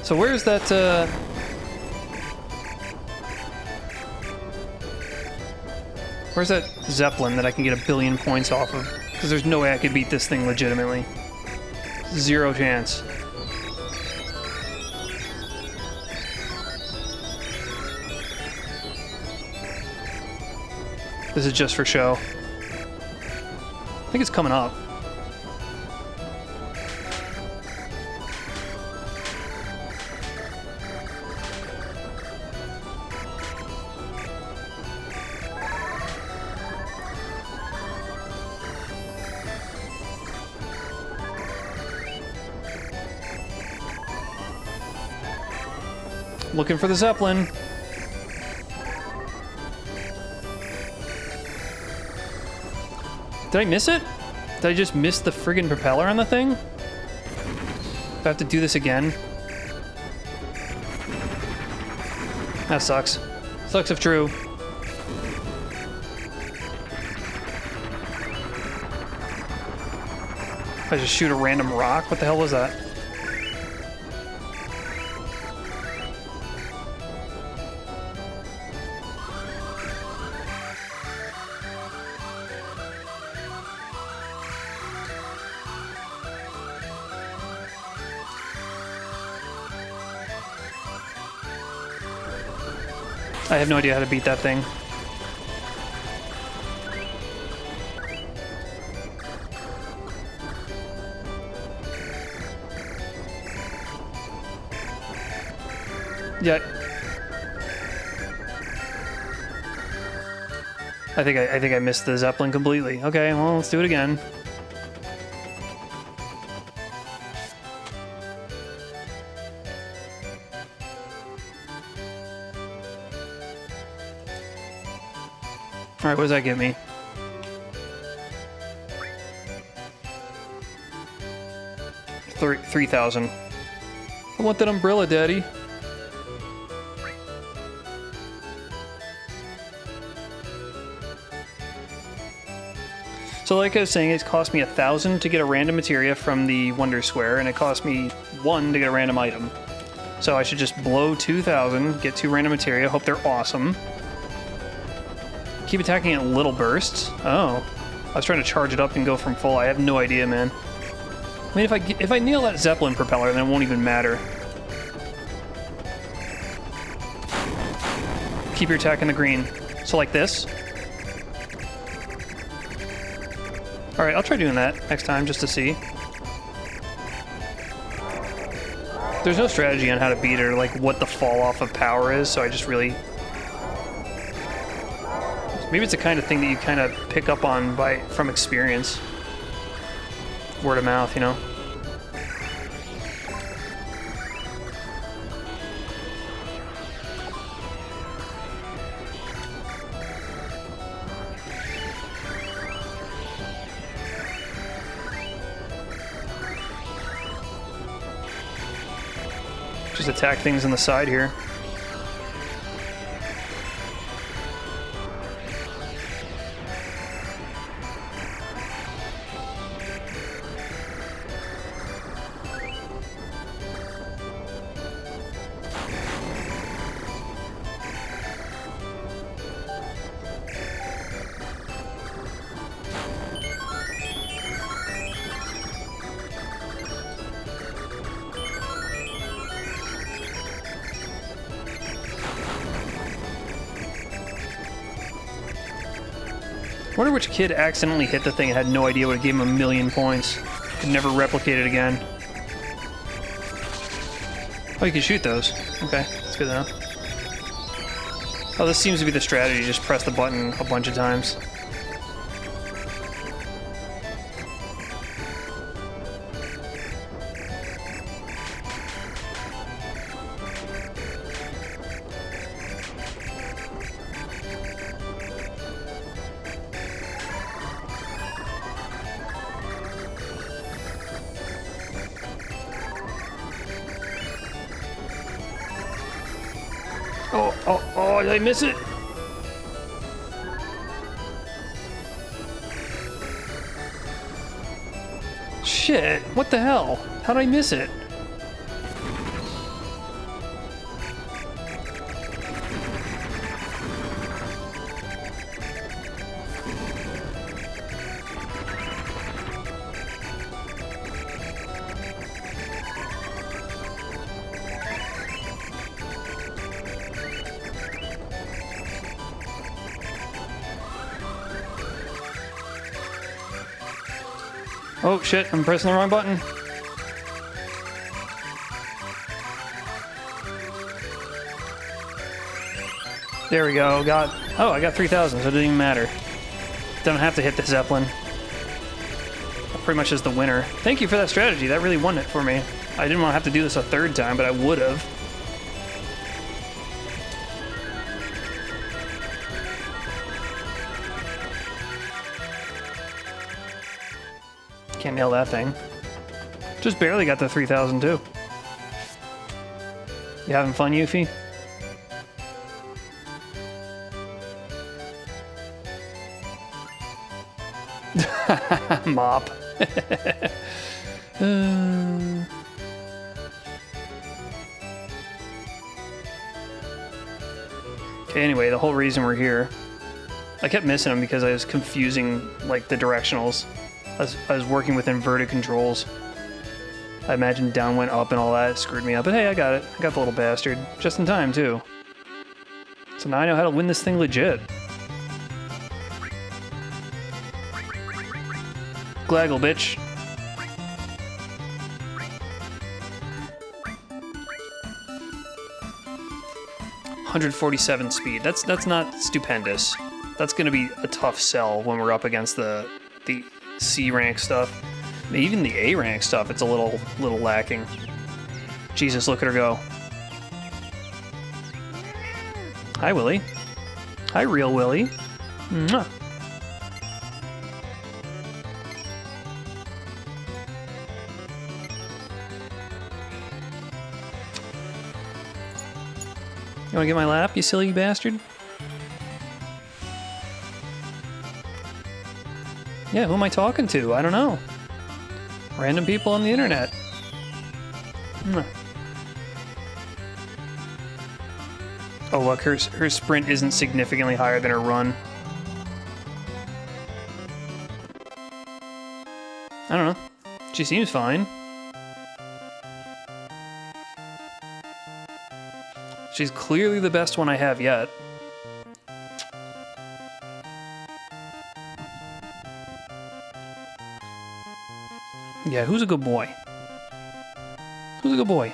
So where's that, where's that Zeppelin that I can get 1 billion points off of? Because there's no way I could beat this thing legitimately. Zero chance. This is just for show. I think it's coming up. Looking for the Zeppelin. Did I miss it? Did I just miss the friggin' propeller on the thing? Do I have to do this again? That sucks. Sucks if true. I just shoot a random rock? What the hell was that? I have no idea how to beat that thing. Yeah. I think I missed the Zeppelin completely. Okay, well, let's do it again. All right, what does that get me? $3,000. I want that umbrella, Daddy. So like I was saying, it's cost me 1,000 to get a random materia from the Wonder Square, and it cost me 1 to get a random item. So I should just blow 2,000, get 2 random materia, hope they're awesome. Keep attacking in little bursts. Oh, I was trying to charge it up and go from full. I have no idea, man. I mean, if I nail that Zeppelin propeller, then it won't even matter. Keep your attack in the green. So like this. All right, I'll try doing that next time just to see. There's no strategy on how to beat it or like what the fall off of power is, so I just really. Maybe it's the kind of thing that you kind of pick up on from experience. Word of mouth, you know? Just attack things on the side here. I wonder which kid accidentally hit the thing and had no idea what it gave him 1 million points. Could never replicate it again. Oh, you can shoot those. Okay, that's good to know. Oh, this seems to be the strategy. Just press the button a bunch of times. Oh, did I miss it? Shit, what the hell? How did I miss it? Oh shit, I'm pressing the wrong button. There we go, oh, I got 3,000, so it didn't even matter. Don't have to hit the Zeppelin. Pretty much is the winner. Thank you for that strategy, that really won it for me. I didn't want to have to do this a third time, but I would have. Can't nail that thing. Just barely got the 3,000 too. You having fun, Yuffie? Mop. Okay, anyway, the whole reason we're here. I kept missing them because I was confusing, like, the directionals. I was working with inverted controls. I imagine down went up and all that. It screwed me up. But hey, I got it. I got the little bastard. Just in time, too. So now I know how to win this thing legit. Glaggle, bitch. .147 speed. That's not stupendous. That's gonna be a tough sell when we're up against the C rank stuff. Even the A rank stuff, it's a little lacking. Jesus, look at her go. Hi, Willie. Hi, real Willie. Mwah. You wanna get my lap, you silly bastard? Yeah, who am I talking to? I don't know. Random people on the internet. Oh look, her sprint isn't significantly higher than her run. I don't know. She seems fine. She's clearly the best one I have yet. Yeah, who's a good boy? Who's a good boy?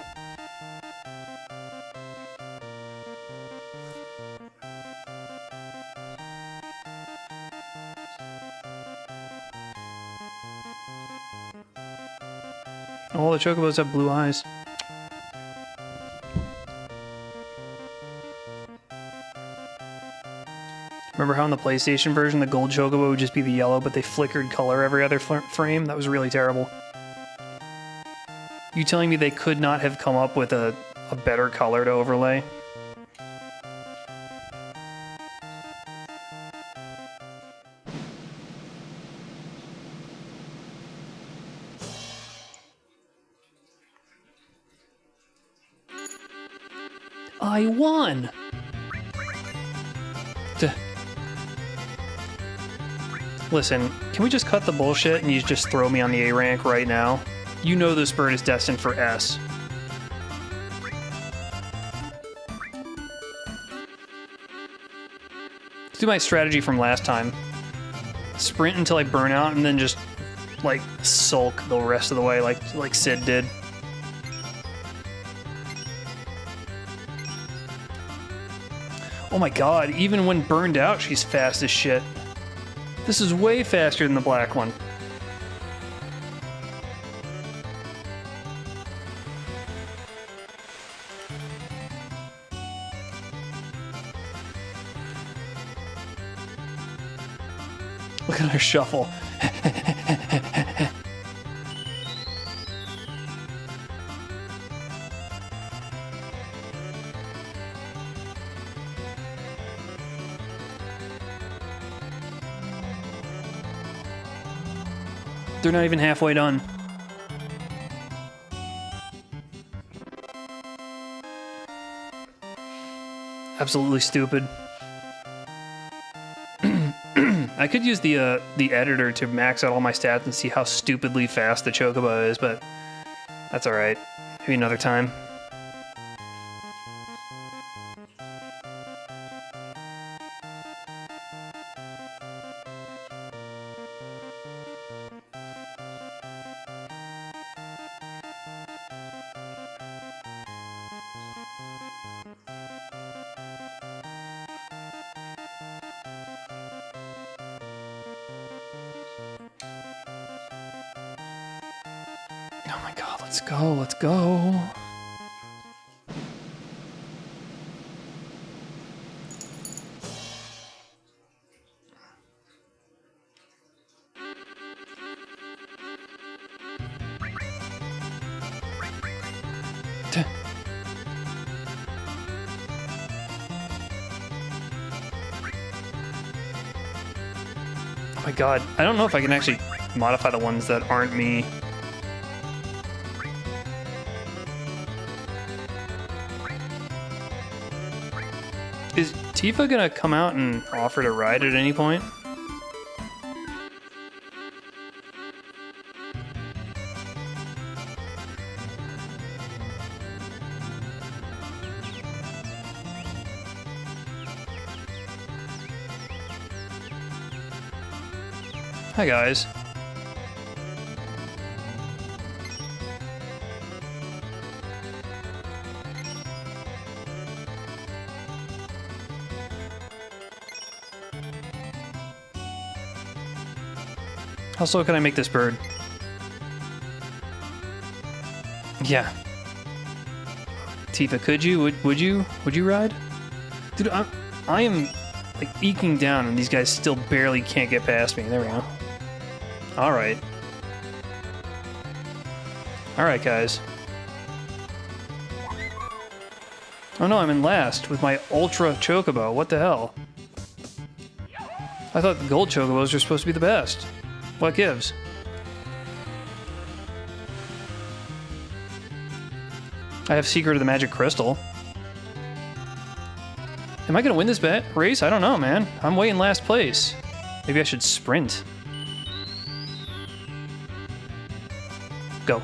All the chocobos have blue eyes. Remember how in the PlayStation version the gold chocobo would just be the yellow, but they flickered color every other frame? That was really terrible. You telling me they could not have come up with a better color to overlay? I won! Listen, can we just cut the bullshit and you just throw me on the A rank right now? You know this bird is destined for S. Let's do my strategy from last time. Sprint until I burn out and then just, like, sulk the rest of the way like Sid did. Oh my god, even when burned out, she's fast as shit. This is way faster than the black one. Look at her shuffle. They're not even halfway done. Absolutely stupid. I could use the editor to max out all my stats and see how stupidly fast the chocobo is, but that's alright. Maybe another time. Oh my god, let's go, let's go. Oh my god, I don't know if I can actually modify the ones that aren't me. Is Tifa gonna come out and offer to ride at any point? Hi guys. How slow can I make this bird? Yeah. Tifa, could you? Would you ride? Dude, I am like eking down and these guys still barely can't get past me. There we go. Alright. Alright, guys. Oh no, I'm in last with my Ultra Chocobo. What the hell? I thought the gold Chocobos were supposed to be the best. What gives? I have Secret of the Magic Crystal. Am I gonna win this race? I don't know, man. I'm way in last place. Maybe I should sprint. Go.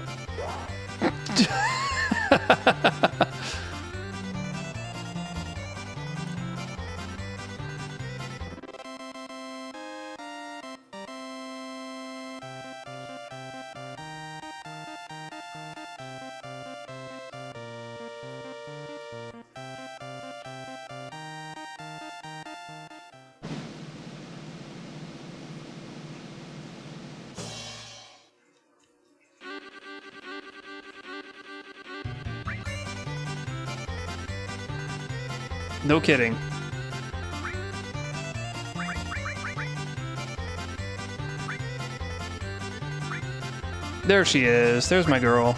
No kidding. There she is. There's my girl.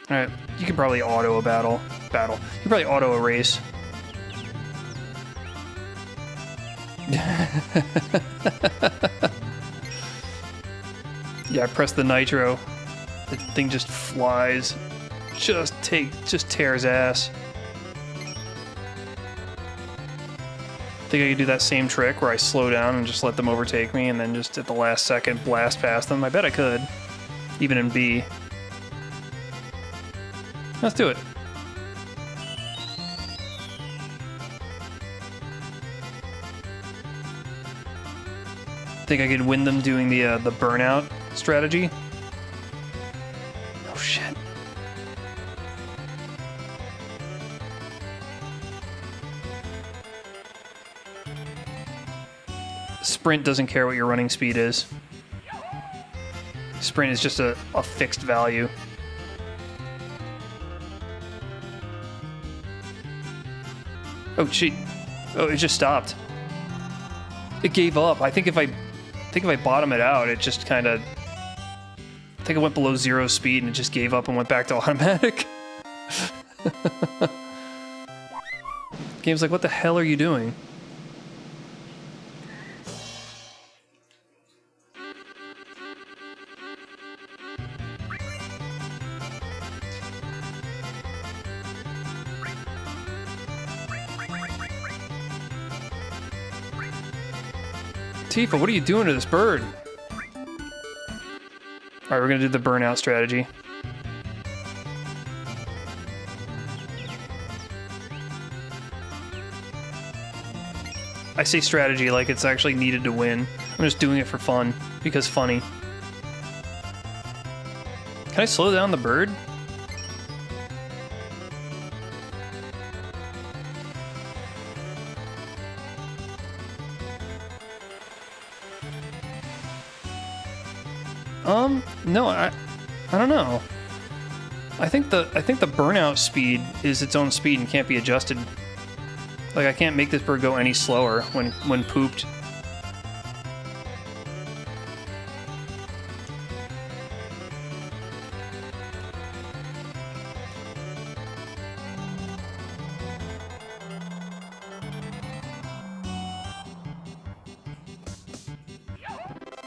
Alright, you can probably auto a battle. You can probably auto a race. Yeah, I pressed the nitro. The thing just flies. Just tears ass. Think I could do that same trick where I slow down and just let them overtake me and then just at the last second blast past them? I bet I could. Even in B. Let's do it. Think I could win them doing the burnout strategy? Oh shit. Sprint doesn't care what your running speed is. Sprint is just a fixed value. Oh, shit. Oh, it just stopped. It gave up. I think if I bottom it out, it just kind of... I think it went below 0 speed and it just gave up and went back to automatic. Game's like, what the hell are you doing? Tifa, what are you doing to this bird? Alright, we're gonna do the burnout strategy. I say strategy like it's actually needed to win. I'm just doing it for fun, because funny. Can I slow down the bird? No, I don't know. I think the burnout speed is its own speed and can't be adjusted. Like, I can't make this bird go any slower when pooped.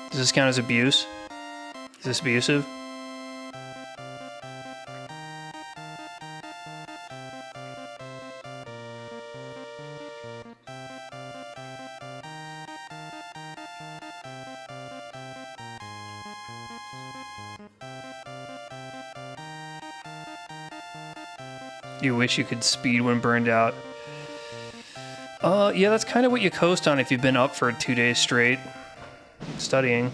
Does this count as abuse? Is this abusive? You wish you could speed when burned out. Yeah, that's kind of what you coast on if you've been up for 2 days straight studying.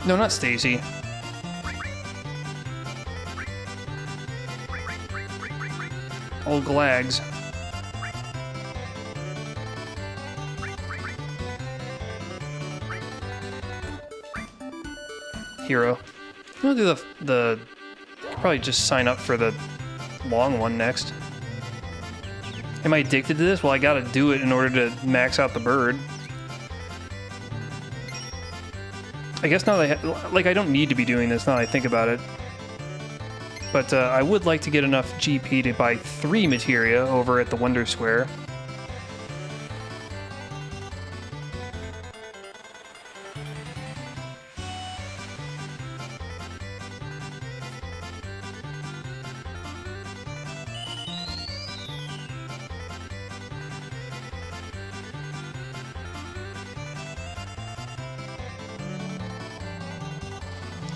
No, not Stacy. Old Glags. Hero. We'll do the probably just sign up for the long one next. Am I addicted to this? Well, I gotta do it in order to max out the bird. I guess now that I don't need to be doing this now that I think about it. But I would like to get enough GP to buy 3 materia over at the Wonder Square.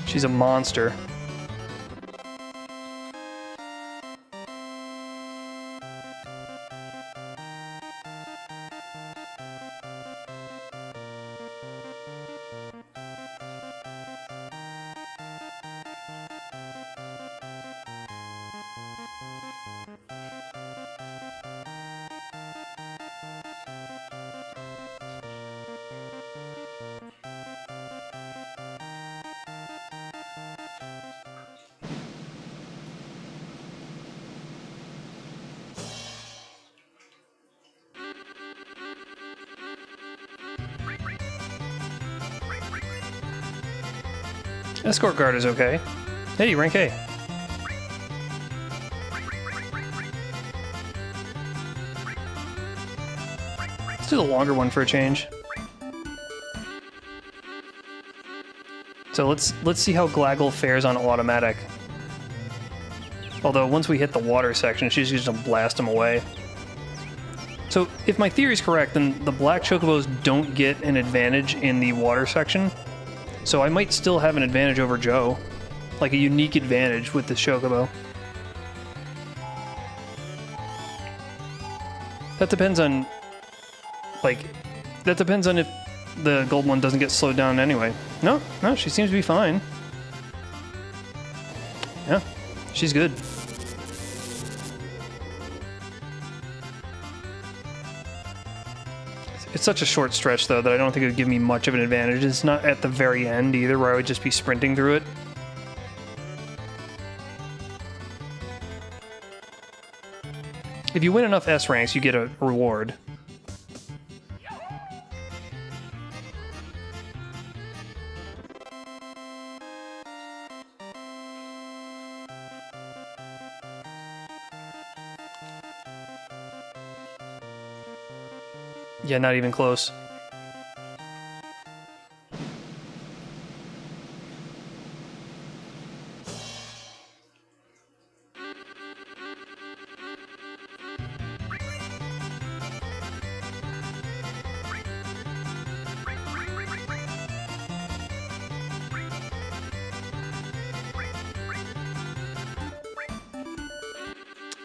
She's a monster. Escort guard is okay. Hey, rank A. Let's do the longer one for a change. So let's see how Glaggle fares on automatic. Although once we hit the water section, she's just gonna blast him away. So if my theory is correct, then the black chocobos don't get an advantage in the water section. So I might still have an advantage over Joe. Like a unique advantage with the chocobo. That depends on... that depends on if the gold one doesn't get slowed down anyway. No, she seems to be fine. Yeah, she's good. It's such a short stretch, though, that I don't think it would give me much of an advantage. It's not at the very end, either, where I would just be sprinting through it. If you win enough S ranks, you get a reward. Yeah, not even close.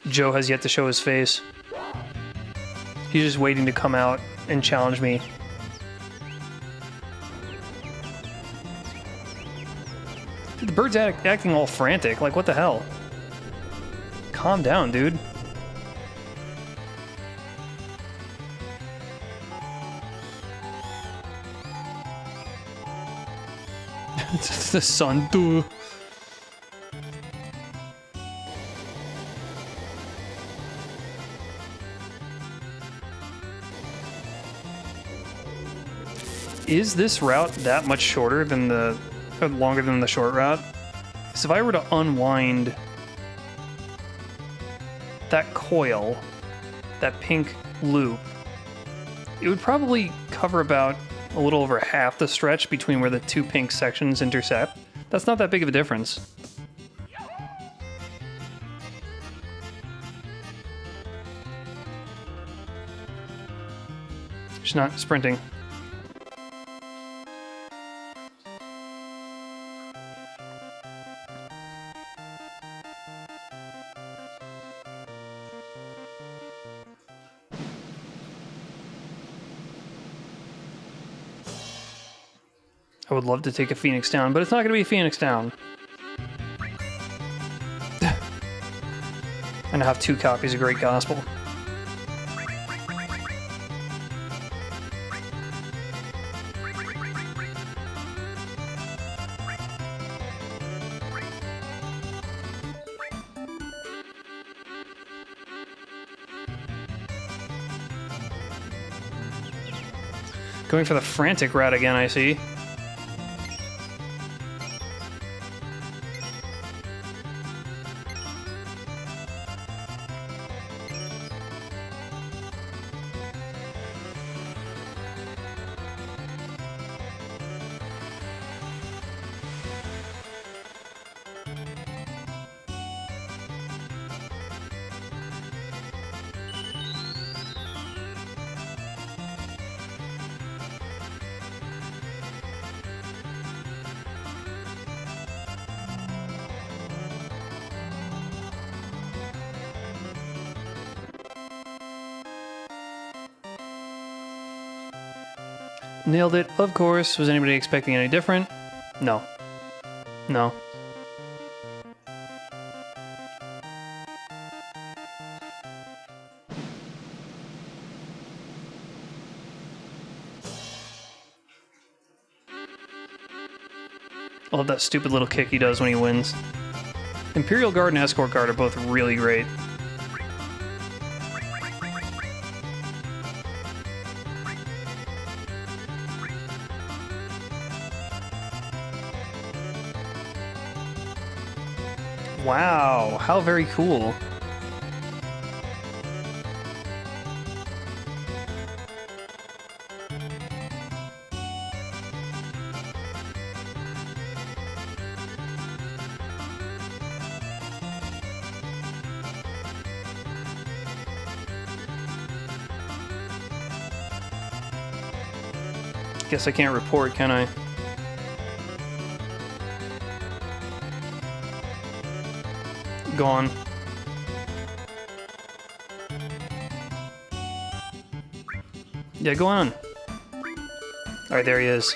Joe has yet to show his face. He's just waiting to come out and challenge me. Dude, the The bird's acting all frantic. Like, what the hell? Calm down, dude. It's the sun, dude. Is this route that much shorter than the... or longer than the short route? So if I were to unwind that coil, that pink loop, it would probably cover about a little over half the stretch between where the two pink sections intersect. That's not that big of a difference. She's not sprinting. I would love to take a Phoenix down, but it's not going to be a Phoenix down. And I have 2 copies of Great Gospel. Going for the frantic route again, I see. Nailed it, of course. Was anybody expecting any different? No. No. I love that stupid little kick he does when he wins. Imperial Guard and Escort Guard are both really great. Wow, how very cool. Guess I can't report, can I? Gone. Yeah, go on. Alright, there he is.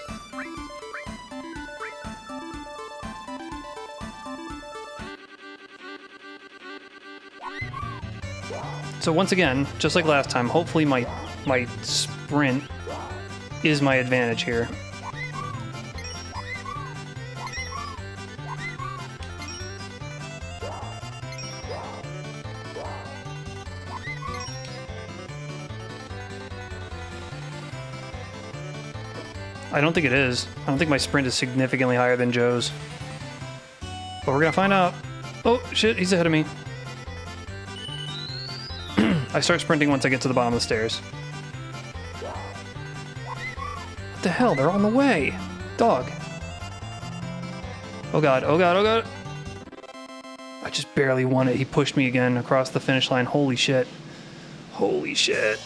So once again, just like last time, hopefully my sprint is my advantage here. I don't think it is. I don't think my sprint is significantly higher than Joe's. But we're gonna find out. Oh, shit, he's ahead of me. I start sprinting once I get to the bottom of the stairs. What the hell? They're on the way. Dog. Oh god, oh god, oh god. I just barely won it. He pushed me again across the finish line. Holy shit. Holy shit.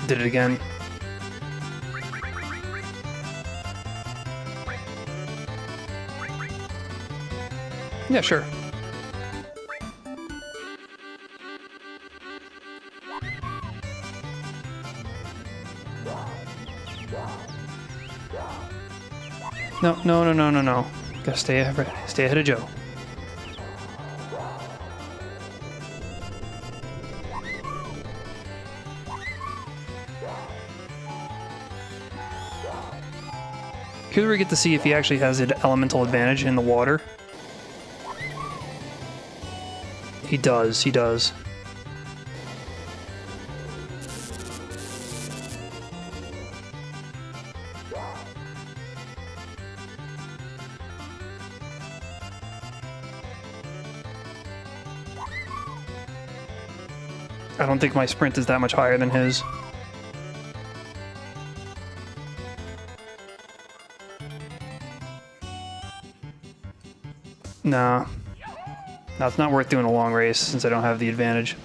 Did it again. Yeah, sure. No, no, no, no, no, no. Gotta stay ahead of Joe. Here we get to see if he actually has an elemental advantage in the water. He does, he does. I don't think my sprint is that much higher than his. Nah. No, it's not worth doing a long race since I don't have the advantage.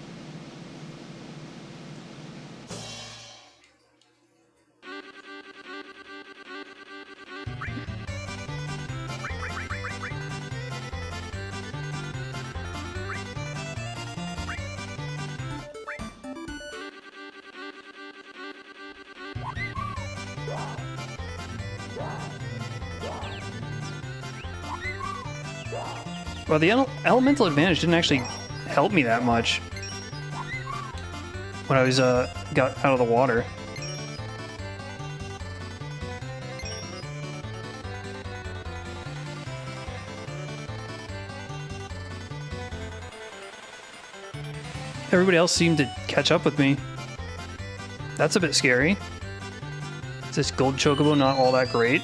Well, the elemental advantage didn't actually help me that much when I was got out of the water. Everybody else seemed to catch up with me. That's a bit scary. Is this gold chocobo not all that great?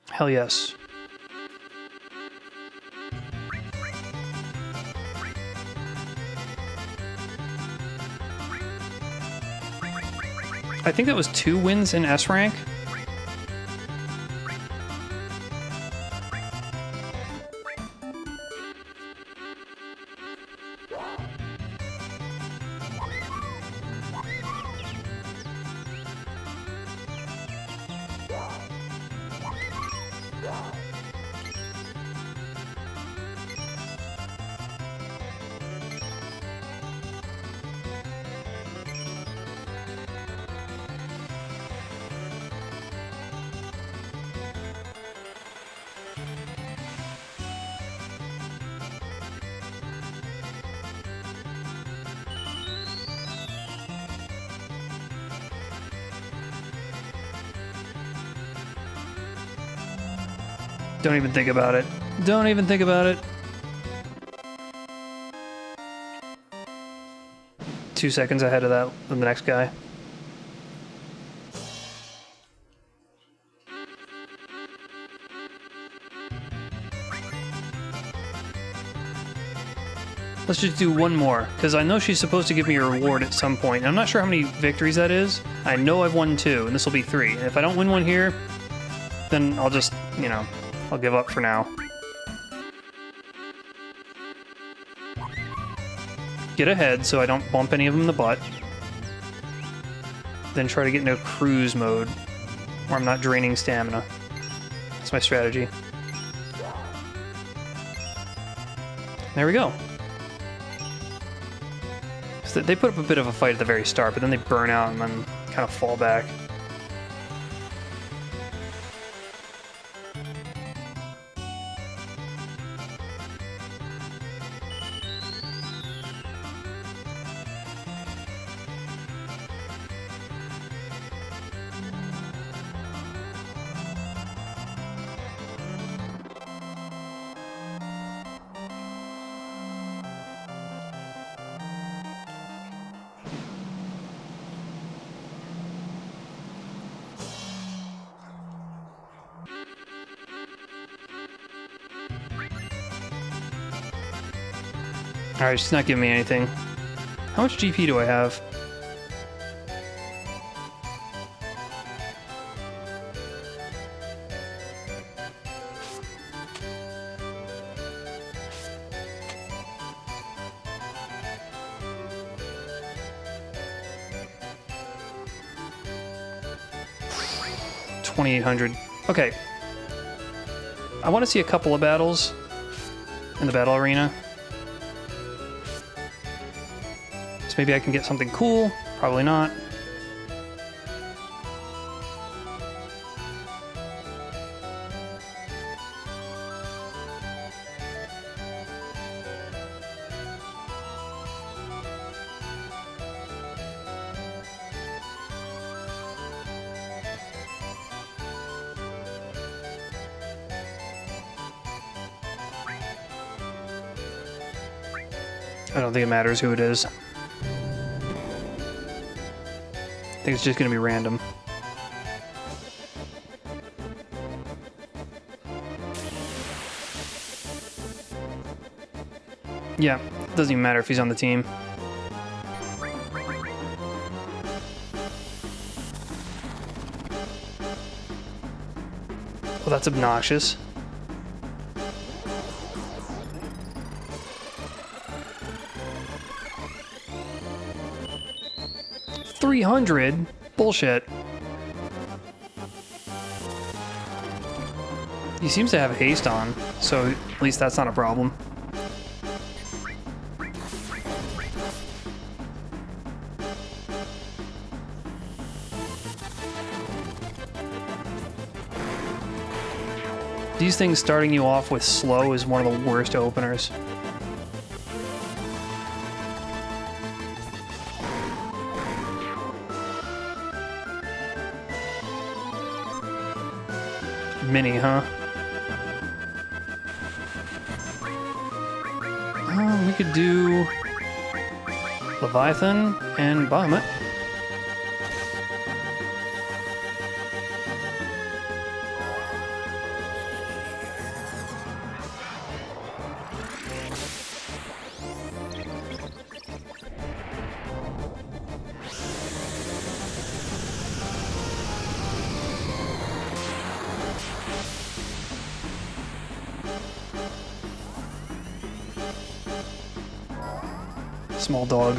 Hell yes. I think that was 2 wins in S rank. Don't even think about it. Don't even think about it. 2 seconds ahead of that than the next guy. Let's just do one more, because I know she's supposed to give me a reward at some point. I'm not sure how many victories that is. I know I've won 2, and this will be 3. And if I don't win one here, then I'll just, you know, I'll give up for now. Get ahead so I don't bump any of them in the butt. Then try to get into cruise mode, where I'm not draining stamina. That's my strategy. There we go. So they put up a bit of a fight at the very start, but then they burn out and then kind of fall back. Alright, she's not giving me anything. How much GP do I have? 2,800. Okay. I want to see a couple of battles in the battle arena. So maybe I can get something cool. Probably not. I don't think it matters who it is. I think it's just going to be random. Yeah, it doesn't even matter if he's on the team. Well, that's obnoxious. $300? Bullshit. He seems to have haste on, so at least that's not a problem. These things starting you off with slow is one of the worst openers. Mini, huh? We could do Leviathan and Bahamut. Small dog.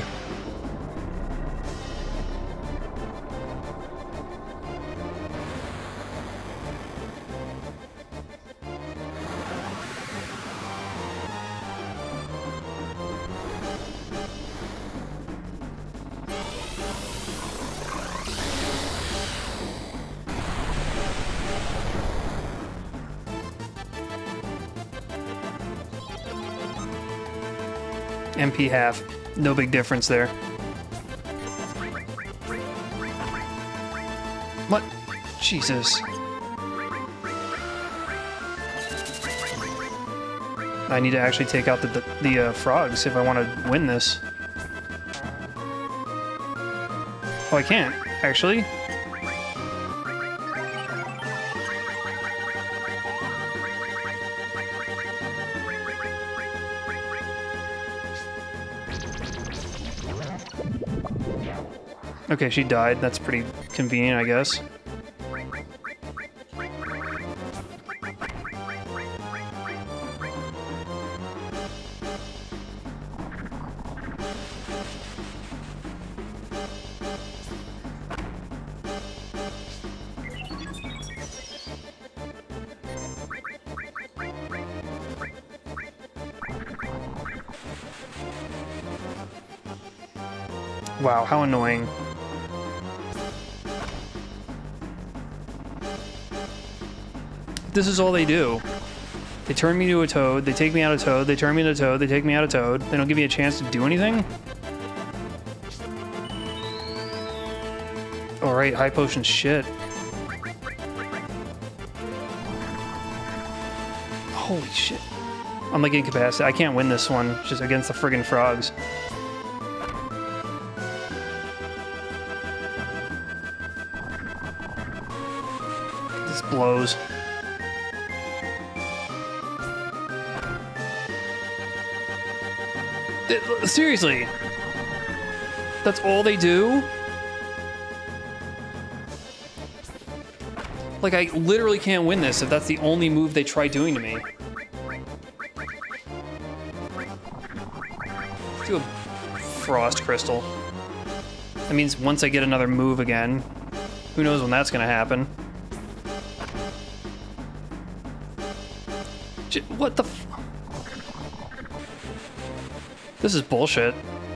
MP half. No big difference there. What? Jesus. I need to actually take out the frogs if I want to win this. Oh, I can't, actually. Okay, she died. That's pretty convenient, I guess. Wow, how annoying. This is all they do. They turn me to a toad, they take me out of toad, they turn me into toad, they take me out of toad. They don't give me a chance to do anything? Alright, high potion shit. Holy shit. I'm like incapacitated. I can't win this one, just against the friggin' frogs. This blows. Seriously? That's all they do? Like, I literally can't win this if that's the only move they try doing to me. Let's do a Frost Crystal. That means once I get another move again, who knows when that's gonna happen. What the f... This is bullshit.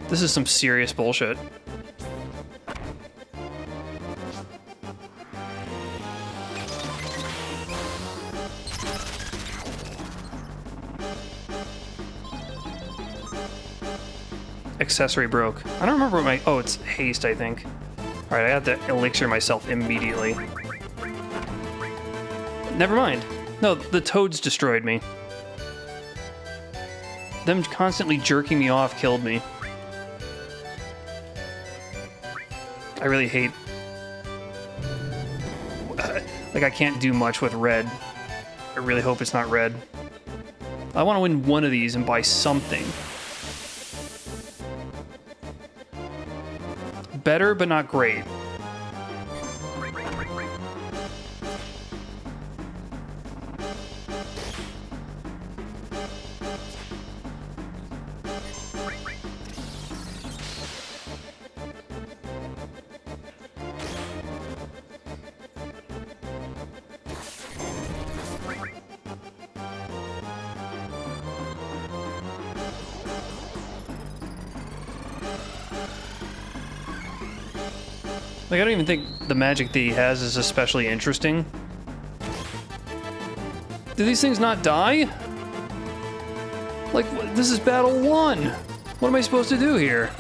This is some serious bullshit. Accessory broke. I don't remember what my... Oh, it's haste, I think. Alright, I had to elixir myself immediately. Never mind. No, the toads destroyed me. Them constantly jerking me off killed me. I really hate... like, I can't do much with red. I really hope it's not red. I want to win one of these and buy something. Better, but not great. Like, I don't even think the magic that he has is especially interesting. Do these things not die? Like, this is battle 1! What am I supposed to do here?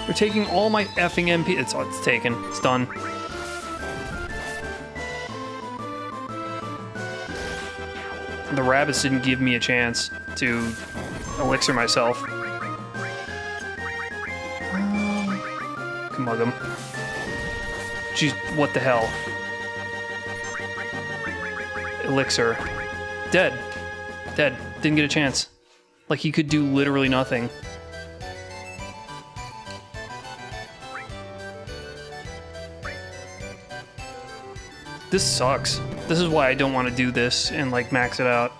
They're taking all my effing MP... It's taken. It's done. The rabbits didn't give me a chance to elixir myself. Mug him. Jeez, what the hell? Elixir. Dead. Dead. Didn't get a chance. Like, he could do literally nothing. This sucks. This is why I don't want to do this and, like, max it out.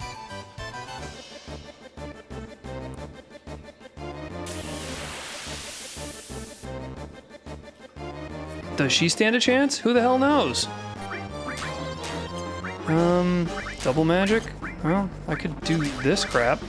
Does she stand a chance? Who the hell knows? Double magic? Well, I could do this crap.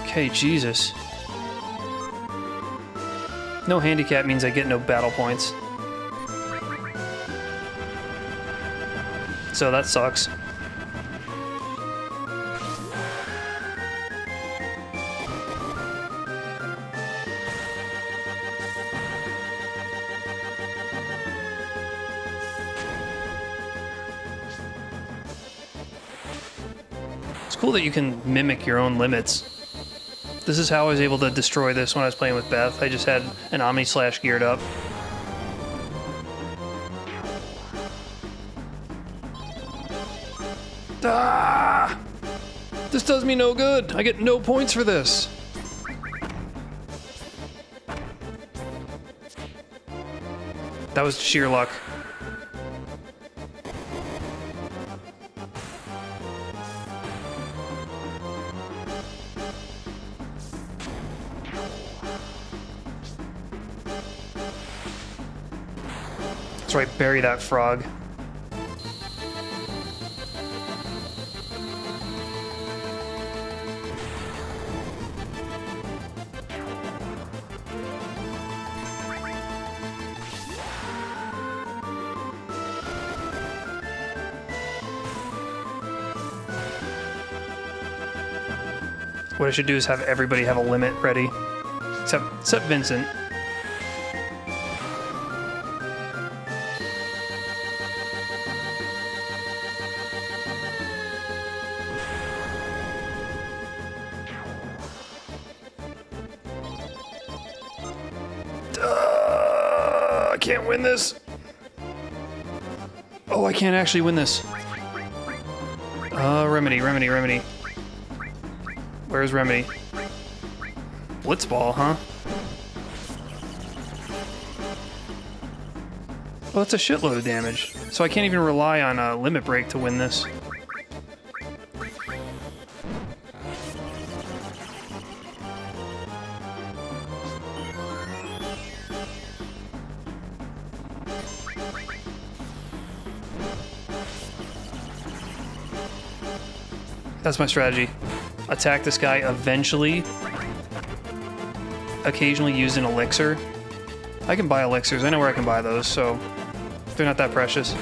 Okay, Jesus. No handicap means I get no battle points. So that sucks. It's cool that you can mimic your own limits. This is how I was able to destroy this when I was playing with Beth. I just had an Omni-Slash geared up. Ah! This does me no good. I get no points for this. That was sheer luck. That's right, bury that frog. What I should do is have everybody have a limit ready. Except Vincent. can't win this. Oh, I can't actually win this. Remedy. Where's Remedy? Blitzball, huh? Well, that's a shitload of damage. So I can't even rely on a limit break to win this. That's my strategy. Attack this guy eventually. Occasionally use an elixir. I can buy elixirs. I know where I can buy those, so they're not that precious.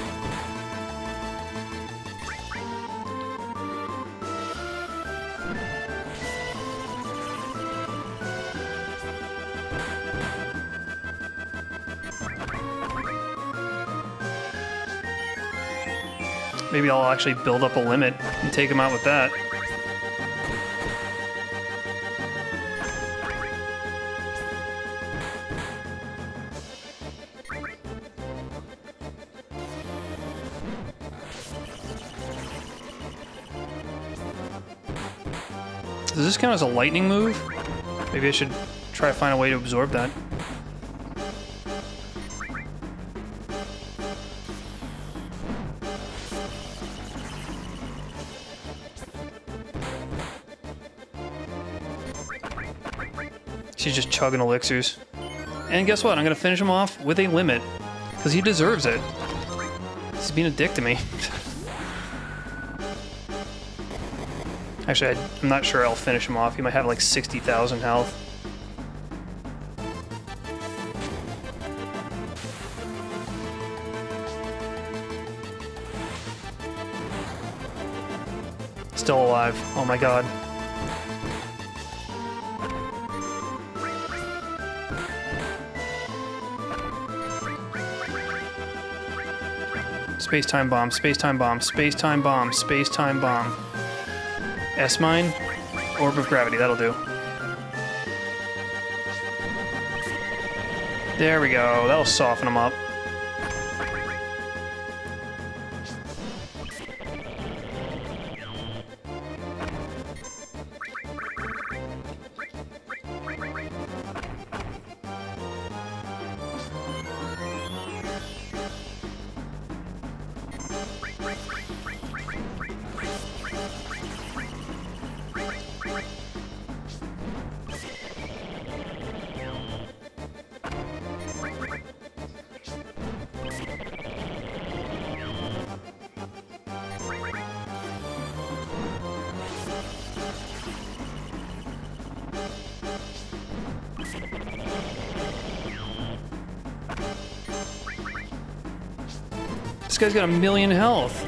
Maybe I'll actually build up a limit and take him out with that. Does this count as a lightning move? Maybe I should try to find a way to absorb that. She's just chugging elixirs. And guess what? I'm gonna finish him off with a limit. Because he deserves it. He's being a dick to me. Actually, I'm not sure I'll finish him off. He might have like 60,000 health. Still alive. Oh my god. Space-time bomb, space-time bomb, space-time bomb, space-time bomb. S-mine? Orb of gravity, that'll do. There we go, that'll soften him up. This guy's got 1,000,000 health.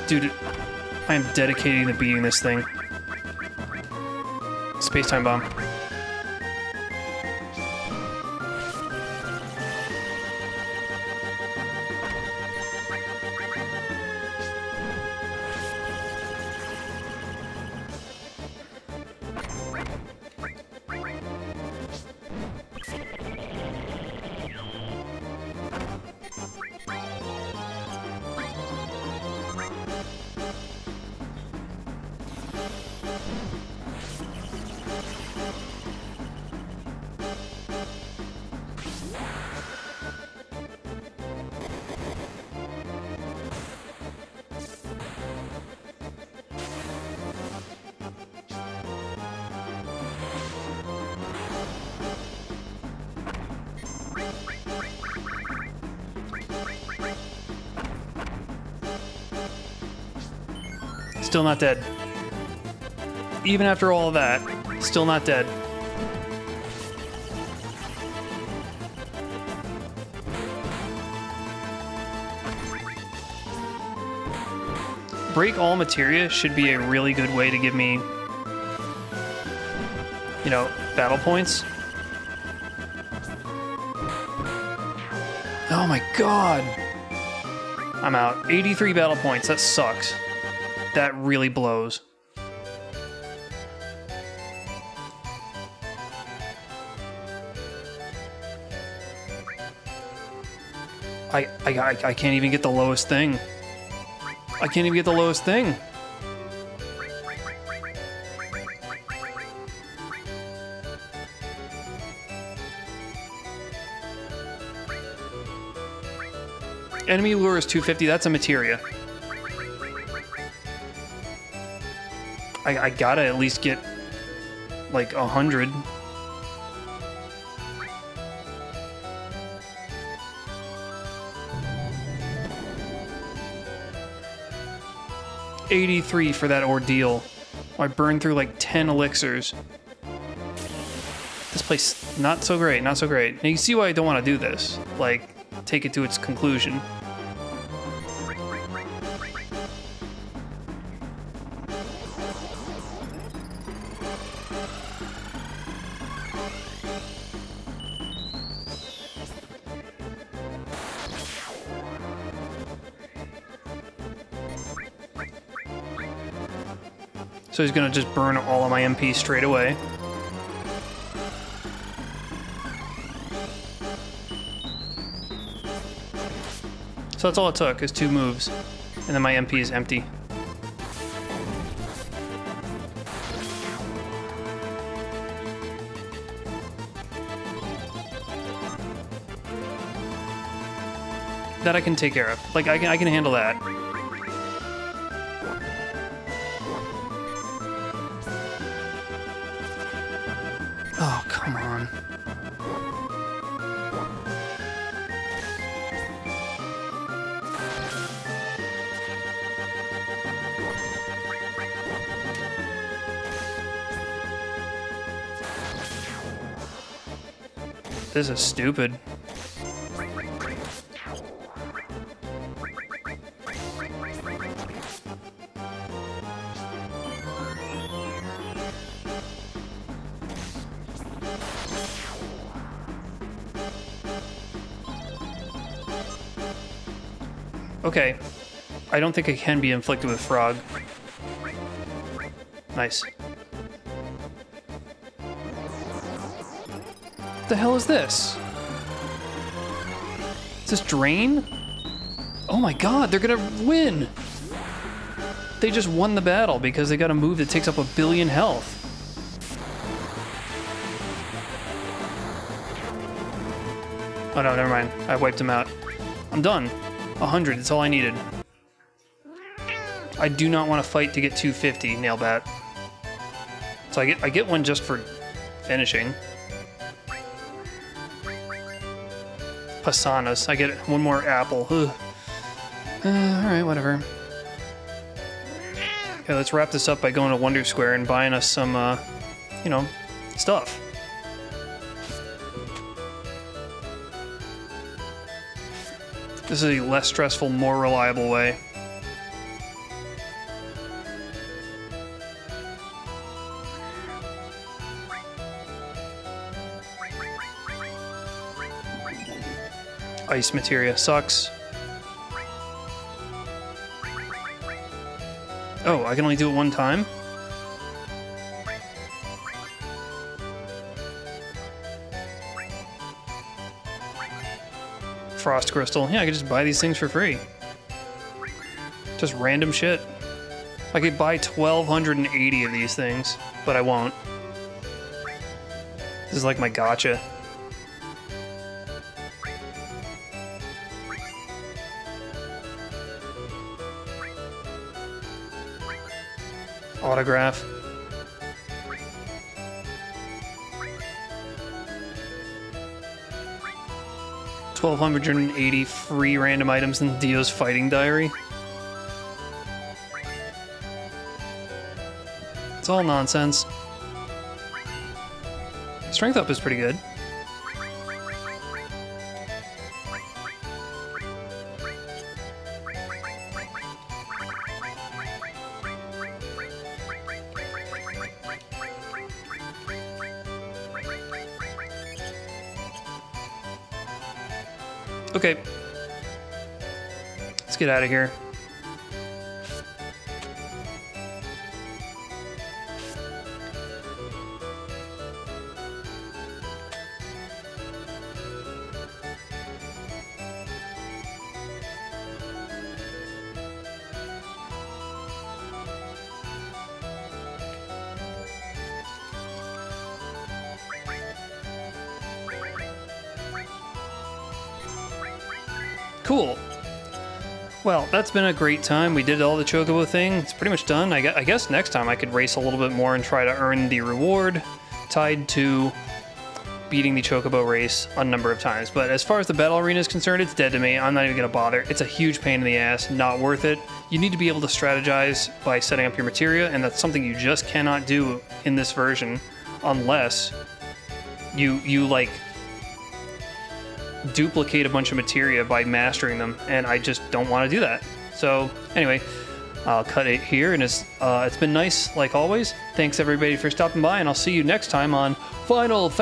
Dude, I am dedicating to beating this thing. Space-time bomb. Still not dead. Even after all of that, still not dead. Break all materia should be a really good way to give me, you know, battle points. god! I'm out. 83 battle points. That sucks. That really blows. I can't even get the lowest thing. I can't even get the lowest thing. Enemy lure is 250. That's a materia. I gotta at least get like 100. $83 for that ordeal. I burned through like 10 elixirs. This place, not so great, not so great. Now you see why I don't want to do this. Like, take it to its conclusion. So he's gonna just burn all of my MP straight away. So that's all it took, is 2 moves. And then my MP is empty. That I can take care of. Like, I can handle that. Oh, come on. This is stupid. Okay, I don't think it can be inflicted with frog. Nice. What the hell is this? Is this Drain? Oh my god, they're gonna win! They just won the battle because they got a move that takes up 1 billion health. Oh no, never mind. I wiped him out. I'm done. 100, that's all I needed. I do not want to fight to get 250, Nailbat. So I get one just for finishing. Pasanas. I get one more apple. Alright, whatever. Okay, let's wrap this up by going to Wonder Square and buying us some, you know, stuff. This is a less stressful, more reliable way. Ice materia sucks. Oh, I can only do it one time? Frost crystal. Yeah, I could just buy these things for free. Just random shit. I could buy 1,280 of these things, but I won't. This is like my gotcha. Autograph. $1,280 free random items in Dio's fighting diary. It's all nonsense. Strength up is pretty good. Okay, get out of here. Cool. Well, that's been a great time. We did all the chocobo thing. It's pretty much done. I guess next time I could race a little bit more and try to earn the reward tied to beating the chocobo race a number of times. But as far as the battle arena is concerned, it's dead to me. I'm not even going to bother. It's a huge pain in the ass. Not worth it. You need to be able to strategize by setting up your materia, and that's something you just cannot do in this version unless you like duplicate a bunch of materia by mastering them, and I just don't want to do that. So anyway, I'll cut it here, and it's been nice like always. Thanks everybody for stopping by, and I'll see you next time on Final Fantasy.